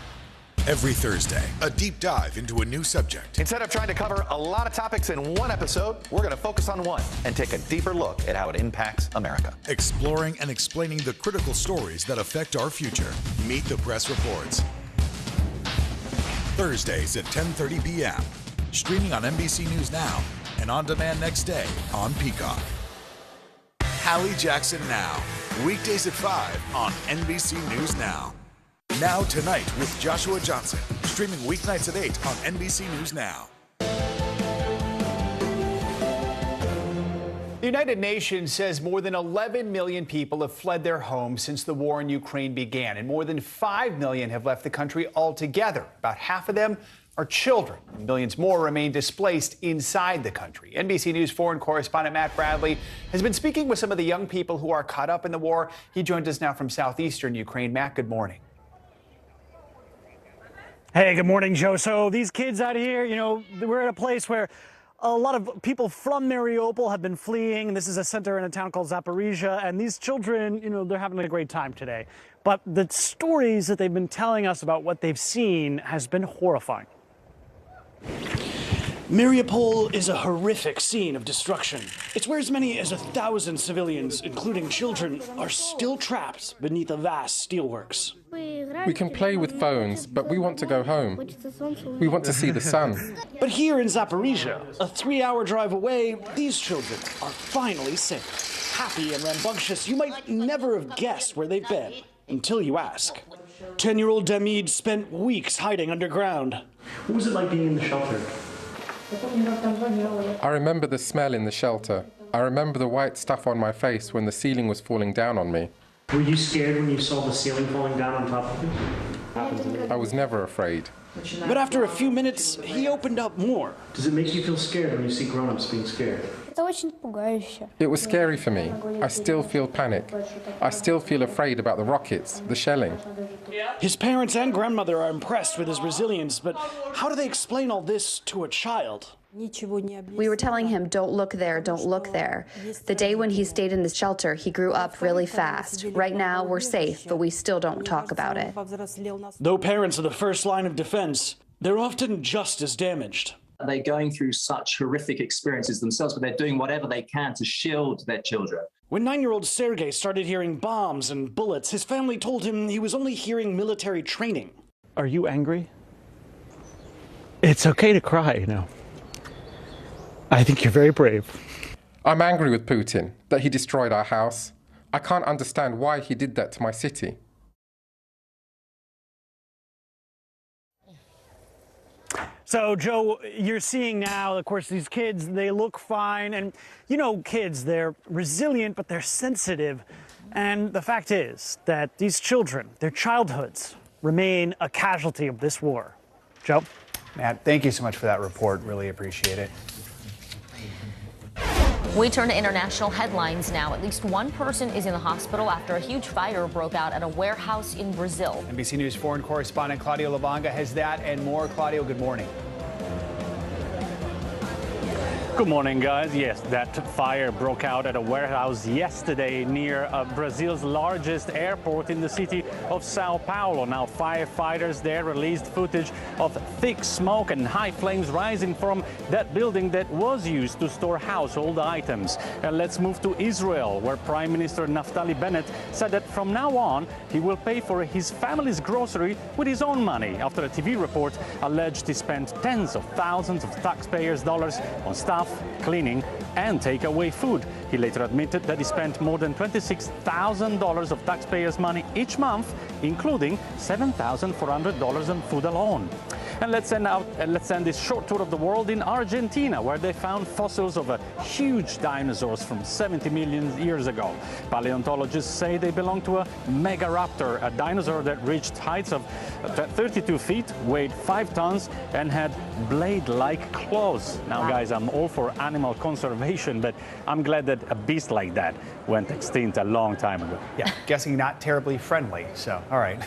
Every Thursday, a deep dive into a new subject. Instead of trying to cover a lot of topics in one episode, we're going to focus on one and take a deeper look at how it impacts America. Exploring and explaining the critical stories that affect our future. Meet the Press Reports. Thursdays at 10:30 p.m. Streaming on NBC News Now and on demand next day on Peacock. Hallie Jackson Now. Weekdays at 5 on NBC News Now. Now Tonight with Joshua Johnson. Streaming weeknights at 8 on NBC News Now. The United Nations says more than 11 million people have fled their homes since the war in Ukraine began, and more than 5 million have left the country altogether. About half of them are children, and millions more remain displaced inside the country. NBC News foreign correspondent Matt Bradley has been speaking with some of the young people who are caught up in the war. He joins us now from southeastern Ukraine. Matt, good morning. Hey, good morning, Joe. So these kids out here, we're at a place where a lot of people from Mariupol have been fleeing. This is a center in a town called Zaporizhia, and these children, they're having a great time today. But the stories that they've been telling us about what they've seen has been horrifying. Mariupol is a horrific scene of destruction. It's where as many as 1,000 civilians, including children, are still trapped beneath a vast steelworks. We can play with phones, but we want to go home. We want to see the sun. But here in Zaporizhia, a 3-hour drive away, these children are finally safe. Happy and rambunctious, you might never have guessed where they've been until you ask. 10-year-old Demid spent weeks hiding underground. What was it like being in the shelter? I remember the smell in the shelter. I remember the white stuff on my face when the ceiling was falling down on me. Were you scared when you saw the ceiling falling down on top of you? I was never afraid. But after a few minutes, he opened up more. Does it make you feel scared when you see grown-ups being scared? It was scary for me. I still feel panic. I still feel afraid about the rockets, the shelling. His parents and grandmother are impressed with his resilience, but how do they explain all this to a child? We were telling him, don't look there, don't look there. The day when he stayed in the shelter, he grew up really fast. Right now, we're safe, but we still don't talk about it. Though parents are the first line of defense, they're often just as damaged. They're going through such horrific experiences themselves, but they're doing whatever they can to shield their children. When 9-year-old Sergei started hearing bombs and bullets, his family told him he was only hearing military training. Are you angry? It's okay to cry, you know. I think you're very brave. I'm angry with Putin that he destroyed our house. I can't understand why he did that to my city. So, Joe, you're seeing now, of course, these kids, they look fine. And, you know, kids, they're resilient, but they're sensitive. And the fact is that these children, their childhoods, remain a casualty of this war. Joe? Matt, thank you so much for that report. Really appreciate it. We turn to international headlines now. At least one person is in the hospital after a huge fire broke out at a warehouse in Brazil. NBC News foreign correspondent Claudio Lavanga has that and more. Claudio, good morning. Good morning, guys. Yes, that fire broke out at a warehouse yesterday near Brazil's largest airport in the city of Sao Paulo. Now, firefighters there released footage of thick smoke and high flames rising from that building that was used to store household items. And let's move to Israel, where Prime Minister Naftali Bennett said that from now on, he will pay for his family's grocery with his own money after a TV report alleged he spent tens of thousands of taxpayers' dollars on staff, cleaning and takeaway food. He later admitted that he spent more than $26,000 of taxpayers' money each month, including $7,400 on food alone. And let's end this short tour of the world in Argentina, where they found fossils of huge dinosaurs from 70 million years ago. Paleontologists say they belong to a megaraptor, a dinosaur that reached heights of 32 feet, weighed 5 tons, and had blade-like claws. Now, guys, I'm all for animal conservation, but I'm glad that a beast like that went extinct a long time ago. Yeah, guessing not terribly friendly. So, all right.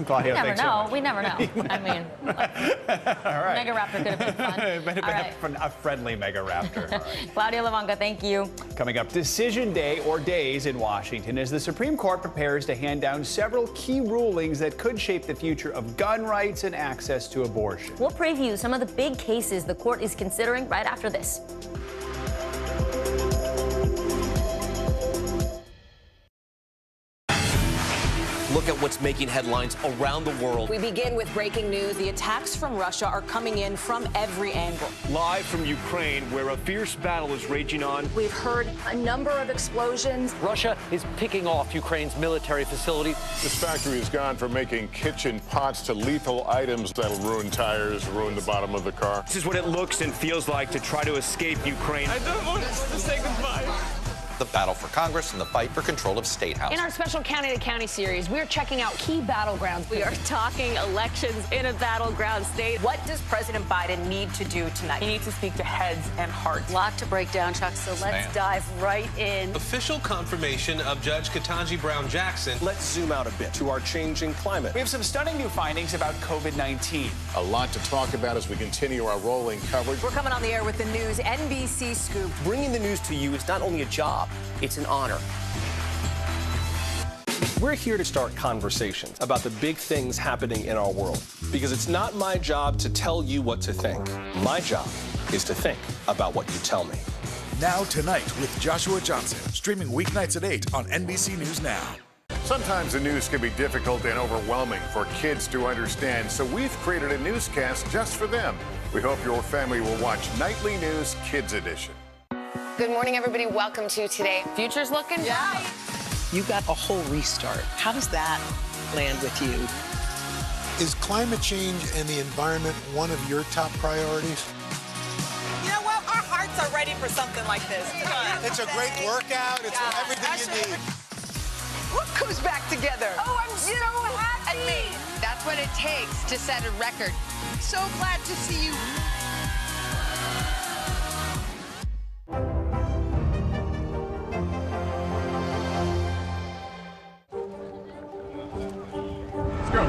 Claudio, thanks so much. We never know. I mean, all right. Megaraptor could have been fun. It might have been a friendly Megaraptor. All right. Claudio Lavanga, thank you. Coming up, decision day or days in Washington as the Supreme Court prepares to hand down several key rulings that could shape the future of gun rights and access to abortion. We'll preview some of the big cases the court is considering right after this. Look at what's making headlines around the world. We begin with breaking news. The attacks from Russia are coming in from every angle. Live from Ukraine, where a fierce battle is raging on. We've heard a number of explosions. Russia is picking off Ukraine's military facility. This factory has gone from making kitchen pots to lethal items that'll ruin tires, ruin the bottom of the car. This is what it looks and feels like to try to escape Ukraine. I don't want us to say goodbye. The battle for Congress and the fight for control of State House. In our special County to County series, we're checking out key battlegrounds. We are talking elections in a battleground state. What does President Biden need to do tonight? He needs to speak to heads and hearts. A lot to break down, Chuck, so let's dive right in. Official confirmation of Judge Ketanji Brown Jackson. Let's zoom out a bit to our changing climate. We have some stunning new findings about COVID-19. A lot to talk about as we continue our rolling coverage. We're coming on the air with the news NBC Scoop. Bringing the news to you is not only a job, it's an honor. We're here to start conversations about the big things happening in our world, because it's not my job to tell you what to think. My job is to think about what you tell me. Now Tonight with Joshua Johnson, streaming weeknights at 8 on NBC News Now. Sometimes the news can be difficult and overwhelming for kids to understand, so we've created a newscast just for them. We hope your family will watch Nightly News Kids Edition. Good morning, everybody. Welcome to Today. Future's looking bright. You got a whole restart. How does that land with you? Is climate change and the environment one of your top priorities? You know what? Our hearts are ready for something like this. It's a great workout. It's everything you need. Look who's back together. Oh, I'm so happy. And me. That's what it takes to set a record. So glad to see you. Let's go.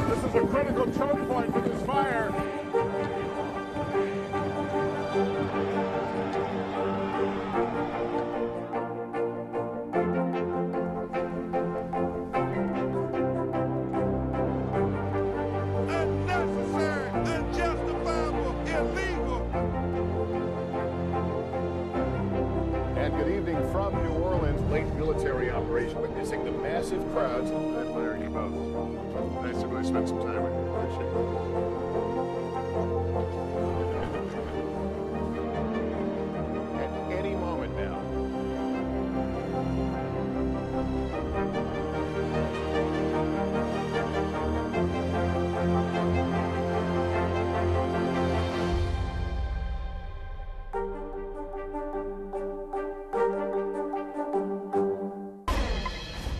This is a critical choke point for this fire. Unnecessary, unjustifiable, illegal. And good evening from New Orleans. Late military operation witnessing the massive crowds. I admire you both. Nice to really spend some time with you. Appreciate it. At any moment now.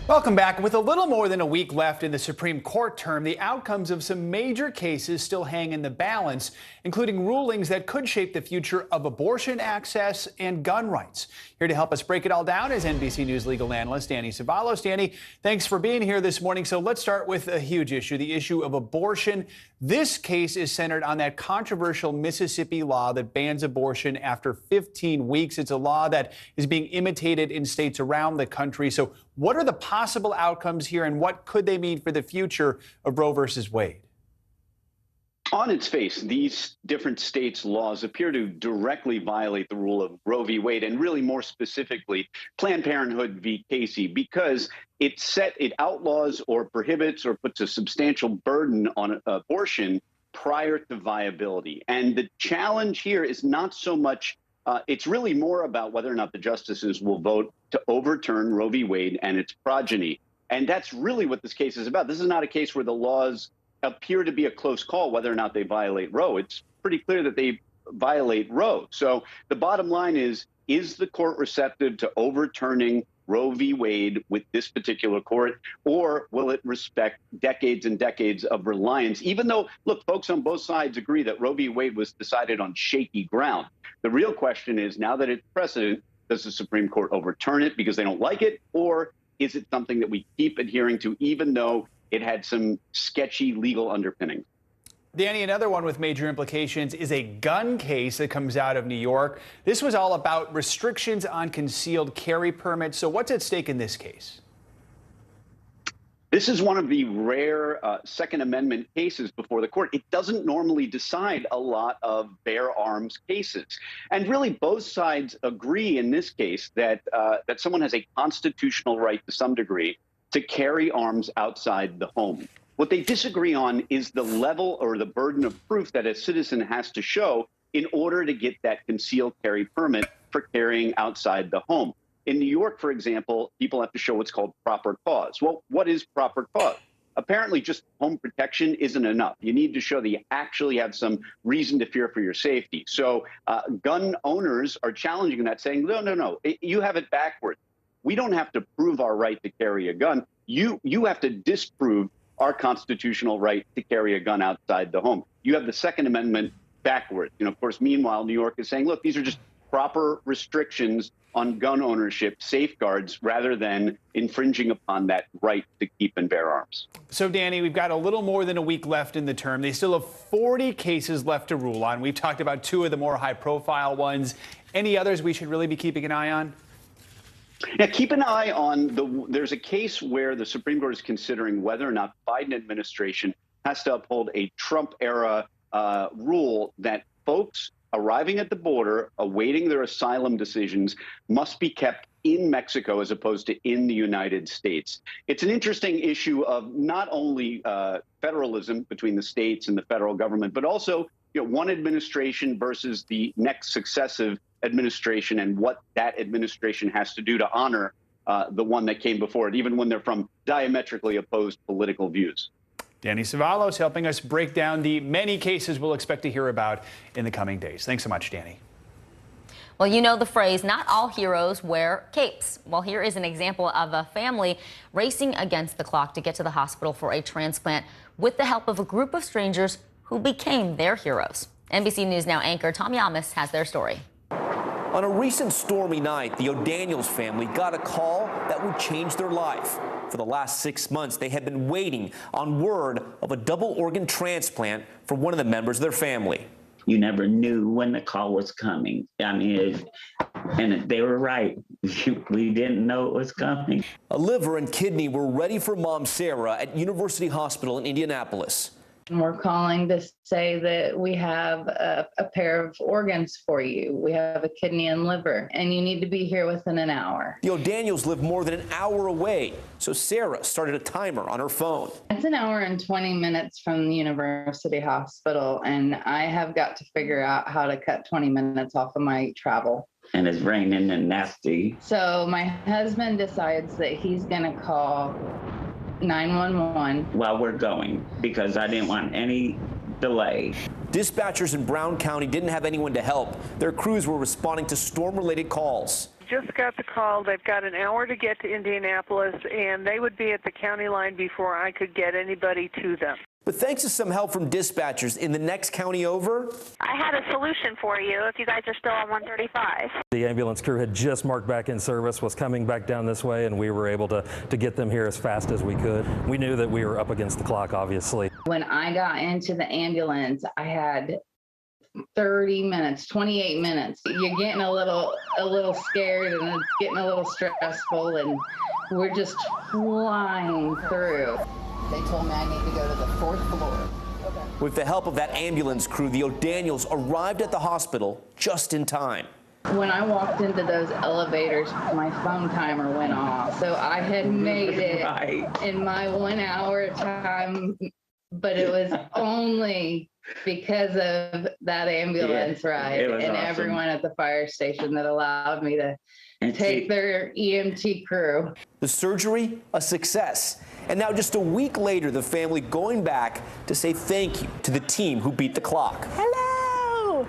Welcome back. With a little more than a week left in the Supreme Court term, the outcomes of some major cases still hang in the balance, including rulings that could shape the future of abortion access and gun rights. Here to help us break it all down is NBC News legal analyst Danny Ceballos. Danny, thanks for being here this morning. So let's start with a huge issue, the issue of abortion. This case is centered on that controversial Mississippi law that bans abortion after 15 weeks. It's a law that is being imitated in states around the country. So what are the possible outcomes here, and what could they mean for the future of Roe versus Wade? On its face, these different states' laws appear to directly violate the rule of Roe v. Wade, and really more specifically, Planned Parenthood v. Casey, because it outlaws or prohibits or puts a substantial burden on abortion prior to viability. And the challenge here is not so much it's really more about whether or not the justices will vote to overturn Roe v. Wade and its progeny. And that's really what this case is about. This is not a case where the laws appear to be a close call whether or not they violate Roe. It's pretty clear that they violate Roe. So the bottom line is the court receptive to overturning Roe v. Wade with this particular court, or will it respect decades and decades of reliance, even though, look, folks on both sides agree that Roe v. Wade was decided on shaky ground. The real question is, now that it's precedent, does the Supreme Court overturn it because they don't like it, or is it something that we keep adhering to even though it had some sketchy legal underpinnings? Danny, another one with major implications is a gun case that comes out of New York. This was all about restrictions on concealed carry permits. So what's at stake in this case? This is one of the rare Second Amendment cases before the court. It doesn't normally decide a lot of bear arms cases. And really, both sides agree in this case that that someone has a constitutional right to some degree to carry arms outside the home. What they disagree on is the level or the burden of proof that a citizen has to show in order to get that concealed carry permit for carrying outside the home. In New York, for example, people have to show what's called proper cause. Well, what is proper cause? Apparently, just home protection isn't enough. You need to show that you actually have some reason to fear for your safety. So gun owners are challenging that, saying, no, you have it backwards. We don't have to prove our right to carry a gun. You have to disprove our constitutional right to carry a gun outside the home. You have the Second Amendment backwards. Of course, meanwhile, New York is saying, look, these are just proper restrictions on gun ownership, safeguards, rather than infringing upon that right to keep and bear arms. So, Danny, we've got a little more than a week left in the term. They still have 40 cases left to rule on. We've talked about two of the more high-profile ones. Any others we should really be keeping an eye on? Now, keep an eye on there's a case where the Supreme Court is considering whether or not the Biden administration has to uphold a Trump-era rule that folks arriving at the border, awaiting their asylum decisions, must be kept in Mexico as opposed to in the United States. It's an interesting issue of not only federalism between the states and the federal government, but also one administration versus the next successive administration and what that administration has to do to honor the one that came before it, even when they're from diametrically opposed political views. Danny Cevallos helping us break down the many cases we'll expect to hear about in the coming days. Thanks so much, Danny. Well, you know the phrase, not all heroes wear capes. Well, here is an example of a family racing against the clock to get to the hospital for a transplant with the help of a group of strangers who became their heroes. NBC News Now anchor Tom Yamas has their story. On a recent stormy night, the O'Daniels family got a call that would change their life. For the last 6 months, they had been waiting on word of a double organ transplant for one of the members of their family. You never knew when the call was coming. I mean, and they were right. We didn't know it was coming. A liver and kidney were ready for Mom Sarah at University Hospital in Indianapolis. We're calling to say that we have a pair of organs for you. We have a kidney and liver, and you need to be here within an hour. The O'Daniels live more than an hour away, so Sarah started a timer on her phone. It's an hour and 20 minutes from the University Hospital, and I have got to figure out how to cut 20 minutes off of my travel. And it's raining and nasty. So my husband decides that he's going to call 911 while we're going, because I didn't want any delay. Dispatchers in Brown County didn't have anyone to help. Their crews were responding to storm-related calls. Just got the call. They've got an hour to get to Indianapolis, and they would be at the county line before I could get anybody to them. But thanks to some help from dispatchers in the next county over, I had a solution for you if you guys are still on 135. The ambulance crew had just marked back in service, was coming back down this way, and we were able to get them here as fast as we could. We knew that we were up against the clock, obviously. When I got into the ambulance, I had 30 minutes, 28 minutes. You're getting a little scared, and it's getting a little stressful, and we're just flying through. They told me I need to go to the 4th floor. Okay. With the help of that ambulance crew, the O'Daniels arrived at the hospital just in time. When I walked into those elevators, my phone timer went off. So I had made it in my 1 hour time, but it was only because of that ambulance ride and awesome. Everyone at the fire station that allowed me to take their EMT crew. The surgery, a success. And now just a week later, the family going back to say thank you to the team who beat the clock. Hello!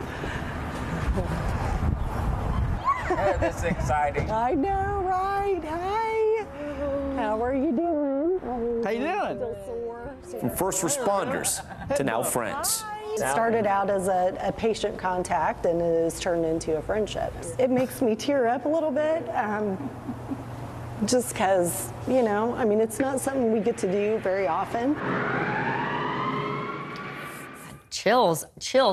Oh, this is exciting. I know, right? Hi. How are you doing? How you doing? From first responders to now friends. It started out as a patient contact, and it has turned into a friendship. It makes me tear up a little bit. Just because, you know, I mean, it's not something we get to do very often. Chills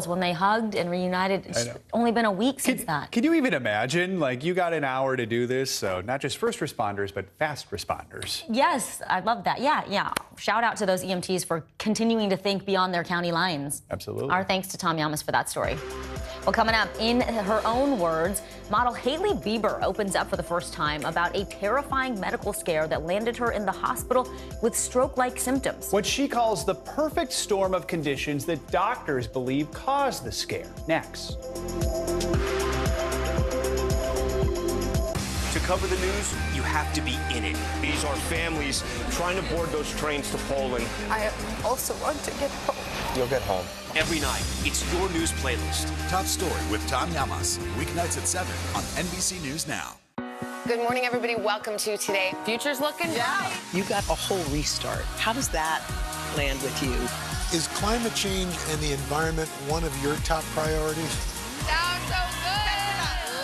when they hugged and reunited. It's only been a week since that. Can you even imagine? Like, you got an hour to do this, so not just first responders, but fast responders. Yes, I love that. Yeah. Shout out to those EMTs for continuing to think beyond their county lines. Absolutely. Our thanks to Tom Yamas for that story. Well, coming up, in her own words, model Hailey Bieber opens up for the first time about a terrifying medical scare that landed her in the hospital with stroke-like symptoms. What she calls the perfect storm of conditions that doctors believe caused the scare. Next. To cover the news, you have to be in it. These are families trying to board those trains to Poland. I also want to get home. You'll get home. Every night, it's your news playlist. Top Story with Tom Yamas, weeknights at 7 on NBC News Now. Good morning, everybody. Welcome to Today. Future's looking bright. You got a whole restart. How does that land with you? Is climate change and the environment one of your top priorities? Sounds so good.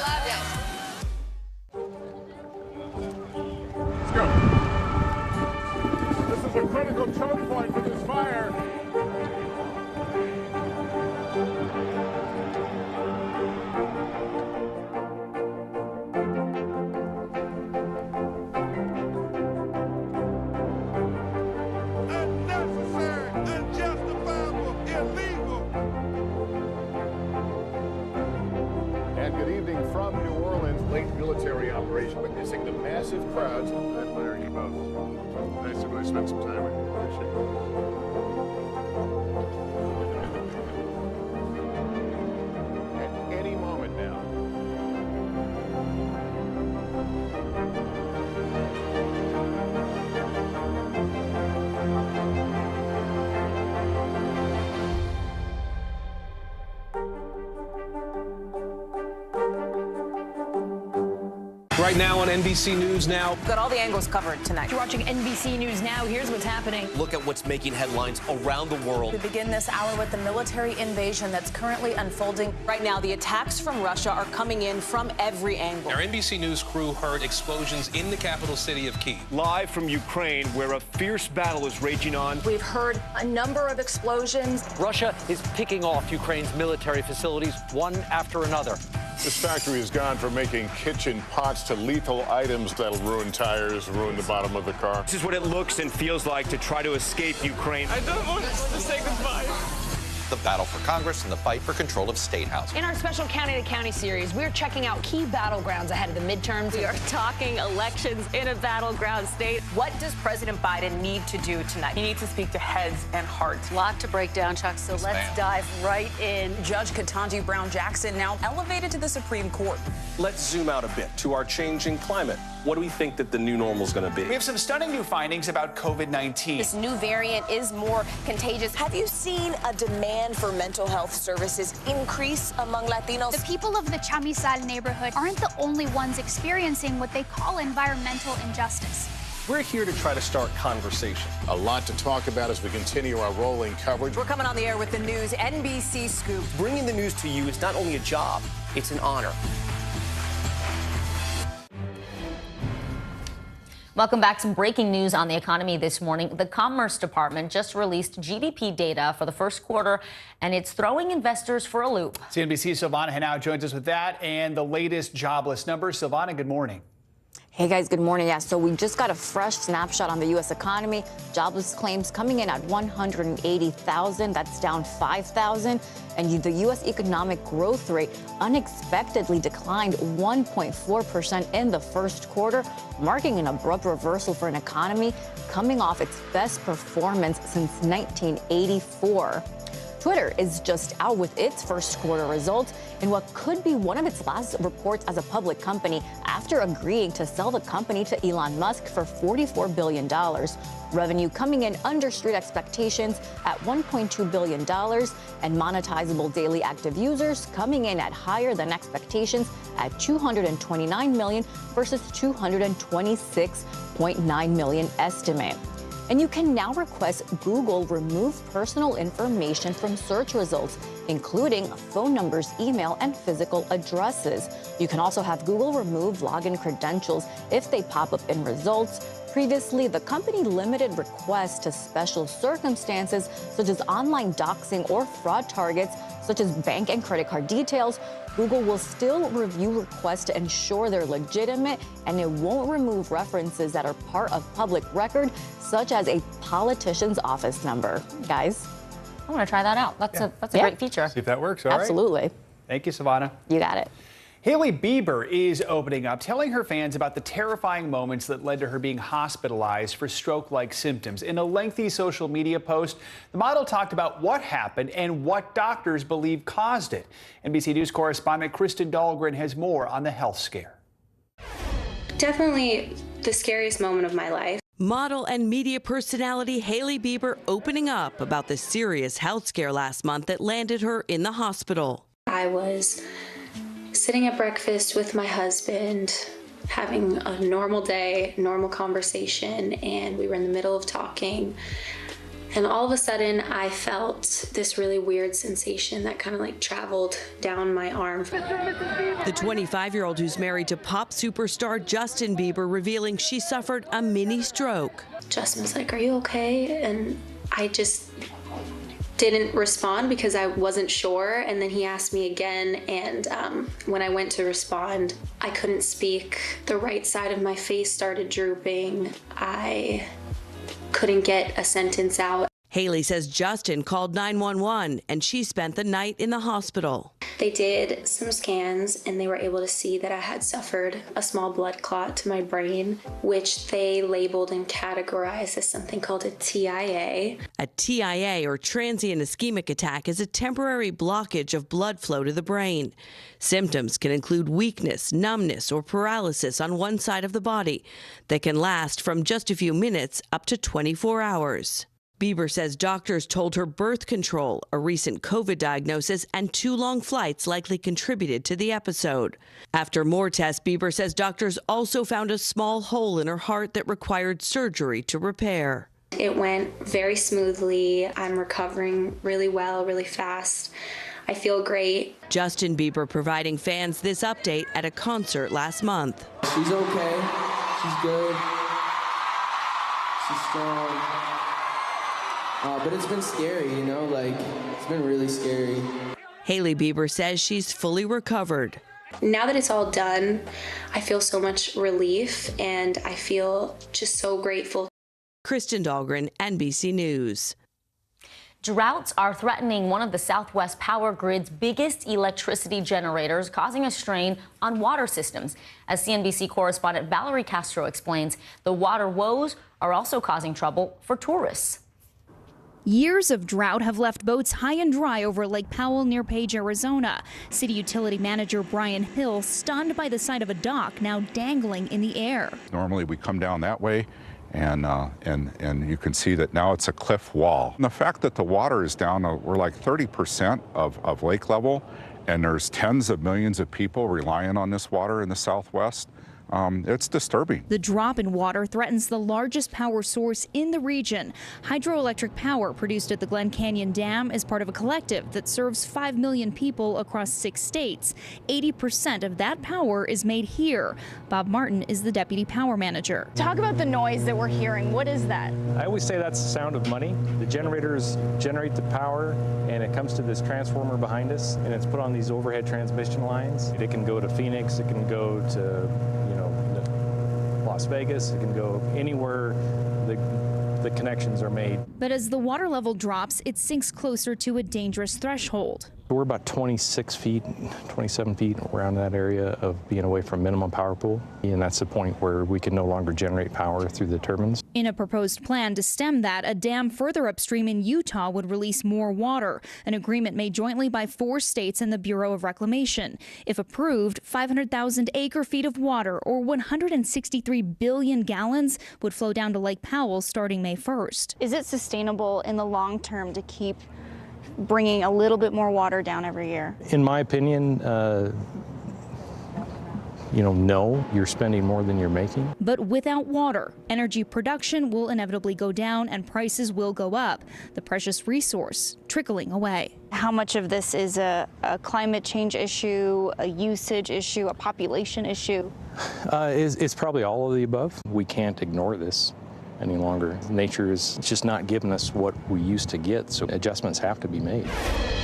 Love it. Let's go. This is a critical choke point for this fire. Unnecessary, unjustifiable, illegal. operation, witnessing the massive crowds. I admire you both. Nice to really spend some time with you. Appreciate it. At any moment now. Right now on NBC News Now. Got all the angles covered tonight. You're watching NBC News Now. Here's what's happening. Look at what's making headlines around the world. We begin this hour with the military invasion that's currently unfolding. Right now, the attacks from Russia are coming in from every angle. Our NBC News crew heard explosions in the capital city of Kyiv. Live from Ukraine, where a fierce battle is raging on. We've heard a number of explosions. Russia is picking off Ukraine's military facilities one after another. This factory has gone from making kitchen pots to lethal items that'll ruin tires, ruin the bottom of the car. This is what it looks and feels like to try to escape Ukraine. I don't want to say goodbye. The battle for Congress and the fight for control of state housing. In our special County to County series, we're checking out key battlegrounds ahead of the midterms. We are talking elections in a battleground state. What does President Biden need to do tonight? He needs to speak to heads and hearts. A lot to break down, Chuck, so let's dive right in. Judge Ketanji Brown Jackson now elevated to the Supreme Court. Let's zoom out a bit to our changing climate. What do we think that the new normal is going to be? We have some stunning new findings about COVID-19. This new variant is more contagious. Have you seen a demand for mental health services increase among Latinos? The people of the Chamizal neighborhood aren't the only ones experiencing what they call environmental injustice. We're here to try to start conversation. A lot to talk about as we continue our rolling coverage. We're coming on the air with the news NBC Scoop. Bringing the news to you is not only a job, it's an honor. Welcome back. Some breaking news on the economy this morning. The Commerce Department just released GDP data for the first quarter, and it's throwing investors for a loop. CNBC's Silvana Henao joins us with that and the latest jobless numbers. Silvana, good morning. Hey guys, good morning. Yeah, so we just got a fresh snapshot on the U.S. economy. Jobless claims coming in at 180,000. That's down 5,000. And the U.S. economic growth rate unexpectedly declined 1.4% in the first quarter, marking an abrupt reversal for an economy coming off its best performance since 1984. Twitter is just out with its first quarter results in what could be one of its last reports as a public company after agreeing to sell the company to Elon Musk for $44 billion. Revenue coming in under street expectations at $1.2 billion, and monetizable daily active users coming in at higher than expectations at 229 million versus 226.9 million estimate. And you can now request Google remove personal information from search results, including phone numbers, email, and physical addresses. You can also have Google remove login credentials if they pop up in results. Previously, the company limited requests to special circumstances such as online doxing or fraud targets such as bank and credit card details. Google will still review requests to ensure they're legitimate, and it won't remove references that are part of public record, such as a politician's office number. Guys, I want to try that out. That's a great feature. See if that works. All right. Absolutely. Thank you, Silvana. You got it. Hailey Bieber is opening up, telling her fans about the terrifying moments that led to her being hospitalized for stroke-like symptoms. In a lengthy social media post, the model talked about what happened and what doctors believe caused it. NBC News correspondent Kristen Dahlgren has more on the health scare. Definitely the scariest moment of my life. Model and media personality Hailey Bieber opening up about the serious health scare last month that landed her in the hospital. I was sitting at breakfast with my husband, having a normal day, normal conversation, and we were in the middle of talking. And all of a sudden, I felt this really weird sensation that kind of like traveled down my arm. The 25-year-old who's married to pop superstar Justin Bieber revealing she suffered a mini stroke. Justin was like, "Are you okay?" And I just didn't respond because I wasn't sure. And then he asked me again, and when I went to respond, I couldn't speak. The right side of my face started drooping. I couldn't get a sentence out. Hailey says Justin called 911 and she spent the night in the hospital. They did some scans and they were able to see that I had suffered a small blood clot to my brain, which they labeled and categorized as something called a TIA. A TIA, or transient ischemic attack, is a temporary blockage of blood flow to the brain. Symptoms can include weakness, numbness, or paralysis on one side of the body that can last from just a few minutes up to 24 hours. Bieber says doctors told her birth control, a recent COVID diagnosis, and 2 long flights likely contributed to the episode. After more tests, Bieber says doctors also found a small hole in her heart that required surgery to repair. It went very smoothly. I'm recovering really well, really fast. I feel great. Justin Bieber providing fans this update at a concert last month. She's okay. She's good. She's strong. But it's been scary, you know, like, it's been really scary. Hailey Bieber says she's fully recovered. Now that it's all done, I feel so much relief and I feel just so grateful. Kristen Dahlgren, NBC News. Droughts are threatening one of the Southwest power grid's biggest electricity generators, causing a strain on water systems. As CNBC correspondent Valerie Castro explains, the water woes are also causing trouble for tourists. Years of drought have left boats high and dry over Lake Powell near Page, Arizona. City utility manager Brian Hill stunned by the sight of a dock now dangling in the air. Normally we come down that way and you can see that now it's a cliff wall. And the fact that the water is down, we're like 30% of lake level, and there's tens of millions of people relying on this water in the Southwest. It's disturbing. The drop in water threatens the largest power source in the region. Hydroelectric power produced at the Glen Canyon Dam is part of a collective that serves 5 million people across 6 states. 80% of that power is made here. Bob Martin is the deputy power manager. Talk about the noise that we're hearing. What is that? I always say that's the sound of money. The generators generate the power, and it comes to this transformer behind us, and it's put on these overhead transmission lines. It can go to Phoenix, it can go to Las Vegas, it can go anywhere the connections are made. But as the water level drops, it sinks closer to a dangerous threshold. We're about 26 feet, 27 feet around that area of being away from minimum power pool, and that's the point where we can no longer generate power through the turbines. In a proposed plan to stem that, a dam further upstream in Utah would release more water, an agreement made jointly by 4 states and the Bureau of Reclamation. If approved, 500,000 acre-feet of water, or 163 billion gallons, would flow down to Lake Powell starting May 1st. Is it sustainable in the long term to keep bringing a little bit more water down every year? In my opinion, no, you're spending more than you're making. But without water, energy production will inevitably go down and prices will go up. The precious resource trickling away. How much of this is a climate change issue, a usage issue, a population issue? It's probably all of the above. We can't ignore this any longer. Nature is just not giving us what we used to get, so adjustments have to be made.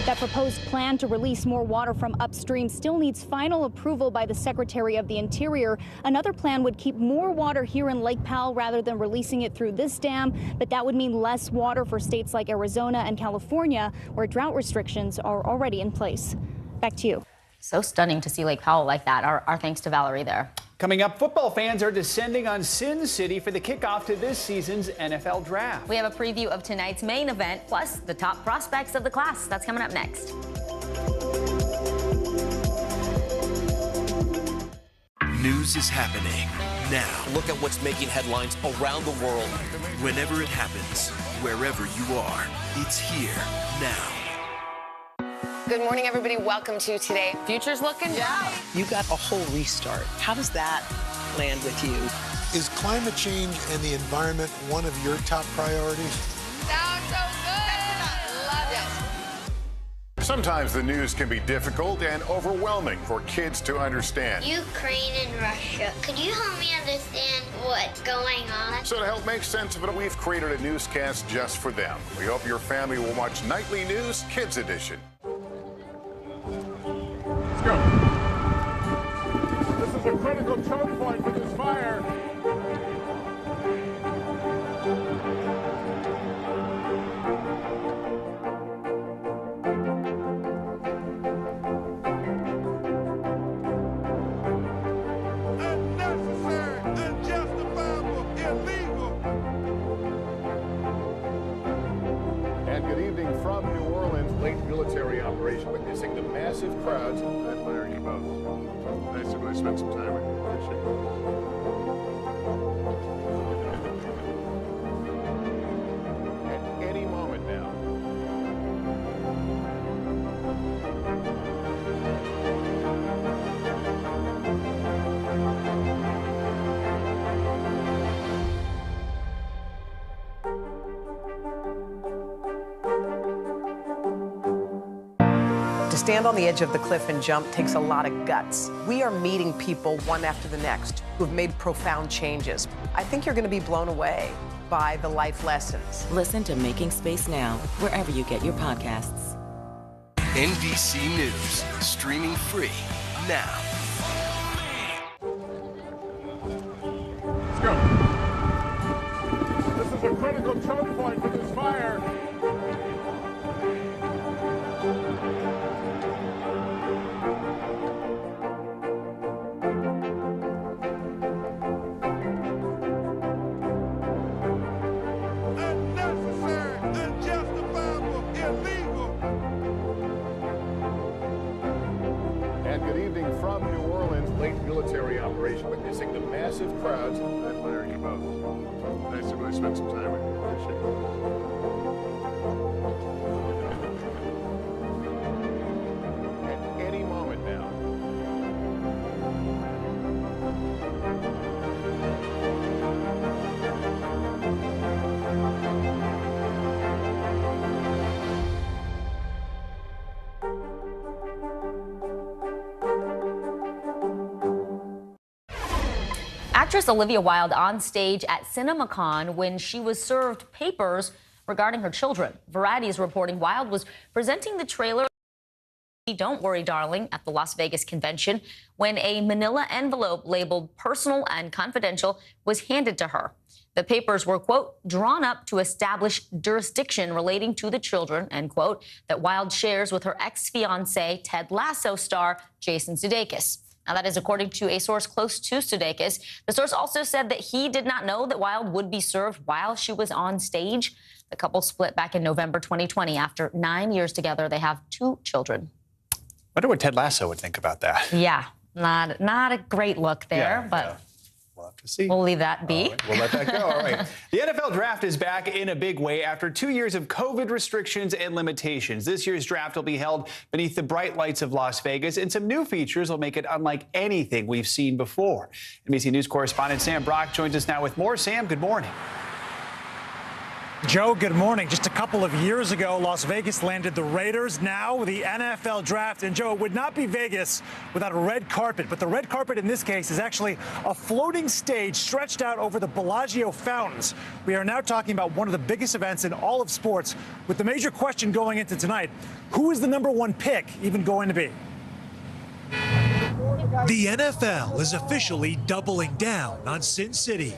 That proposed plan to release more water from upstream still needs final approval by the Secretary of the Interior. Another plan would keep more water here in Lake Powell rather than releasing it through this dam, but that would mean less water for states like Arizona and California, where drought restrictions are already in place. Back to you. So stunning to see Lake Powell like that. Our thanks to Valerie there. Coming up, football fans are descending on Sin City for the kickoff to this season's NFL Draft. We have a preview of tonight's main event, plus the top prospects of the class. That's coming up next. News is happening now. Look at what's making headlines around the world. Whenever it happens, wherever you are, it's here now. Good morning, everybody. Welcome to Today. Future's looking bright. You got a whole restart. How does that land with you? Is climate change and the environment one of your top priorities? Sounds so good. Love it. Sometimes the news can be difficult and overwhelming for kids to understand. Ukraine and Russia. Could you help me understand what's going on? So to help make sense of it, we've created a newscast just for them. We hope your family will watch Nightly News Kids Edition. Let's go. This is a critical choke point for this fire. from New Orleans, late military operation witnessing the massive crowds. I admire you both. Nice to really spend some time with you. Appreciate it. At any moment now. To stand on the edge of the cliff and jump takes a lot of guts. We are meeting people one after the next who have made profound changes. I think you're going to be blown away by the life lessons. Listen to Making Space Now, wherever you get your podcasts. NBC News, streaming free now. Let's go. This is a critical choke point for this fire. From New Orleans, late military operation witnessing the massive crowds. I admire you both. Nice to really spend some time with you. Appreciate it. At any moment now. Actress Olivia Wilde on stage at CinemaCon when she was served papers regarding her children. Variety is reporting Wilde was presenting the trailer Don't Worry, Darling at the Las Vegas convention when a manila envelope labeled personal and confidential was handed to her. The papers were, quote, drawn up to establish jurisdiction relating to the children, end quote, that Wilde shares with her ex-fiancé, Ted Lasso star Jason Sudeikis. Now, that is according to a source close to Sudeikis. The source also said that he did not know that Wilde would be served while she was on stage. The couple split back in November 2020. After 9 years together, they have 2 children. I wonder what Ted Lasso would think about that. Yeah, not a great look there, but... Yeah. We'll have to see. We'll leave that be. Right, we'll let that go. All right. The NFL draft is back in a big way after 2 years of COVID restrictions and limitations. This year's draft will be held beneath the bright lights of Las Vegas, and some new features will make it unlike anything we've seen before. NBC News correspondent Sam Brock joins us now with more. Sam, good morning. Joe, good morning. Just a couple of years ago, Las Vegas landed the Raiders. Now the NFL draft. And Joe, it would not be Vegas without a red carpet. But the red carpet in this case is actually a floating stage stretched out over the Bellagio fountains. We are now talking about one of the biggest events in all of sports, with the major question going into tonight: who is the #1 pick even going to be? The NFL is officially doubling down on Sin City.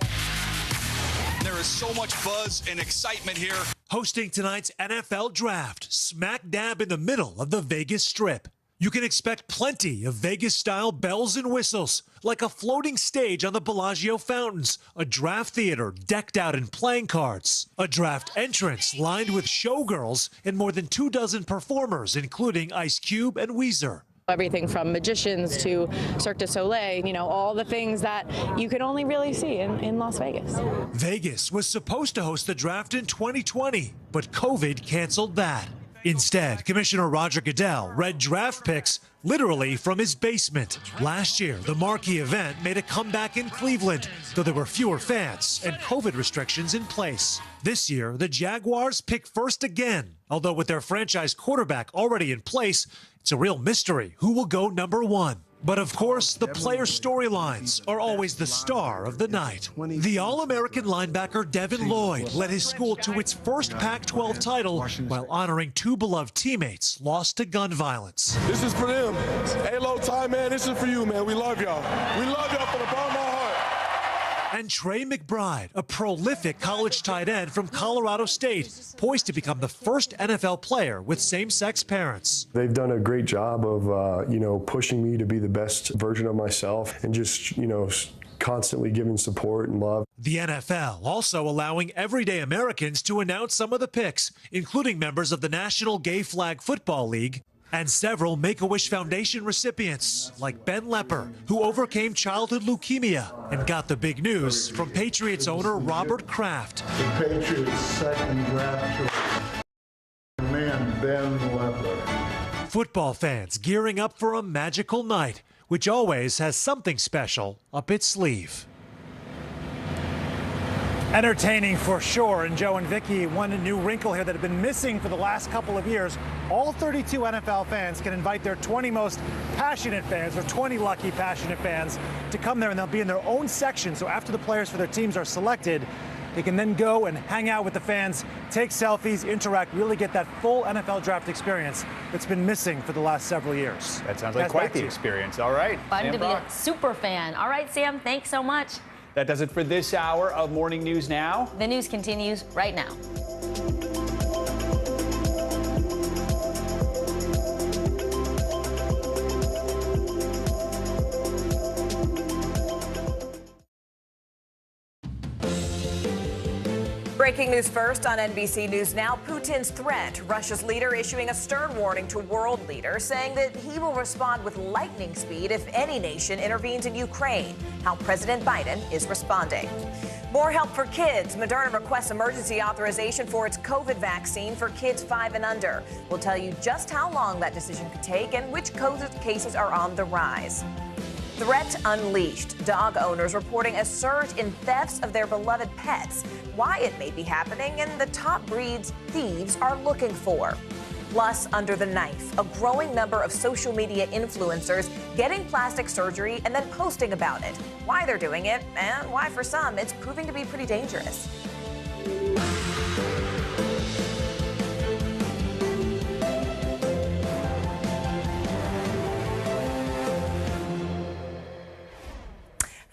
There is so much buzz and excitement here. Hosting tonight's NFL draft, smack dab in the middle of the Vegas Strip. You can expect plenty of Vegas-style bells and whistles, like a floating stage on the Bellagio fountains, a draft theater decked out in playing cards, a draft entrance lined with showgirls, and more than 24 performers, including Ice Cube and Weezer. Everything from magicians to Cirque du Soleil, you know, all the things that you can only really see in Las Vegas. Vegas was supposed to host the draft in 2020, but COVID canceled that. Instead, Commissioner Roger Goodell read draft picks literally from his basement. Last year, the marquee event made a comeback in Cleveland, though there were fewer fans and COVID restrictions in place. This year, the Jaguars pick first again, although with their franchise quarterback already in place, it's a real mystery who will go #1. But of course, the player storylines are always the star of the night. The All-American linebacker Devin Lloyd led his school to its first Pac-12 title while honoring 2 beloved teammates lost to gun violence. This is for them. Hey, low time, man, this is for you, man. We love y'all. We love y'all from the bottom of our heart. And Trey McBride, a prolific college tight end from Colorado State, poised to become the first NFL player with same-sex parents. They've done a great job of, pushing me to be the best version of myself and just, constantly giving support and love. The NFL also allowing everyday Americans to announce some of the picks, including members of the National Gay Flag Football League and several Make-A-Wish Foundation recipients, like Ben Lepper, who overcame childhood leukemia and got the big news from Patriots owner Robert Kraft. The Patriots' second draft choice, man, Ben Lepper. Football fans gearing up for a magical night, which always has something special up its sleeve. Entertaining for sure, and Joe and Vicky, one new wrinkle here that had been missing for the last couple of years. All 32 NFL fans can invite their 20 most passionate fans, or 20 lucky passionate fans, to come there, and they'll be in their own section. So after the players for their teams are selected, they can then go and hang out with the fans, take selfies, interact, really get that full NFL draft experience that's been missing for the last several years. That sounds like quite the experience. All right. Fun Sam to be Brock. a super fan. All right, Sam, thanks so much. That does it for this hour of Morning News Now. The news continues right now. Breaking news first on NBC News Now. Putin's threat. Russia's leader issuing a stern warning to world leaders, saying that he will respond with lightning speed if any nation intervenes in Ukraine. How President Biden is responding. More help for kids. Moderna requests emergency authorization for its COVID vaccine for kids 5 and under. We'll tell you just how long that decision could take and which COVID cases are on the rise. Threat unleashed. Dog owners reporting a surge in thefts of their beloved pets. Why it may be happening and the top breeds thieves are looking for. Plus, under the knife, a growing number of social media influencers getting plastic surgery and then posting about it. Why they're doing it and why for some it's proving to be pretty dangerous.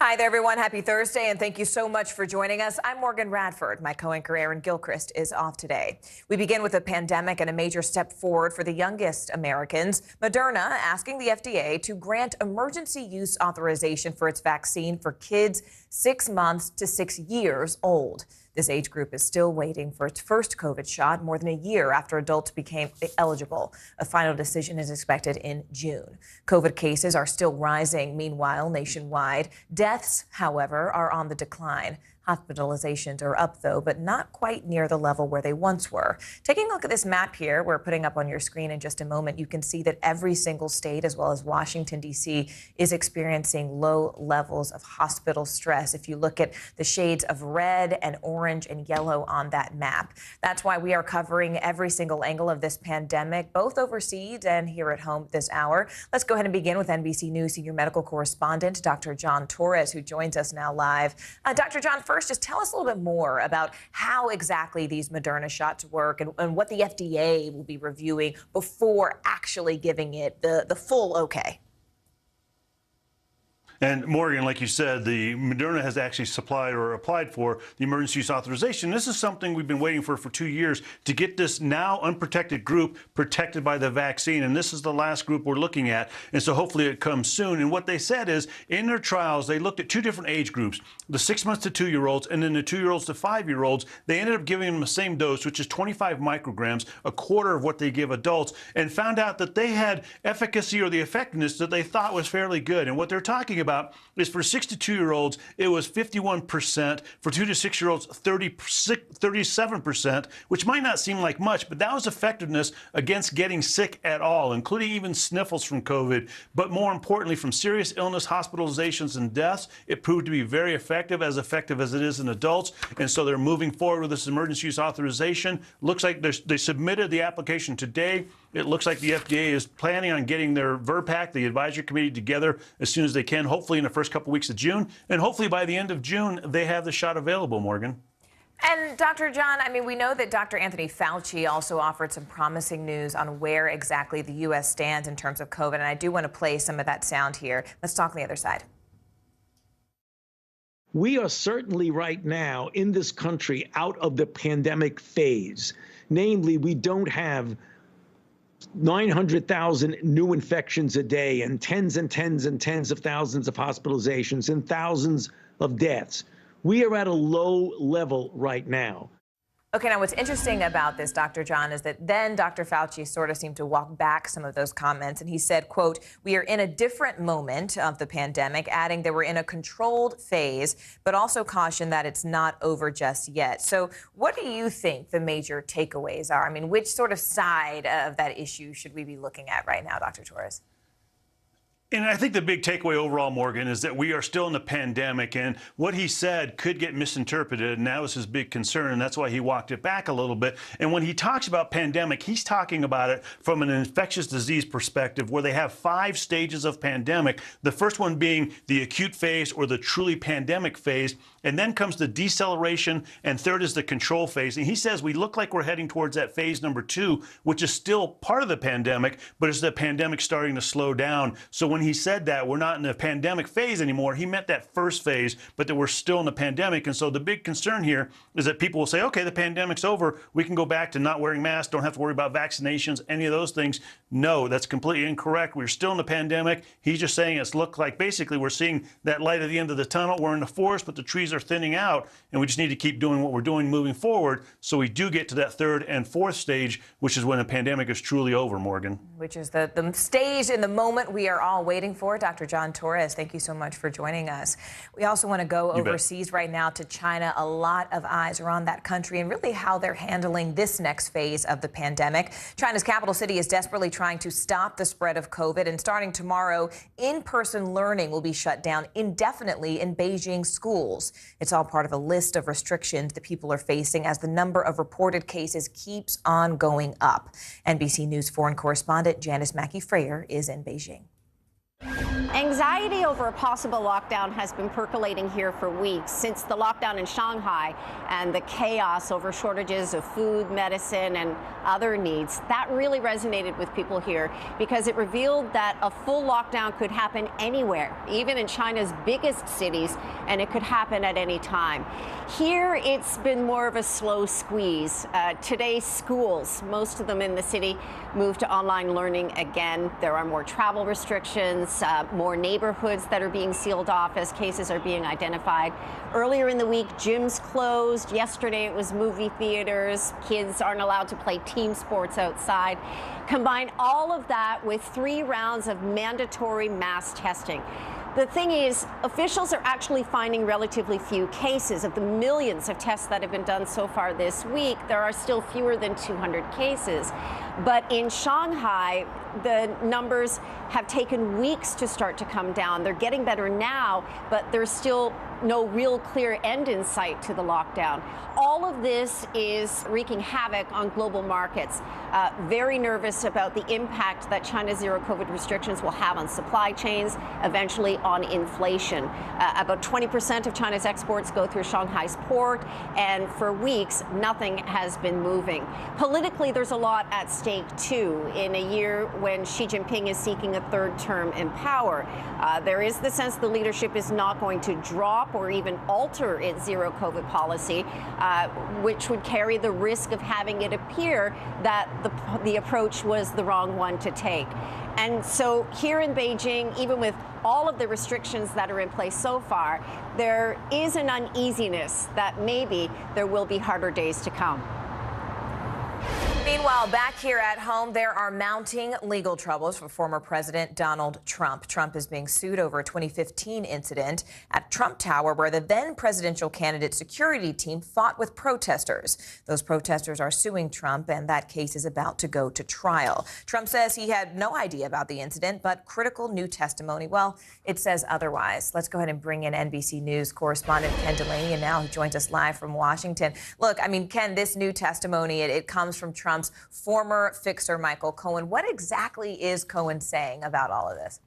Hi there, everyone. Happy Thursday, and thank you so much for joining us. I'm Morgan Radford. My co-anchor Aaron Gilchrist is off today. We begin with a pandemic and a major step forward for the youngest Americans. Moderna asking the FDA to grant emergency use authorization for its vaccine for kids 6 months to 6 years old. This age group is still waiting for its first COVID shot more than a year after adults became eligible. A final decision is expected in June. COVID cases are still rising, meanwhile, nationwide. Deaths, however, are on the decline. Hospitalizations are up, though, but not quite near the level where they once were. Taking a look at this map here, we're putting up on your screen in just a moment, you can see that every single state, as well as Washington, D.C., is experiencing low levels of hospital stress. If you look at the shades of red and orange and yellow on that map, that's why we are covering every single angle of this pandemic, both overseas and here at home this hour. Let's go ahead and begin with NBC News senior medical correspondent, Dr. John Torres, who joins us now live. Dr. John, first, just tell us a little bit more about how exactly these Moderna shots work and what the FDA will be reviewing before actually giving it the full okay. And Morgan, like you said, the Moderna has actually supplied or applied for the emergency use authorization. This is something we've been waiting for 2 years to get this now unprotected group protected by the vaccine. And this is the last group we're looking at. And so hopefully it comes soon. And what they said is in their trials, they looked at 2 different age groups, the 6 months to 2-year-olds and then the 2-year-olds to 5-year-olds. They ended up giving them the same dose, which is 25 micrograms, a quarter of what they give adults, and found out that they had efficacy or the effectiveness that they thought was fairly good. And what they're talking about is for 6 to 2-year-olds, it was 51%. For 2 to 6-year-olds, 37%, which might not seem like much, but that was effectiveness against getting sick at all, including even sniffles from COVID. But more importantly, from serious illness, hospitalizations, and deaths, it proved to be very effective as it is in adults. And so they're moving forward with this emergency use authorization. Looks like they submitted the application today. It looks like the FDA is planning on getting their VRBPAC, the advisory committee, together as soon as they can, hopefully in the first couple weeks of June. And hopefully by the end of June, they have the shot available, Morgan. And Dr. John, I mean, we know that Dr. Anthony Fauci also offered some promising news on where exactly the U.S. stands in terms of COVID. And I do want to play some of that sound here. Let's talk on the other side. We are certainly right now in this country out of the pandemic phase. Namely, we don't have 900,000 new infections a day and tens and tens and tens of thousands of hospitalizations and thousands of deaths. We are at a low level right now. Okay, now what's interesting about this, Dr. John, is that then Dr. Fauci sort of seemed to walk back some of those comments, and he said, quote, "We are in a different moment of the pandemic," adding that we're in a controlled phase, but also cautioned that it's not over just yet. So what do you think the major takeaways are? I mean, which sort of side of that issue should we be looking at right now, Dr. Torres? And I think the big takeaway overall, Morgan, is that we are still in the pandemic, and what he said could get misinterpreted, and that was his big concern, and that's why he walked it back a little bit. And when he talks about pandemic, he's talking about it from an infectious disease perspective, where they have 5 stages of pandemic, the first one being the acute phase or the truly pandemic phase, and then comes the deceleration, and third is the control phase. And he says we look like we're heading towards that phase number 2, which is still part of the pandemic, but it's the pandemic starting to slow down. So when he said that we're not in the pandemic phase anymore, he meant that first phase, but that we're still in the pandemic. And so the big concern here is that people will say, okay, the pandemic's over, we can go back to not wearing masks, don't have to worry about vaccinations, any of those things. No, that's completely incorrect. We're still in the pandemic. He's just saying it's looked like basically we're seeing that light at the end of the tunnel. We're in the forest, but the trees are thinning out, and we just need to keep doing what we're doing moving forward so we do get to that 3rd and 4th stage, which is when the pandemic is truly over, Morgan. Which is the stage in the moment we are all waiting for. Dr. John Torres, thank you so much for joining us. We also want to go overseas right now to China. A lot of eyes are on that country and really how they're handling this next phase of the pandemic. China's capital city is desperately trying to stop the spread of COVID, and starting tomorrow, in-person learning will be shut down indefinitely in Beijing schools. It's all part of a list of restrictions that people are facing as the number of reported cases keeps on going up. NBC News foreign correspondent Janice Mackey-Frayer is in Beijing. Anxiety over a possible lockdown has been percolating here for weeks since the lockdown in Shanghai and the chaos over shortages of food, medicine, and other needs. That really resonated with people here because it revealed that a full lockdown could happen anywhere, even in China's biggest cities, and it could happen at any time. Here, it's been more of a slow squeeze. Today, schools, most of them in the city, moved to online learning again. There are more travel restrictions, more neighborhoods that are being sealed off as cases are being identified. Earlier in the week, gyms closed. Yesterday, it was movie theaters. Kids aren't allowed to play team sports outside. Combine all of that with 3 rounds of mandatory mass testing. The thing is, officials are actually finding relatively few cases. Of the millions of tests that have been done so far this week, there are still fewer than 200 cases. But in Shanghai, the numbers have taken weeks to start to come down. They're getting better now, but there's still no real clear end in sight to the lockdown. All of this is wreaking havoc on global markets. Very nervous about the impact that China's zero COVID restrictions will have on supply chains, eventually on inflation. About 20% of China's exports go through Shanghai's port, and for weeks, nothing has been moving. Politically, there's a lot at stake, too, in a year when Xi Jinping is seeking a 3rd term in power. There is the sense the leadership is not going to drop or even alter its zero COVID policy, which would carry the risk of having it appear that the approach was the wrong one to take. And so here in Beijing, even with all of the restrictions that are in place so far, there is an uneasiness that maybe there will be harder days to come. Meanwhile, back here at home, there are mounting legal troubles for former President Donald Trump. Trump is being sued over a 2015 incident at Trump Tower where the then presidential candidate security team fought with protesters. Those protesters are suing Trump, and that case is about to go to trial. Trump says he had no idea about the incident, but critical new testimony, well, it says otherwise. Let's go ahead and bring in NBC News correspondent Ken Delaney, and now he joins us live from Washington. Look, I mean, Ken, this new testimony, it comes from Trump's former fixer, Michael Cohen. What exactly is Cohen saying about all of this?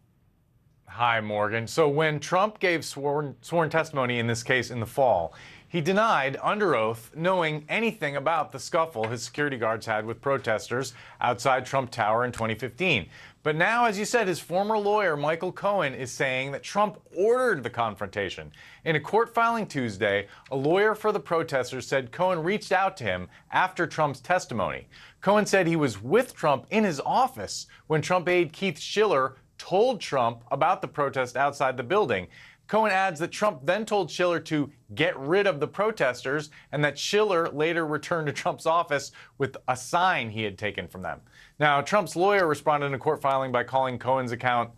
Hi, Morgan. So when Trump gave sworn testimony in this case in the fall, He denied under oath knowing anything about the scuffle his security guards had with protesters outside Trump Tower in 2015. But now, as you said, his former lawyer, Michael Cohen, is saying that Trump ordered the confrontation. In a court filing Tuesday, a lawyer for the protesters said Cohen reached out to him after Trump's testimony. Cohen said he was with Trump in his office when Trump aide Keith Schiller told Trump about the protest outside the building. Cohen adds that Trump then told Schiller to get rid of the protesters and that Schiller later returned to Trump's office with a sign he had taken from them. Now, Trump's lawyer responded in a court filing by calling Cohen's account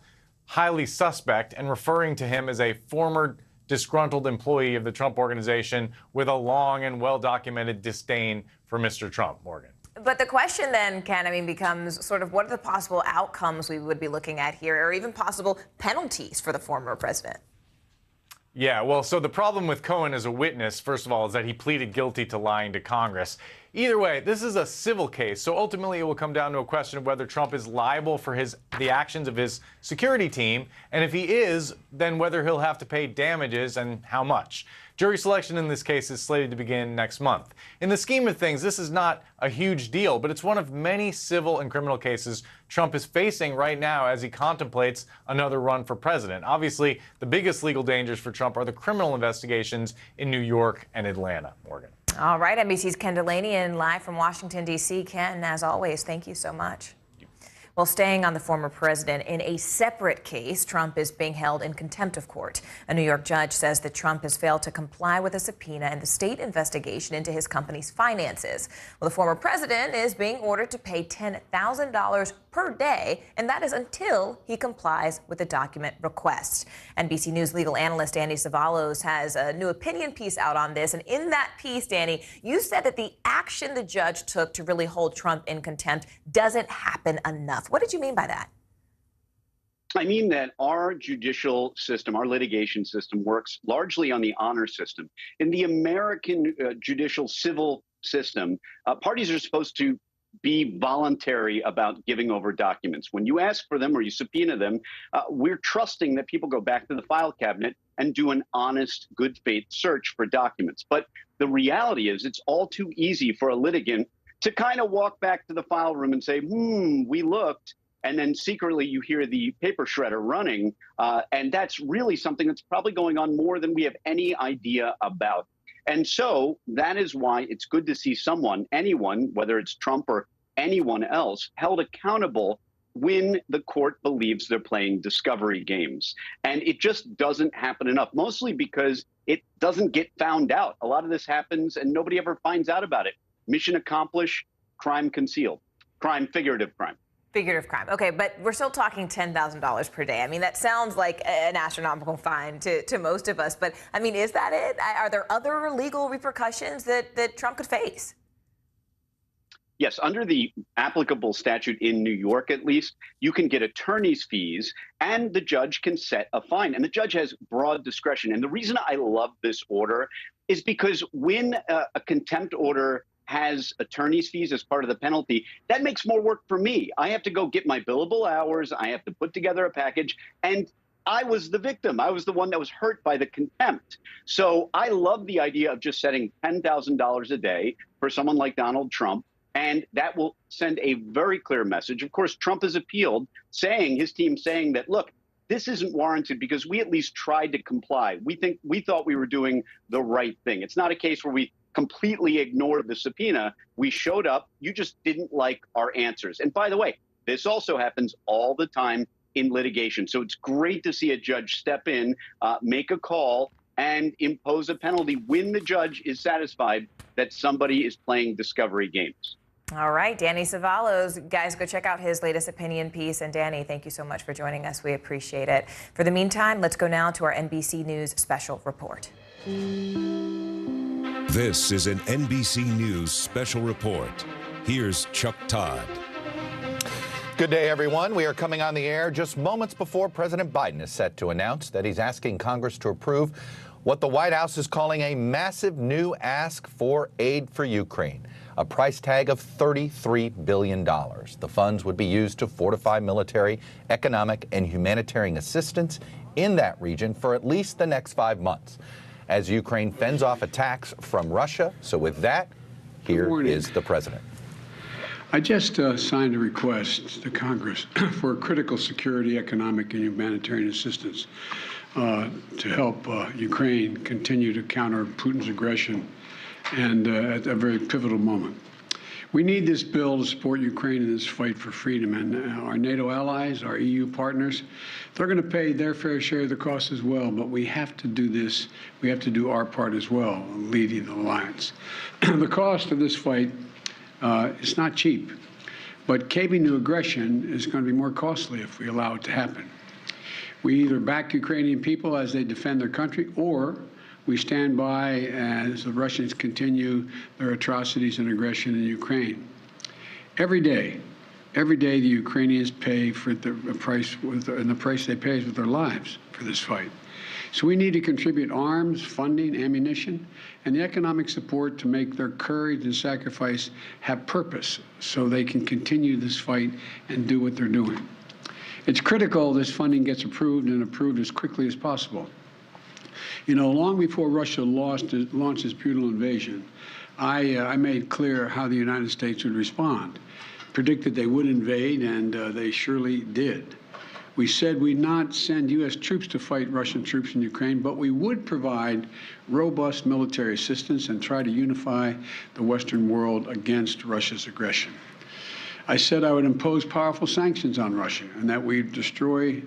highly suspect and referring to him as a former disgruntled employee of the Trump organization with a long and well-documented disdain for Mr. Trump. Morgan. But the question then, Ken, becomes sort of what are the possible outcomes we would be looking at here, or even possible penalties for the former president? Yeah, well, so the problem with Cohen as a witness, first of all, is that he pleaded guilty to lying to Congress. Either way, this is a civil case, so ultimately it will come down to a question of whether Trump is liable for the actions of his security team, and if he is, then whether he'll have to pay damages and how much. Jury selection in this case is slated to begin next month. In the scheme of things, this is not a huge deal, but it's one of many civil and criminal cases Trump is facing right now as he contemplates another run for president. Obviously, the biggest legal dangers for Trump are the criminal investigations in New York and Atlanta. Morgan. All right, NBC's Ken Delaney and live from Washington, D.C. Ken, as always, thank you so much. Well, staying on the former president, in a separate case, Trump is being held in contempt of court. A New York judge says that Trump has failed to comply with a subpoena in the state investigation into his company's finances. Well, the former president is being ordered to pay $10,000 per day, and that is until he complies with the document requests. NBC News legal analyst Danny Savalos has a new opinion piece out on this. And in that piece, Danny, you said that the action the judge took to really hold Trump in contempt doesn't happen enough. What did you mean by that? I mean that our judicial system, our litigation system, works largely on the honor system. In the American judicial civil system, parties are supposed to be voluntary about giving over documents. When you ask for them or you subpoena them, we're trusting that people go back to the file cabinet and do an honest, good faith search for documents. But the reality is it's all too easy for a litigant to kind of walk back to the file room and say, we looked, and then secretly you hear the paper shredder running. And that's really something that's probably going on more than we have any idea about. And so that is why it's good to see someone, anyone, whether it's Trump or anyone else, held accountable when the court believes they're playing discovery games. And it just doesn't happen enough, mostly because it doesn't get found out. A lot of this happens and nobody ever finds out about it. Mission accomplished, crime concealed, crime, figurative crime. Figurative crime. Okay, but we're still talking $10,000 per day. That sounds like an astronomical fine to most of us. But, is that it? Are there other legal repercussions that Trump could face? Yes, under the applicable statute in New York, at least, you can get attorney's fees and the judge can set a fine. And the judge has broad discretion. And the reason I love this order is because when a contempt order has attorney's fees as part of the penalty, that makes more work for me. I have to go get my billable hours. I have to put together a package. And I was the victim. I was the one that was hurt by the contempt. So I love the idea of just setting $10,000 a day for someone like Donald Trump. And that will send a very clear message. Of course, Trump has appealed, his team saying that, look, this isn't warranted because we at least tried to comply. We thought we were doing the right thing. It's not a case where we completely ignored the subpoena. We showed up. You just didn't like our answers. And by the way, this also happens all the time in litigation. So it's great to see a judge step in, make a call, and impose a penalty when the judge is satisfied that somebody is playing discovery games. All right, Danny Savalos. Guys, go check out his latest opinion piece. And Danny, thank you so much for joining us. We appreciate it. For the meantime, let's go now to our NBC News special report. This is an NBC News special report. Here's Chuck Todd. Good day, everyone. We are coming on the air just moments before President Biden is set to announce that he's asking Congress to approve what the White House is calling a massive new ask for aid for Ukraine, a price tag of $33 billion. The funds would be used to fortify military, economic, and humanitarian assistance in that region for at least the next 5 months. as Ukraine fends off attacks from Russia. So with that, here is the president. I just signed a request to Congress for critical security, economic, and humanitarian assistance to help Ukraine continue to counter Putin's aggression, and at a very pivotal moment. We need this bill to support Ukraine in this fight for freedom, and our NATO allies, our EU partners, they're going to pay their fair share of the cost as well, but we have to do this. We have to do our part as well, leading the alliance. The cost of this fight is not cheap, but caving to aggression is going to be more costly if we allow it to happen. We either back Ukrainian people as they defend their country, or we stand by as the Russians continue their atrocities and aggression in Ukraine. Every day the Ukrainians pay for the price, and the price they pay is with their lives for this fight. So we need to contribute arms, funding, ammunition, and the economic support to make their courage and sacrifice have purpose so they can continue this fight and do what they're doing. It's critical this funding gets approved, and approved as quickly as possible. You know, long before Russia launched its brutal invasion, I made clear how the United States would respond, predicted they would invade, and they surely did. We said we'd not send U.S. troops to fight Russian troops in Ukraine, but we would provide robust military assistance and try to unify the Western world against Russia's aggression. I said I would impose powerful sanctions on Russia, and that we'd destroy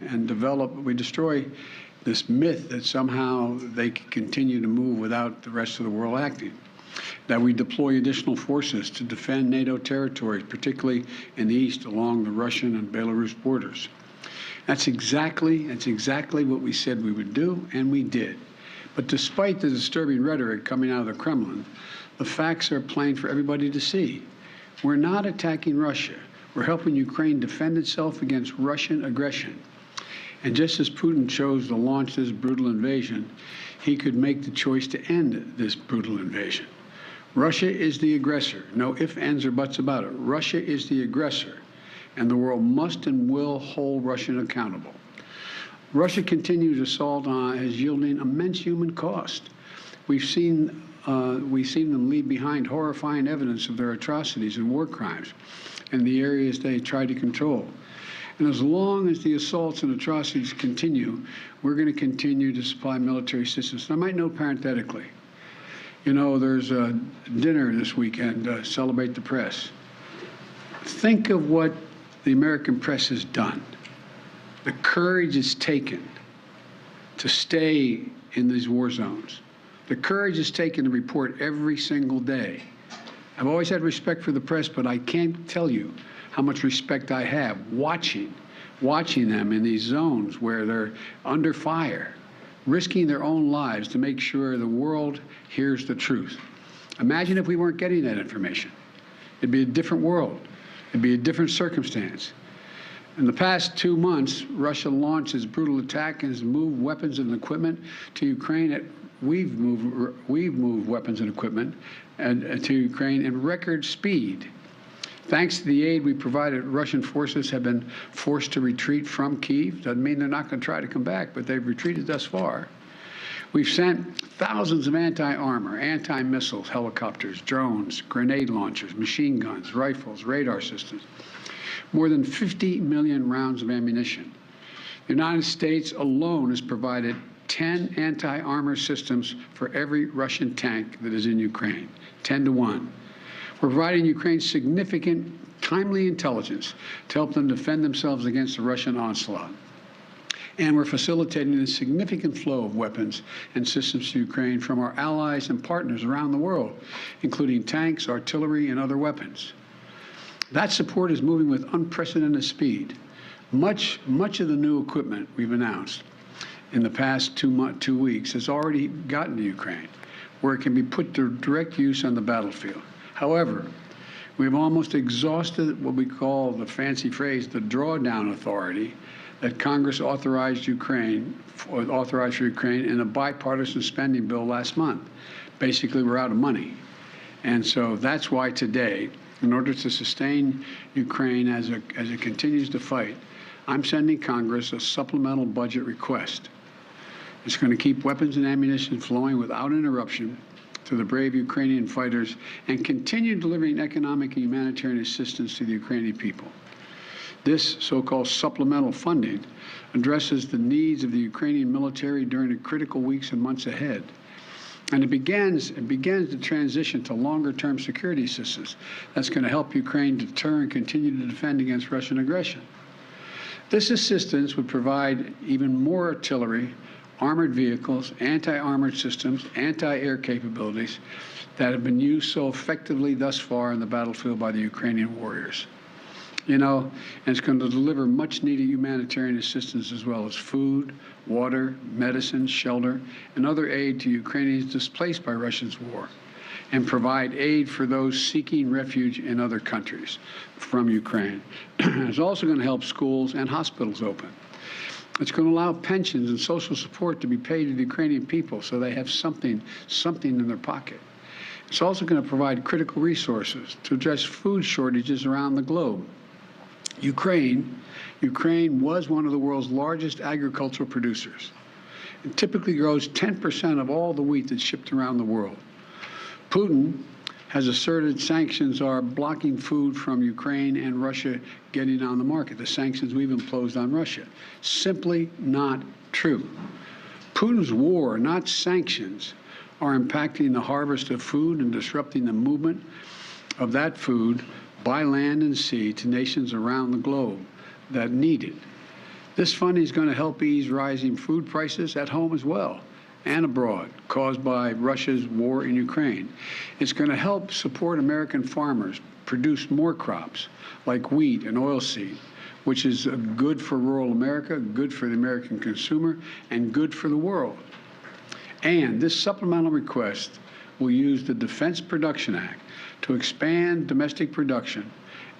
this myth that somehow they could continue to move without the rest of the world acting. That we deploy additional forces to defend NATO territories, particularly in the east along the Russian and Belarus borders. That's exactly what we said we would do, and we did. But despite the disturbing rhetoric coming out of the Kremlin, the facts are plain for everybody to see. We're not attacking Russia. We're helping Ukraine defend itself against Russian aggression. And just as Putin chose to launch this brutal invasion, he could make the choice to end this brutal invasion. Russia is the aggressor. No ifs, ands, or buts about it. Russia is the aggressor, and the world must and will hold Russia accountable. Russia continues assault is yielding immense human cost. We've seen them leave behind horrifying evidence of their atrocities and war crimes in the areas they try to control. And as long as the assaults and atrocities continue, we're going to continue to supply military assistance. And I might note parenthetically, you know, there's a dinner this weekend, Celebrate the Press. Think of what the American press has done. The courage it's taken to stay in these war zones. The courage it's taken to report every single day. I've always had respect for the press, but I can't tell you how much respect I have watching them in these zones where they're under fire, risking their own lives to make sure the world hears the truth. Imagine if we weren't getting that information. It'd be a different world. It'd be a different circumstance. In the past 2 months, Russia launched its brutal attack and has moved weapons and equipment to Ukraine. We've moved weapons and equipment to Ukraine in record speed. Thanks to the aid we provided, Russian forces have been forced to retreat from Kyiv. Doesn't mean they're not going to try to come back, but they've retreated thus far. We've sent thousands of anti-armor, anti-missiles, helicopters, drones, grenade launchers, machine guns, rifles, radar systems, more than 50 million rounds of ammunition. The United States alone has provided 10 anti-armor systems for every Russian tank that is in Ukraine, 10 to 1. We're providing Ukraine significant, timely intelligence to help them defend themselves against the Russian onslaught. And we're facilitating a significant flow of weapons and systems to Ukraine from our allies and partners around the world, including tanks, artillery, and other weapons. That support is moving with unprecedented speed. Much of the new equipment we've announced in the past 2 weeks has already gotten to Ukraine, where it can be put to direct use on the battlefield. However, we've almost exhausted what we call, the fancy phrase, the drawdown authority that Congress authorized for Ukraine in a bipartisan spending bill last month. Basically, we're out of money. And so that's why today, in order to sustain Ukraine as it continues to fight, I'm sending Congress a supplemental budget request. It's going to keep weapons and ammunition flowing without interruption to the brave Ukrainian fighters and continue delivering economic and humanitarian assistance to the Ukrainian people. This so-called supplemental funding addresses the needs of the Ukrainian military during the critical weeks and months ahead. And it begins the transition to longer-term security assistance that's going to help Ukraine deter and continue to defend against Russian aggression. This assistance would provide even more artillery, armored vehicles, anti-armored systems, anti-air capabilities that have been used so effectively thus far in the battlefield by the Ukrainian warriors. You know, and it's going to deliver much-needed humanitarian assistance as well as food, water, medicine, shelter, and other aid to Ukrainians displaced by Russia's war, and provide aid for those seeking refuge in other countries from Ukraine. It's also going to help schools and hospitals open. It's going to allow pensions and social support to be paid to the Ukrainian people so they have something in their pocket. It's also going to provide critical resources to address food shortages around the globe. Ukraine was one of the world's largest agricultural producers. It typically grows 10% of all the wheat that's shipped around the world. Putin has asserted sanctions are blocking food from Ukraine and Russia getting on the market, the sanctions we've imposed on Russia. Simply not true. Putin's war, not sanctions, are impacting the harvest of food and disrupting the movement of that food by land and sea to nations around the globe that need it. This funding is going to help ease rising food prices at home as well and abroad caused by Russia's war in Ukraine. It's going to help support American farmers produce more crops like wheat and oilseed, which is good for rural America, good for the American consumer, and good for the world. And this supplemental request will use the Defense Production Act to expand domestic production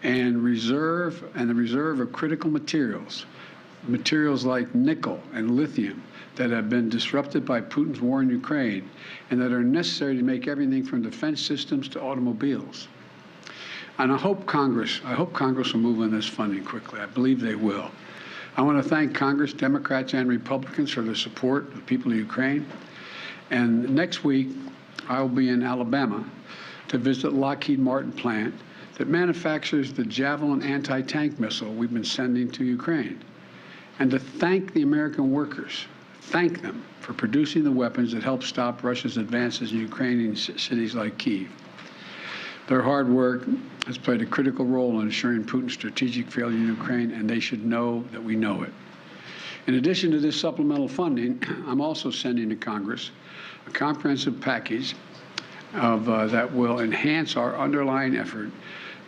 and the reserve of critical materials like nickel and lithium that have been disrupted by Putin's war in Ukraine and that are necessary to make everything from defense systems to automobiles. And I hope Congress will move on this funding quickly. I believe they will. I want to thank Congress, Democrats and Republicans, for their support of the people of Ukraine. And next week, I will be in Alabama to visit Lockheed Martin plant that manufactures the Javelin anti-tank missile we've been sending to Ukraine, and to thank the American workers, thank them for producing the weapons that help stop Russia's advances in Ukrainian cities like Kyiv. Their hard work has played a critical role in ensuring Putin's strategic failure in Ukraine, and they should know that we know it. In addition to this supplemental funding, I'm also sending to Congress a comprehensive package that will enhance our underlying effort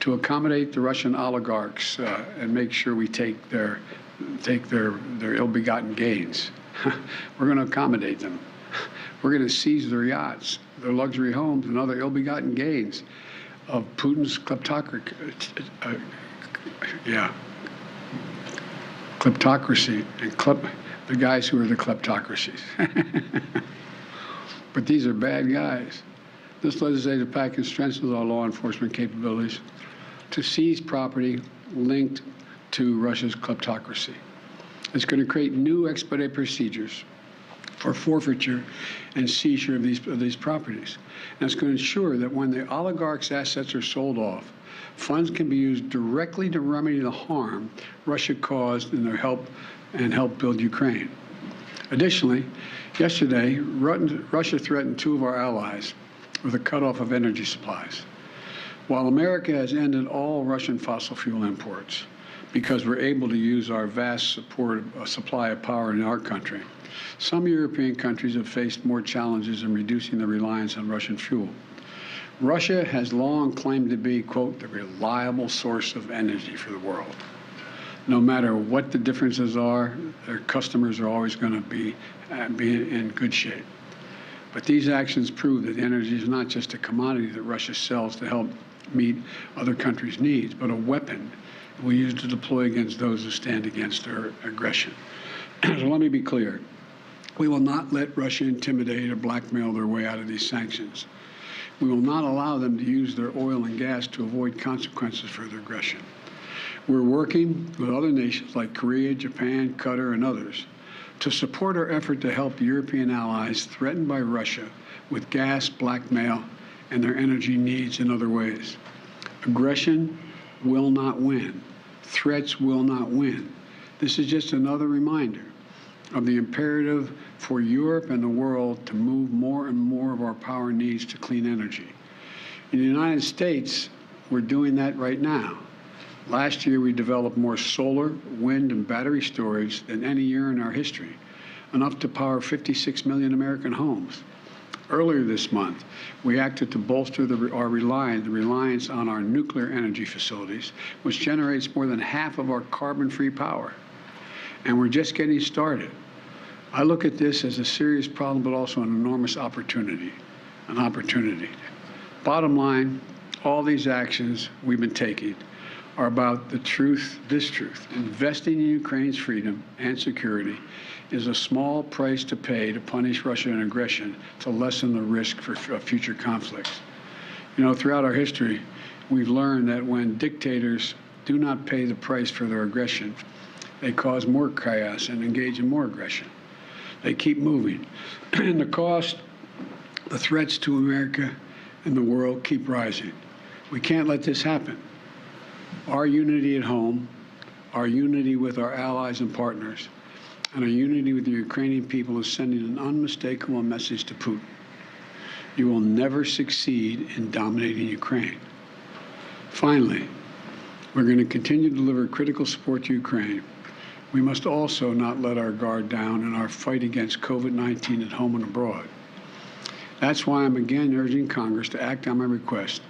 to accommodate the Russian oligarchs and make sure we take their ill-begotten gains. We're going to accommodate them. We're going to seize their yachts, their luxury homes, and other ill-begotten gains of Putin's kleptocracy. Kleptocracy and the guys who are the kleptocracies. But these are bad guys. This legislative package strengthens our law enforcement capabilities to seize property linked to Russia's kleptocracy. It's going to create new expedited procedures for forfeiture and seizure of these properties. And it's going to ensure that when the oligarchs' assets are sold off, funds can be used directly to remedy the harm Russia caused in their help build Ukraine. Additionally, yesterday, Russia threatened two of our allies with a cutoff of energy supplies. While America has ended all Russian fossil fuel imports because we're able to use our vast supply of power in our country, some European countries have faced more challenges in reducing their reliance on Russian fuel. Russia has long claimed to be, quote, the reliable source of energy for the world. No matter what the differences are, their customers are always going to be in good shape. But these actions prove that energy is not just a commodity that Russia sells to help meet other countries' needs, but a weapon we use to deploy against those who stand against their aggression. So let me be clear. We will not let Russia intimidate or blackmail their way out of these sanctions. We will not allow them to use their oil and gas to avoid consequences for their aggression. We're working with other nations like Korea, Japan, Qatar, and others to support our effort to help European allies threatened by Russia with gas, blackmail, and their energy needs in other ways. Aggression will not win. Threats will not win. This is just another reminder of the imperative for Europe and the world to move more and more of our power needs to clean energy. In the United States, we're doing that right now. Last year, we developed more solar, wind, and battery storage than any year in our history, enough to power 56 million American homes. Earlier this month, we acted to bolster our reliance on our nuclear energy facilities, which generates more than half of our carbon-free power. And we're just getting started. I look at this as a serious problem, but also an enormous opportunity, Bottom line, all these actions we've been taking are about this truth. Investing in Ukraine's freedom and security is a small price to pay to punish Russian aggression to lessen the risk for future conflicts. You know, throughout our history, we've learned that when dictators do not pay the price for their aggression, they cause more chaos and engage in more aggression. They keep moving. And the threats to America and the world keep rising. We can't let this happen. Our unity at home, our unity with our allies and partners, and our unity with the Ukrainian people is sending an unmistakable message to Putin. You will never succeed in dominating Ukraine. Finally, we're going to continue to deliver critical support to Ukraine. We must also not let our guard down in our fight against COVID-19 at home and abroad. That's why I'm again urging Congress to act on my request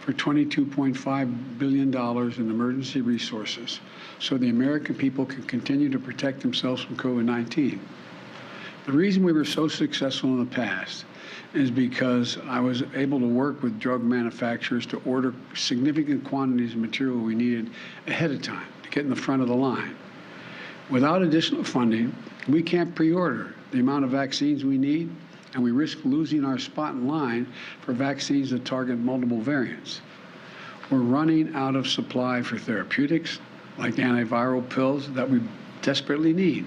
for $22.5 billion in emergency resources so the American people can continue to protect themselves from COVID-19. The reason we were so successful in the past is because I was able to work with drug manufacturers to order significant quantities of material we needed ahead of time to get in the front of the line. Without additional funding, we can't pre-order the amount of vaccines we need, and we risk losing our spot in line for vaccines that target multiple variants. We're running out of supply for therapeutics, like antiviral pills that we desperately need.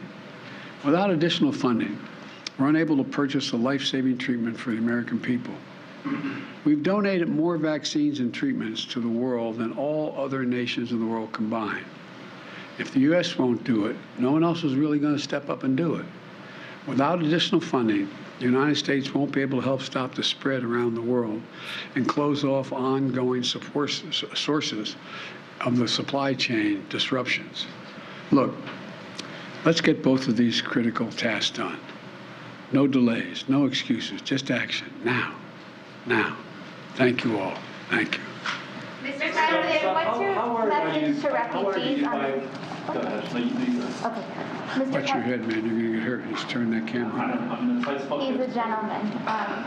Without additional funding, we're unable to purchase a life-saving treatment for the American people. We've donated more vaccines and treatments to the world than all other nations in the world combined. If the U.S. won't do it, no one else is really going to step up and do it. Without additional funding, the United States won't be able to help stop the spread around the world and close off ongoing sources of the supply chain disruptions. Look, let's get both of these critical tasks done. No delays, no excuses, just action, now. Now. Thank you all. Thank you. Mr. President, what's your message to refugees on Go ahead. Okay. Watch your head, man. You're going to get hurt. Just turn that camera on. He's a gentleman.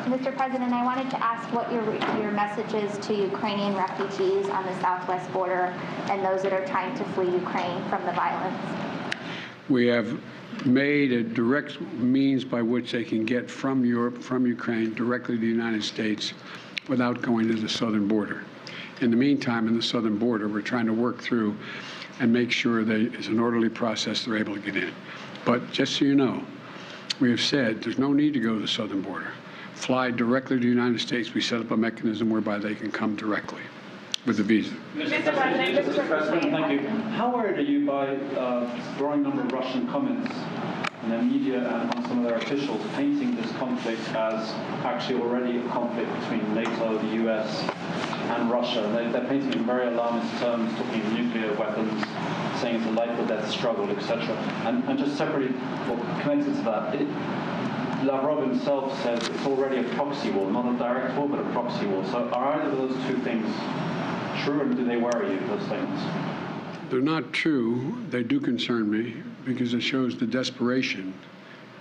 Mr. President, I wanted to ask what your message is to Ukrainian refugees on the southwest border and those that are trying to flee Ukraine from the violence. We have made a direct means by which they can get from Europe, from Ukraine, directly to the United States without going to the southern border. In the meantime, in the southern border, we're trying to work through and make sure that it's an orderly process they're able to get in. But just so you know, we have said there's no need to go to the southern border. Fly directly to the United States. We set up a mechanism whereby they can come directly with the visa. Mr. President, thank you. How worried are you by a growing number of Russian comments in the media and among some of their officials painting this conflict as actually already a conflict between NATO, the US, and Russia? And they're painting it in very alarmist terms, talking of nuclear weapons, saying it's a life or death struggle, etc. And just separately, or connected to that, Lavrov himself says it's already a proxy war, not a direct war, but a proxy war. So are either of those two things true, and do they worry you, those statements? They're not true. They do concern me because it shows the desperation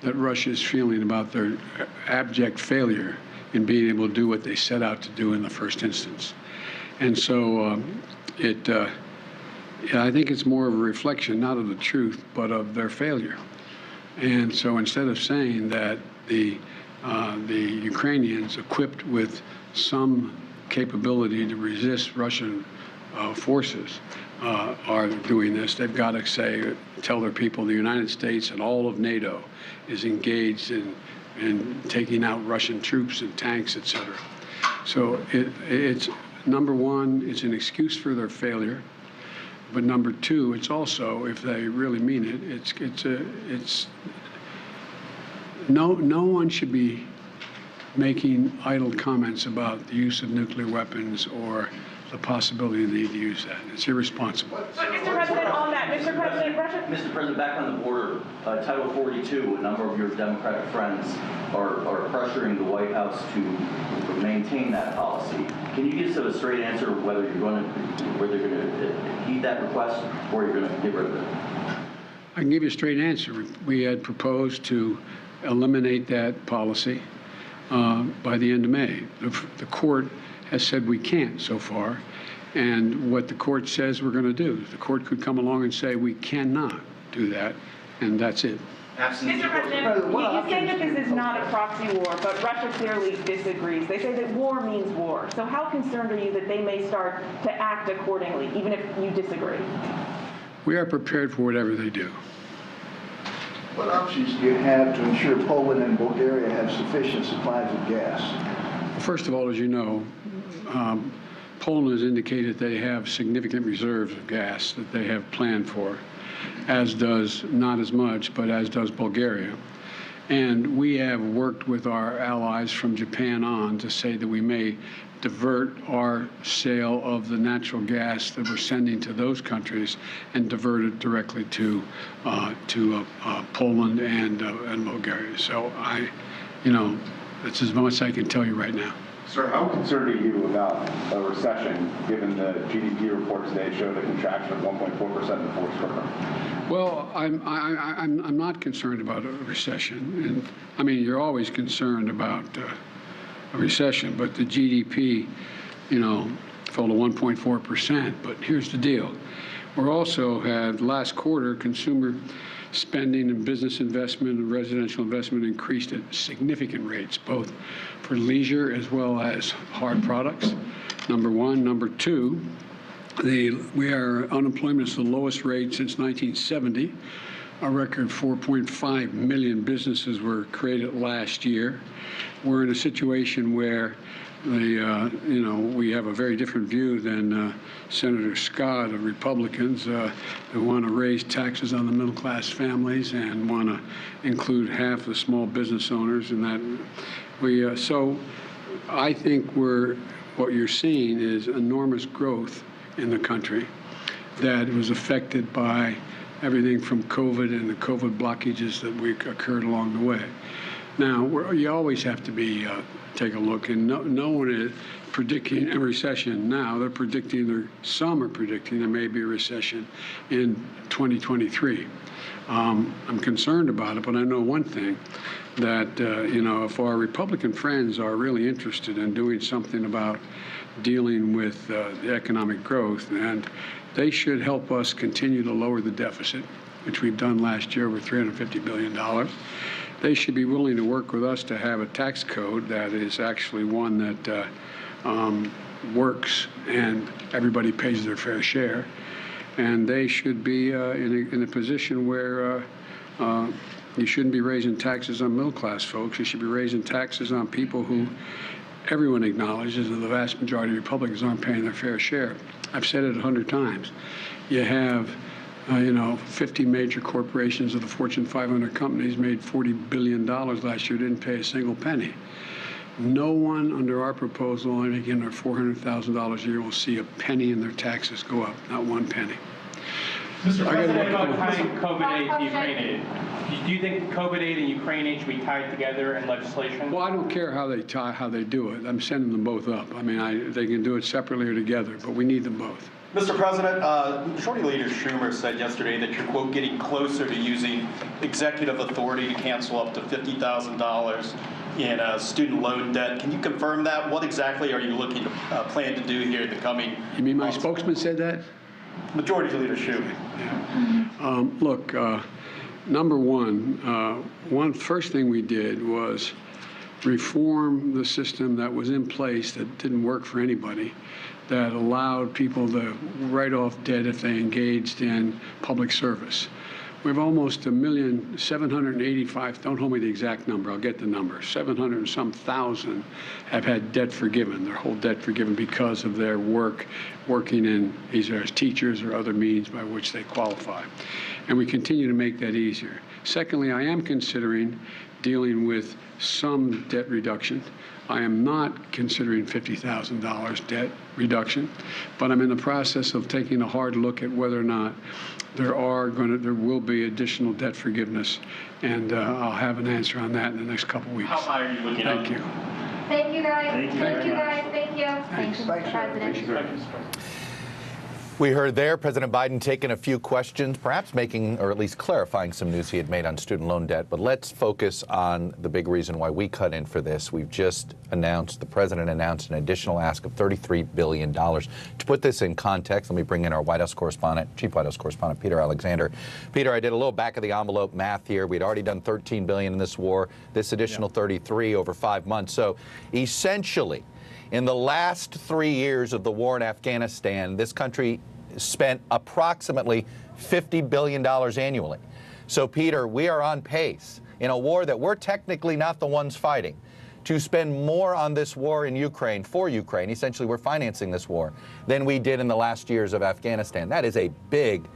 that Russia is feeling about their abject failure in being able to do what they set out to do in the first instance. And so I think it's more of a reflection, not of the truth, but of their failure. And so instead of saying that the Ukrainians equipped with some capability to resist Russian forces are doing this. They've got to tell their people the United States and all of NATO is engaged in taking out Russian troops and tanks, etc. So it's number one, it's an excuse for their failure. But number two, it's also, if they really mean it, no one should be making idle comments about the use of nuclear weapons or the possibility of the need to use that. It's irresponsible. Mr. President, on that, Mr. President, Mr. President, back on the border, Title 42, a number of your Democratic friends are pressuring the White House to maintain that policy. Can you give us a straight answer whether you're going to heed that request or you're going to get rid of it? I can give you a straight answer. We had proposed to eliminate that policy by the end of May. The court has said we can't so far. And what the court says we're going to do, the court could come along and say we cannot do that, and that's it. Mr. President, you say that this is not a proxy war, but Russia clearly disagrees. They say that war means war. So how concerned are you that they may start to act accordingly, even if you disagree? We are prepared for whatever they do. What options do you have to ensure Poland and Bulgaria have sufficient supplies of gas? Well, first of all, as you know, Poland has indicated they have significant reserves of gas that they have planned for, as does, not as much, but as does Bulgaria. And we have worked with our allies from Japan on to say that we may divert our sale of the natural gas that we're sending to those countries and divert it directly to Poland and Bulgaria. So that's as much as I can tell you right now. Sir, how concerned are you about a recession, given the GDP report today showed a contraction of 1.4% in the fourth quarter? Well, I'm not concerned about a recession, and I mean you're always concerned about a recession, but the GDP, fell to 1.4%. But here's the deal: we're also had last quarter consumer spending and business investment and residential investment increased at significant rates, both for leisure as well as hard products. Number one. Number two, unemployment is the lowest rate since 1970. A record 4.5 million businesses were created last year. We're in a situation where we have a very different view than Senator Scott of Republicans who want to raise taxes on the middle-class families and want to include half the small business owners. And that so I think what you're seeing is enormous growth in the country that was affected by everything from COVID and the COVID blockages that occurred along the way. Now, you always have to take a look, and no one is predicting a recession now. Some are predicting there may be a recession in 2023. I'm concerned about it, but I know one thing, that if our Republican friends are really interested in doing something about dealing with the economic growth, and they should help us continue to lower the deficit, which we've done last year over $350 billion. They should be willing to work with us to have a tax code that is actually one that works and everybody pays their fair share. And they should be in a position where you shouldn't be raising taxes on middle-class folks. You should be raising taxes on people who everyone acknowledges that the vast majority of Republicans aren't paying their fair share. I've said it 100 times. You have 50 major corporations of the Fortune 500 companies made $40 billion last year, didn't pay a single penny. No one under our proposal, making their $400,000 a year, will see a penny in their taxes go up, not one penny. Mr. President, about tying COVID aid to Ukraine aid, do you think COVID aid and Ukraine aid should be tied together in legislation? Well, I don't care how they do it. I'm sending them both up. I mean, they can do it separately or together, but we need them both. Mr. President, Majority Leader Schumer said yesterday that you're, quote, getting closer to using executive authority to cancel up to $50,000 in student loan debt. Can you confirm that? What exactly are you looking to plan to do here in the coming You mean my months? spokesman said that? Majority Leader Schumer. Yeah. Look, number one, first thing we did was reform the system that was in place that didn't work for anybody, that allowed people to write off debt if they engaged in public service. We have almost 1,785,000, don't hold me the exact number, I'll get the number, 700 and some thousand have had debt forgiven, their whole debt forgiven because of their working in either as teachers or other means by which they qualify. And we continue to make that easier. Secondly, I am considering dealing with some debt reduction. I am not considering $50,000 debt reduction, but I'm in the process of taking a hard look at whether or not there will be additional debt forgiveness, and I'll have an answer on that in the next couple of weeks. How high are you looking at? Thank you. Thank you, guys. Thank you Thank you, very guys. Thank you. Thank you, Mr. President. We heard there President Biden taking a few questions, perhaps making or at least clarifying some news he had made on student loan debt. But let's focus on the big reason why we cut in for this. We've just announced, the president announced an additional ask of $33 billion. To put this in context, let me bring in our White House correspondent, Chief White House correspondent, Peter Alexander. Peter, I did a little back of the envelope math here. We'd already done $13 billion in this war, this additional 33 over 5 months. So essentially, in the last 3 years of the war in Afghanistan, this country spent approximately $50 billion annually. So, Peter, we are on pace in a war that we're technically not the ones fighting to spend more on this war in Ukraine, for Ukraine, essentially we're financing this war, than we did in the last years of Afghanistan. That is a big,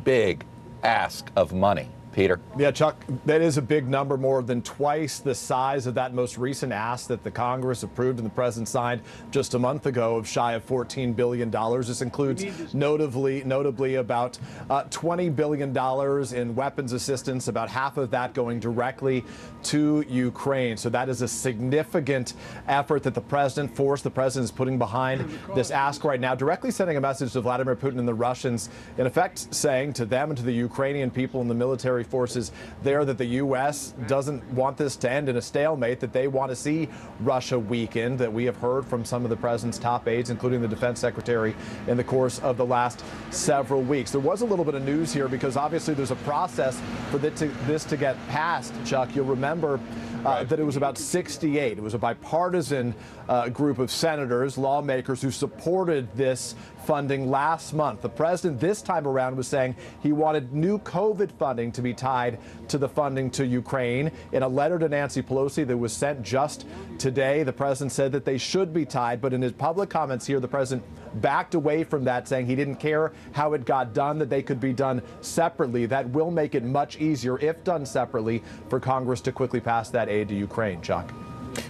big ask of money. Peter. Yeah, Chuck, that is a big number, more than twice the size of that most recent ask that the Congress approved and the president signed just a month ago of shy of $14 billion. This includes notably about $20 billion in weapons assistance, about half of that going directly to Ukraine. So that is a significant effort that the president is putting behind this ask right now, directly sending a message to Vladimir Putin and the Russians, in effect saying to them and to the Ukrainian people and the military forces there that the U.S. doesn't want this to end in a stalemate, that they want to see Russia weakened, that we have heard from some of the president's top aides, including the defense secretary, in the course of the last several weeks. There was a little bit of news here because obviously there's a process for this to get passed, Chuck. You'll remember that it was about 68. It was a bipartisan group of senators, lawmakers who supported this funding last month. The president this time around was saying he wanted new COVID funding to be tied to the funding to Ukraine. In a letter to Nancy Pelosi that was sent just today, the president said that they should be tied, but in his public comments here, the president backed away from that, saying he didn't care how it got done, that they could be done separately. That will make it much easier, if done separately, for Congress to quickly pass that aid to Ukraine. Chuck.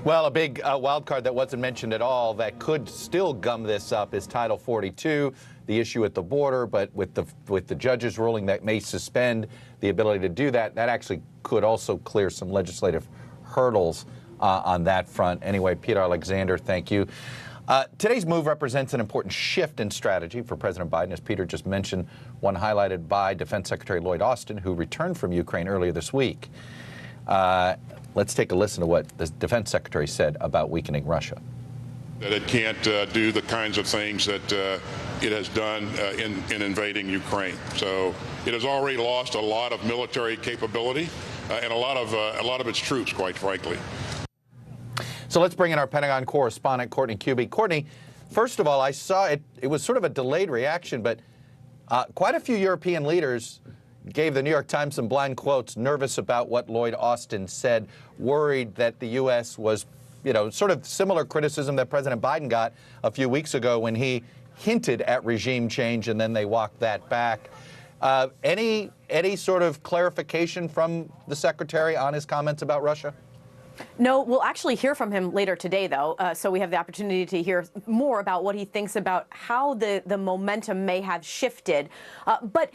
Well, a big wild card that wasn't mentioned at all that could still gum this up is Title 42, the issue at the border, but with the judge's ruling that may suspend the ability to do that, that actually could also clear some legislative hurdles on that front. Anyway, Peter Alexander, thank you. Today's move represents an important shift in strategy for President Biden, as Peter just mentioned, one highlighted by Defense Secretary Lloyd Austin, who returned from Ukraine earlier this week. Let's take a listen to what the Defense Secretary said about weakening Russia. That it can't do the kinds of things that it has done in invading Ukraine. So it has already lost a lot of military capability and a lot of its troops, quite frankly. So let's bring in our Pentagon correspondent, Courtney Kube. Courtney, first of all, I saw it was sort of a delayed reaction, but quite a few European leaders gave the New York Times some blind quotes, nervous about what Lloyd Austin said, worried that the U.S. was, sort of similar criticism that President Biden got a few weeks ago when he hinted at regime change and then they walked that back. Any sort of clarification from the Secretary on his comments about Russia? No, we'll actually hear from him later today, though, so we have the opportunity to hear more about what he thinks about how the momentum may have shifted. But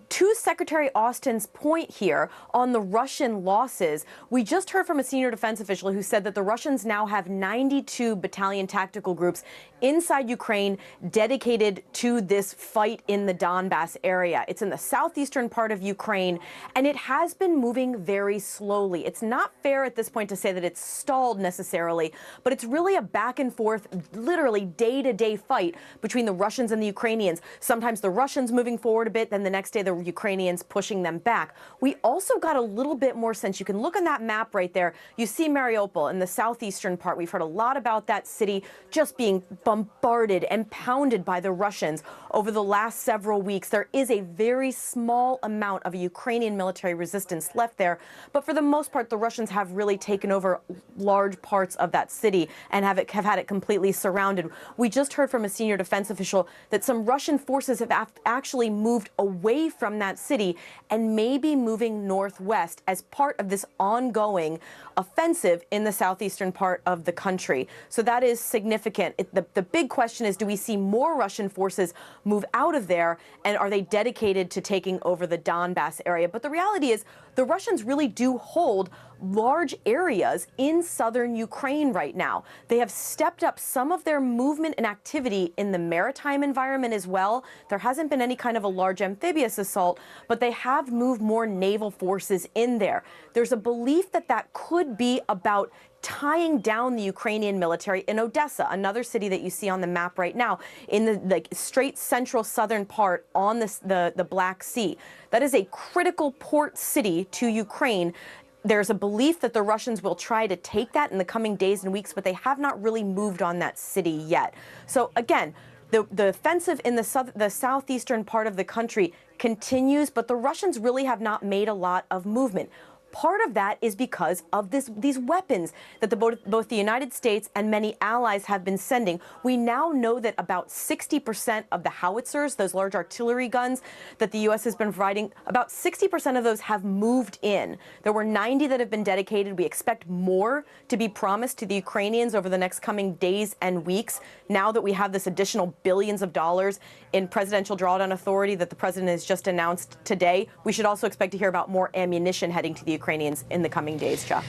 to Secretary Austin's point here on the Russian losses, we just heard from a senior defense official who said that the Russians now have 92 battalion tactical groups inside Ukraine dedicated to this fight in the Donbass area. It's in the southeastern part of Ukraine, and it has been moving very slowly. It's not fair at this point to say that it's stalled necessarily, but it's really a back and forth, literally day-to-day fight between the Russians and the Ukrainians. Sometimes the Russians moving forward a bit, then the next day the Ukrainians Ukrainians pushing them back. We also got a little bit more sense. You can look on that map right there. You see Mariupol in the southeastern part. We've heard a lot about that city just being bombarded and pounded by the Russians over the last several weeks. There is a very small amount of Ukrainian military resistance left there, but for the most part, the Russians have really taken over large parts of that city and have had it completely surrounded. We just heard from a senior defense official that some Russian forces have actually moved away from that city and may be moving northwest as part of this ongoing offensive in the southeastern part of the country. So that is significant. The big question is, do we see more Russian forces move out of there, and are they dedicated to taking over the Donbass area? But the reality is the Russians really do hold large areas in southern Ukraine right now. They have stepped up some of their movement and activity in the maritime environment as well. There hasn't been any kind of a large amphibious assault, but they have moved more naval forces in there. There's a belief that that could be about tying down the Ukrainian military in Odessa, another city that you see on the map right now, in the straight central southern part on the Black Sea. That is a critical port city to Ukraine. There's a belief that the Russians will try to take that in the coming days and weeks, but they have not really moved on that city yet. So again, the offensive in the southeastern part of the country continues, but the Russians really have not made a lot of movement. Part of that is because of these weapons that both the United States and many allies have been sending. We now know that about 60% of the howitzers, those large artillery guns that the U.S. has been providing, about 60% of those have moved in. There were 90 that have been dedicated. We expect more to be promised to the Ukrainians over the next coming days and weeks. Now that we have this additional billions of dollars in presidential drawdown authority that the president has just announced today, we should also expect to hear about more ammunition heading to the Ukrainians in the coming days, Chuck.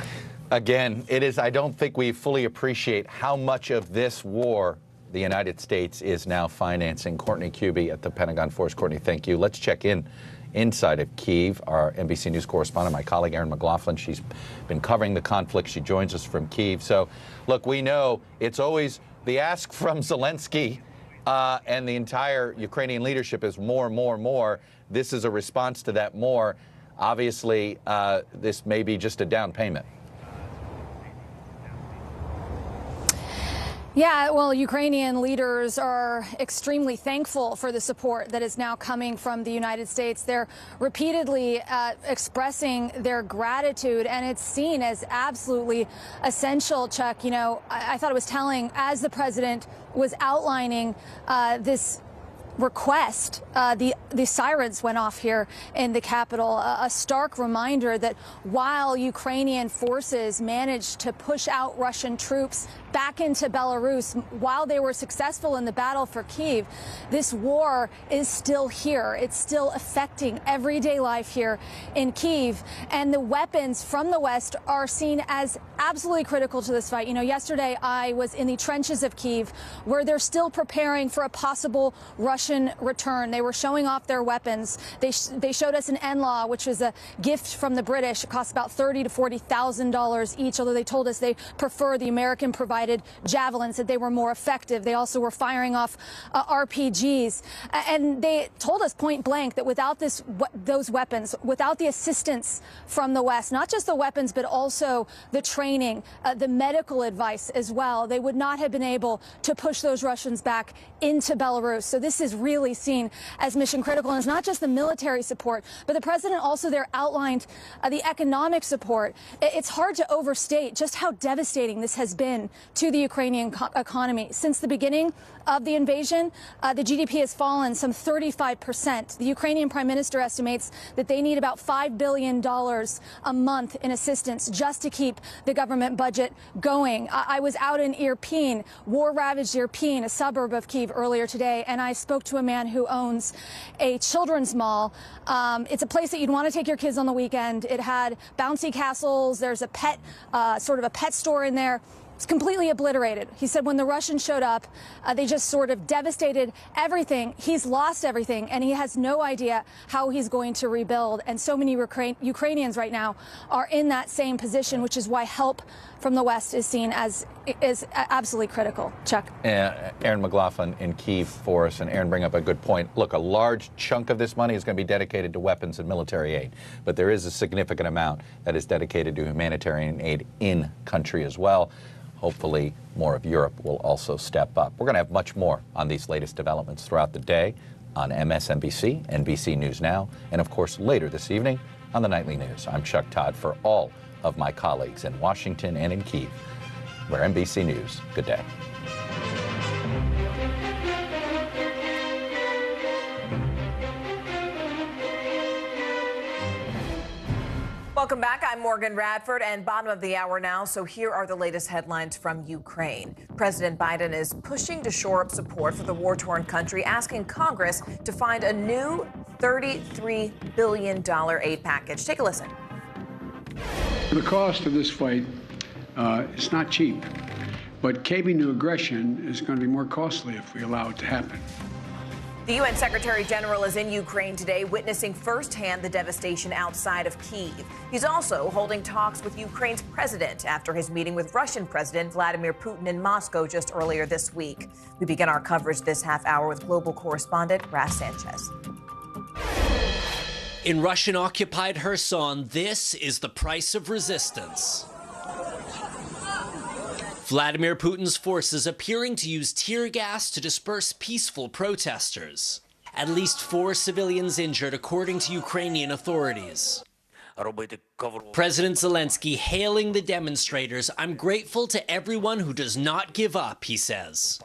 Again, I don't think we fully appreciate how much of this war the United States is now financing. Courtney Kube at the Pentagon Force. Courtney, thank you. Let's check inside of Kyiv. Our NBC News correspondent, my colleague Erin McLaughlin, she's been covering the conflict. She joins us from Kyiv. So, look, we know it's always the ask from Zelensky and the entire Ukrainian leadership is more, more, more. This is a response to that more. Obviously, this may be just a down payment. Yeah, well, Ukrainian leaders are extremely thankful for the support that is now coming from the United States. They're repeatedly expressing their gratitude, and it's seen as absolutely essential, Chuck. You know, I thought it was telling as the president was outlining this request, the sirens went off here in the capital, a stark reminder that while Ukrainian forces managed to push out Russian troops back into Belarus, while they were successful in the battle for Kyiv, this war is still here. It's still affecting everyday life here in Kyiv, and the weapons from the West are seen as absolutely critical to this fight. You know, yesterday I was in the trenches of Kyiv, where they're still preparing for a possible Russian return. They were showing off their weapons. They showed us an NLAW, which was a gift from the British. It costs about $30,000 to $40,000 each, although they told us they prefer the American-provided javelins, that they were more effective. They also were firing off RPGs. And they told us point blank that without those weapons, without the assistance from the West, not just the weapons, but also the training, the medical advice as well, they would not have been able to push those Russians back into Belarus. So this is really seen as mission critical. And it's not just the military support, but the president also there outlined the economic support. It's hard to overstate just how devastating this has been to the Ukrainian economy. Since the beginning of the invasion, the GDP has fallen some 35%. The Ukrainian prime minister estimates that they need about $5 billion a month in assistance just to keep the government budget going. I was out in Irpin, war-ravaged Irpin, a suburb of Kyiv, earlier today, and I spoke to a man who owns a children's mall. It's a place that you'd want to take your kids on the weekend. It had bouncy castles. There's a pet, sort of a pet store in there. was completely obliterated. He said when the Russians showed up, they just sort of devastated everything. He's lost everything, and he has no idea how he's going to rebuild. And so many Ukrainians right now are in that same position, which is why help from the West is seen as is absolutely critical. Chuck. Aaron McLaughlin in Kyiv for us, and Aaron bring up a good point. Look, a large chunk of this money is going to be dedicated to weapons and military aid, but there is a significant amount that is dedicated to humanitarian aid in country as well. Hopefully, more of Europe will also step up. We're going to have much more on these latest developments throughout the day on MSNBC, NBC News Now, and of course later this evening on the Nightly News. I'm Chuck Todd for all of my colleagues in Washington and in Kyiv. We're NBC News. Good day. Welcome back. I'm Morgan Radford, and bottom of the hour now. So here are the latest headlines from Ukraine. President Biden is pushing to shore up support for the war-torn country, asking Congress to find a new $33 billion aid package. Take a listen. The cost of this fight is not cheap, but caving to aggression is going to be more costly if we allow it to happen. The UN Secretary General is in Ukraine today, witnessing firsthand the devastation outside of Kyiv. He's also holding talks with Ukraine's president after his meeting with Russian President Vladimir Putin in Moscow just earlier this week. We begin our coverage this half hour with global correspondent Ras Sanchez. In Russian-occupied Kherson, this is the price of resistance. Vladimir Putin's forces appearing to use tear gas to disperse peaceful protesters. At least 4 civilians injured, according to Ukrainian authorities. President Zelensky hailing the demonstrators. "I'm grateful to everyone who does not give up," he says.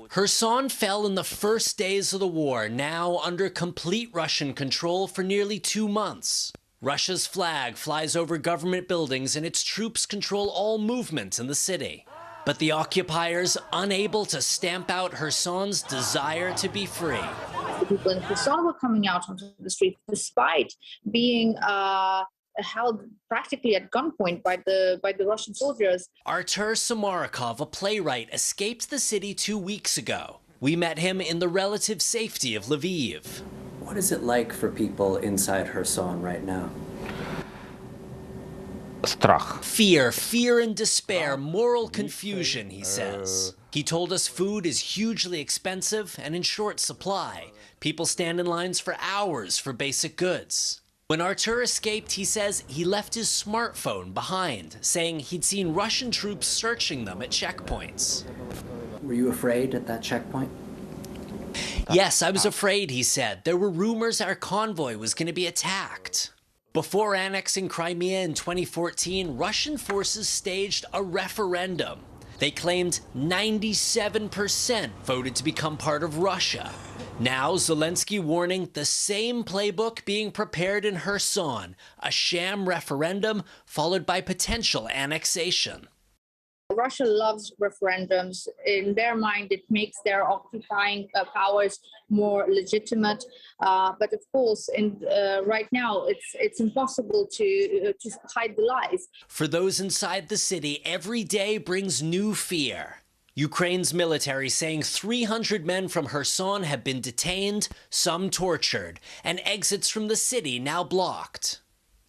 Kherson fell in the first days of the war, now under complete Russian control for nearly 2 months. Russia's flag flies over government buildings and its troops control all movement in the city. But the occupiers unable to stamp out Kherson's desire to be free. The people in Kherson were coming out onto the street despite being held practically at gunpoint by the Russian soldiers. Artur Samarikov, a playwright, escaped the city 2 weeks ago. We met him in the relative safety of Lviv. What is it like for people inside Kherson right now? Fear and despair, moral confusion, he says. He told us food is hugely expensive and in short supply. People stand in lines for hours for basic goods. When Artur escaped, he says he left his smartphone behind, saying he'd seen Russian troops searching them at checkpoints. Were you afraid at that checkpoint? Yes, I was afraid, he said. There were rumors our convoy was going to be attacked. Before annexing Crimea in 2014, Russian forces staged a referendum. They claimed 97% voted to become part of Russia. Now, Zelensky warning the same playbook being prepared in Kherson, a sham referendum followed by potential annexation. Russia loves referendums. In their mind, it makes their occupying powers more legitimate. But of course, right now, it's impossible to hide the lies. For those inside the city, every day brings new fear. Ukraine's military saying 300 men from Kherson have been detained, some tortured, and exits from the city now blocked.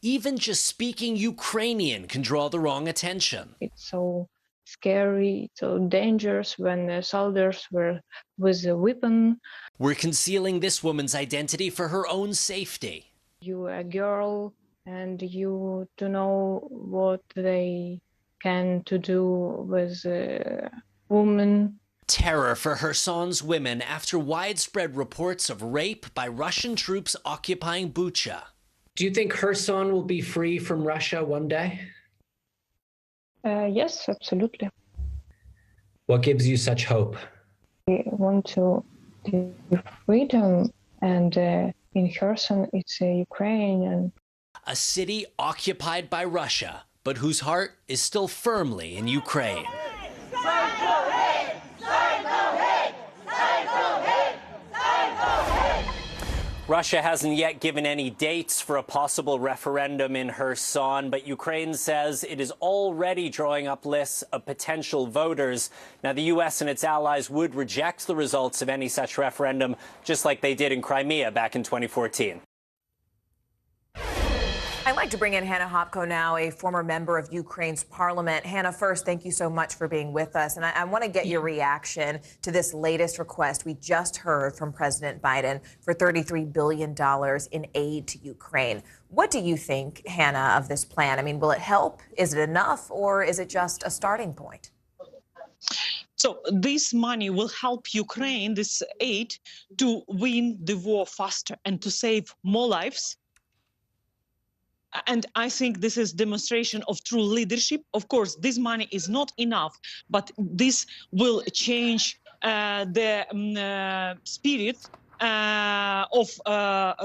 Even just speaking Ukrainian can draw the wrong attention. It's so scary, so dangerous when the soldiers were with a weapon. We're concealing this woman's identity for her own safety. You a girl and you don't know what they can to do with a woman. Terror for Kherson's women after widespread reports of rape by Russian troops occupying Bucha. Do you think Kherson will be free from Russia one day? Yes, absolutely. What gives you such hope? We want to give freedom, and in Kherson, it's Ukraine. A city occupied by Russia, but whose heart is still firmly in Ukraine. Russia hasn't yet given any dates for a possible referendum in Kherson, but Ukraine says it is already drawing up lists of potential voters. Now, the U.S. and its allies would reject the results of any such referendum, just like they did in Crimea back in 2014. I'd like to bring in Hannah Hopko now, a former member of Ukraine's parliament. Hannah, first, thank you so much for being with us. And I want to get your reaction to this latest request we just heard from President Biden for $33 billion in aid to Ukraine. What do you think, Hannah, of this plan? I mean, will it help? Is it enough? Or is it just a starting point? So this money will help Ukraine, this aid, to win the war faster and to save more lives. And I think this is demonstration of true leadership. Of course, this money is not enough, but this will change the spirit of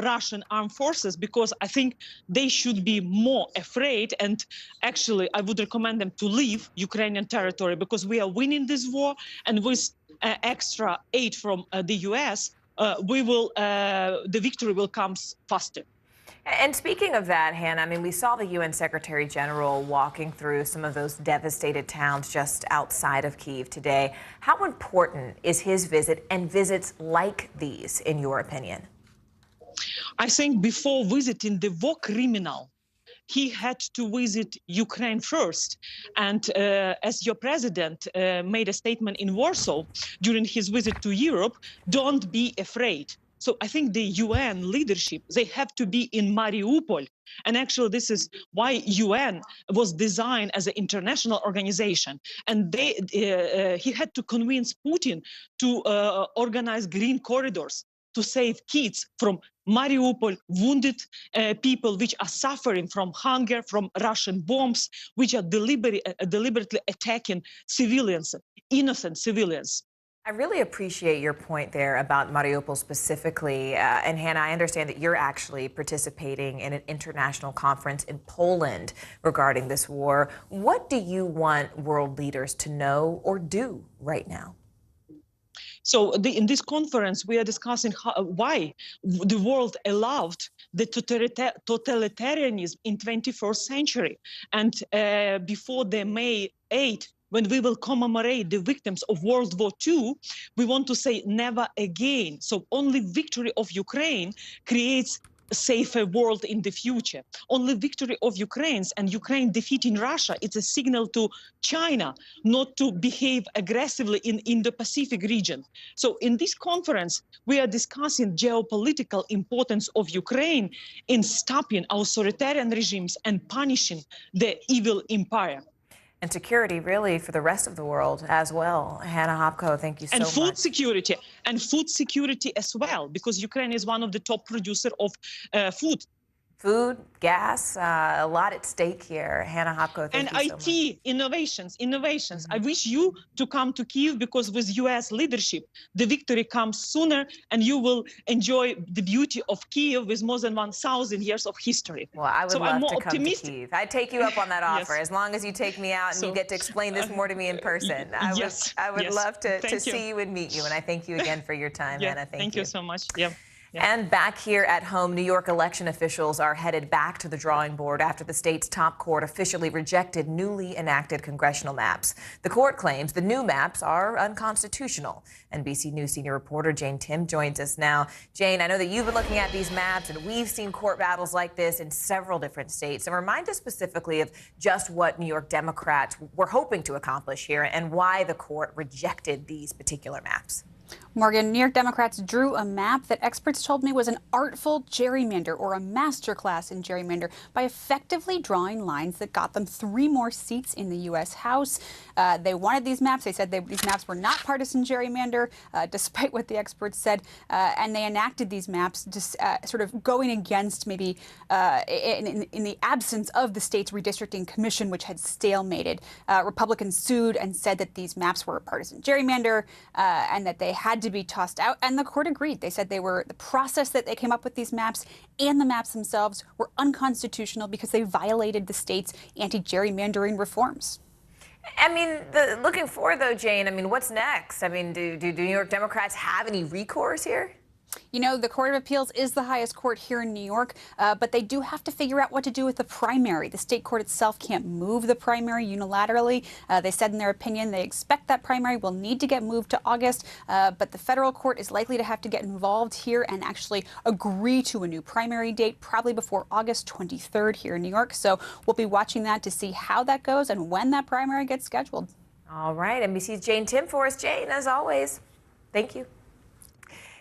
Russian armed forces, because I think they should be more afraid. And actually, I would recommend them to leave Ukrainian territory, because we are winning this war. And with extra aid from the US, the victory will come faster. And speaking of that, Hannah, I mean, we saw the UN Secretary General walking through some of those devastated towns just outside of Kyiv today. How important is his visit and visits like these, in your opinion? I think before visiting the war criminal, he had to visit Ukraine first. And as your president made a statement in Warsaw during his visit to Europe, don't be afraid. So I think the UN leadership, they have to be in Mariupol. And actually, this is why UN was designed as an international organization. And he had to convince Putin to organize green corridors to save kids from Mariupol, wounded people which are suffering from hunger, from Russian bombs, which are deliberately attacking civilians, innocent civilians. I really appreciate your point there about Mariupol specifically. And Hannah, I understand that you're actually participating in an international conference in Poland regarding this war. What do you want world leaders to know or do right now? So in this conference, we are discussing why the world allowed the totalitarianism in 21st century. And before the May 8th, when we will commemorate the victims of World War II, we want to say never again. So only victory of Ukraine creates a safer world in the future. Only victory of Ukraine's and Ukraine defeating Russia, it's a signal to China not to behave aggressively in Indo-Pacific region. So in this conference, we are discussing geopolitical importance of Ukraine in stopping authoritarian regimes and punishing the evil empire. And security, really, for the rest of the world as well. Hannah Hopko, thank you so much. And food security as well, because Ukraine is one of the top producers of food. Food, gas, a lot at stake here. Hannah Hopko, thank you so much. And IT, innovations. I wish you to come to Kyiv, because with U.S. leadership, the victory comes sooner, and you will enjoy the beauty of Kyiv with more than 1,000 years of history. Well, I would love to come to Kyiv. I'd take you up on that offer, Yes. as long as you take me out and you get to explain this more to me in person. I would love to see you and meet you, and I thank you again for your time, Hannah. Thank you so much. Yeah. And back here at home, New York election officials are headed back to the drawing board after the state's top court officially rejected newly enacted congressional maps. The court claims the new maps are unconstitutional. NBC News senior reporter Jane Tim joins us now. Jane, I know that you've been looking at these maps, and we've seen court battles like this in several different states. So remind us specifically of just what New York Democrats were hoping to accomplish here and why the court rejected these particular maps. Morgan, New York Democrats drew a map that experts told me was an artful gerrymander, or a masterclass in gerrymander, by effectively drawing lines that got them 3 more seats in the U.S. House. They wanted these maps. They said these maps were not partisan gerrymander, despite what the experts said. And they enacted these maps just sort of going against maybe in the absence of the state's redistricting commission, which had stalemated. Republicans sued and said that these maps were partisan gerrymander and that they had to be tossed out, and the court agreed. They said the process that they came up with these maps and the maps themselves were unconstitutional because they violated the state's anti-gerrymandering reforms. I mean, looking forward, though, Jane, I mean, what's next? I mean, do New York Democrats have any recourse here? You know, the Court of Appeals is the highest court here in New York, but they do have to figure out what to do with the primary. The state court itself can't move the primary unilaterally. They said in their opinion they expect that primary will need to get moved to August, but the federal court is likely to have to get involved here and actually agree to a new primary date, probably before August 23rd here in New York. So we'll be watching that to see how that goes and when that primary gets scheduled. All right, NBC's Jane Tim for us. Jane, as always, thank you.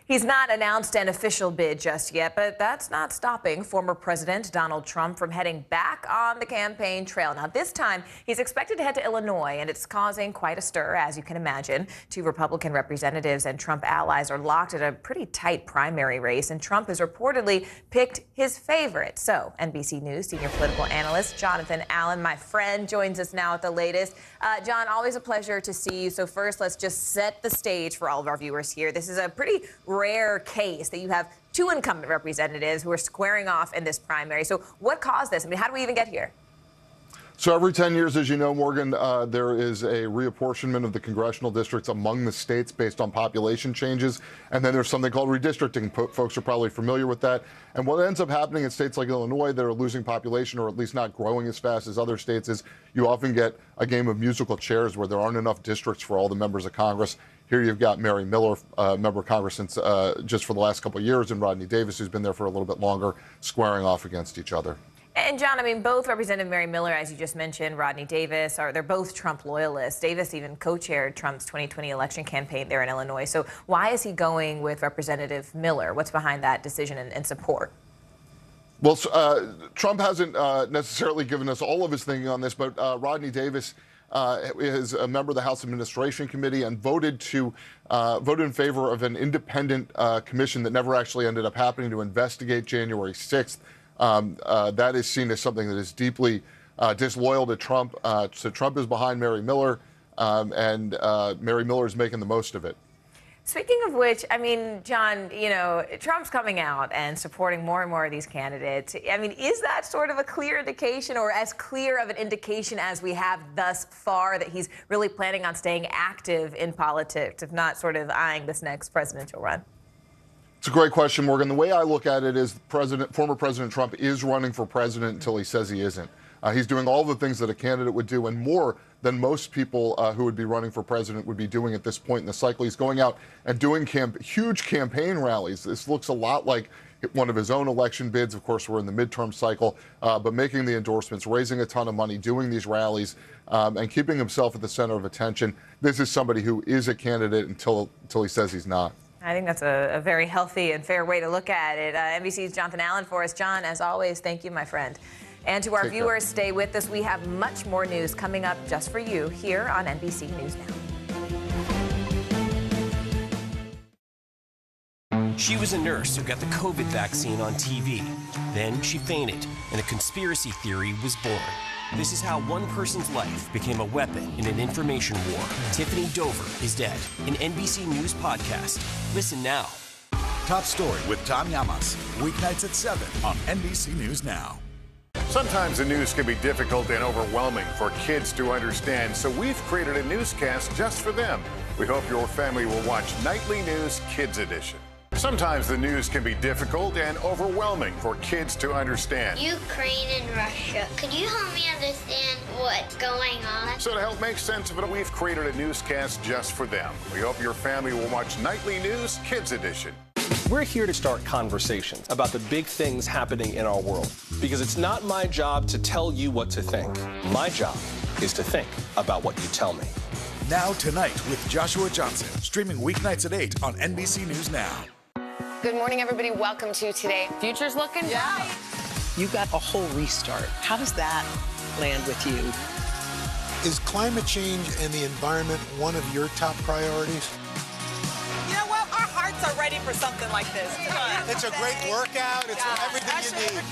He's not announced an official bid just yet, but that's not stopping former President Donald Trump from heading back on the campaign trail. Now, this time, he's expected to head to Illinois, and it's causing quite a stir, as you can imagine. Two Republican representatives and Trump allies are locked in a pretty tight primary race, and Trump has reportedly picked his favorite. So, NBC News senior political analyst Jonathan Allen, my friend, joins us now at the latest. John, always a pleasure to see you. So first, let's just set the stage for all of our viewers here. This is a pretty rare case that you have two incumbent representatives who are squaring off in this primary. So what caused this? I mean, how do we even get here? So every 10 years, as you know, Morgan, there is a reapportionment of the congressional districts among the states based on population changes. And then there's something called redistricting. Folks are probably familiar with that. And what ends up happening in states like Illinois that are losing population, or at least not growing as fast as other states, is you often get a game of musical chairs where there aren't enough districts for all the members of Congress. Here you've got Mary Miller, member of Congress since just for the last couple of years, and Rodney Davis, who's been there for a little bit longer, squaring off against each other. And John, I mean, both Representative Mary Miller, as you just mentioned, Rodney Davis, they're both Trump loyalists. Davis even co-chaired Trump's 2020 election campaign there in Illinois. So why is he going with Representative Miller? What's behind that decision and support? Well, Trump hasn't necessarily given us all of his thinking on this, but Rodney Davis is a member of the House Administration Committee and voted in favor of an independent commission that never actually ended up happening to investigate January 6th. That is seen as something that is deeply disloyal to Trump. So Trump is behind Mary Miller, and Mary Miller is making the most of it. Speaking of which, I mean, John, you know, Trump's coming out and supporting more and more of these candidates. I mean, is that sort of a clear indication, or as clear of an indication as we have thus far, that he's really planning on staying active in politics, if not sort of eyeing this next presidential run? It's a great question, Morgan. The way I look at it is former President Trump is running for president until he says he isn't. He's doing all the things that a candidate would do and more than most people who would be running for president would be doing at this point in the cycle. He's going out and doing huge campaign rallies. This looks a lot like one of his own election bids. Of course, we're in the midterm cycle, but making the endorsements, raising a ton of money, doing these rallies, and keeping himself at the center of attention. This is somebody who is a candidate until he says he's not. I think that's a very healthy and fair way to look at it. NBC's Jonathan Allen for us. John, as always, thank you, my friend. And to our viewers, stay with us. We have much more news coming up just for you here on NBC News Now. She was a nurse who got the COVID vaccine on TV. Then she fainted, and a conspiracy theory was born. This is how one person's life became a weapon in an information war. Tiffany Dover is dead. An NBC News podcast. Listen now. Top Story with Tom Llamas. Weeknights at 7 on NBC News Now. Sometimes the news can be difficult and overwhelming for kids to understand, so we've created a newscast just for them. We hope your family will watch Nightly News Kids Edition. Sometimes the news can be difficult and overwhelming for kids to understand. Ukraine and Russia. Could you help me understand what's going on? So to help make sense of it, we've created a newscast just for them. We hope your family will watch Nightly News Kids Edition. We're here to start conversations about the big things happening in our world, because it's not my job to tell you what to think. My job is to think about what you tell me. Now Tonight with Joshua Johnson, streaming weeknights at 8 on NBC News Now. Good morning, everybody. Welcome to Today. Future's looking bright. You got a whole restart. How does that land with you? Is climate change and the environment one of your top priorities? You know what? Our hearts are ready for something like this. It's a great workout. It's everything you need.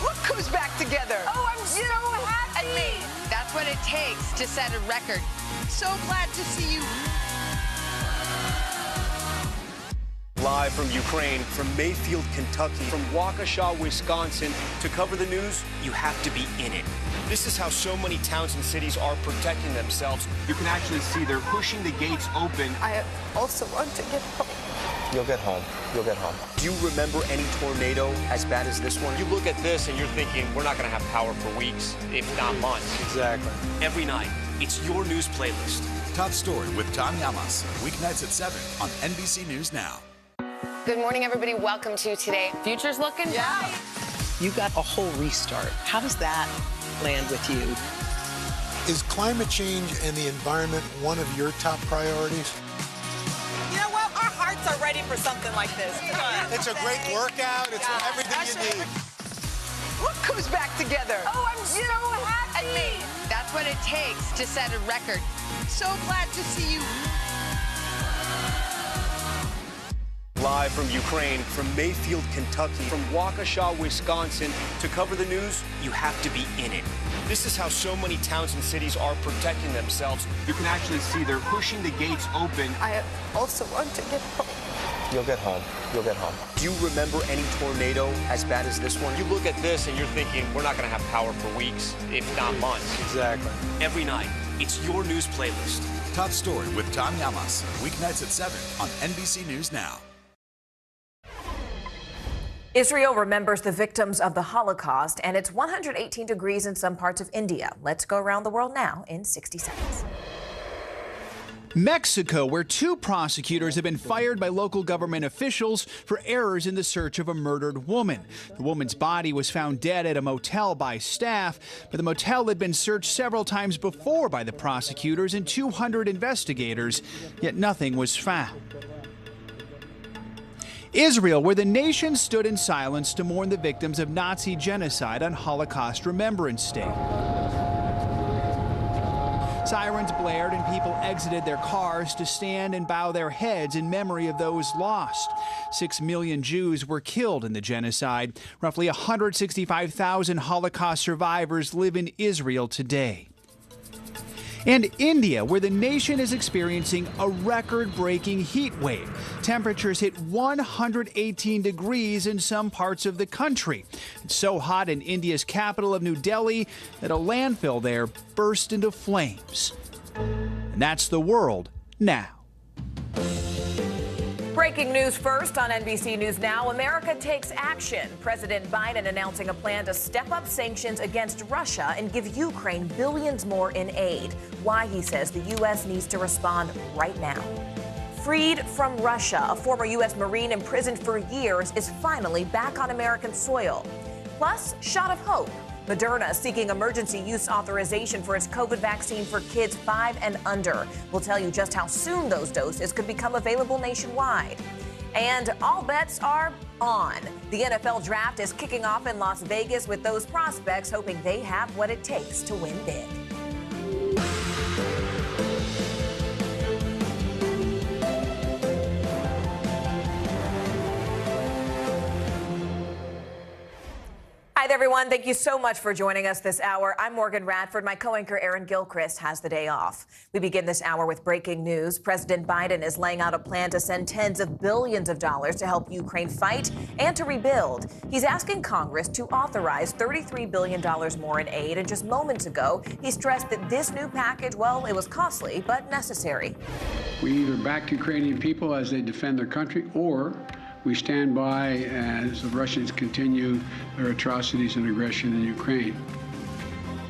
Look who's back together. Oh, I'm so happy. That's what it takes to set a record. So glad to see you. Live from Ukraine, from Mayfield, Kentucky, from Waukesha, Wisconsin. To cover the news, you have to be in it. This is how so many towns and cities are protecting themselves. You can actually see they're pushing the gates open. I also want to get home. You'll get home. You'll get home. Do you remember any tornado as bad as this one? You look at this and you're thinking, we're not going to have power for weeks, if not months. Exactly. Every night, it's your news playlist. Top Story with Tom Llamas, weeknights at 7 on NBC News Now. Good morning, everybody. Welcome to Today. Future's looking bright. You got a whole restart. How does that land with you? Is climate change and the environment one of your top priorities? You know what? Our hearts are ready for something like this. It's a great workout. It's everything you need. What comes back together? Oh, I'm so happy. That's what it takes to set a record. So glad to see you. Live from Ukraine, from Mayfield, Kentucky, from Waukesha, Wisconsin, to cover the news, you have to be in it. This is how so many towns and cities are protecting themselves. You can actually see they're pushing the gates open. I also want to get home. You'll get home. You'll get home. Do you remember any tornado as bad as this one? You look at this and you're thinking, we're not going to have power for weeks, if not months. Exactly. Every night, it's your news playlist. Top Story with Tom Llamas, weeknights at 7 on NBC News Now. Israel remembers the victims of the Holocaust, and it's 118 degrees in some parts of India. Let's go around the world now in 60 seconds. Mexico, where 2 prosecutors have been fired by local government officials for errors in the search of a murdered woman. The woman's body was found dead at a motel by staff, but the motel had been searched several times before by the prosecutors and 200 investigators, yet nothing was found. Israel, where the nation stood in silence to mourn the victims of Nazi genocide on Holocaust Remembrance Day. Sirens blared and people exited their cars to stand and bow their heads in memory of those lost. 6 million Jews were killed in the genocide. Roughly 165,000 Holocaust survivors live in Israel today. And India, where the nation is experiencing a record-breaking heat wave. Temperatures hit 118 degrees in some parts of the country. It's so hot in India's capital of New Delhi that a landfill there burst into flames. And that's the world now. Breaking news first on NBC News Now. America takes action. President Biden announcing a plan to step up sanctions against Russia and give Ukraine billions more in aid. Why, he says, the U.S. needs to respond right now. Freed from Russia, a former U.S. Marine imprisoned for years is finally back on American soil. Plus, shot of hope. Moderna seeking emergency use authorization for its COVID vaccine for kids 5 and under. We'll tell you just how soon those doses could become available nationwide. And all bets are on. The NFL draft is kicking off in Las Vegas with those prospects hoping they have what it takes to win big. Hi there, everyone. Thank you so much for joining us this hour. I'm Morgan Radford. My co-anchor Aaron Gilchrist has the day off. We begin this hour with breaking news. President Biden is laying out a plan to send tens of billions of dollars to help Ukraine fight and to rebuild. He's asking Congress to authorize $33 billion more in aid. And just moments ago, he stressed that this new package, well, it was costly, but necessary. We either back Ukrainian people as they defend their country, or we stand by as the Russians continue their atrocities and aggression in Ukraine.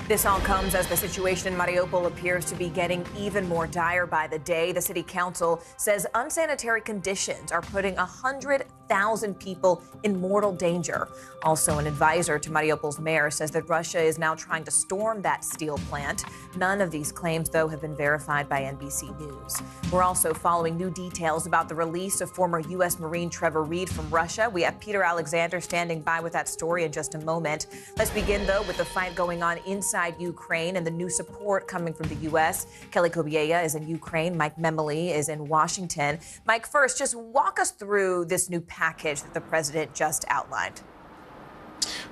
This all comes as the situation in Mariupol appears to be getting even more dire by the day. The city council says unsanitary conditions are putting 100,000 people in mortal danger. Also, an advisor to Mariupol's mayor says that Russia is now trying to storm that steel plant. None of these claims, though, have been verified by NBC News. We're also following new details about the release of former U.S. Marine Trevor Reed from Russia. We have Peter Alexander standing by with that story in just a moment. Let's begin, though, with the fight going on inside Ukraine and the new support coming from the U.S. Kelly Kobiella is in Ukraine. Mike Memoli is in Washington. Mike, first, just walk us through this new package that the president just outlined.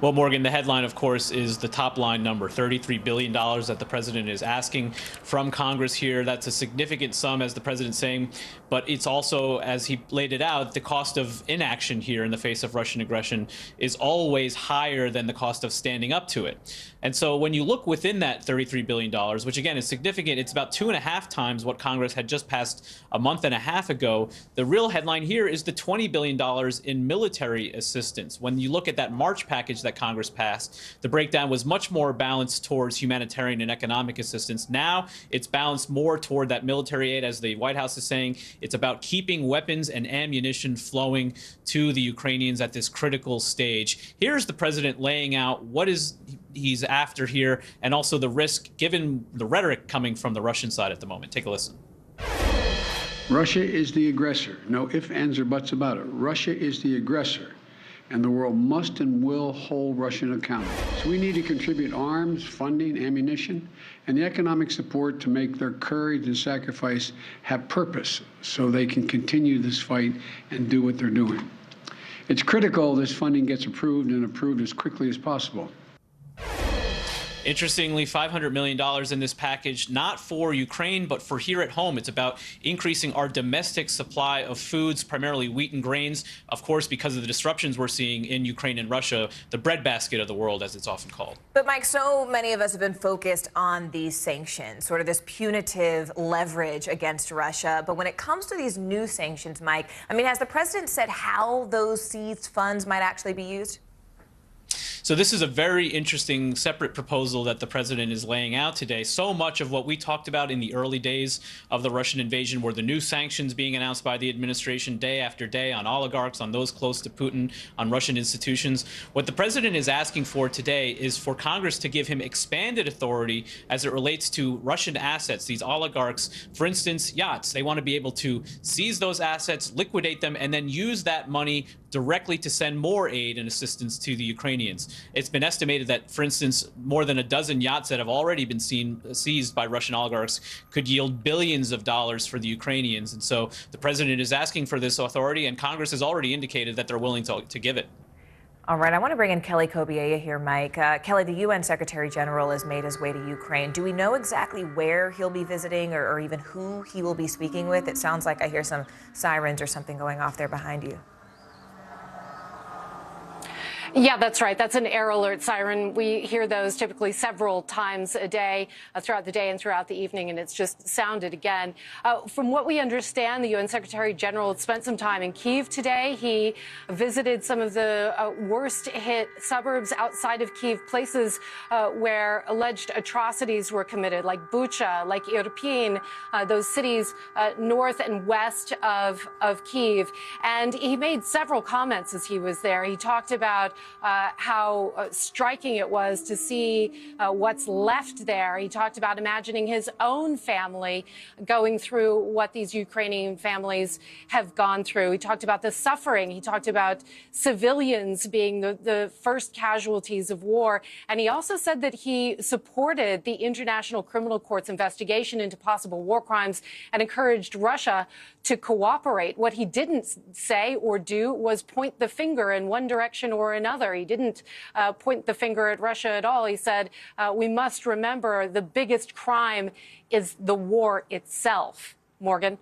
Well, Morgan, the headline, of course, is the top line number, $33 billion that the president is asking from Congress here. That's a significant sum, as the president's saying, but it's also, as he laid it out, the cost of inaction here in the face of Russian aggression is always higher than the cost of standing up to it. And so when you look within that $33 billion, which again is significant, it's about 2.5 times what Congress had just passed a month and a half ago. The real headline here is the $20 billion in military assistance. When you look at that March package that Congress passed, the breakdown was much more balanced towards humanitarian and economic assistance. Now it's balanced more toward that military aid, as the White House is saying. It's about keeping weapons and ammunition flowing to the Ukrainians at this critical stage. Here's the president laying out what he's after here, and also the risk given the rhetoric coming from the Russian side at the moment. Take a listen. Russia is the aggressor. No ifs, ands, or buts about it. Russia is the aggressor, and the world must and will hold Russia accountable. So we need to contribute arms, funding, ammunition, and the economic support to make their courage and sacrifice have purpose so they can continue this fight and do what they're doing. It's critical this funding gets approved, and approved as quickly as possible. Interestingly, $500 million in this package, not for Ukraine, but for here at home. It's about increasing our domestic supply of foods, primarily wheat and grains, of course, because of the disruptions we're seeing in Ukraine and Russia, the breadbasket of the world, as it's often called. But, Mike, so many of us have been focused on these sanctions, sort of this punitive leverage against Russia. But when it comes to these new sanctions, Mike, I mean, has the president said how those seized funds might actually be used? So this is a very interesting separate proposal that the president is laying out today. So much of what we talked about in the early days of the Russian invasion were the new sanctions being announced by the administration day after day on oligarchs, on those close to Putin, on Russian institutions. What the president is asking for today is for Congress to give him expanded authority as it relates to Russian assets, these oligarchs, for instance, yachts. They want to be able to seize those assets, liquidate them, and then use that money directly to send more aid and assistance to the Ukrainians. It's been estimated that, for instance, more than a dozen yachts that have already been seized by Russian oligarchs could yield billions of dollars for the Ukrainians. And so the president is asking for this authority, and Congress has already indicated that they're willing to give it. All right, I want to bring in Kelly Kobiela here, Mike. Kelly, the UN Secretary General has made his way to Ukraine. Do we know exactly where he'll be visiting or even who he will be speaking with? It sounds like I hear some sirens or something going off there behind you. Yeah, that's right. That's an air alert siren. We hear those typically several times a day, throughout the day and throughout the evening, and it's just sounded again. From what we understand, the UN Secretary General had spent some time in Kyiv today. He visited some of the worst hit suburbs outside of Kyiv, places where alleged atrocities were committed, like Bucha, like Irpin, those cities north and west of Kyiv. And he made several comments as he was there. He talked about how striking it was to see what's left there. He talked about imagining his own family going through what these Ukrainian families have gone through. He talked about the suffering. He talked about civilians being the first casualties of war. And he also said that he supported the International Criminal Court's investigation into possible war crimes and encouraged Russia to cooperate. What he didn't say or do was point the finger in one direction or another. He didn't point the finger at Russia at all. He said, we must remember the biggest crime is the war itself. Morgan?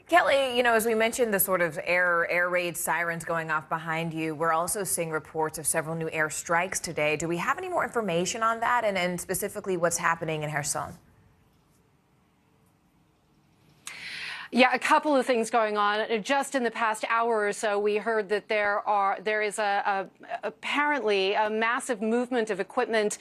Kelly, you know, as we mentioned, the sort of air raid sirens going off behind you, we're also seeing reports of several new air strikes today. Do we have any more information on that, and specifically what's happening in Kherson? Yeah, a couple of things going on. Just in the past hour or so, we heard that there is apparently a massive movement of equipment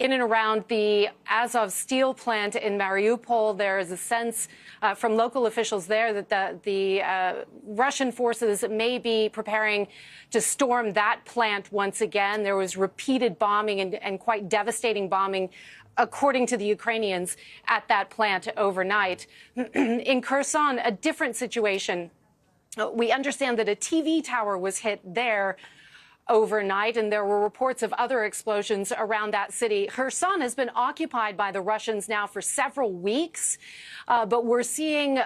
in and around the Azov steel plant in Mariupol. There is a sense from local officials there that the Russian forces may be preparing to storm that plant once again. There was repeated bombing and quite devastating bombing, according to the Ukrainians, at that plant overnight. In Kherson, a different situation. We understand that a TV tower was hit there overnight, and there were reports of other explosions around that city. Kherson has been occupied by the Russians now for several weeks, but we're seeing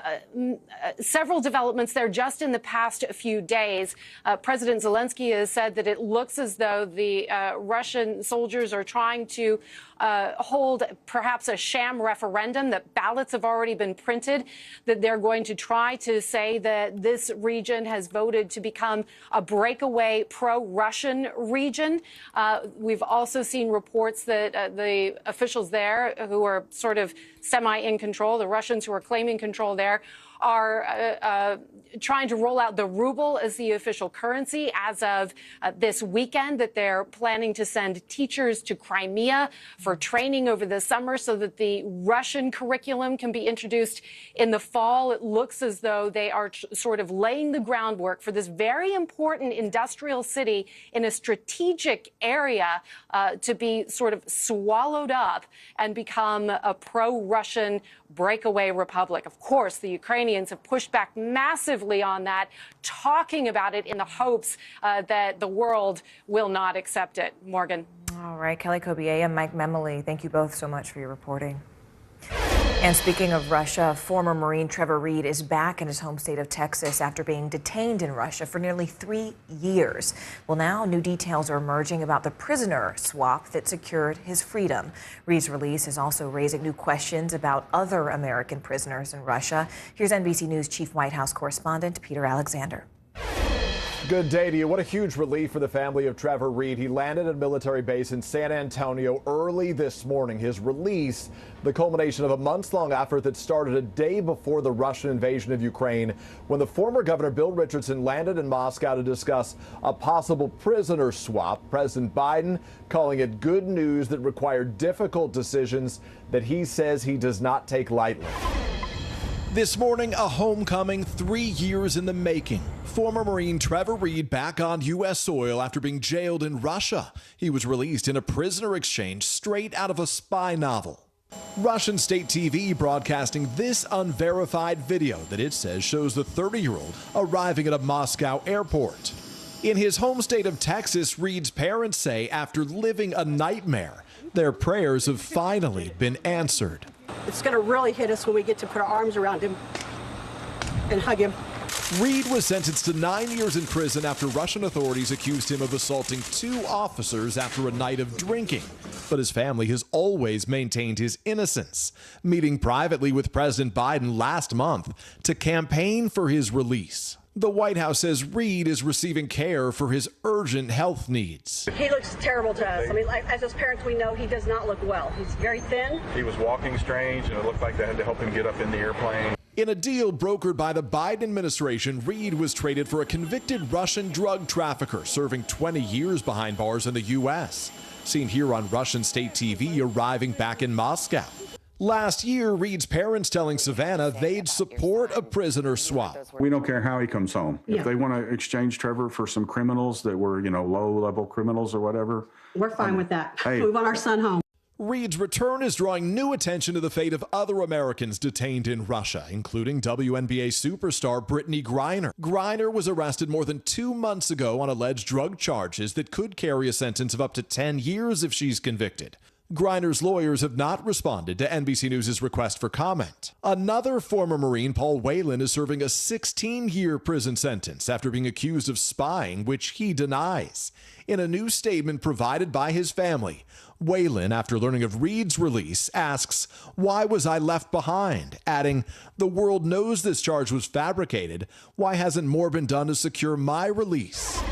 several developments there just in the past few days. President Zelensky has said that it looks as though the Russian soldiers are trying to hold perhaps a sham referendum, that ballots have already been printed, that they're going to try to say that this region has voted to become a breakaway pro-Russian region. We've also seen reports that the officials there who are sort of semi-in control, the Russians who are claiming control there, are trying to roll out the ruble as the official currency as of this weekend, that they're planning to send teachers to Crimea for training over the summer so that the Russian curriculum can be introduced in the fall. It looks as though they are sort of laying the groundwork for this very important industrial city in a strategic area to be sort of swallowed up and become a pro-Russian breakaway republic. Of course, the Ukrainians have pushed back massively on that, talking about it in the hopes that the world will not accept it. Morgan. All right, Kelly Kobier and Mike Memoli, thank you both so much for your reporting. And speaking of Russia, former Marine Trevor Reed is back in his home state of Texas after being detained in Russia for nearly 3 years. Well, now new details are emerging about the prisoner swap that secured his freedom. Reed's release is also raising new questions about other American prisoners in Russia. Here's NBC News Chief White House correspondent Peter Alexander. Good day to you. What a huge relief for the family of Trevor Reed. He landed at a military base in San Antonio early this morning. His release, the culmination of a months-long effort that started a day before the Russian invasion of Ukraine, when the former Governor Bill Richardson landed in Moscow to discuss a possible prisoner swap. President Biden calling it good news that required difficult decisions that he says he does not take lightly. This morning, a homecoming 3 years in the making. Former Marine Trevor Reed back on U.S. soil after being jailed in Russia. He was released in a prisoner exchange straight out of a spy novel. Russian state TV broadcasting this unverified video that it says shows the 30-year-old arriving at a Moscow airport. In his home state of Texas, Reed's parents say after living a nightmare, their prayers have finally been answered. It's going to really hit us when we get to put our arms around him and hug him. Reed was sentenced to 9 years in prison after Russian authorities accused him of assaulting 2 officers after a night of drinking. But his family has always maintained his innocence, meeting privately with President Biden last month to campaign for his release. The White House says Reed is receiving care for his urgent health needs. He looks terrible to us. I mean, as his parents, we know he does not look well. He's very thin. He was walking strange, and it looked like they had to help him get up in the airplane. In a deal brokered by the Biden administration, Reed was traded for a convicted Russian drug trafficker serving 20 years behind bars in the U.S. Seen here on Russian state TV arriving back in Moscow. Last year, Reed's parents telling Savannah they'd support a prisoner swap. We don't care how he comes home. Yeah. If they want to exchange Trevor for some criminals that were, low-level criminals or whatever. We're fine with that. Hey. We want our son home. Reed's return is drawing new attention to the fate of other Americans detained in Russia, including WNBA superstar Brittany Griner. Griner was arrested more than 2 months ago on alleged drug charges that could carry a sentence of up to 10 years if she's convicted. Griner's lawyers have not responded to NBC News' request for comment. Another former Marine, Paul Whelan, is serving a 16-year prison sentence after being accused of spying, which he denies. In a new statement provided by his family, Whelan, after learning of Reed's release, asks, "Why was I left behind?" adding, "The world knows this charge was fabricated. Why hasn't more been done to secure my release?"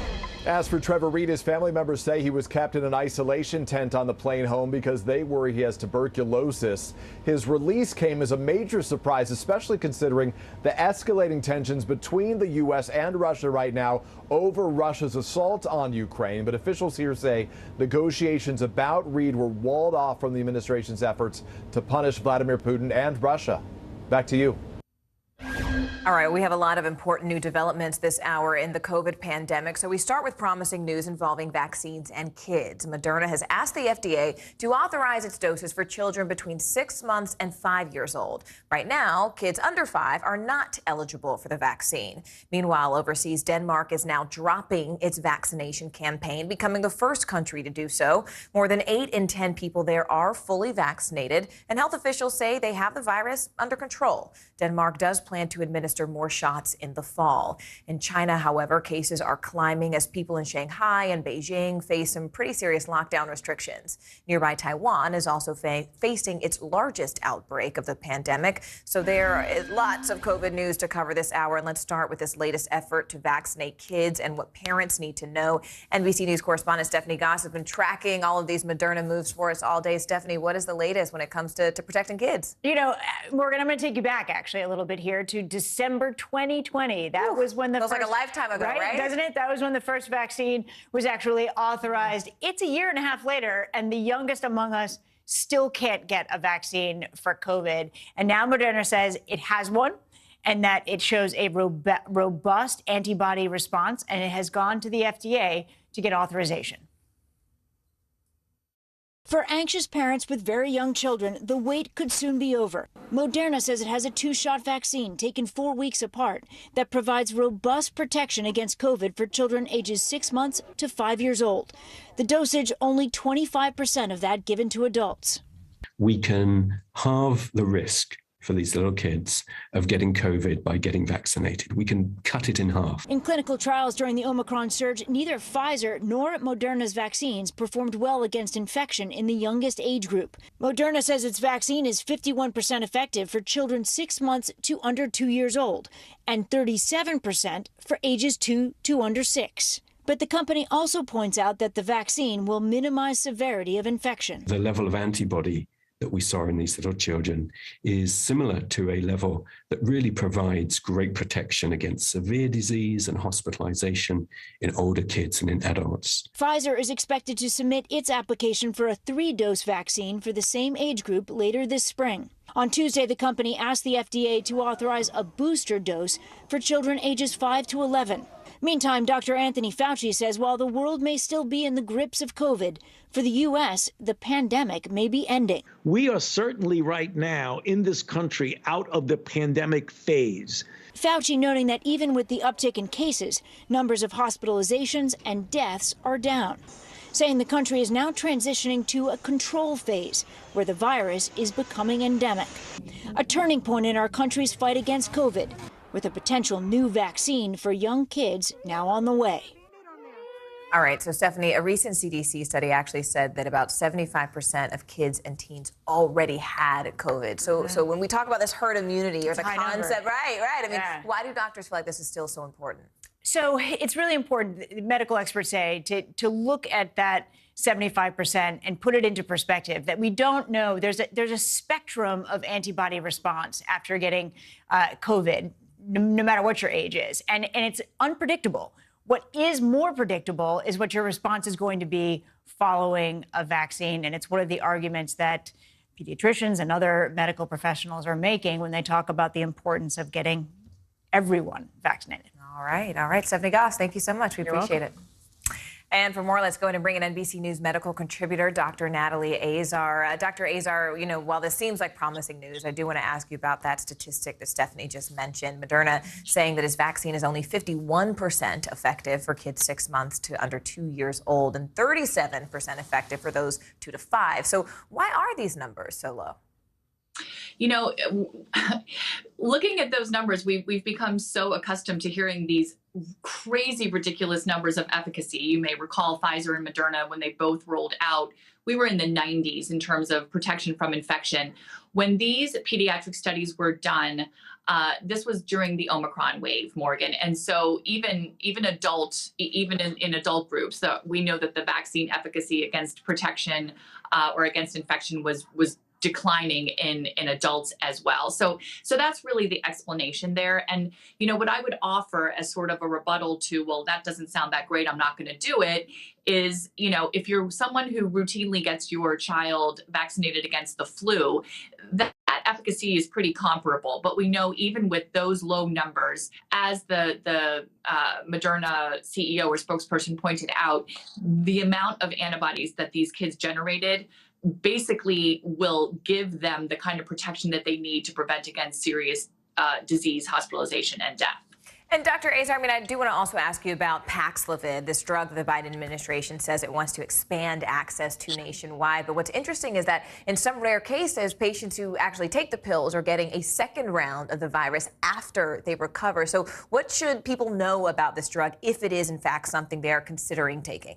As for Trevor Reed, his family members say he was kept in an isolation tent on the plane home because they worry he has tuberculosis. His release came as a major surprise, especially considering the escalating tensions between the U.S. and Russia right now over Russia's assault on Ukraine. But officials here say negotiations about Reed were walled off from the administration's efforts to punish Vladimir Putin and Russia. Back to you. All right, we have a lot of important new developments this hour in the COVID pandemic. So we start with promising news involving vaccines and kids. Moderna has asked the FDA to authorize its doses for children between 6 months and 5 years old. Right now, kids under 5 are not eligible for the vaccine. Meanwhile, overseas, Denmark is now dropping its vaccination campaign, becoming the first country to do so. More than 8 in 10 people there are fully vaccinated, and health officials say they have the virus under control. Denmark does plan to administer more shots in the fall. In China, however, cases are climbing as people in Shanghai and Beijing face some pretty serious lockdown restrictions. Nearby Taiwan is also facing its largest outbreak of the pandemic. So there is lots of COVID news to cover this hour. And let's start with this latest effort to vaccinate kids and what parents need to know. NBC News correspondent Stephanie Goss has been tracking all of these Moderna moves for us all day. Stephanie, what is the latest when it comes to protecting kids? You know, Morgan, I'm going to take you back actually a little bit here to December 2020. That was when the feels first, like a lifetime ago, right? Doesn't it? That was when the first vaccine was actually authorized. It's a year and a half later, and the youngest among us still can't get a vaccine for COVID. And now Moderna says it has one and that it shows a robust antibody response, and it has gone to the FDA to get authorization. For anxious parents with very young children, the wait could soon be over. Moderna says it has a 2-shot vaccine taken 4 weeks apart that provides robust protection against COVID for children ages 6 months to 5 years old. The dosage, only 25% of that given to adults. We can halve the risk for these little kids of getting COVID by getting vaccinated. We can cut it in half. In clinical trials during the Omicron surge, neither Pfizer nor Moderna's vaccines performed well against infection in the youngest age group. Moderna says its vaccine is 51% effective for children 6 months to under 2 years old and 37% for ages 2 to under 6. But the company also points out that the vaccine will minimize severity of infection. The level of antibody that we saw in these little children is similar to a level that really provides great protection against severe disease and hospitalization in older kids and in adults. Pfizer is expected to submit its application for a 3-dose vaccine for the same age group later this spring. On Tuesday, the company asked the FDA to authorize a booster dose for children ages 5 to 11. Meantime, Dr. Anthony Fauci says while the world may still be in the grips of COVID, for the U.S., the pandemic may be ending. We are certainly right now in this country out of the pandemic phase. Fauci noting that even with the uptick in cases, numbers of hospitalizations and deaths are down, saying the country is now transitioning to a control phase where the virus is becoming endemic. A turning point in our country's fight against COVID, with a potential new vaccine for young kids now on the way. All right, so Stephanie, a recent CDC study actually said that about 75% of kids and teens already had COVID. So when we talk about this herd immunity or the concept, right. I mean, why do doctors feel like this is still so important? So it's really important, medical experts say, to look at that 75% and put it into perspective, that we don't know. There's a spectrum of antibody response after getting COVID, no matter what your age is. And it's unpredictable. What is more predictable is what your response is going to be following a vaccine. And it's one of the arguments that pediatricians and other medical professionals are making when they talk about the importance of getting everyone vaccinated. All right. Stephanie Goss, thank you so much. We appreciate it. And for more, let's go ahead and bring in NBC News medical contributor, Dr. Natalie Azar. Dr. Azar, you know, while this seems like promising news, I do want to ask you about that statistic that Stephanie just mentioned. Moderna saying that his vaccine is only 51% effective for kids 6 months to under 2 years old and 37% effective for those 2 to 5. So why are these numbers so low? You know, looking at those numbers, we've become so accustomed to hearing these crazy, ridiculous numbers of efficacy. You may recall Pfizer and Moderna, when they both rolled out, we were in the 90s in terms of protection from infection. When these pediatric studies were done, this was during the Omicron wave, Morgan. And so even in adult groups, we know that the vaccine efficacy against protection or against infection was declining in adults as well. So that's really the explanation there. And, you know, what I would offer as sort of a rebuttal to, well, that doesn't sound that great, I'm not going to do it, is, you know, if you're someone who routinely gets your child vaccinated against the flu, that efficacy is pretty comparable. But we know even with those low numbers, as the Moderna CEO or spokesperson pointed out, the amount of antibodies that these kids generated basically will give them the kind of protection that they need to prevent against serious disease, hospitalization, and death. And Dr. Azar, I do want to also ask you about Paxlovid, this drug that the Biden administration says it wants to expand access to nationwide. But what's interesting is that in some rare cases, patients who actually take the pills are getting a second round of the virus after they recover. So what should people know about this drug if it is, in fact, something they are considering taking?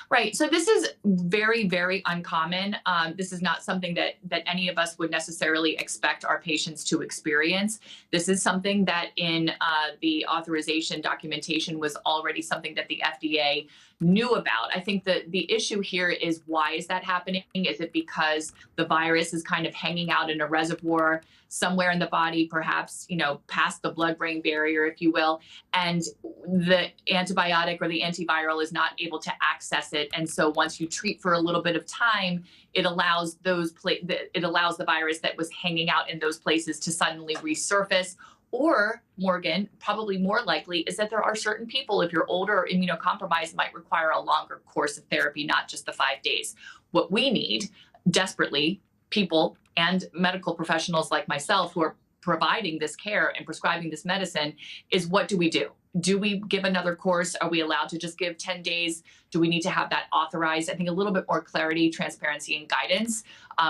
Right. So this is very, very uncommon. This is not something that any of us would necessarily expect our patients to experience. This is something that in the authorization documentation was already something that the FDA knew about. I think that the issue here is, why is that happening? Is it because the virus is kind of hanging out in a reservoir somewhere in the body, perhaps, past the blood-brain barrier, if you will, and the antibiotic or the antiviral is not able to access it. And so once you treat for a little bit of time, it allows the virus that was hanging out in those places to suddenly resurface. Or, Morgan, probably more likely is that there are certain people, if you're older or immunocompromised, might require a longer course of therapy, not just the 5 days. What we need desperately, people and medical professionals like myself who are providing this care and prescribing this medicine, is what do we do? Do we give another course? Are we allowed to just give 10 days? Do we need to have that authorized? I think a little bit more clarity, transparency, and guidance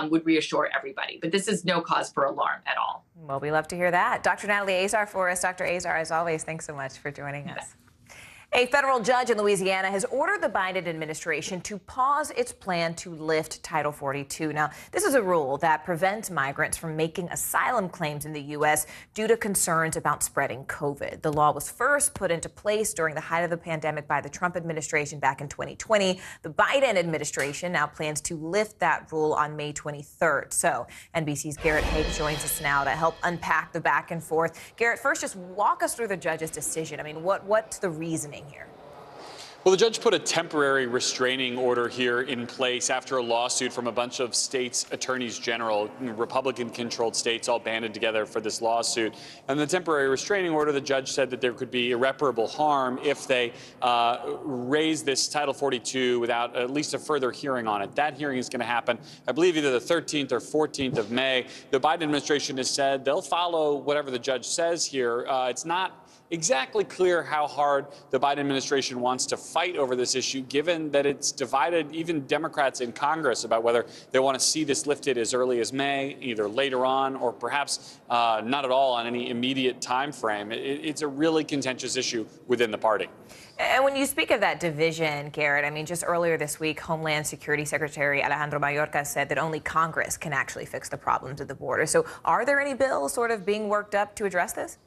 would reassure everybody. But this is no cause for alarm at all. Well, we love to hear that. Dr. Natalie Azar for us. Dr. Azar, as always, thanks so much for joining us. A federal judge in Louisiana has ordered the Biden administration to pause its plan to lift Title 42. Now, this is a rule that prevents migrants from making asylum claims in the U.S. due to concerns about spreading COVID. The law was first put into place during the height of the pandemic by the Trump administration back in 2020. The Biden administration now plans to lift that rule on May 23rd. So NBC's Garrett Haig joins us now to help unpack the back and forth. Garrett, first, just walk us through the judge's decision. What's the reasoning here? Well, the judge put a temporary restraining order here in place after a lawsuit from a bunch of states' attorneys general, Republican-controlled states all banded together for this lawsuit. And the temporary restraining order, the judge said that there could be irreparable harm if they raise this Title 42 without at least a further hearing on it. That hearing is going to happen, I believe, either the 13th or 14th of May. The Biden administration has said they'll follow whatever the judge says here. It's not exactly clear how hard the Biden administration wants to fight over this issue, given that it's divided even Democrats in Congress about whether they want to see this lifted as early as May, either later on or perhaps not at all on any immediate time frame. It's a really contentious issue within the party. And when you speak of that division, Garrett, just earlier this week, Homeland Security Secretary Alejandro Mayorkas said that only Congress can actually fix the problems at the border. So are there any bills sort of being worked up to address this?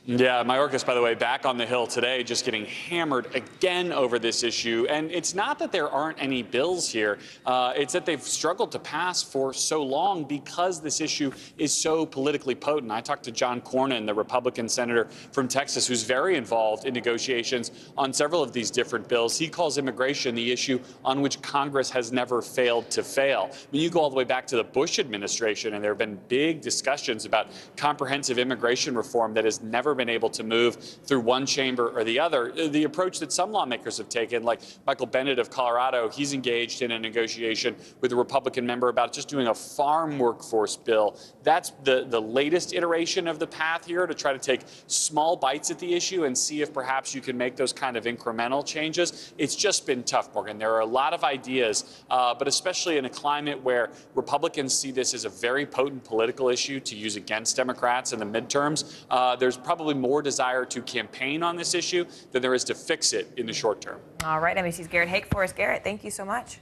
Yeah, Mayorkas, by the way, back on the Hill today, just getting hammered again over this issue. And it's not that there aren't any bills here. It's that they've struggled to pass for so long because this issue is so politically potent. I talked to John Cornyn, the Republican senator from Texas, who's very involved in negotiations on several of these different bills. He calls immigration the issue on which Congress has never failed to fail. You go all the way back to the Bush administration, and there have been big discussions about comprehensive immigration reform that has never been able to move through one chamber or the other. The approach that some lawmakers have taken, like Michael Bennett of Colorado, he's engaged in a negotiation with a Republican member about just doing a farm workforce bill. That's the latest iteration of the path here, to try to take small bites at the issue and see if perhaps you can make those kind of incremental changes. It's just been tough, Morgan. There are a lot of ideas, but especially in a climate where Republicans see this as a very potent political issue to use against Democrats in the midterms, there's probably more desire to campaign on this issue than there is to fix it in the short term. All right, NBC's Garrett Haig for us. Garrett, thank you so much.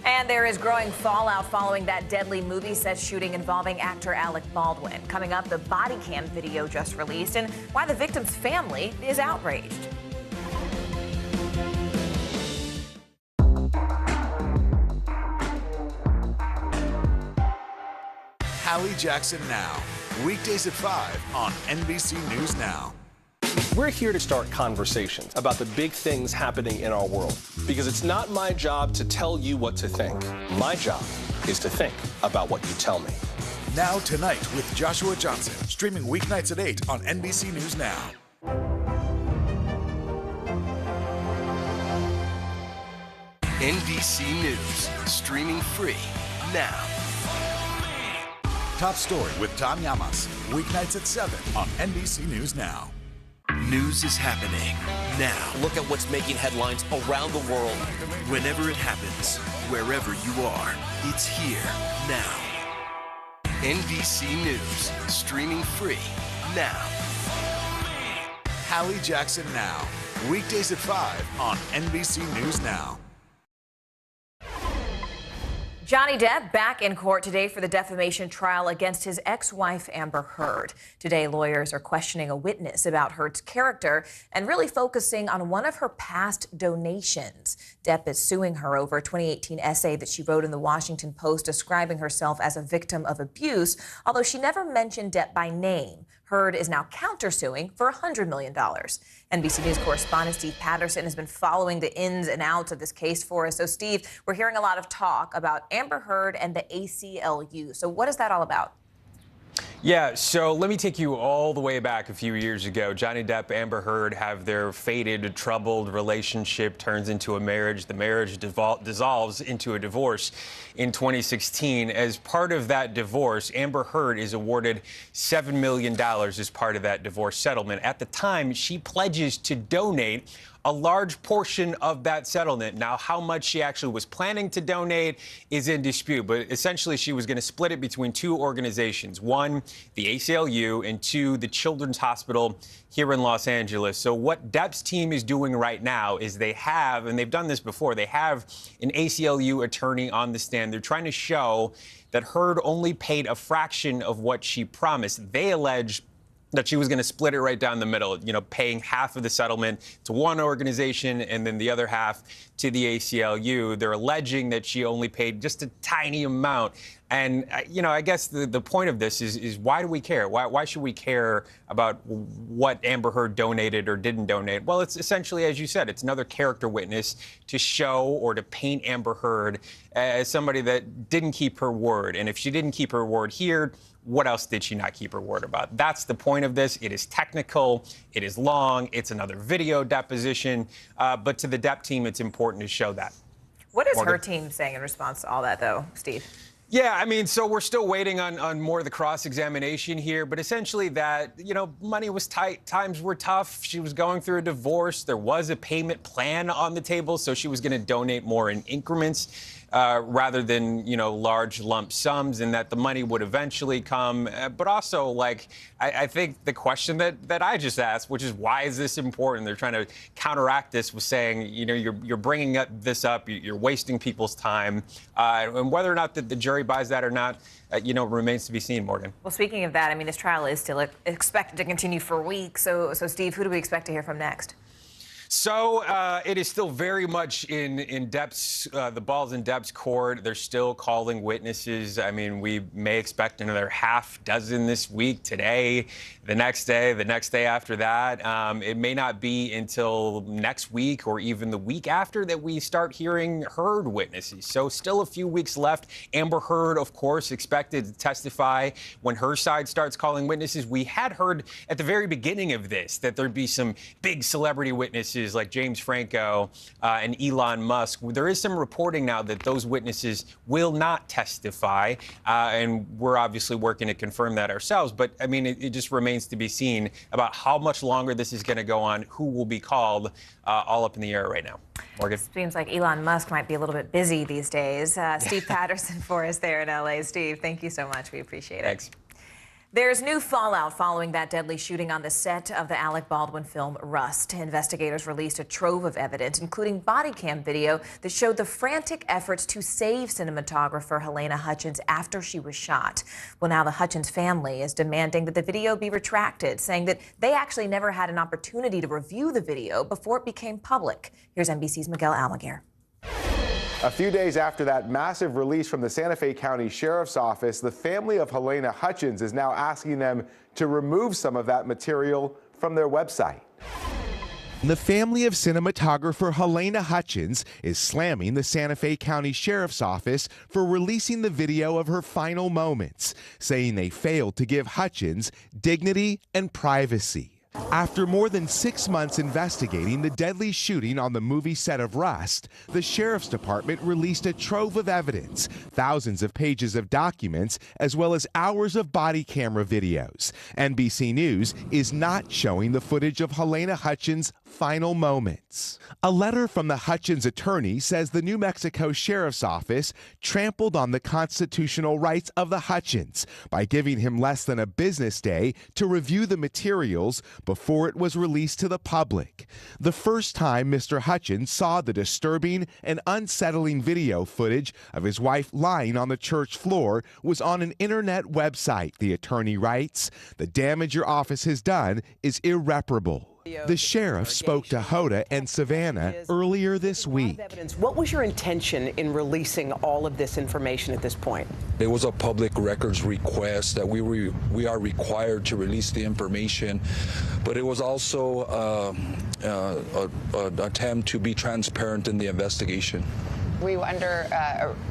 And there is growing fallout following that deadly movie set shooting involving actor Alec Baldwin. Coming up, the body cam video just released and why the victim's family is outraged. Hallie Jackson Now, weekdays at 5 on NBC News Now. We're here to start conversations about the big things happening in our world, because it's not my job to tell you what to think. My job is to think about what you tell me. Now Tonight with Joshua Johnson, streaming weeknights at 8 on NBC News Now. NBC News, streaming free now. Top Story with Tom Llamas, weeknights at 7 on NBC News Now. News is happening now. Look at what's making headlines around the world. Whenever it happens, wherever you are, it's here now. NBC News, streaming free now. Hallie Jackson Now, weekdays at 5 on NBC News Now. Johnny Depp back in court today for the defamation trial against his ex-wife Amber Heard. Today, lawyers are questioning a witness about Heard's character and really focusing on one of her past donations. Depp is suing her over a 2018 essay that she wrote in the Washington Post describing herself as a victim of abuse, although she never mentioned Depp by name. Heard is now countersuing for $100 million. NBC News correspondent Steve Patterson has been following the ins and outs of this case for us. So, Steve, we're hearing a lot of talk about Amber Heard and the ACLU. So what is that all about? Yeah, so let me take you all the way back a few years ago. Johnny Depp, Amber Heard have their fated, troubled relationship turns into a marriage. The marriage dissolves into a divorce in 2016. As part of that divorce, Amber Heard is awarded $7 million as part of that divorce settlement. At the time, she pledges to donate a large portion of that settlement. Now, how much she actually was planning to donate is in dispute, but essentially she was going to split it between two organizations. One, the ACLU, and two, the Children's Hospital here in Los Angeles. So what Depp's team is doing right now is they have, and they've done this before, they have an ACLU attorney on the stand. They're trying to show that Heard only paid a fraction of what she promised. They allege that she was going to split it right down the middle, paying half of the settlement to one organization and then the other half to the ACLU. They're alleging that she only paid just a tiny amount. And, I guess the point of this is why do we care? Why should we care about what Amber Heard donated or didn't donate? Well, it's essentially, as you said, it's another character witness to show or to paint Amber Heard as somebody that didn't keep her word. And if she didn't keep her word here, what else did she not keep her word about? That's the point of this. It is technical. It is long. It's another video deposition. But to the Depp team, it's important to show that. What is her team saying in response to all that, though, Steve? Yeah, so we're still waiting on more of the cross-examination here, but essentially that, money was tight, times were tough, she was going through a divorce, there was a payment plan on the table, so she was going to donate more in increments rather than, large lump sums, and that the money would eventually come. But also, I think the question that I just asked, which is why is this important? They're trying to counteract this with saying, you're bringing this up, you're wasting people's time, and whether or not the jury buys that or not, remains to be seen, Morgan. Well, speaking of that, this trial is still expected to continue for weeks. So Steve, who do we expect to hear from next? So it is still very much in Depp's, the ball's in Depp's court. They're still calling witnesses. We may expect another half dozen this week, today, the next day after that. It may not be until next week or even the week after that we start hearing Heard witnesses. So still a few weeks left. Amber Heard, of course, expected to testify when her side starts calling witnesses. We had heard at the very beginning of this that there'd be some big celebrity witnesses like James Franco and Elon Musk. There is some reporting now that those witnesses will not testify, and we're obviously working to confirm that ourselves. But, it just remains to be seen about how much longer this is going to go on, who will be called, all up in the air right now. Morgan? Seems like Elon Musk might be a little bit busy these days. Steve Patterson for us there in L.A. Steve, thank you so much. We appreciate it. Thanks. There's new fallout following that deadly shooting on the set of the Alec Baldwin film Rust. Investigators released a trove of evidence, including body cam video that showed the frantic efforts to save cinematographer Helena Hutchins after she was shot. Well, now the Hutchins family is demanding that the video be retracted, saying that they actually never had an opportunity to review the video before it became public. Here's NBC's Miguel Almaguer. A few days after that massive release from the Santa Fe County Sheriff's Office, the family of Helena Hutchins is now asking them to remove some of that material from their website. The family of cinematographer Helena Hutchins is slamming the Santa Fe County Sheriff's Office for releasing the video of her final moments, saying they failed to give Hutchins dignity and privacy. After more than 6 months investigating the deadly shooting on the movie set of Rust, the Sheriff's Department released a trove of evidence, thousands of pages of documents, as well as hours of body camera videos. NBC News is not showing the footage of Helena Hutchins' final moments. A letter from the Hutchins attorney says the New Mexico Sheriff's Office trampled on the constitutional rights of the Hutchins by giving him less than a business day to review the materials before it was released to the public. The first time Mr. Hutchins saw the disturbing and unsettling video footage of his wife lying on the church floor was on an internet website, the attorney writes. The damage your office has done is irreparable. The sheriff spoke to Hoda and Savannah earlier this week. What was your intention in releasing all of this information at this point? It was a public records request that we are required to release the information, but it was also an attempt to be transparent in the investigation. Were you under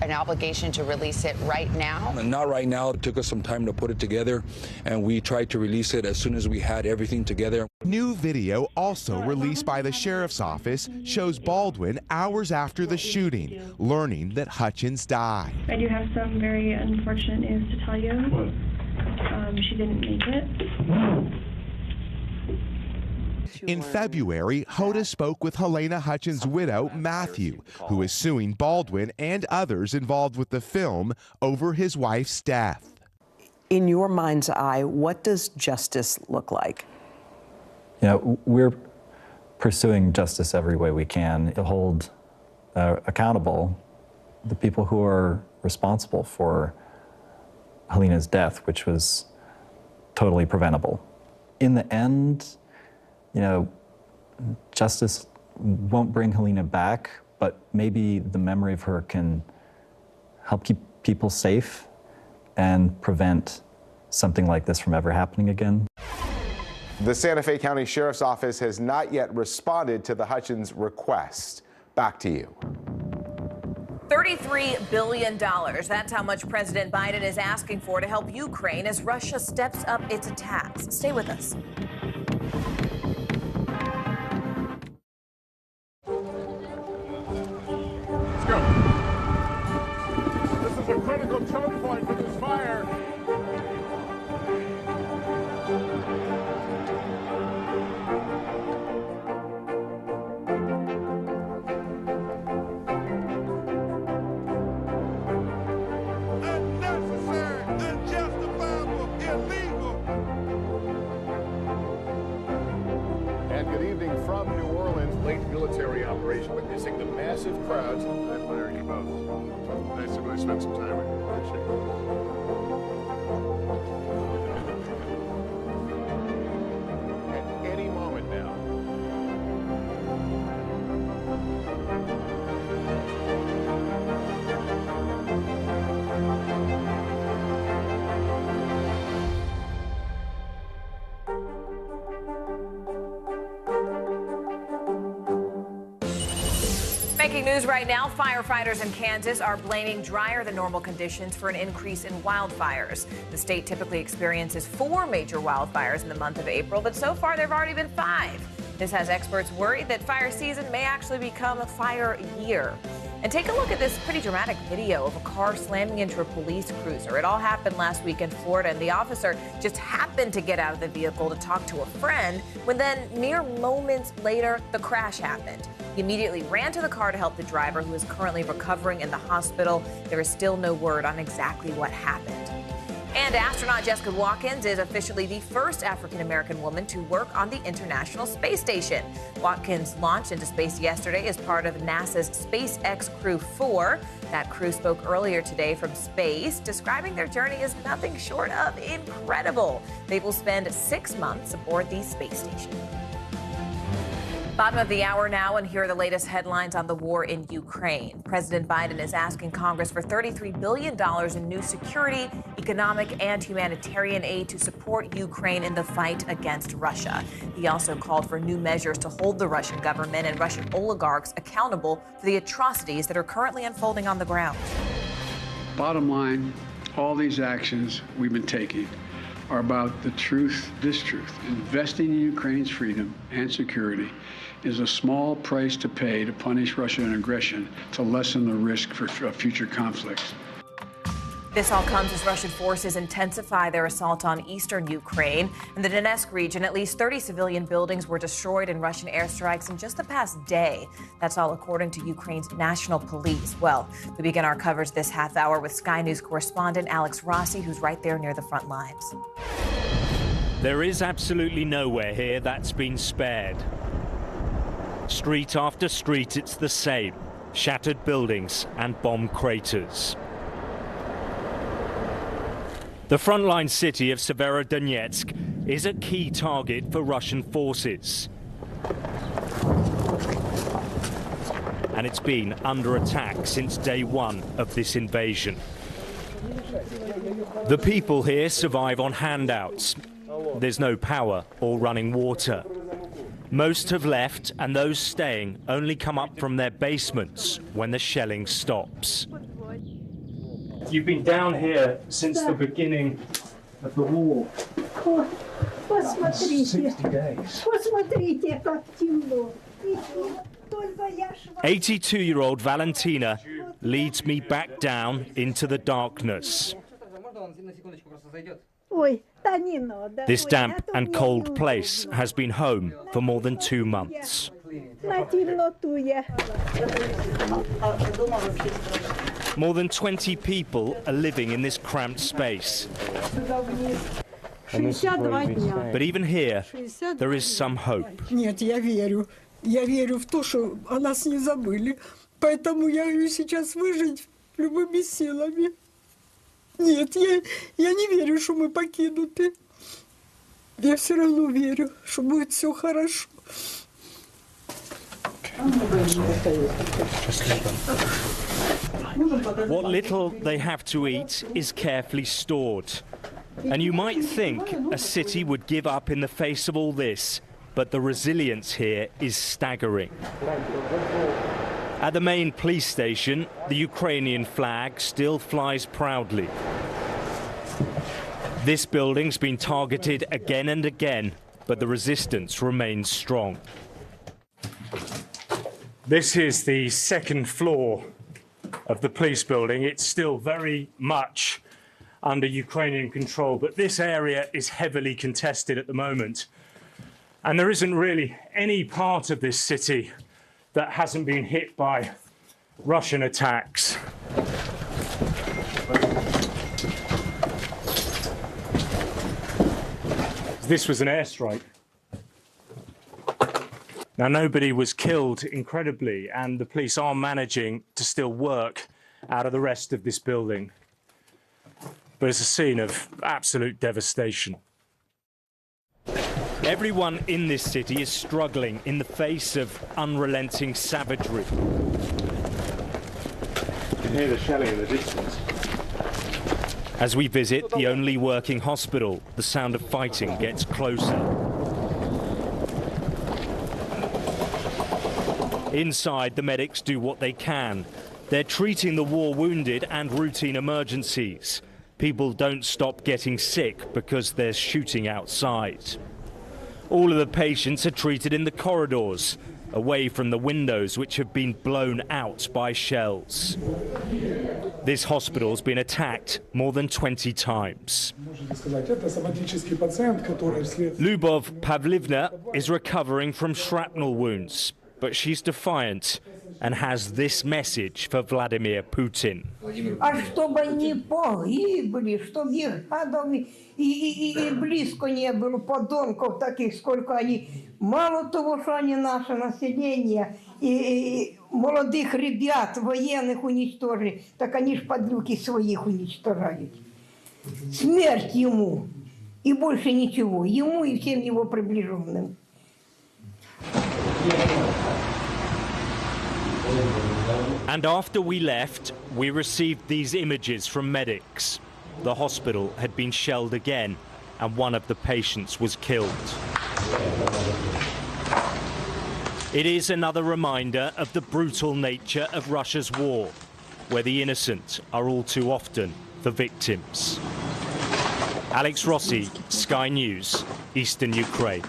an obligation to release it right now? Not right now. It took us some time to put it together, and we tried to release it as soon as we had everything together. New video also released by the sheriff's office shows Baldwin hours after the shooting, learning that Hutchins died. I do have some very unfortunate news to tell you. She didn't make it. In February, Hoda spoke with Helena Hutchins' widow, Matthew, who is suing Baldwin and others involved with the film over his wife's death. In your mind's eye, what does justice look like? You know, we're pursuing justice every way we can to hold accountable the people who are responsible for Helena's death, which was totally preventable. In the end, you know, justice won't bring Helena back, but maybe the memory of her can help keep people safe and prevent something like this from ever happening again. The Santa Fe County Sheriff's Office has not yet responded to the Hutchins request. Back to you. $33 billion. That's how much President Biden is asking for to help Ukraine as Russia steps up its attacks. Stay with us. Let's go. This is a critical choke point for this fire. And good evening from New Orleans. Late military operation witnessing the massive crowds. I admire you both. Nice to really spend some time with you. Appreciate it. At any moment now. Making news right now, firefighters in Kansas are blaming drier than normal conditions for an increase in wildfires. The state typically experiences 4 major wildfires in the month of April, but so far there have already been 5. This has experts worried that fire season may actually become a fire year. And take a look at this pretty dramatic video of a car slamming into a police cruiser. It all happened last week in Florida, and the officer just happened to get out of the vehicle to talk to a friend when then mere moments later, the crash happened. He immediately ran to the car to help the driver, who is currently recovering in the hospital. There is still no word on exactly what happened. And astronaut Jessica Watkins is officially the first African-American woman to work on the International Space Station. Watkins launched into space yesterday as part of NASA's SpaceX Crew 4. That crew spoke earlier today from space, describing their journey as nothing short of incredible. They will spend 6 months aboard the space station. Bottom of the hour now, and here are the latest headlines on the war in Ukraine. President Biden is asking Congress for $33 billion in new security, economic, and humanitarian aid to support Ukraine in the fight against Russia. He also called for new measures to hold the Russian government and Russian oligarchs accountable for the atrocities that are currently unfolding on the ground. Bottom line, all these actions we've been taking are about the truth, this truth. Investing in Ukraine's freedom and security is a small price to pay to punish Russian aggression, to lessen the risk for future conflicts. This all comes as Russian forces intensify their assault on eastern Ukraine. In the Donetsk region, at least 30 civilian buildings were destroyed in Russian airstrikes in just the past day. That's all according to Ukraine's national police. Well, we begin our coverage this half hour with Sky News correspondent Alex Rossi, who's right there near the front lines. There is absolutely nowhere here that's been spared. Street after street, it's the same. Shattered buildings and bomb craters. The frontline city of Severodonetsk is a key target for Russian forces. And it's been under attack since day one of this invasion. The people here survive on handouts. There's no power or running water. Most have left, and those staying only come up from their basements when the shelling stops. You've been down here since the beginning of the war. 60 days. 82-year-old Valentina leads me back down into the darkness. This damp and cold place has been home for more than 2 months. More than 20 people are living in this cramped space. But even here, there is some hope. Я верю в то, что о нас не забыли. Поэтому я говорю сейчас выжить любыми силами. Нет, я не верю, что мы покинуты. Я все равно верю, что будет все хорошо. What little they have to eat is carefully stored. And you might think a city would give up in the face of all this, but the resilience here is staggering. At the main police station, the Ukrainian flag still flies proudly. This building's been targeted again and again, but the resistance remains strong. This is the second floor of the police building. It's still very much under Ukrainian control, but this area is heavily contested at the moment. And there isn't really any part of this city that hasn't been hit by Russian attacks. This was an airstrike. Now, nobody was killed, incredibly, and the police are managing to still work out of the rest of this building. But it's a scene of absolute devastation. Everyone in this city is struggling in the face of unrelenting savagery. You can hear the shelling in the distance. As we visit the only working hospital, the sound of fighting gets closer. Inside, the medics do what they can. They're treating the war wounded and routine emergencies. People don't stop getting sick because there's shooting outside. All of the patients are treated in the corridors, away from the windows which have been blown out by shells. This hospital's been attacked more than 20 times. Lubov Pavlivna is recovering from shrapnel wounds, but she's defiant and has this message for Vladimir Putin. А чтобы они погибли, чтобы их гадов и близко не было подонков таких, сколько они. Мало того, что они наше население и молодых ребят, военных уничтожили, так они ж подлюки своих уничтожают. Смерть ему и больше ничего, ему и всем его приближенным. And after we left, we received these images from medics. The hospital had been shelled again, and one of the patients was killed. It is another reminder of the brutal nature of Russia's war, where the innocent are all too often the victims. Alex Rossi, Sky News, Eastern Ukraine.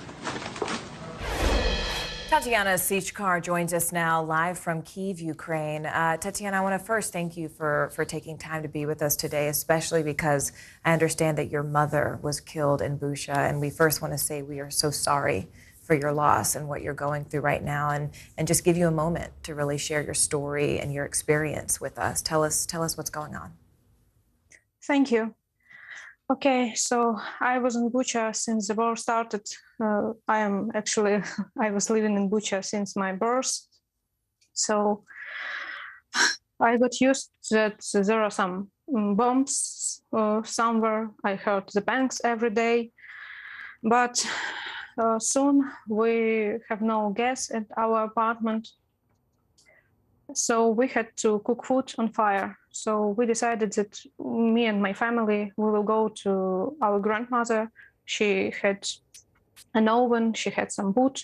Tatiana Sichkar joins us now live from Kyiv, Ukraine. Tatiana, I want to first thank you for taking time to be with us today, especially because I understand that your mother was killed in Bucha, and we first want to say we are so sorry for your loss and what you're going through right now, and just give you a moment to really share your story and your experience with us. Tell us what's going on. Thank you. Okay, so I was in Bucha since the war started. I was living in Bucha since my birth. So I got used that there are some bombs somewhere. I heard the bangs every day. But soon we have no gas at our apartment. So we had to cook food on fire. So we decided that me and my family, we will go to our grandmother. She had an oven, she had some wood,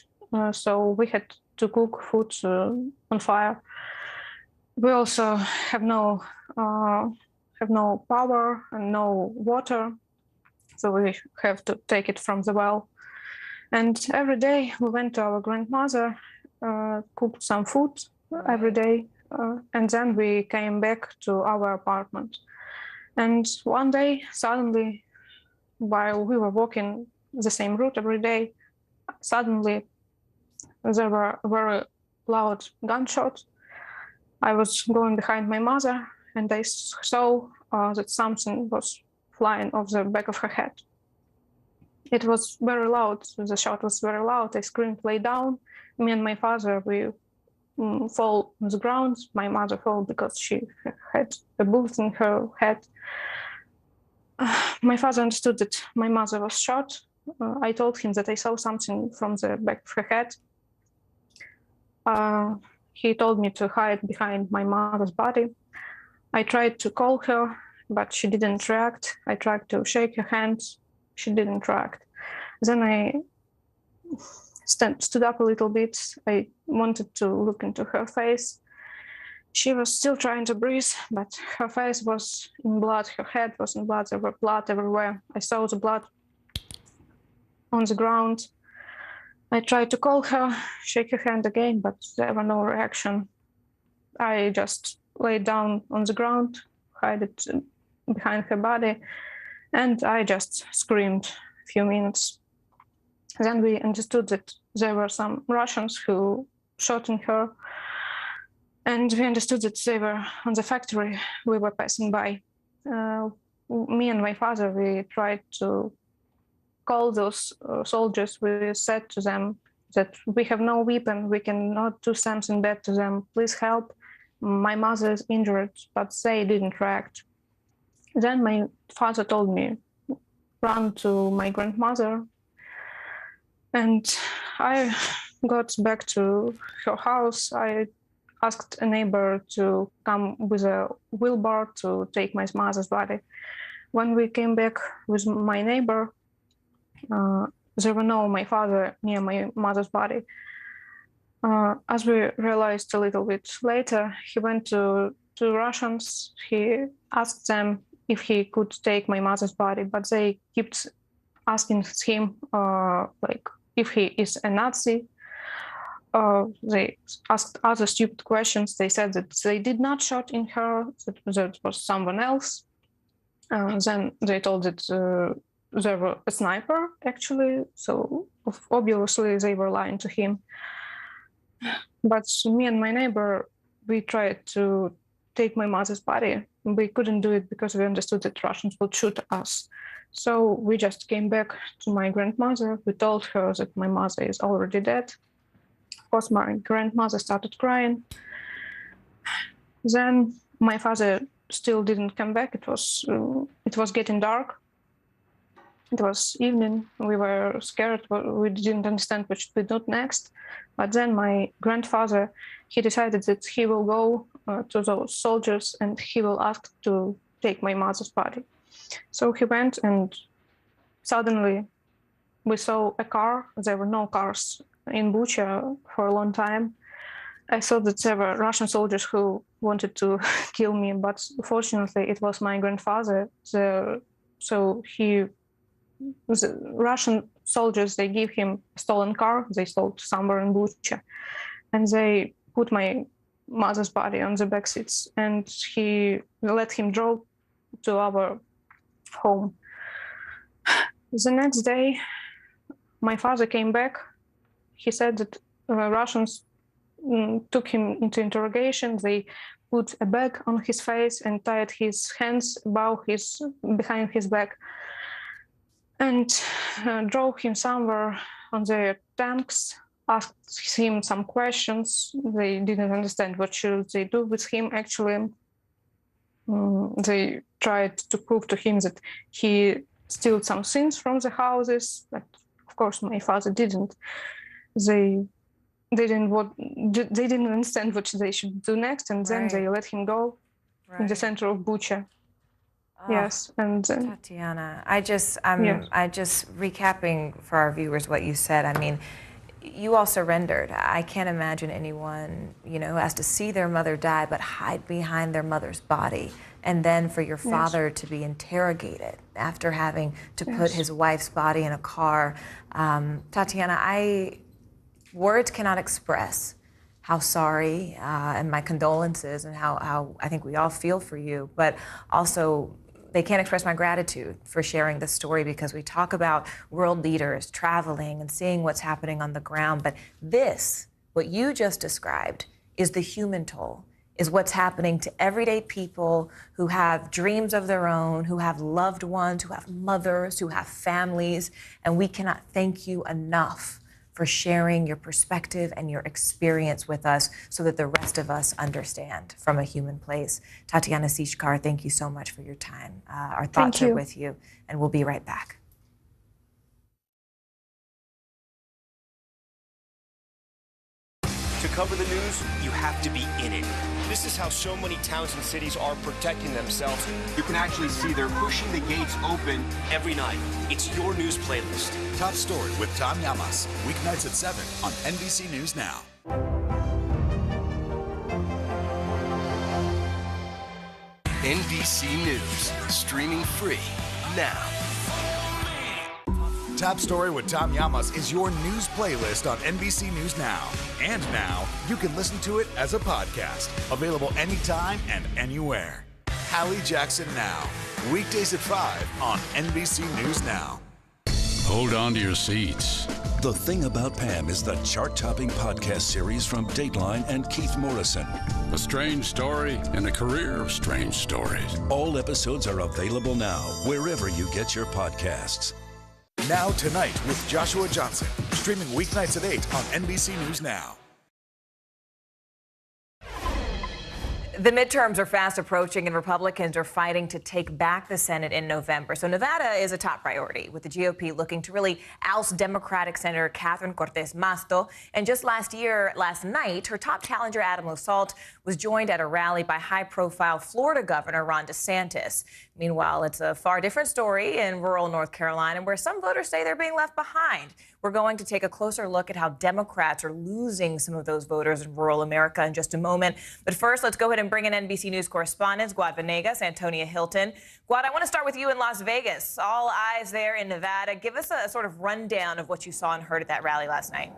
so we had to cook food on fire. We also have no power and no water, so we have to take it from the well. And every day we went to our grandmother, cooked some food every day, and then we came back to our apartment. And one day, suddenly, while we were walking the same route every day, suddenly there were very loud gunshots. I was going behind my mother, and I saw that something was flying off the back of her head. It was very loud. The shot was very loud. I screamed, "Lay down!" Me and my father, we fall on the ground. My mother fell because she had a bullet in her head. My father understood that my mother was shot. I told him that I saw something from the back of her head. He told me to hide behind my mother's body. I tried to call her, but she didn't react. I tried to shake her hand. She didn't react. Then I stood up a little bit. I wanted to look into her face. She was still trying to breathe, but her face was in blood. Her head was in blood. There was blood everywhere. I saw the blood on the ground. I tried to call her, shake her hand again, but there was no reaction. I just laid down on the ground, hid it behind her body, and I just screamed a few minutes. Then we understood that there were some Russians who shot in her, and we understood that they were on the factory we were passing by. Me and my father, we tried to call those soldiers. We said to them that we have no weapon, we cannot do something bad to them, please help. My mother is injured, but they didn't react. Then my father told me, run to my grandmother. And I got back to her house. I asked a neighbor to come with a wheelbarrow to take my mother's body. When we came back with my neighbor, there were no my father near my mother's body. As we realized a little bit later, he went to two Russians. He asked them if he could take my mother's body, but they kept asking him like if he is a Nazi. They asked other stupid questions. They said that they did not shot in her, that was someone else. Then they told that there was a sniper, actually, so obviously they were lying to him. But me and my neighbor, we tried to take my mother's body. We couldn't do it because we understood that Russians would shoot us. So we just came back to my grandmother. We told her that my mother is already dead. Of course, my grandmother started crying. Then my father still didn't come back. It was getting dark. It was evening. We were scared. We didn't understand what should we do next. But then my grandfather, he decided that he will go to those soldiers and he will ask to take my mother's body. So he went, and suddenly we saw a car. There were no cars in Bucha for a long time. I thought that there were Russian soldiers who wanted to kill me, but fortunately it was my grandfather. The Russian soldiers, they gave him a stolen car. They stole somewhere in Bucha, and they put my mother's body on the back seats, and he let him drive to our home. The next day, my father came back. He said that Russians took him into interrogation. They put a bag on his face and tied his hands behind his back, and drove him somewhere on their tanks, asked him some questions. They didn't understand what should they do with him. Actually, they tried to prove to him that he stole some things from the houses, but of course my father didn't. They didn't understand what they should do next, and then they let him go in the center of Bucha. Yes, and Tatiana, I just recapping for our viewers what you said. I mean, you all surrendered. I can't imagine anyone, who has to see their mother die but hide behind their mother's body, and then for your father to be interrogated after having to put his wife's body in a car. Tatiana, words cannot express how sorry and my condolences and how I think we all feel for you, but also they can't express my gratitude for sharing this story, because we talk about world leaders traveling and seeing what's happening on the ground. But this, what you just described, is the human toll, is what's happening to everyday people who have dreams of their own, who have loved ones, who have mothers, who have families. And we cannot thank you enough for sharing your perspective and your experience with us so that the rest of us understand from a human place. Tatiana Sichkar, thank you so much for your time. Our thoughts are with you, and we'll be right back. To cover the news, you have to be in it. This is how so many towns and cities are protecting themselves. You can actually see they're pushing the gates open every night. It's your news playlist. Top Story with Tom Llamas, weeknights at 7 on NBC News Now. NBC News, streaming free now. Top Story with Tom Llamas is your news playlist on NBC News Now. And now, you can listen to it as a podcast, available anytime and anywhere. Hallie Jackson Now, weekdays at 5 on NBC News Now. Hold on to your seats. The Thing About Pam is the chart-topping podcast series from Dateline and Keith Morrison. A strange story and a career of strange stories. All episodes are available now, wherever you get your podcasts. Now Tonight with Joshua Johnson, streaming weeknights at 8 on NBC News Now. The midterms are fast approaching, and Republicans are fighting to take back the Senate in November. So Nevada is a top priority, with the GOP looking to really oust Democratic Senator Catherine Cortez Masto. And just last night, her top challenger, Adam Laussault, was joined at a rally by high-profile Florida Governor Ron DeSantis. Meanwhile, it's a far different story in rural North Carolina, where some voters say they're being left behind. We're going to take a closer look at how Democrats are losing some of those voters in rural America in just a moment. But first, let's go ahead and bring in NBC News correspondents Guad Venegas, Antonia Hilton. Guad, I want to start with you in Las Vegas. All eyes there in Nevada. Give us a sort of rundown of what you saw and heard at that rally last night.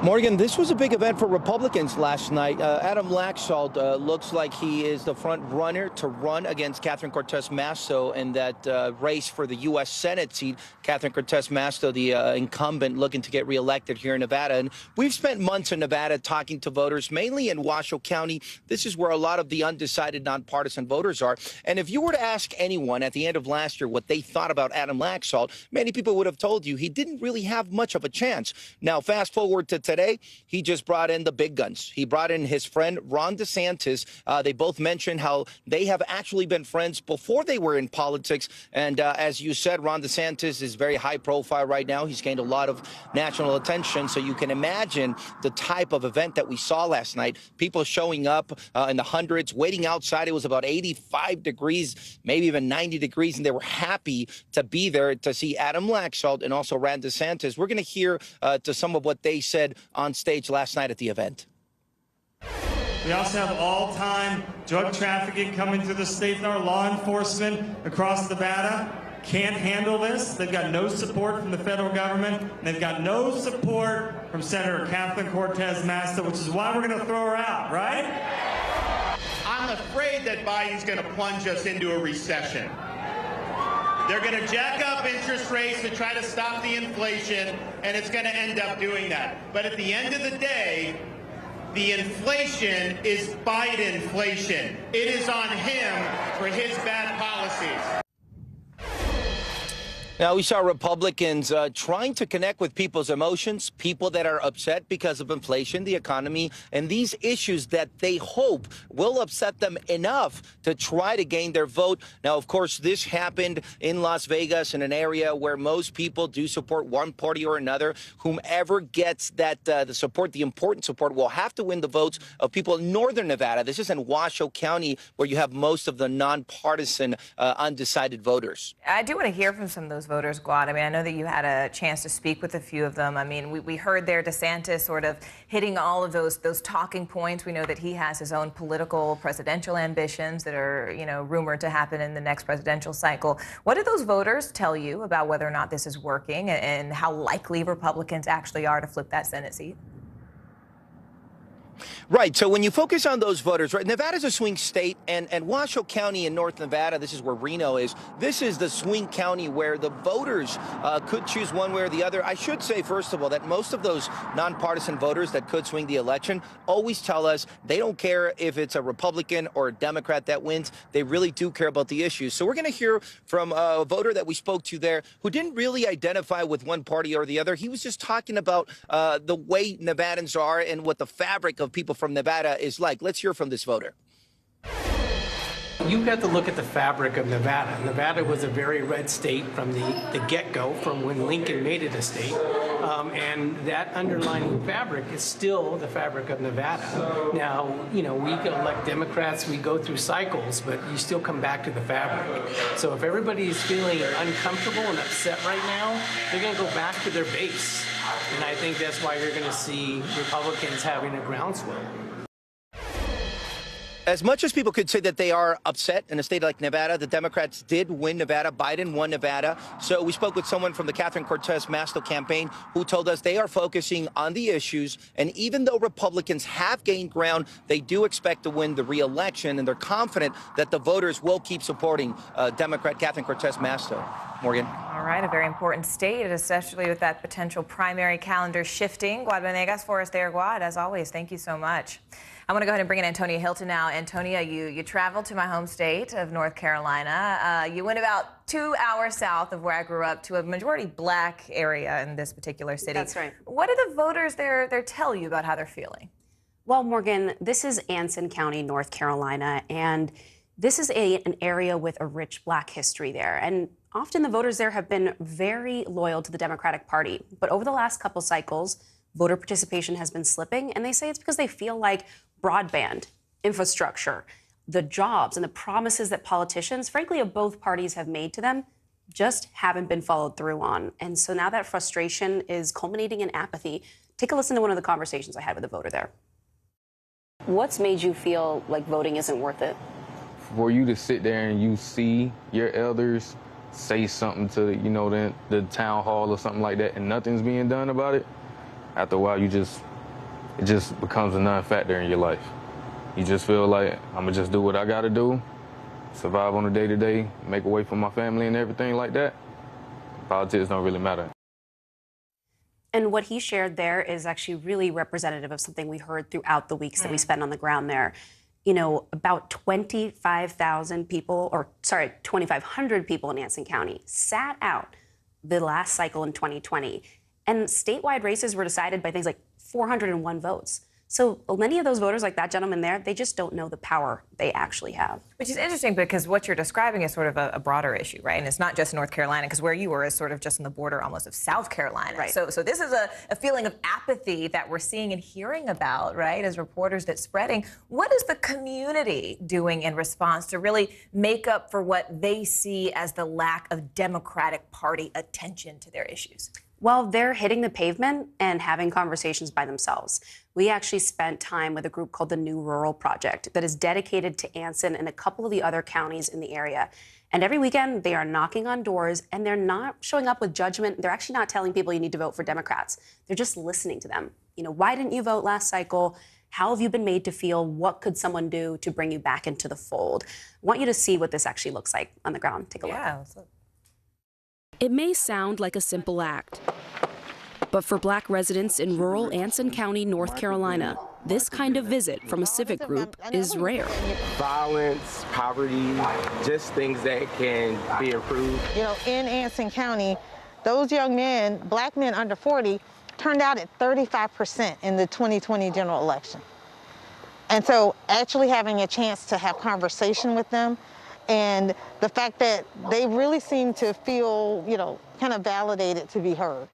Morgan, this was a big event for Republicans last night. Adam Laxalt looks like he is the front runner to run against Catherine Cortez Masto in that race for the U.S. Senate seat. Catherine Cortez Masto, the incumbent, looking to get reelected here in Nevada. And we've spent months in Nevada talking to voters, mainly in Washoe County. This is where a lot of the undecided nonpartisan voters are. And if you were to ask anyone at the end of last year what they thought about Adam Laxalt, many people would have told you he didn't really have much of a chance. Now, fast forward to today, he just brought in the big guns. He brought in his friend Ron DeSantis. They both mentioned how they have actually been friends before they were in politics. And as you said, Ron DeSantis is very high profile right now. He's gained a lot of national attention. So you can imagine the type of event that we saw last night. People showing up in the hundreds, waiting outside. It was about 85 degrees, maybe even 90 degrees. And they were happy to be there to see Adam Laxalt and also Ron DeSantis. We're going to hear to some of what they said on stage last night at the event. We also have all-time drug trafficking coming through the state. And our law enforcement across Nevada can't handle this. They've got no support from the federal government. And they've got no support from Senator Catherine Cortez Masto, which is why we're going to throw her out, right? I'm afraid that Biden's going to plunge us into a recession. They're going to jack up interest rates to try to stop the inflation, and it's going to end up doing that. But at the end of the day, the inflation is Bidenflation. It is on him for his bad policies. Now, we saw Republicans trying to connect with people's emotions, people that are upset because of inflation, the economy, and these issues that they hope will upset them enough to try to gain their vote. Now, of course, this happened in Las Vegas, in an area where most people do support one party or another. Whomever gets that the support, the important support, will have to win the votes of people in northern Nevada. This is in Washoe County, where you have most of the nonpartisan, undecided voters. I do want to hear from some of those voters, Guad. I mean, I know that you had a chance to speak with a few of them. I mean, we heard there DeSantis sort of hitting all of those talking points. We know that he has his own political presidential ambitions that are, you know, rumored to happen in the next presidential cycle. What did those voters tell you about whether or not this is working and how likely Republicans actually are to flip that Senate seat? Right. So when you focus on those voters, right, Nevada's a swing state, and Washoe County in North Nevada, this is where Reno is. This is the swing county where the voters could choose one way or the other. I should say, first of all, that most of those nonpartisan voters that could swing the election always tell us they don't care if it's a Republican or a Democrat that wins. They really do care about the issues. So we're going to hear from a voter that we spoke to there who didn't really identify with one party or the other. He was just talking about the way Nevadans are and what the fabric of people from Nevada is like. Let's hear from this voter. You have to look at the fabric of Nevada. Nevada was a very red state from the get-go, from when Lincoln made it a state. And that underlying fabric is still the fabric of Nevada. Now, you know, we elect Democrats, we go through cycles, but you still come back to the fabric. So if everybody is feeling uncomfortable and upset right now, they're going to go back to their base. And I think that's why you're going to see Republicans having a groundswell. As much as people could say that they are upset in a state like Nevada, the Democrats did win Nevada. Biden won Nevada. So we spoke with someone from the Catherine Cortez Masto campaign who told us they are focusing on the issues. And even though Republicans have gained ground, they do expect to win the re-election. And they're confident that the voters will keep supporting Democrat Catherine Cortez Masto. Morgan. All right, a very important state, especially with that potential primary calendar shifting. Guad Venegas for us there, Guad. As always, thank you so much. I want to go ahead and bring in Antonia Hilton now. Antonia, you traveled to my home state of North Carolina. You went about 2 hours south of where I grew up to a majority black area in this particular city. That's right. What do the voters there tell you about how they're feeling? Well, Morgan, this is Anson County, North Carolina, and this is an area with a rich black history there. And often the voters there have been very loyal to the Democratic Party. But over the last couple cycles, voter participation has been slipping, and they say it's because they feel like broadband, infrastructure, the jobs, and the promises that politicians, frankly, of both parties have made to them just haven't been followed through on. And so now that frustration is culminating in apathy. Take a listen to one of the conversations I had with a voter there. What's made you feel like voting isn't worth it? For you to sit there and you see your elders say something to, you know, the town hall or something like that, and nothing's being done about it, after a while it just becomes a non-factor in your life. You just feel like, I'm gonna just do what I gotta do, survive on a day-to-day, make a way for my family and everything like that. Politics don't really matter. And what he shared there is actually really representative of something we heard throughout the weeks that we spent on the ground there. You know, about 25,000 people, or sorry, 2,500 people in Anson County sat out the last cycle in 2020. And statewide races were decided by things like 401 votes. So many of those voters, like that gentleman there, they just don't know the power they actually have. Which is interesting because what you're describing is sort of a broader issue, right? And it's not just North Carolina, because where you were is sort of just on the border almost of South Carolina. Right. So this is a feeling of apathy that we're seeing and hearing about, right, as reporters that's spreading. What is the community doing in response to really make up for what they see as the lack of Democratic Party attention to their issues? Well, they're hitting the pavement and having conversations by themselves. We actually spent time with a group called the New Rural Project that is dedicated to Anson and a couple of the other counties in the area. And every weekend, they are knocking on doors, and they're not showing up with judgment. They're actually not telling people you need to vote for Democrats. They're just listening to them. You know, why didn't you vote last cycle? How have you been made to feel? What could someone do to bring you back into the fold? I want you to see what this actually looks like on the ground. Take a look. Yeah. It may sound like a simple act, but for Black residents in rural Anson County, North Carolina, this kind of visit from a civic group is rare. Violence, poverty, just things that can be improved. You know, in Anson County, those young men, Black men under 40, turned out at 35% in the 2020 general election. And so actually having a chance to have conversation with them, and the fact that they really seem to feel, you know, kind of validated to be heard.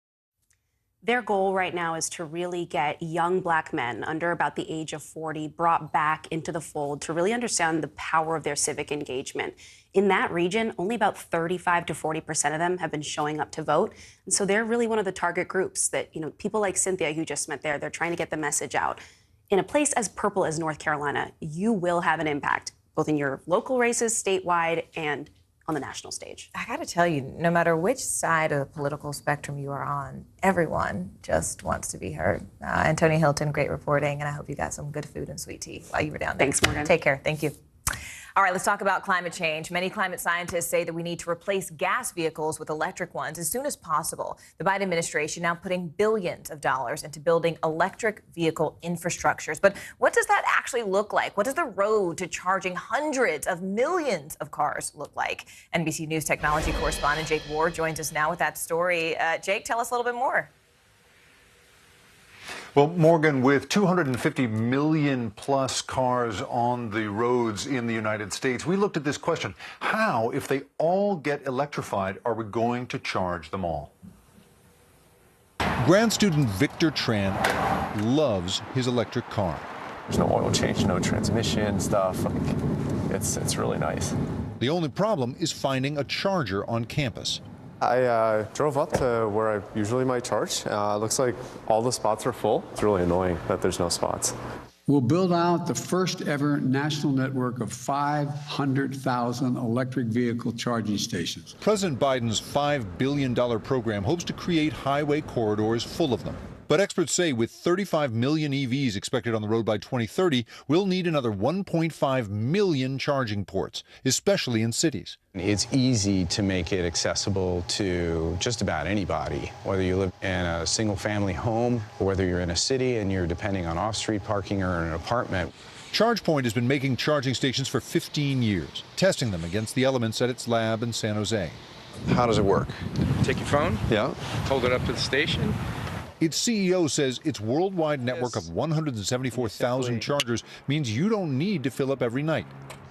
Their goal right now is to really get young Black men under about the age of 40 brought back into the fold to really understand the power of their civic engagement. In that region, only about 35 to 40% of them have been showing up to vote. And so they're really one of the target groups that, you know, people like Cynthia, who just met there, they're trying to get the message out. In a place as purple as North Carolina, you will have an impact, both in your local races, statewide, and on the national stage. I got to tell you, no matter which side of the political spectrum you are on, everyone just wants to be heard. And Tony Hilton, great reporting, and I hope you got some good food and sweet tea while you were down there. Thanks, Morgan. Take care. Thank you. All right, let's talk about climate change. Many climate scientists say that we need to replace gas vehicles with electric ones as soon as possible. The Biden administration now putting billions of dollars into building electric vehicle infrastructures. But what does that actually look like? What does the road to charging hundreds of millions of cars look like? NBC News technology correspondent Jake Ward joins us now with that story. Jake, tell us a little bit more. Well, Morgan, with 250 million plus cars on the roads in the United States, we looked at this question. How, if they all get electrified, are we going to charge them all? Grad student Victor Tran loves his electric car. There's no oil change, no transmission stuff. It's really nice. The only problem is finding a charger on campus. I drove up to where I usually might charge. Looks like all the spots are full. It's really annoying that there's no spots. We'll build out the first ever national network of 500,000 electric vehicle charging stations. President Biden's $5 billion program hopes to create highway corridors full of them. But experts say with 35 million EVs expected on the road by 2030, we'll need another 1.5 million charging ports, especially in cities. It's easy to make it accessible to just about anybody, whether you live in a single-family home or whether you're in a city and you're depending on off-street parking or an apartment. ChargePoint has been making charging stations for 15 years, testing them against the elements at its lab in San Jose. How does it work? Take your phone, hold it up to the station. Its CEO says its worldwide network of 174,000 chargers means you don't need to fill up every night.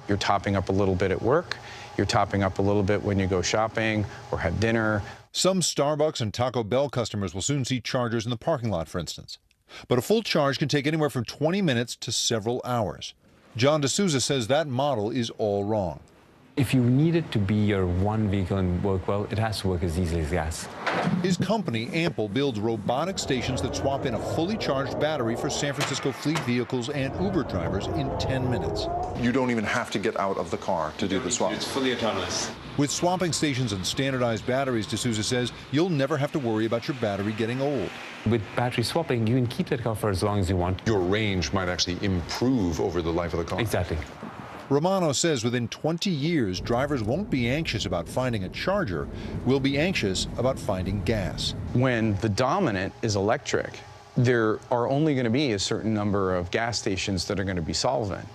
You're topping up a little bit at work. You're topping up a little bit when you go shopping or have dinner. Some Starbucks and Taco Bell customers will soon see chargers in the parking lot, for instance. But a full charge can take anywhere from 20 minutes to several hours. John D'Souza says that model is all wrong. If you need it to be your one vehicle and work well, it has to work as easily as gas. His company, Ample, builds robotic stations that swap in a fully charged battery for San Francisco fleet vehicles and Uber drivers in 10 minutes. You don't even have to get out of the car to do the swap. It's fully autonomous. With swapping stations and standardized batteries, D'Souza says, you'll never have to worry about your battery getting old. With battery swapping, you can keep that car for as long as you want. Your range might actually improve over the life of the car. Exactly. Romano says within 20 years, drivers won't be anxious about finding a charger. We'll be anxious about finding gas. When the dominant is electric, there are only going to be a certain number of gas stations that are going to be solvent.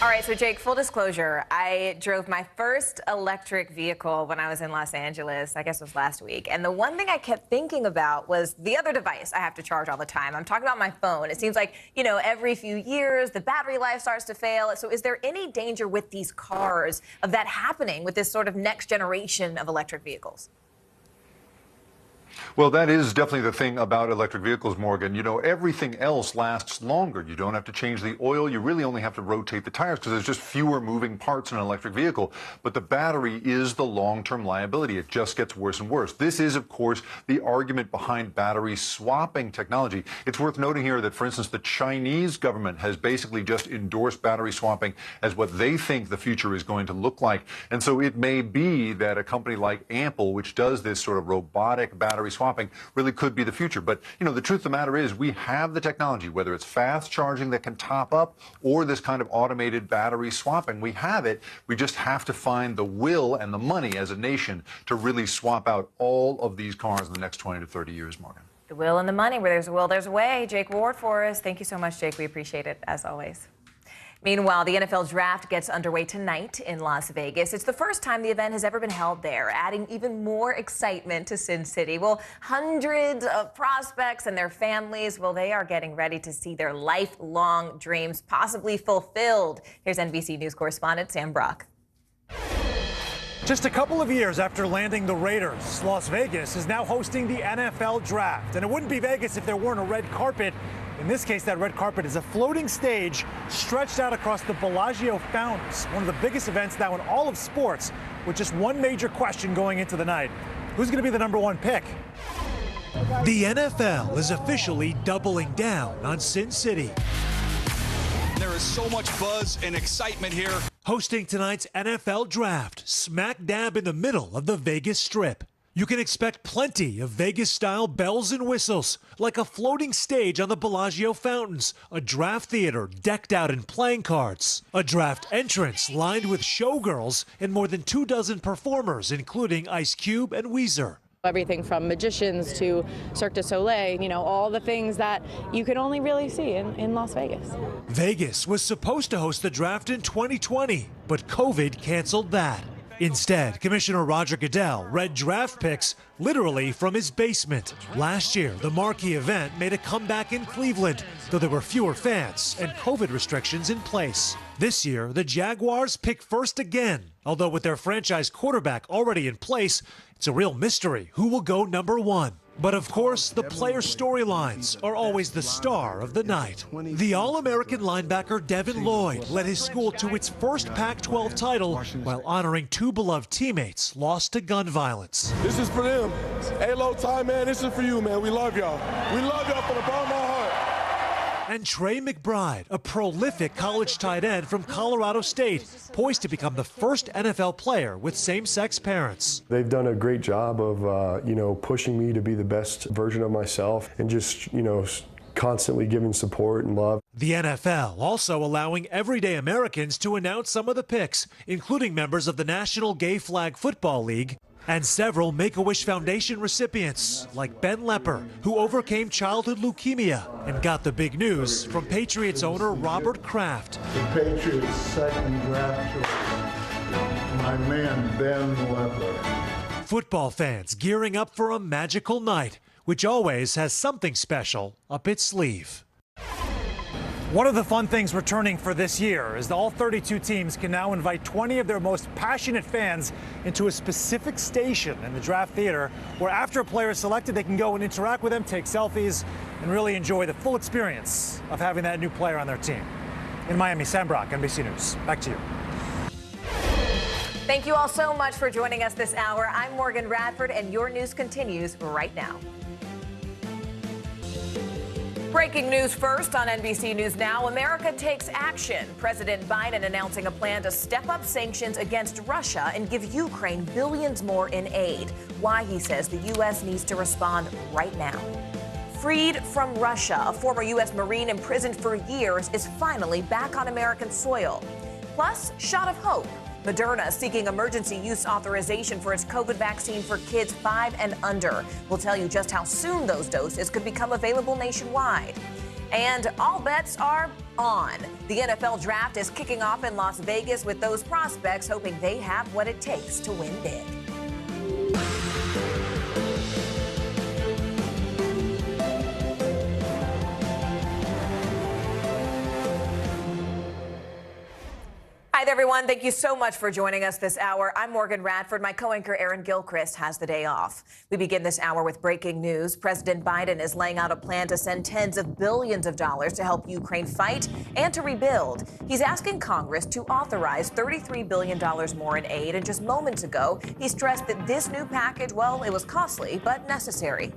All right, so Jake, full disclosure, I drove my first electric vehicle when I was in Los Angeles, I guess it was last week. And the one thing I kept thinking about was the other device I have to charge all the time. I'm talking about my phone. It seems like, you know, every few years, the battery life starts to fail. So is there any danger with these cars of that happening with this sort of next generation of electric vehicles? Well, that is definitely the thing about electric vehicles, Morgan. You know, everything else lasts longer. You don't have to change the oil. You really only have to rotate the tires because there's just fewer moving parts in an electric vehicle. But the battery is the long-term liability. It just gets worse and worse. This is, of course, the argument behind battery swapping technology. It's worth noting here that, for instance, the Chinese government has basically just endorsed battery swapping as what they think the future is going to look like. And so it may be that a company like Ample, which does this sort of robotic battery swapping, really could be the future. But, you know, the truth of the matter is we have the technology, whether it's fast charging that can top up or this kind of automated battery swapping. We have it. We just have to find the will and the money as a nation to really swap out all of these cars in the next 20 to 30 years, Morgan. The will and the money. Where there's a will, there's a way. Jake Ward for us. Thank you so much, Jake. We appreciate it, as always. Meanwhile, the NFL Draft gets underway tonight in Las Vegas. It's the first time the event has ever been held there, adding even more excitement to Sin City. Well, hundreds of prospects and their families, well, they are getting ready to see their lifelong dreams possibly fulfilled. Here's NBC News correspondent Sam Brock. Just a couple of years after landing the Raiders, Las Vegas is now hosting the NFL Draft. And it wouldn't be Vegas if there weren't a red carpet. In this case, that red carpet is a floating stage stretched out across the Bellagio fountains, one of the biggest events now in all of sports, with just one major question going into the night. Who's going to be the #1 pick? The NFL is officially doubling down on Sin City. There is so much buzz and excitement here. Hosting tonight's NFL Draft, smack dab in the middle of the Vegas Strip. You can expect plenty of Vegas-style bells and whistles, like a floating stage on the Bellagio fountains, a draft theater decked out in playing cards, a draft entrance lined with showgirls, and more than 24 performers, including Ice Cube and Weezer. Everything from magicians to Cirque du Soleil, you know, all the things that you can only really see in Las Vegas. Vegas was supposed to host the draft in 2020, but COVID canceled that. Instead, Commissioner Roger Goodell read draft picks literally from his basement. Last year, the marquee event made a comeback in Cleveland, though there were fewer fans and COVID restrictions in place. This year, the Jaguars pick first again, although with their franchise quarterback already in place, it's a real mystery who will go #1. But of course, the player storylines are always the star of the night. The All-American linebacker Devin Lloyd led his school to its first Pac-12 title while honoring 2 beloved teammates lost to gun violence. This is for them. Hey, low time, man, this is for you, man. We love y'all. We love y'all from the bottom of our heart. And Trey McBride, a prolific college tight end from Colorado State, poised to become the first NFL player with same-sex parents. They've done a great job of, pushing me to be the best version of myself and just, constantly giving support and love. The NFL also allowing everyday Americans to announce some of the picks, including members of the National Gay Flag Football League, and several Make-A-Wish Foundation recipients, like Ben Lepper, who overcame childhood leukemia and got the big news from Patriots owner Robert Kraft. The Patriots' second draft choice, my man Ben Lepper. Football fans gearing up for a magical night, which always has something special up its sleeve. One of the fun things returning for this year is that all 32 teams can now invite 20 of their most passionate fans into a specific station in the draft theater, where after a player is selected, they can go and interact with them, take selfies, and really enjoy the full experience of having that new player on their team. In Miami, Sam Brock, NBC News. Back to you. Thank you all so much for joining us this hour. I'm Morgan Radford, and your news continues right now. Breaking news first on NBC News Now. America takes action. President Biden announcing a plan to step up sanctions against Russia and give Ukraine billions more in aid. Why, he says, the U.S. needs to respond right now. Freed from Russia, a former U.S. Marine imprisoned for years is finally back on American soil. Plus, shot of hope. Moderna seeking emergency use authorization for its COVID vaccine for kids 5 and under. We'll tell you just how soon those doses could become available nationwide. And all bets are on. The NFL draft is kicking off in Las Vegas with those prospects hoping they have what it takes to win big. Hi there, everyone. Thank you so much for joining us this hour. I'm Morgan Radford. My co-anchor Aaron Gilchrist has the day off. We begin this hour with breaking news. President Biden is laying out a plan to send tens of billions of dollars to help Ukraine fight and to rebuild. He's asking Congress to authorize $33 billion more in aid. And just moments ago, he stressed that this new package, well, it was costly, but necessary.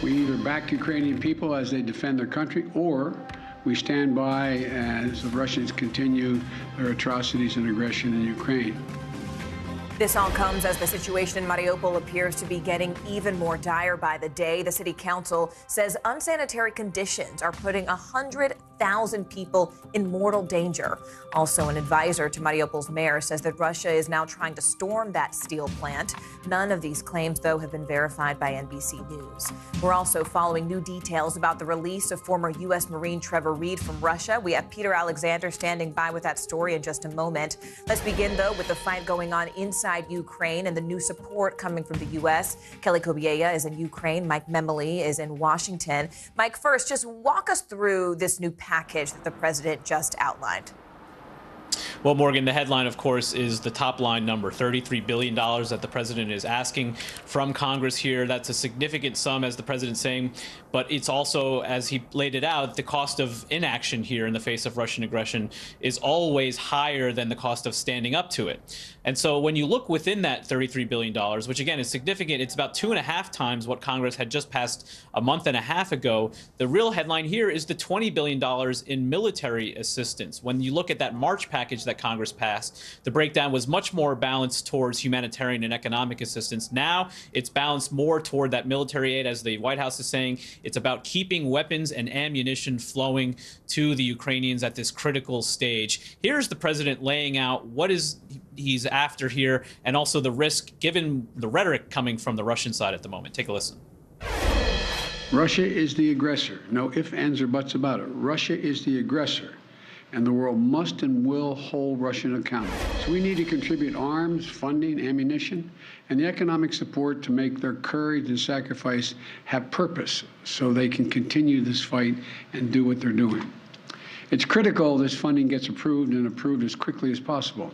We either back Ukrainian people as they defend their country, or we stand by as the Russians continue their atrocities and aggression in Ukraine. This all comes as the situation in Mariupol appears to be getting even more dire by the day. The city council says unsanitary conditions are putting 100,000 people in mortal danger. Also, an advisor to Mariupol's mayor says that Russia is now trying to storm that steel plant. None of these claims, though, have been verified by NBC News. We're also following new details about the release of former U.S. Marine Trevor Reed from Russia. We have Peter Alexander standing by with that story in just a moment. Let's begin, though, with the fight going on inside Ukraine and the new support coming from the U.S. Kelly Kobiella is in Ukraine. Mike Memoli is in Washington. Mike, first, just walk us through this new package that the president just outlined. Well, Morgan, the headline, of course, is the top line number, $33 billion that the president is asking from Congress here. That's a significant sum, as the president's saying, but it's also, as he laid it out, the cost of inaction here in the face of Russian aggression is always higher than the cost of standing up to it. And so when you look within that $33 billion, which again is significant, it's about 2.5 times what Congress had just passed a month and a half ago. The real headline here is the $20 billion in military assistance. When you look at that March package that Congress passed, the breakdown was much more balanced towards humanitarian and economic assistance. Now it's balanced more toward that military aid, as the White House is saying. It's about keeping weapons and ammunition flowing to the Ukrainians at this critical stage. Here's the president laying out what he's after here, and also the risk given the rhetoric coming from the Russian side at the moment. Take a listen. Russia is the aggressor. No ifs, ands, or buts about it. Russia is the aggressor, and the world must and will hold Russia accountable. So we need to contribute arms, funding, ammunition, and the economic support to make their courage and sacrifice have purpose so they can continue this fight and do what they're doing. It's critical this funding gets approved, and approved as quickly as possible.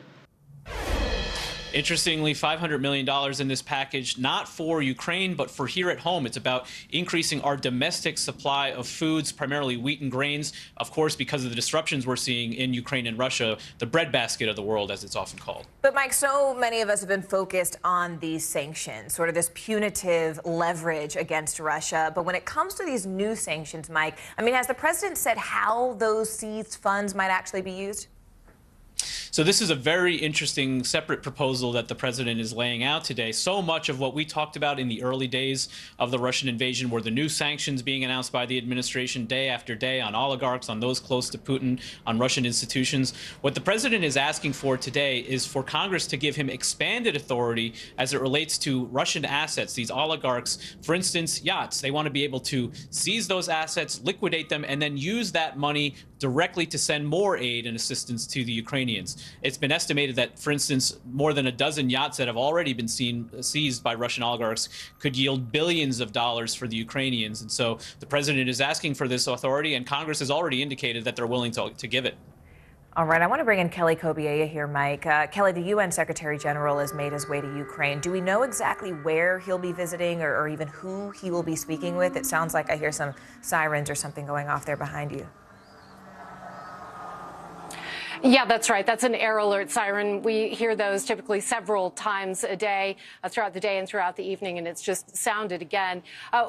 Interestingly, $500 million in this package, not for Ukraine, but for here at home. It's about increasing our domestic supply of foods, primarily wheat and grains, of course, because of the disruptions we're seeing in Ukraine and Russia, the breadbasket of the world, as it's often called. But, Mike, so many of us have been focused on these sanctions, sort of this punitive leverage against Russia. But when it comes to these new sanctions, Mike, I mean, has the president said how those seized funds might actually be used? So this is a very interesting separate proposal that the president is laying out today. So much of what we talked about in the early days of the Russian invasion were the new sanctions being announced by the administration day after day on oligarchs, on those close to Putin, on Russian institutions. What the president is asking for today is for Congress to give him expanded authority as it relates to Russian assets, these oligarchs, for instance, yachts. They want to be able to seize those assets, liquidate them, and then use that money directly to send more aid and assistance to the Ukrainians. It's been estimated that, for instance, more than a dozen yachts that have already been seized by Russian oligarchs could yield billions of dollars for the Ukrainians. And so the president is asking for this authority, and Congress has already indicated that they're willing to give it. All right, I want to bring in Kelly Kobiella here, Mike. Kelly, the UN Secretary General has made his way to Ukraine. Do we know exactly where he'll be visiting or even who he will be speaking with? It sounds like I hear some sirens or something going off there behind you. Yeah, that's right. That's an air alert siren. We hear those typically several times a day, throughout the day and throughout the evening, and it's just sounded again.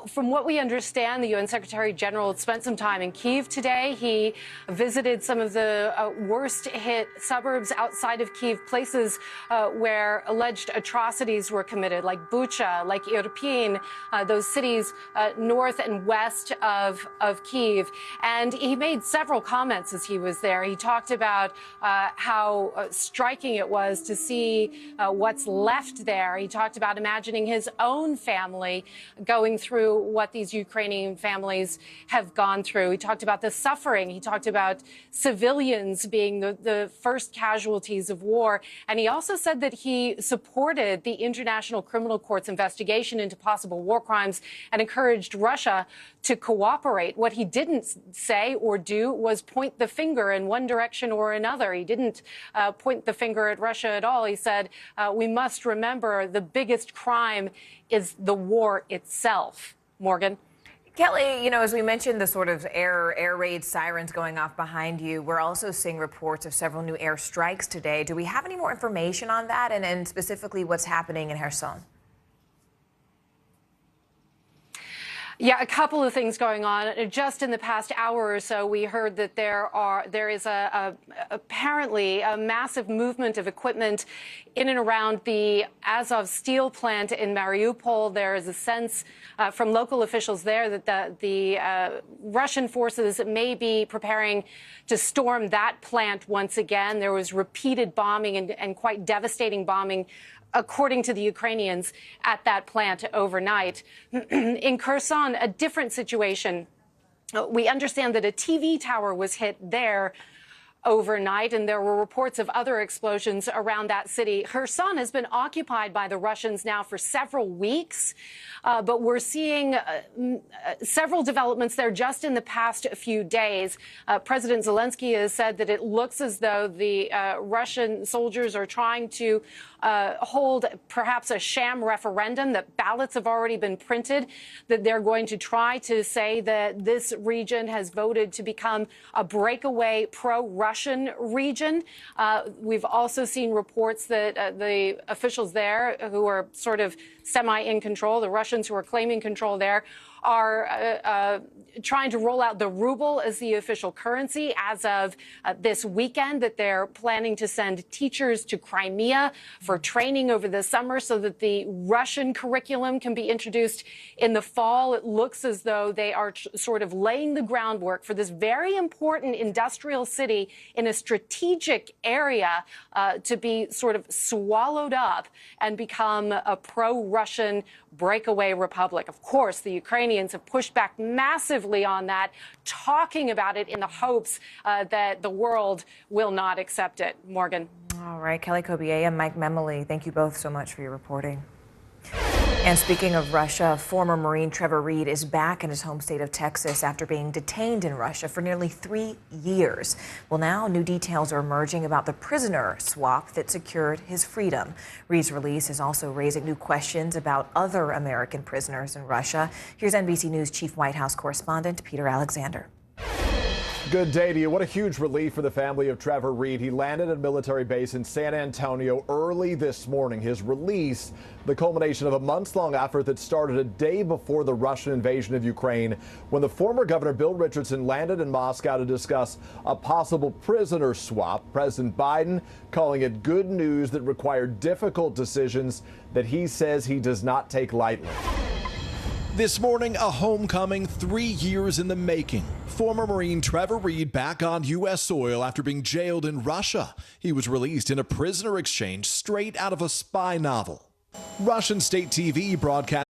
From what we understand, the UN Secretary General spent some time in Kyiv today. He visited some of the worst hit suburbs outside of Kyiv, places where alleged atrocities were committed, like Bucha, like Irpin, those cities north and west of Kyiv. And he made several comments as he was there. He talked about how striking it was to see what's left there. He talked about imagining his own family going through what these Ukrainian families have gone through. He talked about the suffering. He talked about civilians being the first casualties of war. And he also said that he supported the International Criminal Court's investigation into possible war crimes and encouraged Russia to cooperate. What he didn't say or do was point the finger in one direction or another. He didn't point the finger at Russia at all. He said, we must remember the biggest crime is the war itself. Morgan? Kelly, you know, as we mentioned, the sort of air raid sirens going off behind you, we're also seeing reports of several new air strikes today. Do we have any more information on that, and specifically what's happening in Kherson? Yeah, a couple of things going on. Just in the past hour or so, we heard that there is apparently a massive movement of equipment in and around the Azov steel plant in Mariupol. There is a sense from local officials there that the Russian forces may be preparing to storm that plant once again. There was repeated bombing and quite devastating bombing, according to the Ukrainians, at that plant overnight. In Kherson, a different situation. We understand that a TV tower was hit there overnight, and there were reports of other explosions around that city. Kherson has been occupied by the Russians now for several weeks, but we're seeing several developments there just in the past few days. President Zelensky has said that it looks as though the Russian soldiers are trying to hold perhaps a sham referendum, that ballots have already been printed, that they're going to try to say that this region has voted to become a breakaway pro-Russian region. We've also seen reports that the officials there who are sort of semi in control, the Russians who are claiming control there, are trying to roll out the ruble as the official currency as of this weekend, that they're planning to send teachers to Crimea for training over the summer so that the Russian curriculum can be introduced in the fall. It looks as though they are sort of laying the groundwork for this very important industrial city in a strategic area to be sort of swallowed up and become a pro-Russian breakaway republic. Of course, the Ukrainians have pushed back massively on that, talking about it in the hopes that the world will not accept it. Morgan. All right, Kelly Kobier and Mike Memoli, thank you both so much for your reporting. And speaking of Russia, former Marine Trevor Reed is back in his home state of Texas after being detained in Russia for nearly 3 years. Well, now new details are emerging about the prisoner swap that secured his freedom. Reed's release is also raising new questions about other American prisoners in Russia. Here's NBC News Chief White House correspondent Peter Alexander. Good day to you. What a huge relief for the family of Trevor Reed. He landed at a military base in San Antonio early this morning. His release, the culmination of a months-long effort that started a day before the Russian invasion of Ukraine, when the former Governor Bill Richardson landed in Moscow to discuss a possible prisoner swap. President Biden calling it good news that required difficult decisions that he says he does not take lightly. This morning, a homecoming 3 years in the making. Former Marine Trevor Reed back on U.S. soil after being jailed in Russia. He was released in a prisoner exchange straight out of a spy novel. Russian state TV broadcast